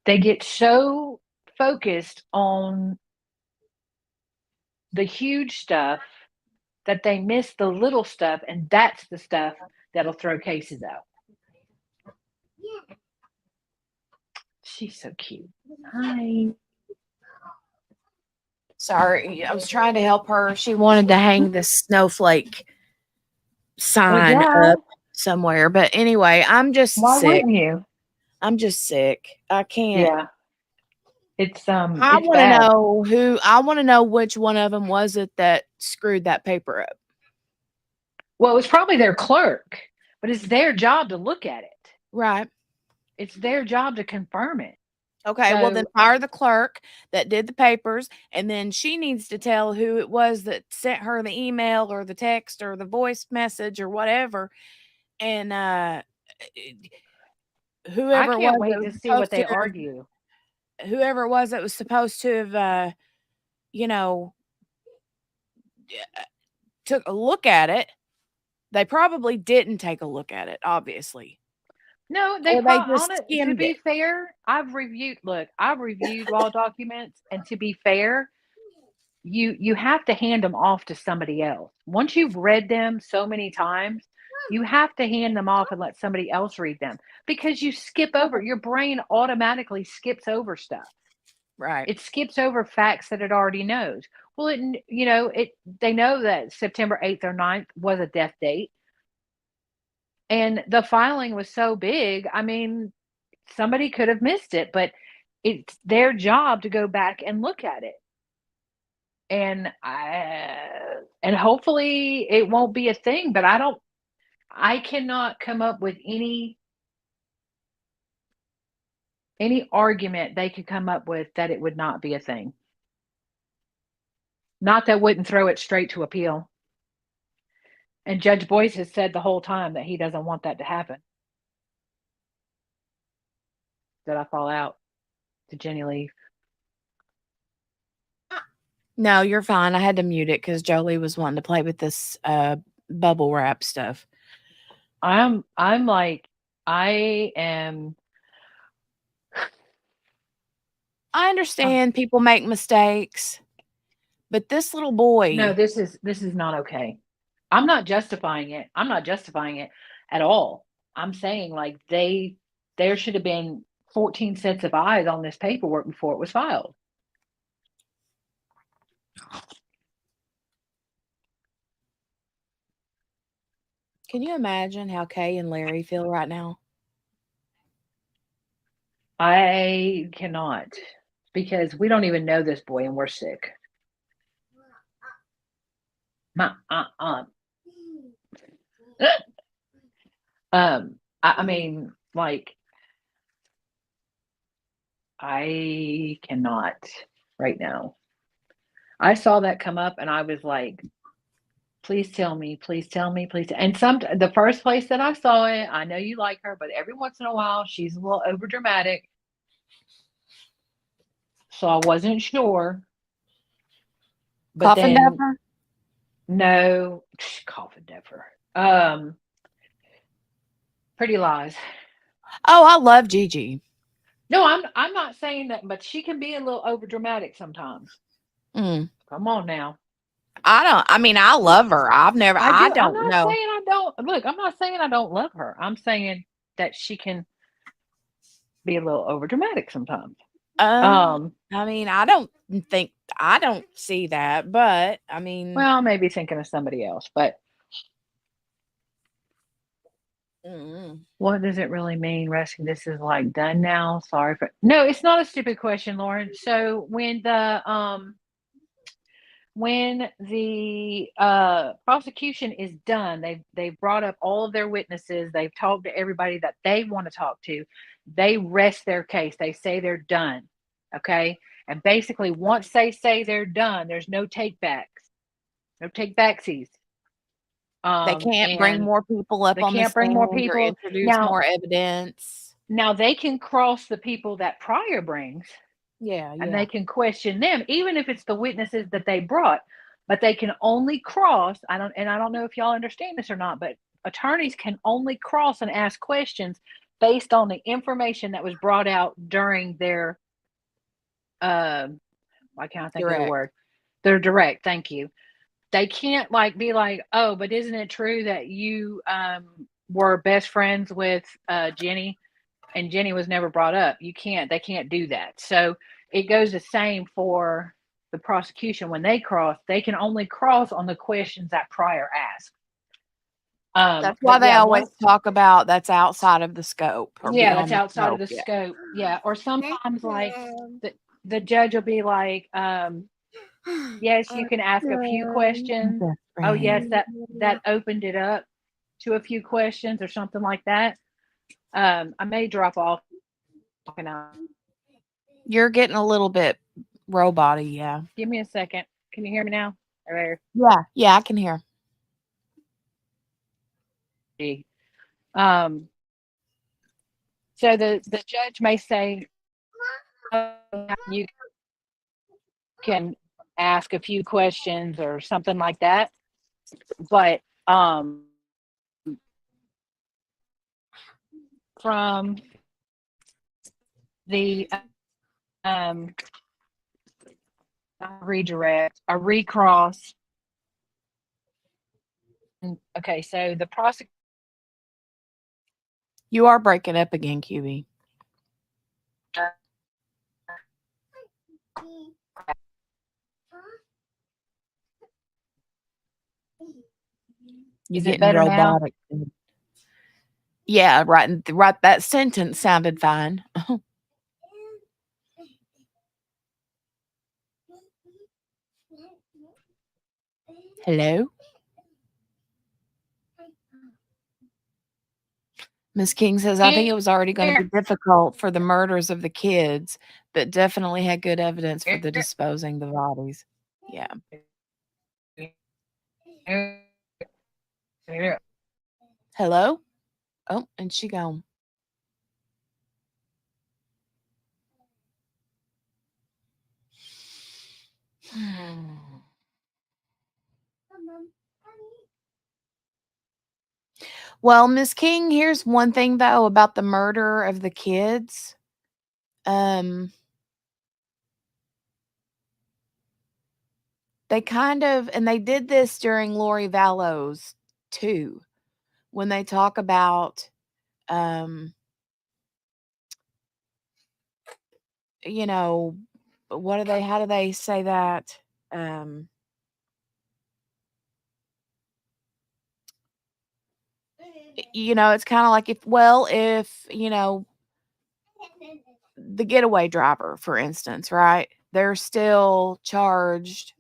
they get so focused on the huge stuff that they miss the little stuff, and that's the stuff that'll throw cases out. She's so cute. Hi. Sorry, I was trying to help her. She wanted to hang this snowflake sign yeah. up somewhere. But anyway, I'm just Why sick. wouldn't you? I'm just sick. I can't. Yeah. It's I it's want to bad. know I want to know which one of them was it that screwed that paper up. Well, it was probably their clerk, but it's their job to look at it. Right. It's their job to confirm it. Okay, well then So fire the clerk that did the papers, and then she needs to tell who it was that sent her the email or the text or the voice message or whatever. And I whoever it can't was wait that to was see what supposed they to argue. whoever it was that was supposed to have you know, took a look at it, they probably didn't take a look at it, obviously. No, Or they just to skimmed be it. fair, I've reviewed law documents, and to be fair, you have to hand them off to somebody else. Once you've read them so many times, you have to hand them off and let somebody else read them, because you skip over, your brain automatically skips over stuff. Right. It skips over facts that it already knows. Well, they know that September 8th or 9th was a death date. And the filing was so big, I mean, somebody could have missed it, but it's their job to go back and look at it. And hopefully it won't be a thing, but I cannot come up with any argument they could come up with that it would not be a thing. Not that wouldn't throw it straight to appeal. And Judge Boyce has said the whole time that he doesn't want that to happen. Did I fall out? Did Jenny leave? No, you're fine. I had to mute it because Jolie was wanting to play with this bubble wrap stuff. I am. I understand people make mistakes, but this little boy. No, this is not okay. I'm not justifying it. I'm not justifying it at all. I'm saying, like, there should have been 14 sets of eyes on this paperwork before it was filed. Can you imagine how Kay and Larry feel right now? I cannot, because we don't even know this boy and we're sick. My, I mean, like, I cannot right now. I saw that come up and I was like, please tell me, please tell me, please. And the first place that I saw it, I know you like her, but every once in a while she's a little over dramatic. So I wasn't sure. But Coffin then Dapper? no, Coffin Dapper. Pretty Lies. Oh, I love Gigi. No, I'm not saying that, but she can be a little over dramatic sometimes. Mm. Come on now. I mean, I love her. I I'm don't not saying know. I don't look, I'm not saying I don't love her. I'm saying that she can be a little over dramatic sometimes. I mean, I don't see that, but I mean, Well, maybe thinking of somebody else, but what does it really mean? Resting, this is like done now. Sorry for no, it's not a stupid question, Lauren. So when the prosecution is done, they've brought up all of their witnesses, they've talked to everybody that they want to talk to, they rest their case, they say they're done. Okay. And basically, once they say they're done, there's no takebacks, no takebacksies. they can't bring And more people up they on the can't bring more stand or people. introduce more evidence. Now they can cross the people that Pryor brings, Yeah, and yeah. they can question them, even if it's the witnesses that they brought. But they can only cross. I don't know if y'all understand this or not, but attorneys can only cross and ask questions based on the information that was brought out during their why can't I think of the Direct. word? Their direct. Thank you. They can't like be like, oh, but isn't it true that you were best friends with Jenny, and Jenny was never brought up? They can't do that. So it goes the same for the prosecution. When they cross, they can only cross on the questions that Pryor asked. That's why But they yeah, always talk about that's outside of the scope or that's beyond the outside of scope. the Yeah. scope. Yeah. Or sometimes like the judge will be like, yes, you can ask a few questions. Oh yes, that opened it up to a few questions or something like that. I may drop off. You're getting a little bit robot-y, yeah. Give me a second. Can you hear me now? Yeah, yeah, I can hear. So the judge may say, you can ask a few questions or something like that, but from the redirect, a recross. Okay, so the prosecutor. You are breaking up again, QB. You're Is it getting better now? robotic. Yeah, right. That sentence sounded fine. Hello? Miss King says, I think it was already going to be difficult for the murders of the kids, but definitely had good evidence for the disposing the bodies. Yeah. Hello? Oh, and she gone. Well, Miss King, here's one thing though about the murder of the kids. They kind of, and they did this during Lori Vallow's too, when they talk about, you know, how do they say that? It's kind of like if, the getaway driver, for instance, right? They're still charged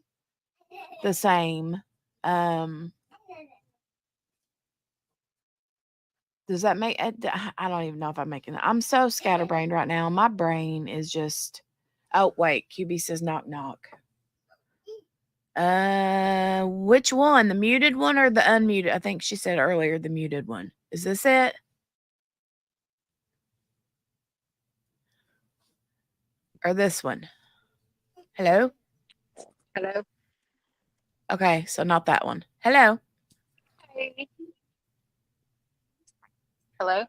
the same Does that make? I don't even know if I'm making it. I'm so scatterbrained right now. My brain is just. Oh wait, QB says knock knock. Which one? The muted one or the unmuted? I think she said earlier the muted one. Is this it? Or this one? Hello? Hello? Okay, so not that one. Hello? Hey. Hello?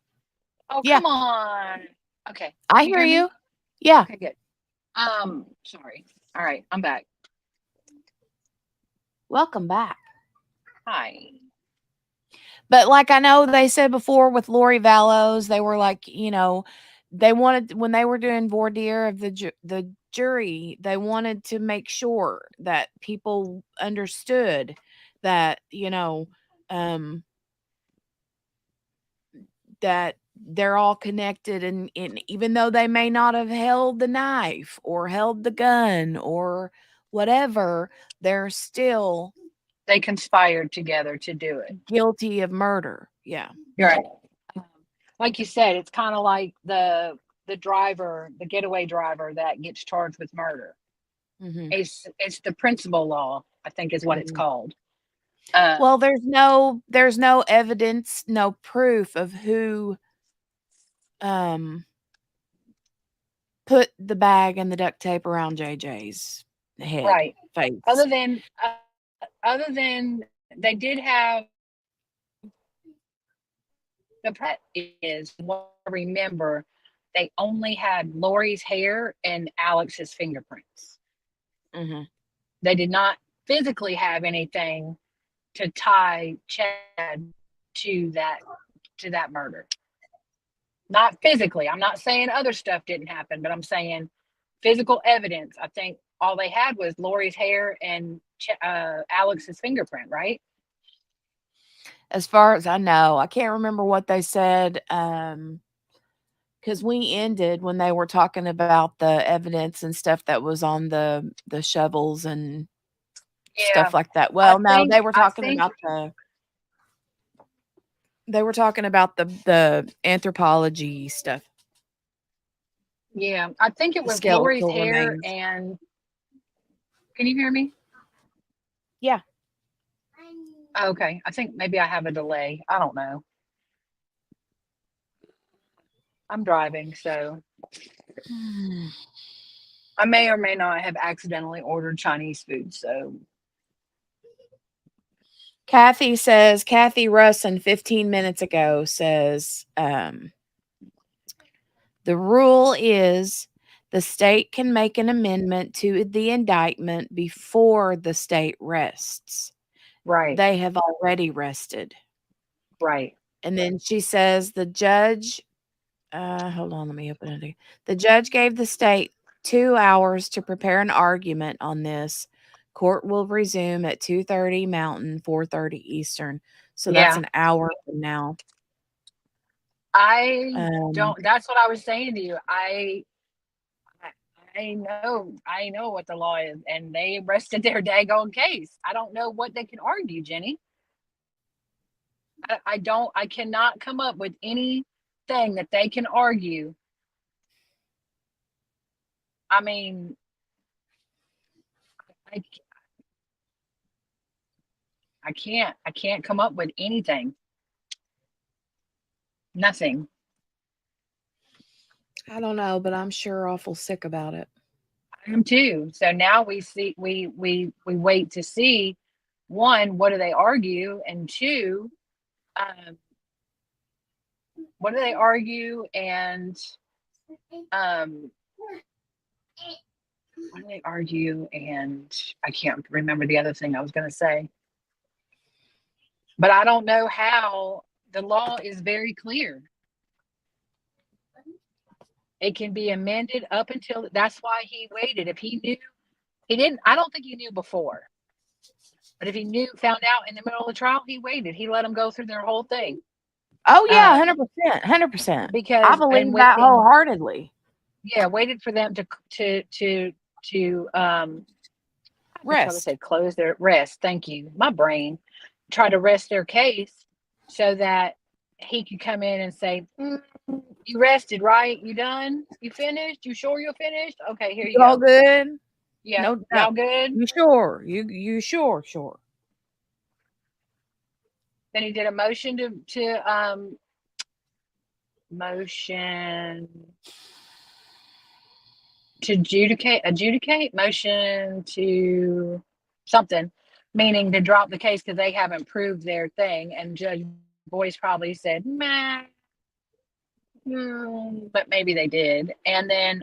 Oh, Yeah, come on. Okay. I Can you hear hear me? you. Yeah. Okay, good. Sorry. All right, I'm back. Welcome back. Hi. But like I know they said before with Lori Vallows, they were like, they wanted when they were doing voir dire of the jury, they wanted to make sure that people understood that, that they're all connected, and even though they may not have held the knife or held the gun or whatever, they're still They conspired together to do it. guilty of murder. Yeah. You're right. Um, like you said, it's kind of like the driver, the getaway driver that gets charged with murder. Mhm. It's the principal law, I think, is what it's Mhm. called. Well, there's no evidence, no proof of who put the bag and the duct tape around JJ's head, right. face. Other than they did have the part is remember they only had Lori's hair and Alex's fingerprints. Mhm. They did not physically have anything to tie Chad to that murder. Not physically. I'm not saying other stuff didn't happen, but I'm saying physical evidence. I think all they had was Lori's hair and Alex's fingerprint, right? As far as I know, I can't remember what they said, because we ended when they were talking about the evidence and stuff that was on the shovels and Yeah. stuff like that. I Well, no, think they were I talking think about the anthropology stuff, yeah, I think it the was Lori's skeletal hair remains. and can you hear me? Yeah. Okay. I think maybe I have a delay. I don't know. I'm driving, so I may or may not have accidentally ordered Chinese food. So Kathy Russin 15 minutes ago says, the rule is the state can make an amendment to the indictment before the state rests. right, They have already rested. right. And then she says the judge, hold on, let me open it again. The judge gave the state 2 hours to prepare an argument on this. Court will resume at 2:30 Mountain, 4:30 Eastern. So that's Yeah. an hour from now. I don't. That's what I was saying to you. I know what the law is, and they rested their daggone case. I don't know what they can argue, Jenny. I cannot come up with anything that they can argue. I mean, I can't come up with anything. Nothing. I don't know, but I'm sure awful sick about it. I am too. So now we wait to see, one, what do they argue, and two, what do they argue, and what do they argue, and I can't remember the other thing I was going to say. But I don't know how. The law is very clear. It can be amended up until, that's why he waited. If he knew, he didn't, I don't think he knew before. But if he found out in the middle of the trial, he waited. He let them go through their whole thing. Oh yeah, 100%, 100%. Because I believe that wholeheartedly. Yeah, waited for them to That's what I Rest. said, close their rest. Thank you. My brain try to rest their case so that he could come in and say, you rested, right? You done? You finished? You sure you're finished? Okay, here you You all go. good? Yeah, No doubt. y'all good? You sure? You sure? Sure. Then he did a motion motion to adjudicate, motion to something, meaning to drop the case because they haven't proved their thing. And Judge Boyce probably said, meh, but maybe they did. And then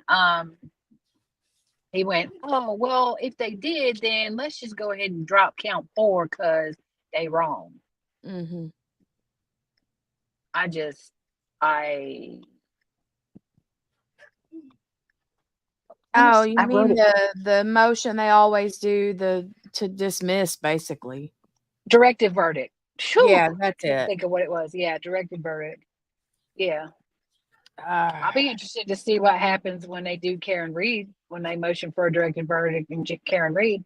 he went, oh, well, if they did, then let's just go ahead and drop count 4 because they wrong. Mm-hmm. Oh, you I wrote mean it. the motion they always do, to dismiss, basically. Directed verdict. Yeah, Phew, that's couldn't it. think of what it was. Yeah, directed verdict. Yeah. Ah. I'll be interested to see what happens when they do Karen Reed, when they motion for a directed verdict and Karen Reed.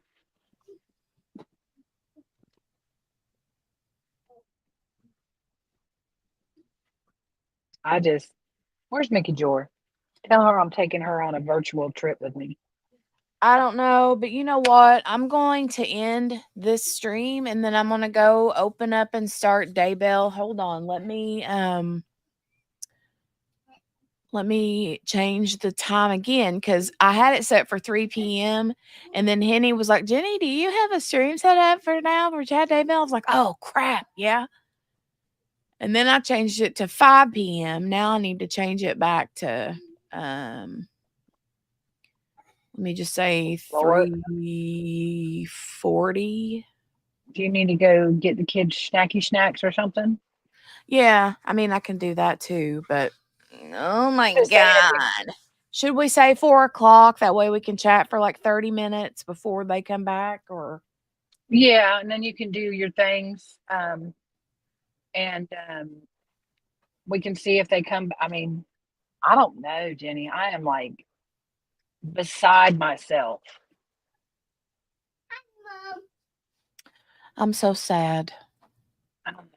Where's Mickey Jor? Tell her I'm taking her on a virtual trip with me. I don't know, but you know what? I'm going to end this stream and then I'm going to go open up and start Daybell. Hold on. Let me change the time again because I had it set for 3 p.m. And then Henny was like, Jenny, do you have a stream set up for now for Chad Daybell? I was like, oh, crap. Yeah. And then I changed it to 5 p.m. Now I need to change it back to, let me just say 3:40. Do you need to go get the kids snacky snacks or something? Yeah, I mean, I can do that too, but oh my Just saying if you- God. Should we say 4 o'clock? That way we can chat for like 30 minutes before they come back, or Yeah, and then you can do your things. And we can see if they come. I mean, I don't know, Jenny. I am like beside myself. I'm so sad. I don't know.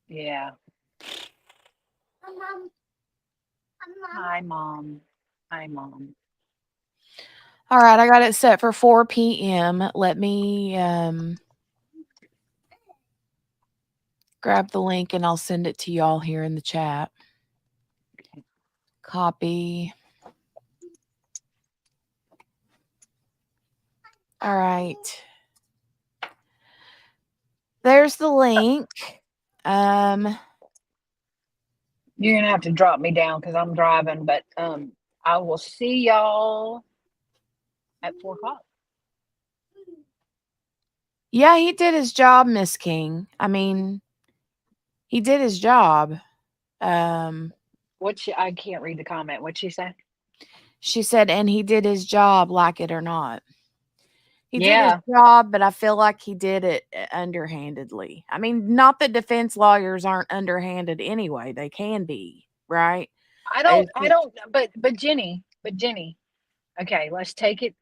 Yeah. Hi, Mom. Hi, Mom. All right, I got it set for 4 p.m. Let me grab the link and I'll send it to y'all here in the chat. Copy. All right. There's the link. You're gonna have to drop me down because I'm driving, but I will see y'all at 4 o'clock. Yeah, he did his job, Miss King. I mean, he did his job. I can't read the comment. What'd she say? She said, and he did his job, like it or not. He did his Yeah. job, but I feel like he did it underhandedly. I mean, not that defense lawyers aren't underhanded anyway. They can be, right? I don't, but Jenny, okay, let's take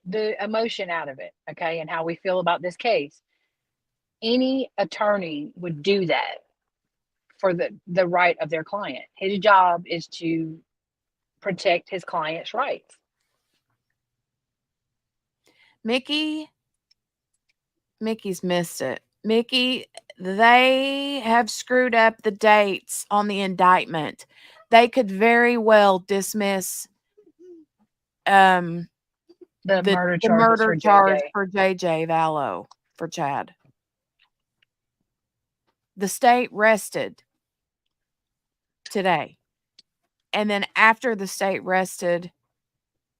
the emotion out of it, okay, and how we feel about this case. Any attorney would do that for the right of their client. His job is to protect his client's rights. Mickey's missed it. Mickey, they have screwed up the dates on the indictment. They could very well dismiss The murder the charges murder for charge JJ. for JJ Vallow, for Chad. The state rested today. And then after the state rested,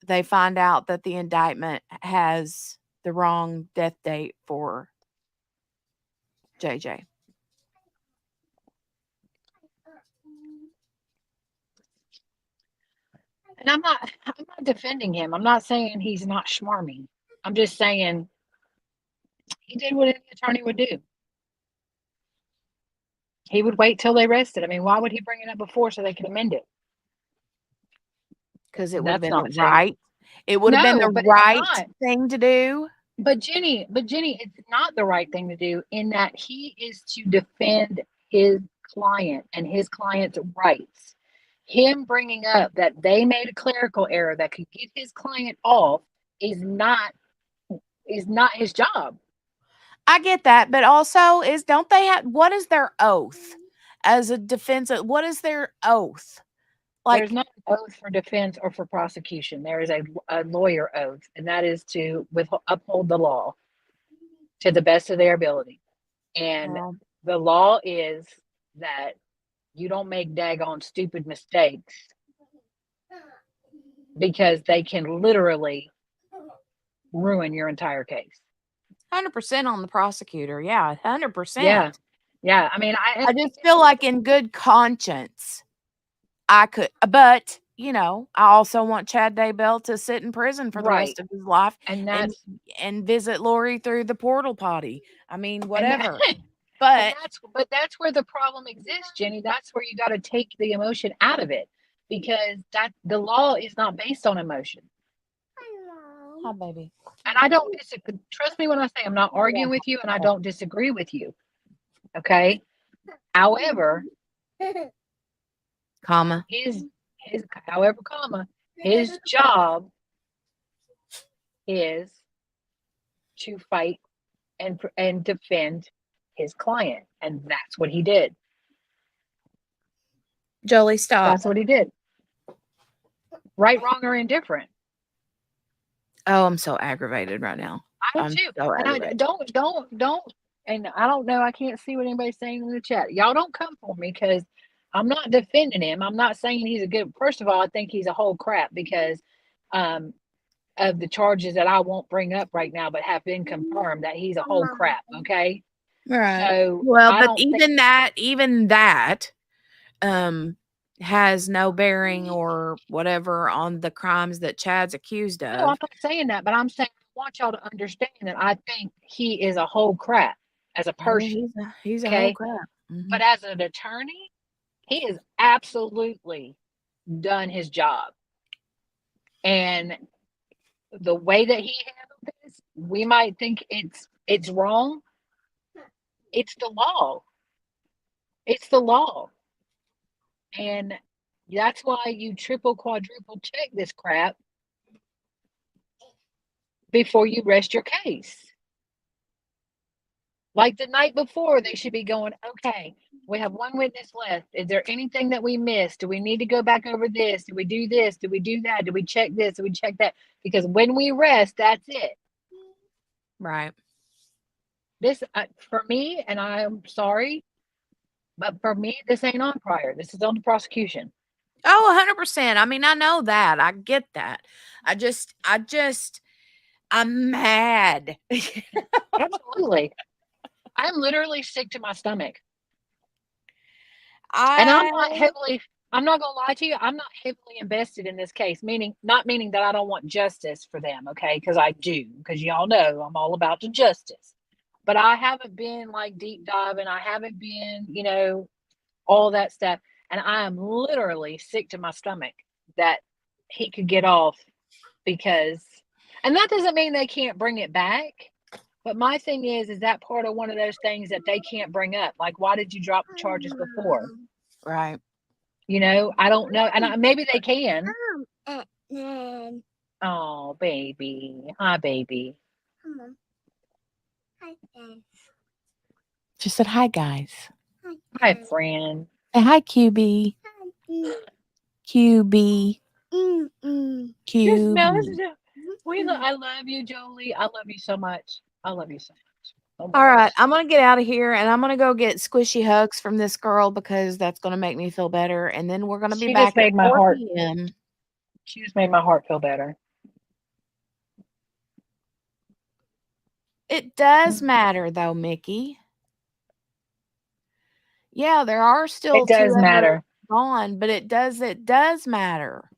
they find out that the indictment has the wrong death date for JJ. And I'm not defending him. I'm not saying he's not schmarmy. I'm just saying he did what any attorney would do. He would wait till they rested. I mean, why would he bring it up before so they could amend it? Because it would have That's been not fair. right. It would have been No, the but it's right not. thing to do. But Jenny, it's not the right thing to do in that he is to defend his client and his client's rights. Him bringing up that they made a clerical error that could get his client off is not his job. I get that, but also don't they have what is their oath as a defense? What is their oath? There's Like, not an oath for defense or for prosecution. There is a lawyer oath, and that is to uphold the law to the best of their ability. And well, the law is that you don't make daggone stupid mistakes because they can literally ruin your entire case. 100% on the prosecutor. Yeah, 100%. Yeah. Yeah. I mean, I just feel like in good conscience, I could, but I also want Chad Daybell to sit in prison for the right. rest of his life And and that's and visit Lori through the portal potty. I mean, and whatever. and But that's where the problem exists, Jenny. That's where you got to take the emotion out of it because that the law is not based on emotion. hi, baby. And I don't disagree. Trust me when I say I'm not arguing with you and I don't disagree with you. Okay. However, Comma. his however, his job is to fight and defend his client. And that's what he did. Jolie, stop. That's what he did. Right, wrong, or indifferent. Oh, I'm so aggravated right now. I am I'm too. so And I aggravated. don't. And I don't know. I can't see what anybody's saying in the chat. Y'all don't come for me because I'm not defending him. I'm not saying he's a good. First of all, I think he's a whole crap because of the charges that I won't bring up right now, but have been confirmed that he's a whole crap. Okay. Right. So Well, I but don't even think. that has no bearing or whatever on the crimes that Chad's accused No, of. I'm not saying that, but I'm saying I want y'all to understand that I think he is a whole crap as a Yeah, person. he's a whole Okay. crap. Mhm. But as an attorney, he has absolutely done his job. And the way that he handled this, we might think it's wrong. It's the law. It's the law. And that's why you triple, quadruple check this crap before you rest your case. Like the night before, they should be going, okay, we have one witness left. Is there anything that we missed? Do we need to go back over this? Do we do this? Do we do that? Do we check this? Do we check that? Because when we rest, that's it. Right. This, for me, and I'm sorry, but for me, this ain't on prior. This is on the prosecution. Oh, 100%. I mean, I know that. I get that. I'm mad. Absolutely. I'm literally sick to my stomach. And I'm not gonna lie to you, I'm not heavily invested in this case, not meaning that I don't want justice for them, okay? Because I do, because y'all know I'm all about the justice. But I haven't been like deep diving, I haven't been, all that stuff. And I am literally sick to my stomach that he could get off because, and that doesn't mean they can't bring it back. But my thing is that part of one of those things that they can't bring up? Like, why did you drop the charges before? Right. I don't know. And maybe they can. Oh, baby. Hi, baby. She said, hi, guys. Hi, friend. Say hi, QB. QB. QB. I love you, Jolie. I love you so much. I love you so much. Oh my All right, gosh. I'm gonna get out of here and I'm gonna go get squishy hugs from this girl because that's gonna make me feel better. And then we're gonna be She back just at made my 4 heart. p.m. She just made my heart feel better. It does matter though, Mickey. Yeah, there are still It does 2 episodes matter. on, but it does matter.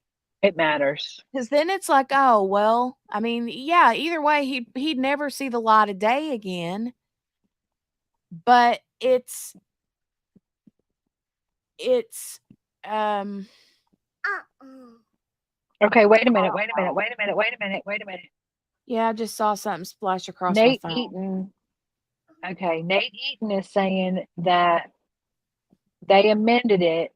It matters. Because then it's like, oh well, I mean, yeah, either way, he'd never see the light of day again. But it's Okay, wait a minute, wait a minute, wait a minute, wait a minute, wait a minute. Yeah, I just saw something splash across my Nate phone. Eaton. Okay, Nate Eaton is saying that they amended it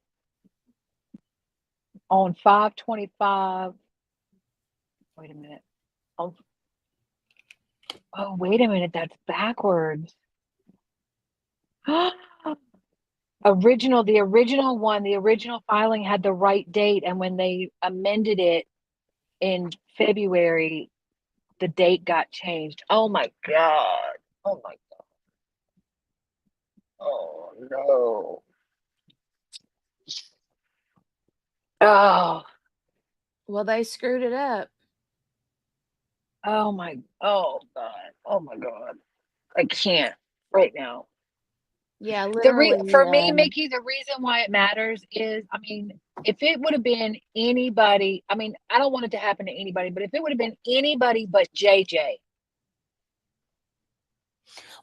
on 5/25. Wait a minute. Oh, wait a minute. That's backwards. The original filing had the right date, and when they amended it in February, the date got changed. Oh my God. Oh my God. Oh no. Oh, Well, they screwed it up. oh my God. Oh my God. I can't right now. Yeah, literally. For me, Mickey, the reason why it matters is, I mean, if it would have been anybody, I mean, I don't want it to happen to anybody, but if it would have been anybody but JJ,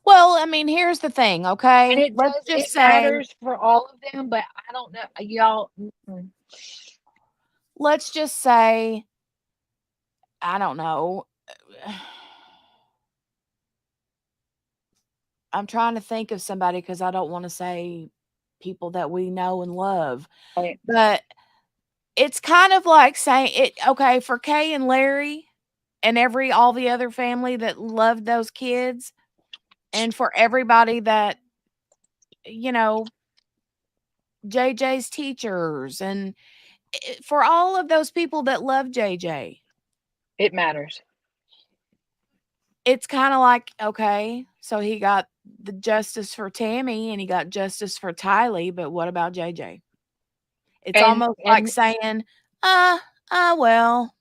Well, I mean, here's the thing, and okay? Let's just it say, matters for all of them, but I don't know, y'all. let's just say, I don't know. I'm trying to think of somebody because I don't want to say people that we know and love. Right. But it's kind of like saying it, okay, for Kay and Larry and all the other family that loved those kids, and for everybody that, you know, JJ's teachers, and for all of those people that love JJ, It matters. it's kind of like, okay, so he got the justice for Tammy and he got justice for Tylee, but what about JJ? It's almost like saying, well,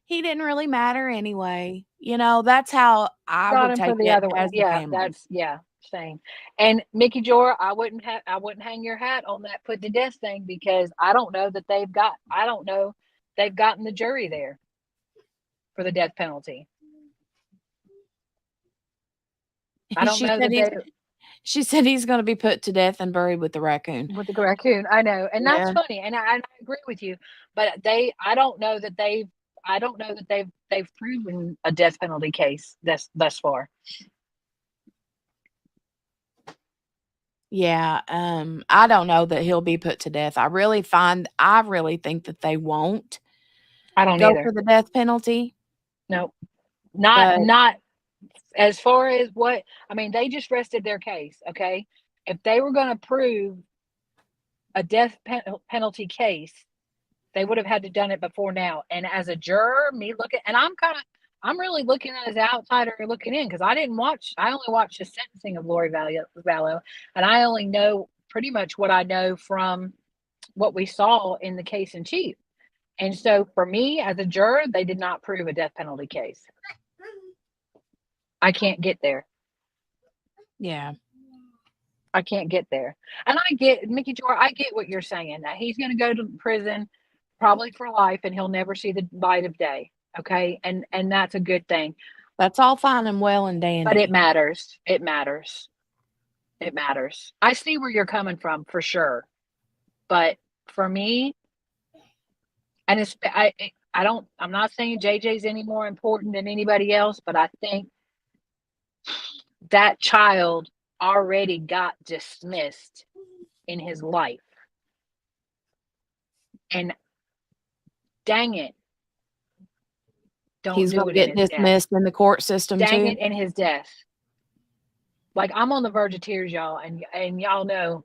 he didn't really matter anyway. You know, that's how I Got would him for take the it other one. as a Yeah, family. same. And Mickey Jor, I wouldn't hang your hat on that put to death thing because I don't know that they've gotten the jury there for the death penalty. I don't know that She said he's going to be put to death and buried with the raccoon. with the raccoon. I know, and that's Yeah. funny, and I agree with you. But I don't know that they've proven a death penalty case thus far. Yeah, I don't know that he'll be put to death. I really think that they won't I don't go either. for the death penalty. No, But not as far as what I mean. They just rested their case. Okay, if they were going to prove a death penalty case, they would have had to done it before now. And as a juror, I'm really looking at as an outsider looking in because I only watched the sentencing of Lori Vallow, and I only know pretty much what I know from what we saw in the case in chief. And so for me as a juror, they did not prove a death penalty case. I can't get there. yeah. I can't get there. And I get, Mickey Jor, I get what you're saying, that he's going to go to prison probably for life and he'll never see the light of day. Okay. And that's a good thing. That's all fine and well and dandy. But it matters. It matters. It matters. I see where you're coming from for sure. But for me, and I'm not saying JJ's any more important than anybody else, but I think that child already got dismissed in his life. And dang it. He's going to get dismissed in the court system dang too. it in his death. Like I'm on the verge of tears, y'all, and y'all know.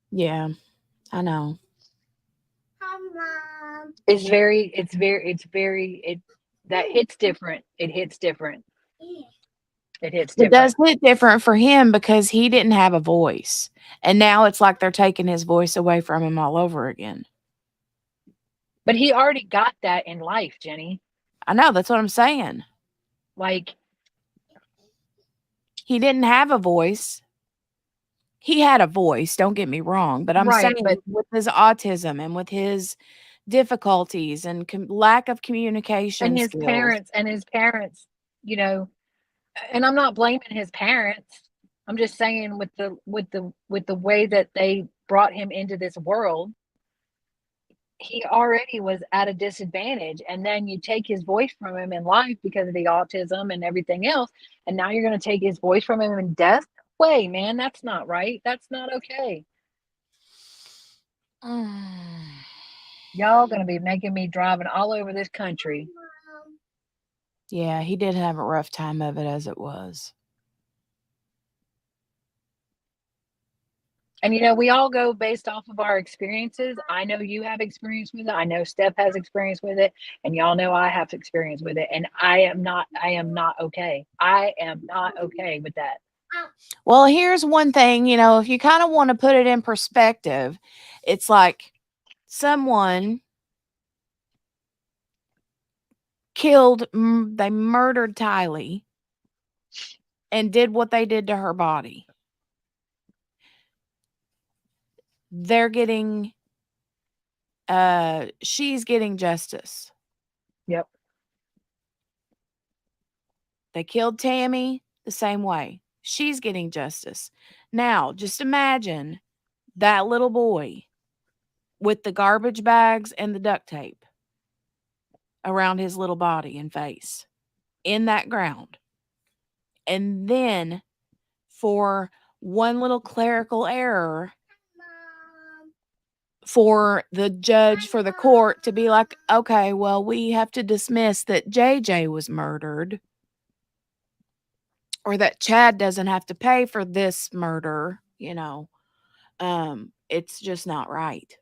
Yeah, I know. That hits different. It hits different. It does hit different for him because he didn't have a voice. And now it's like they're taking his voice away from him all over again. But he already got that in life, Jenny. I know, that's what I'm saying. Like, he didn't have a voice. He had a voice, don't get me wrong, but I'm saying with his autism and with his difficulties and lack of communication and his skills. parents, you know, And I'm not blaming his parents. I'm just saying with the way that they brought him into this world, he already was at a disadvantage. And then you take his voice from him in life because of the autism and everything else. And now you're going to take his voice from him in death? Way, man, that's not right. That's not okay. Y'all going to be making me driving all over this country. Yeah, he did have a rough time of it as it was. And we all go based off of our experiences. I know you have experience with it. I know Steph has experience with it, and y'all know I have experience with it. And I am not okay. I am not okay with that. Well, here's one thing, if you kind of want to put it in perspective, it's like someone they murdered Tylee and did what they did to her body. They're getting, she's getting justice. Yep. They killed Tammy the same way. She's getting justice. Now, just imagine that little boy with the garbage bags and the duct tape around his little body and face in that ground. And then for one little clerical error, for the judge, for the court to be like, okay, well, we have to dismiss that JJ was murdered, or that Chad doesn't have to pay for this murder, it's just not right.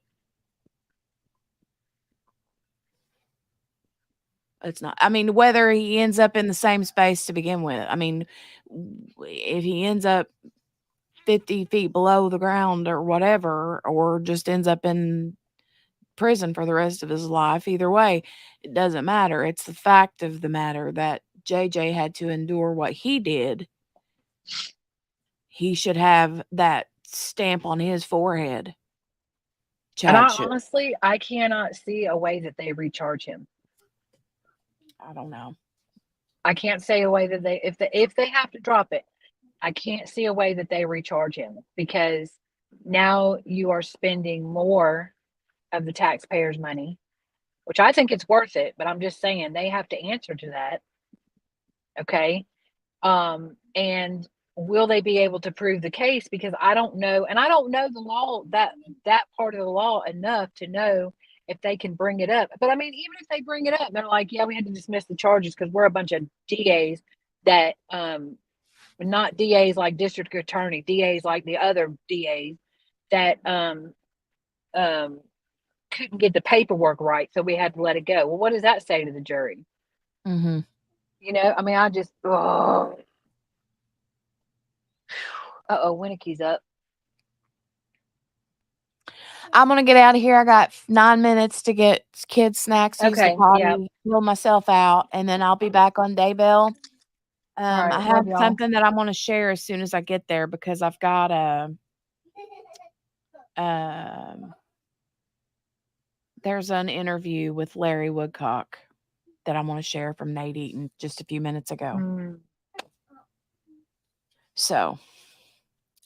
It's not. I mean, whether he ends up in the same space to begin with. I mean, if he ends up 50 feet below the ground or whatever, or just ends up in prison for the rest of his life, either way, it doesn't matter. It's the fact of the matter that JJ had to endure what he did. He should have that stamp on his forehead. And Chad should. honestly, I cannot see a way that they recharge him. I don't know. I can't say a way that if they have to drop it, I can't see a way that they recharge him, because now you are spending more of the taxpayers' money, which I think it's worth it, but I'm just saying they have to answer to that. Okay. And will they be able to prove the case? Because I don't know, and I don't know the law, that part of the law enough to know if they can bring it up. But I mean, even if they bring it up, they're like, yeah, we had to dismiss the charges because we're a bunch of DAs that not DAs like district attorney, DAs like the other DAs that couldn't get the paperwork right, so we had to let it go. Well, what does that say to the jury? Mm-hmm. I mean, I just Winnicke's up. I'm gonna get out of here. I got 9 minutes to get kids snacks, use the Okay, potty, yeah. heal myself out, and then I'll be back on Daybell. right, I love have y'all. something that I want to share as soon as I get there, because I've got there's an interview with Larry Woodcock that I want to share from Nate Eaton just a few minutes ago. So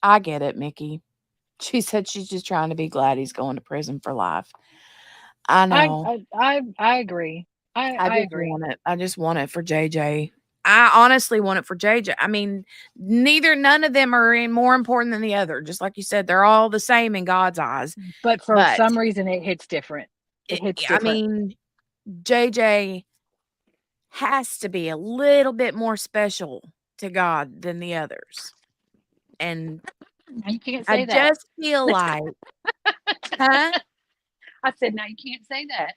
I get it, Mickey. She said she's just trying to be glad he's going to prison for life. I know. I agree. I agree. I just want it for JJ. I honestly want it for JJ. I mean, none of them are more important than the other. Just like you said, they're all the same in God's eyes. But for some reason, it hits different. It hits different. I mean, JJ has to be a little bit more special to God than the others. And you can't say that. I just feel like, huh? I said, no, you can't say that.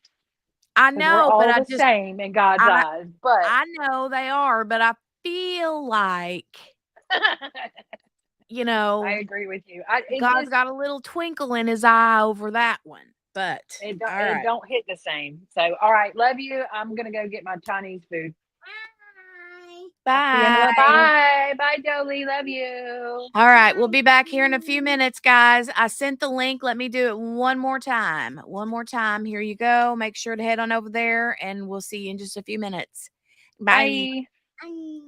I know, we're all but the same in God's eyes. But I know they are, but I feel like, I agree with you. God's got a little twinkle in his eye over that one, but it don't hit the same. So, all right, love you. I'm gonna go get my Chinese food. Bye. Bye, Jolie. Love you. All right, we'll be back here in a few minutes, guys. I sent the link. Let me do it one more time. Here you go. Make sure to head on over there, and we'll see you in just a few minutes. Bye. Bye.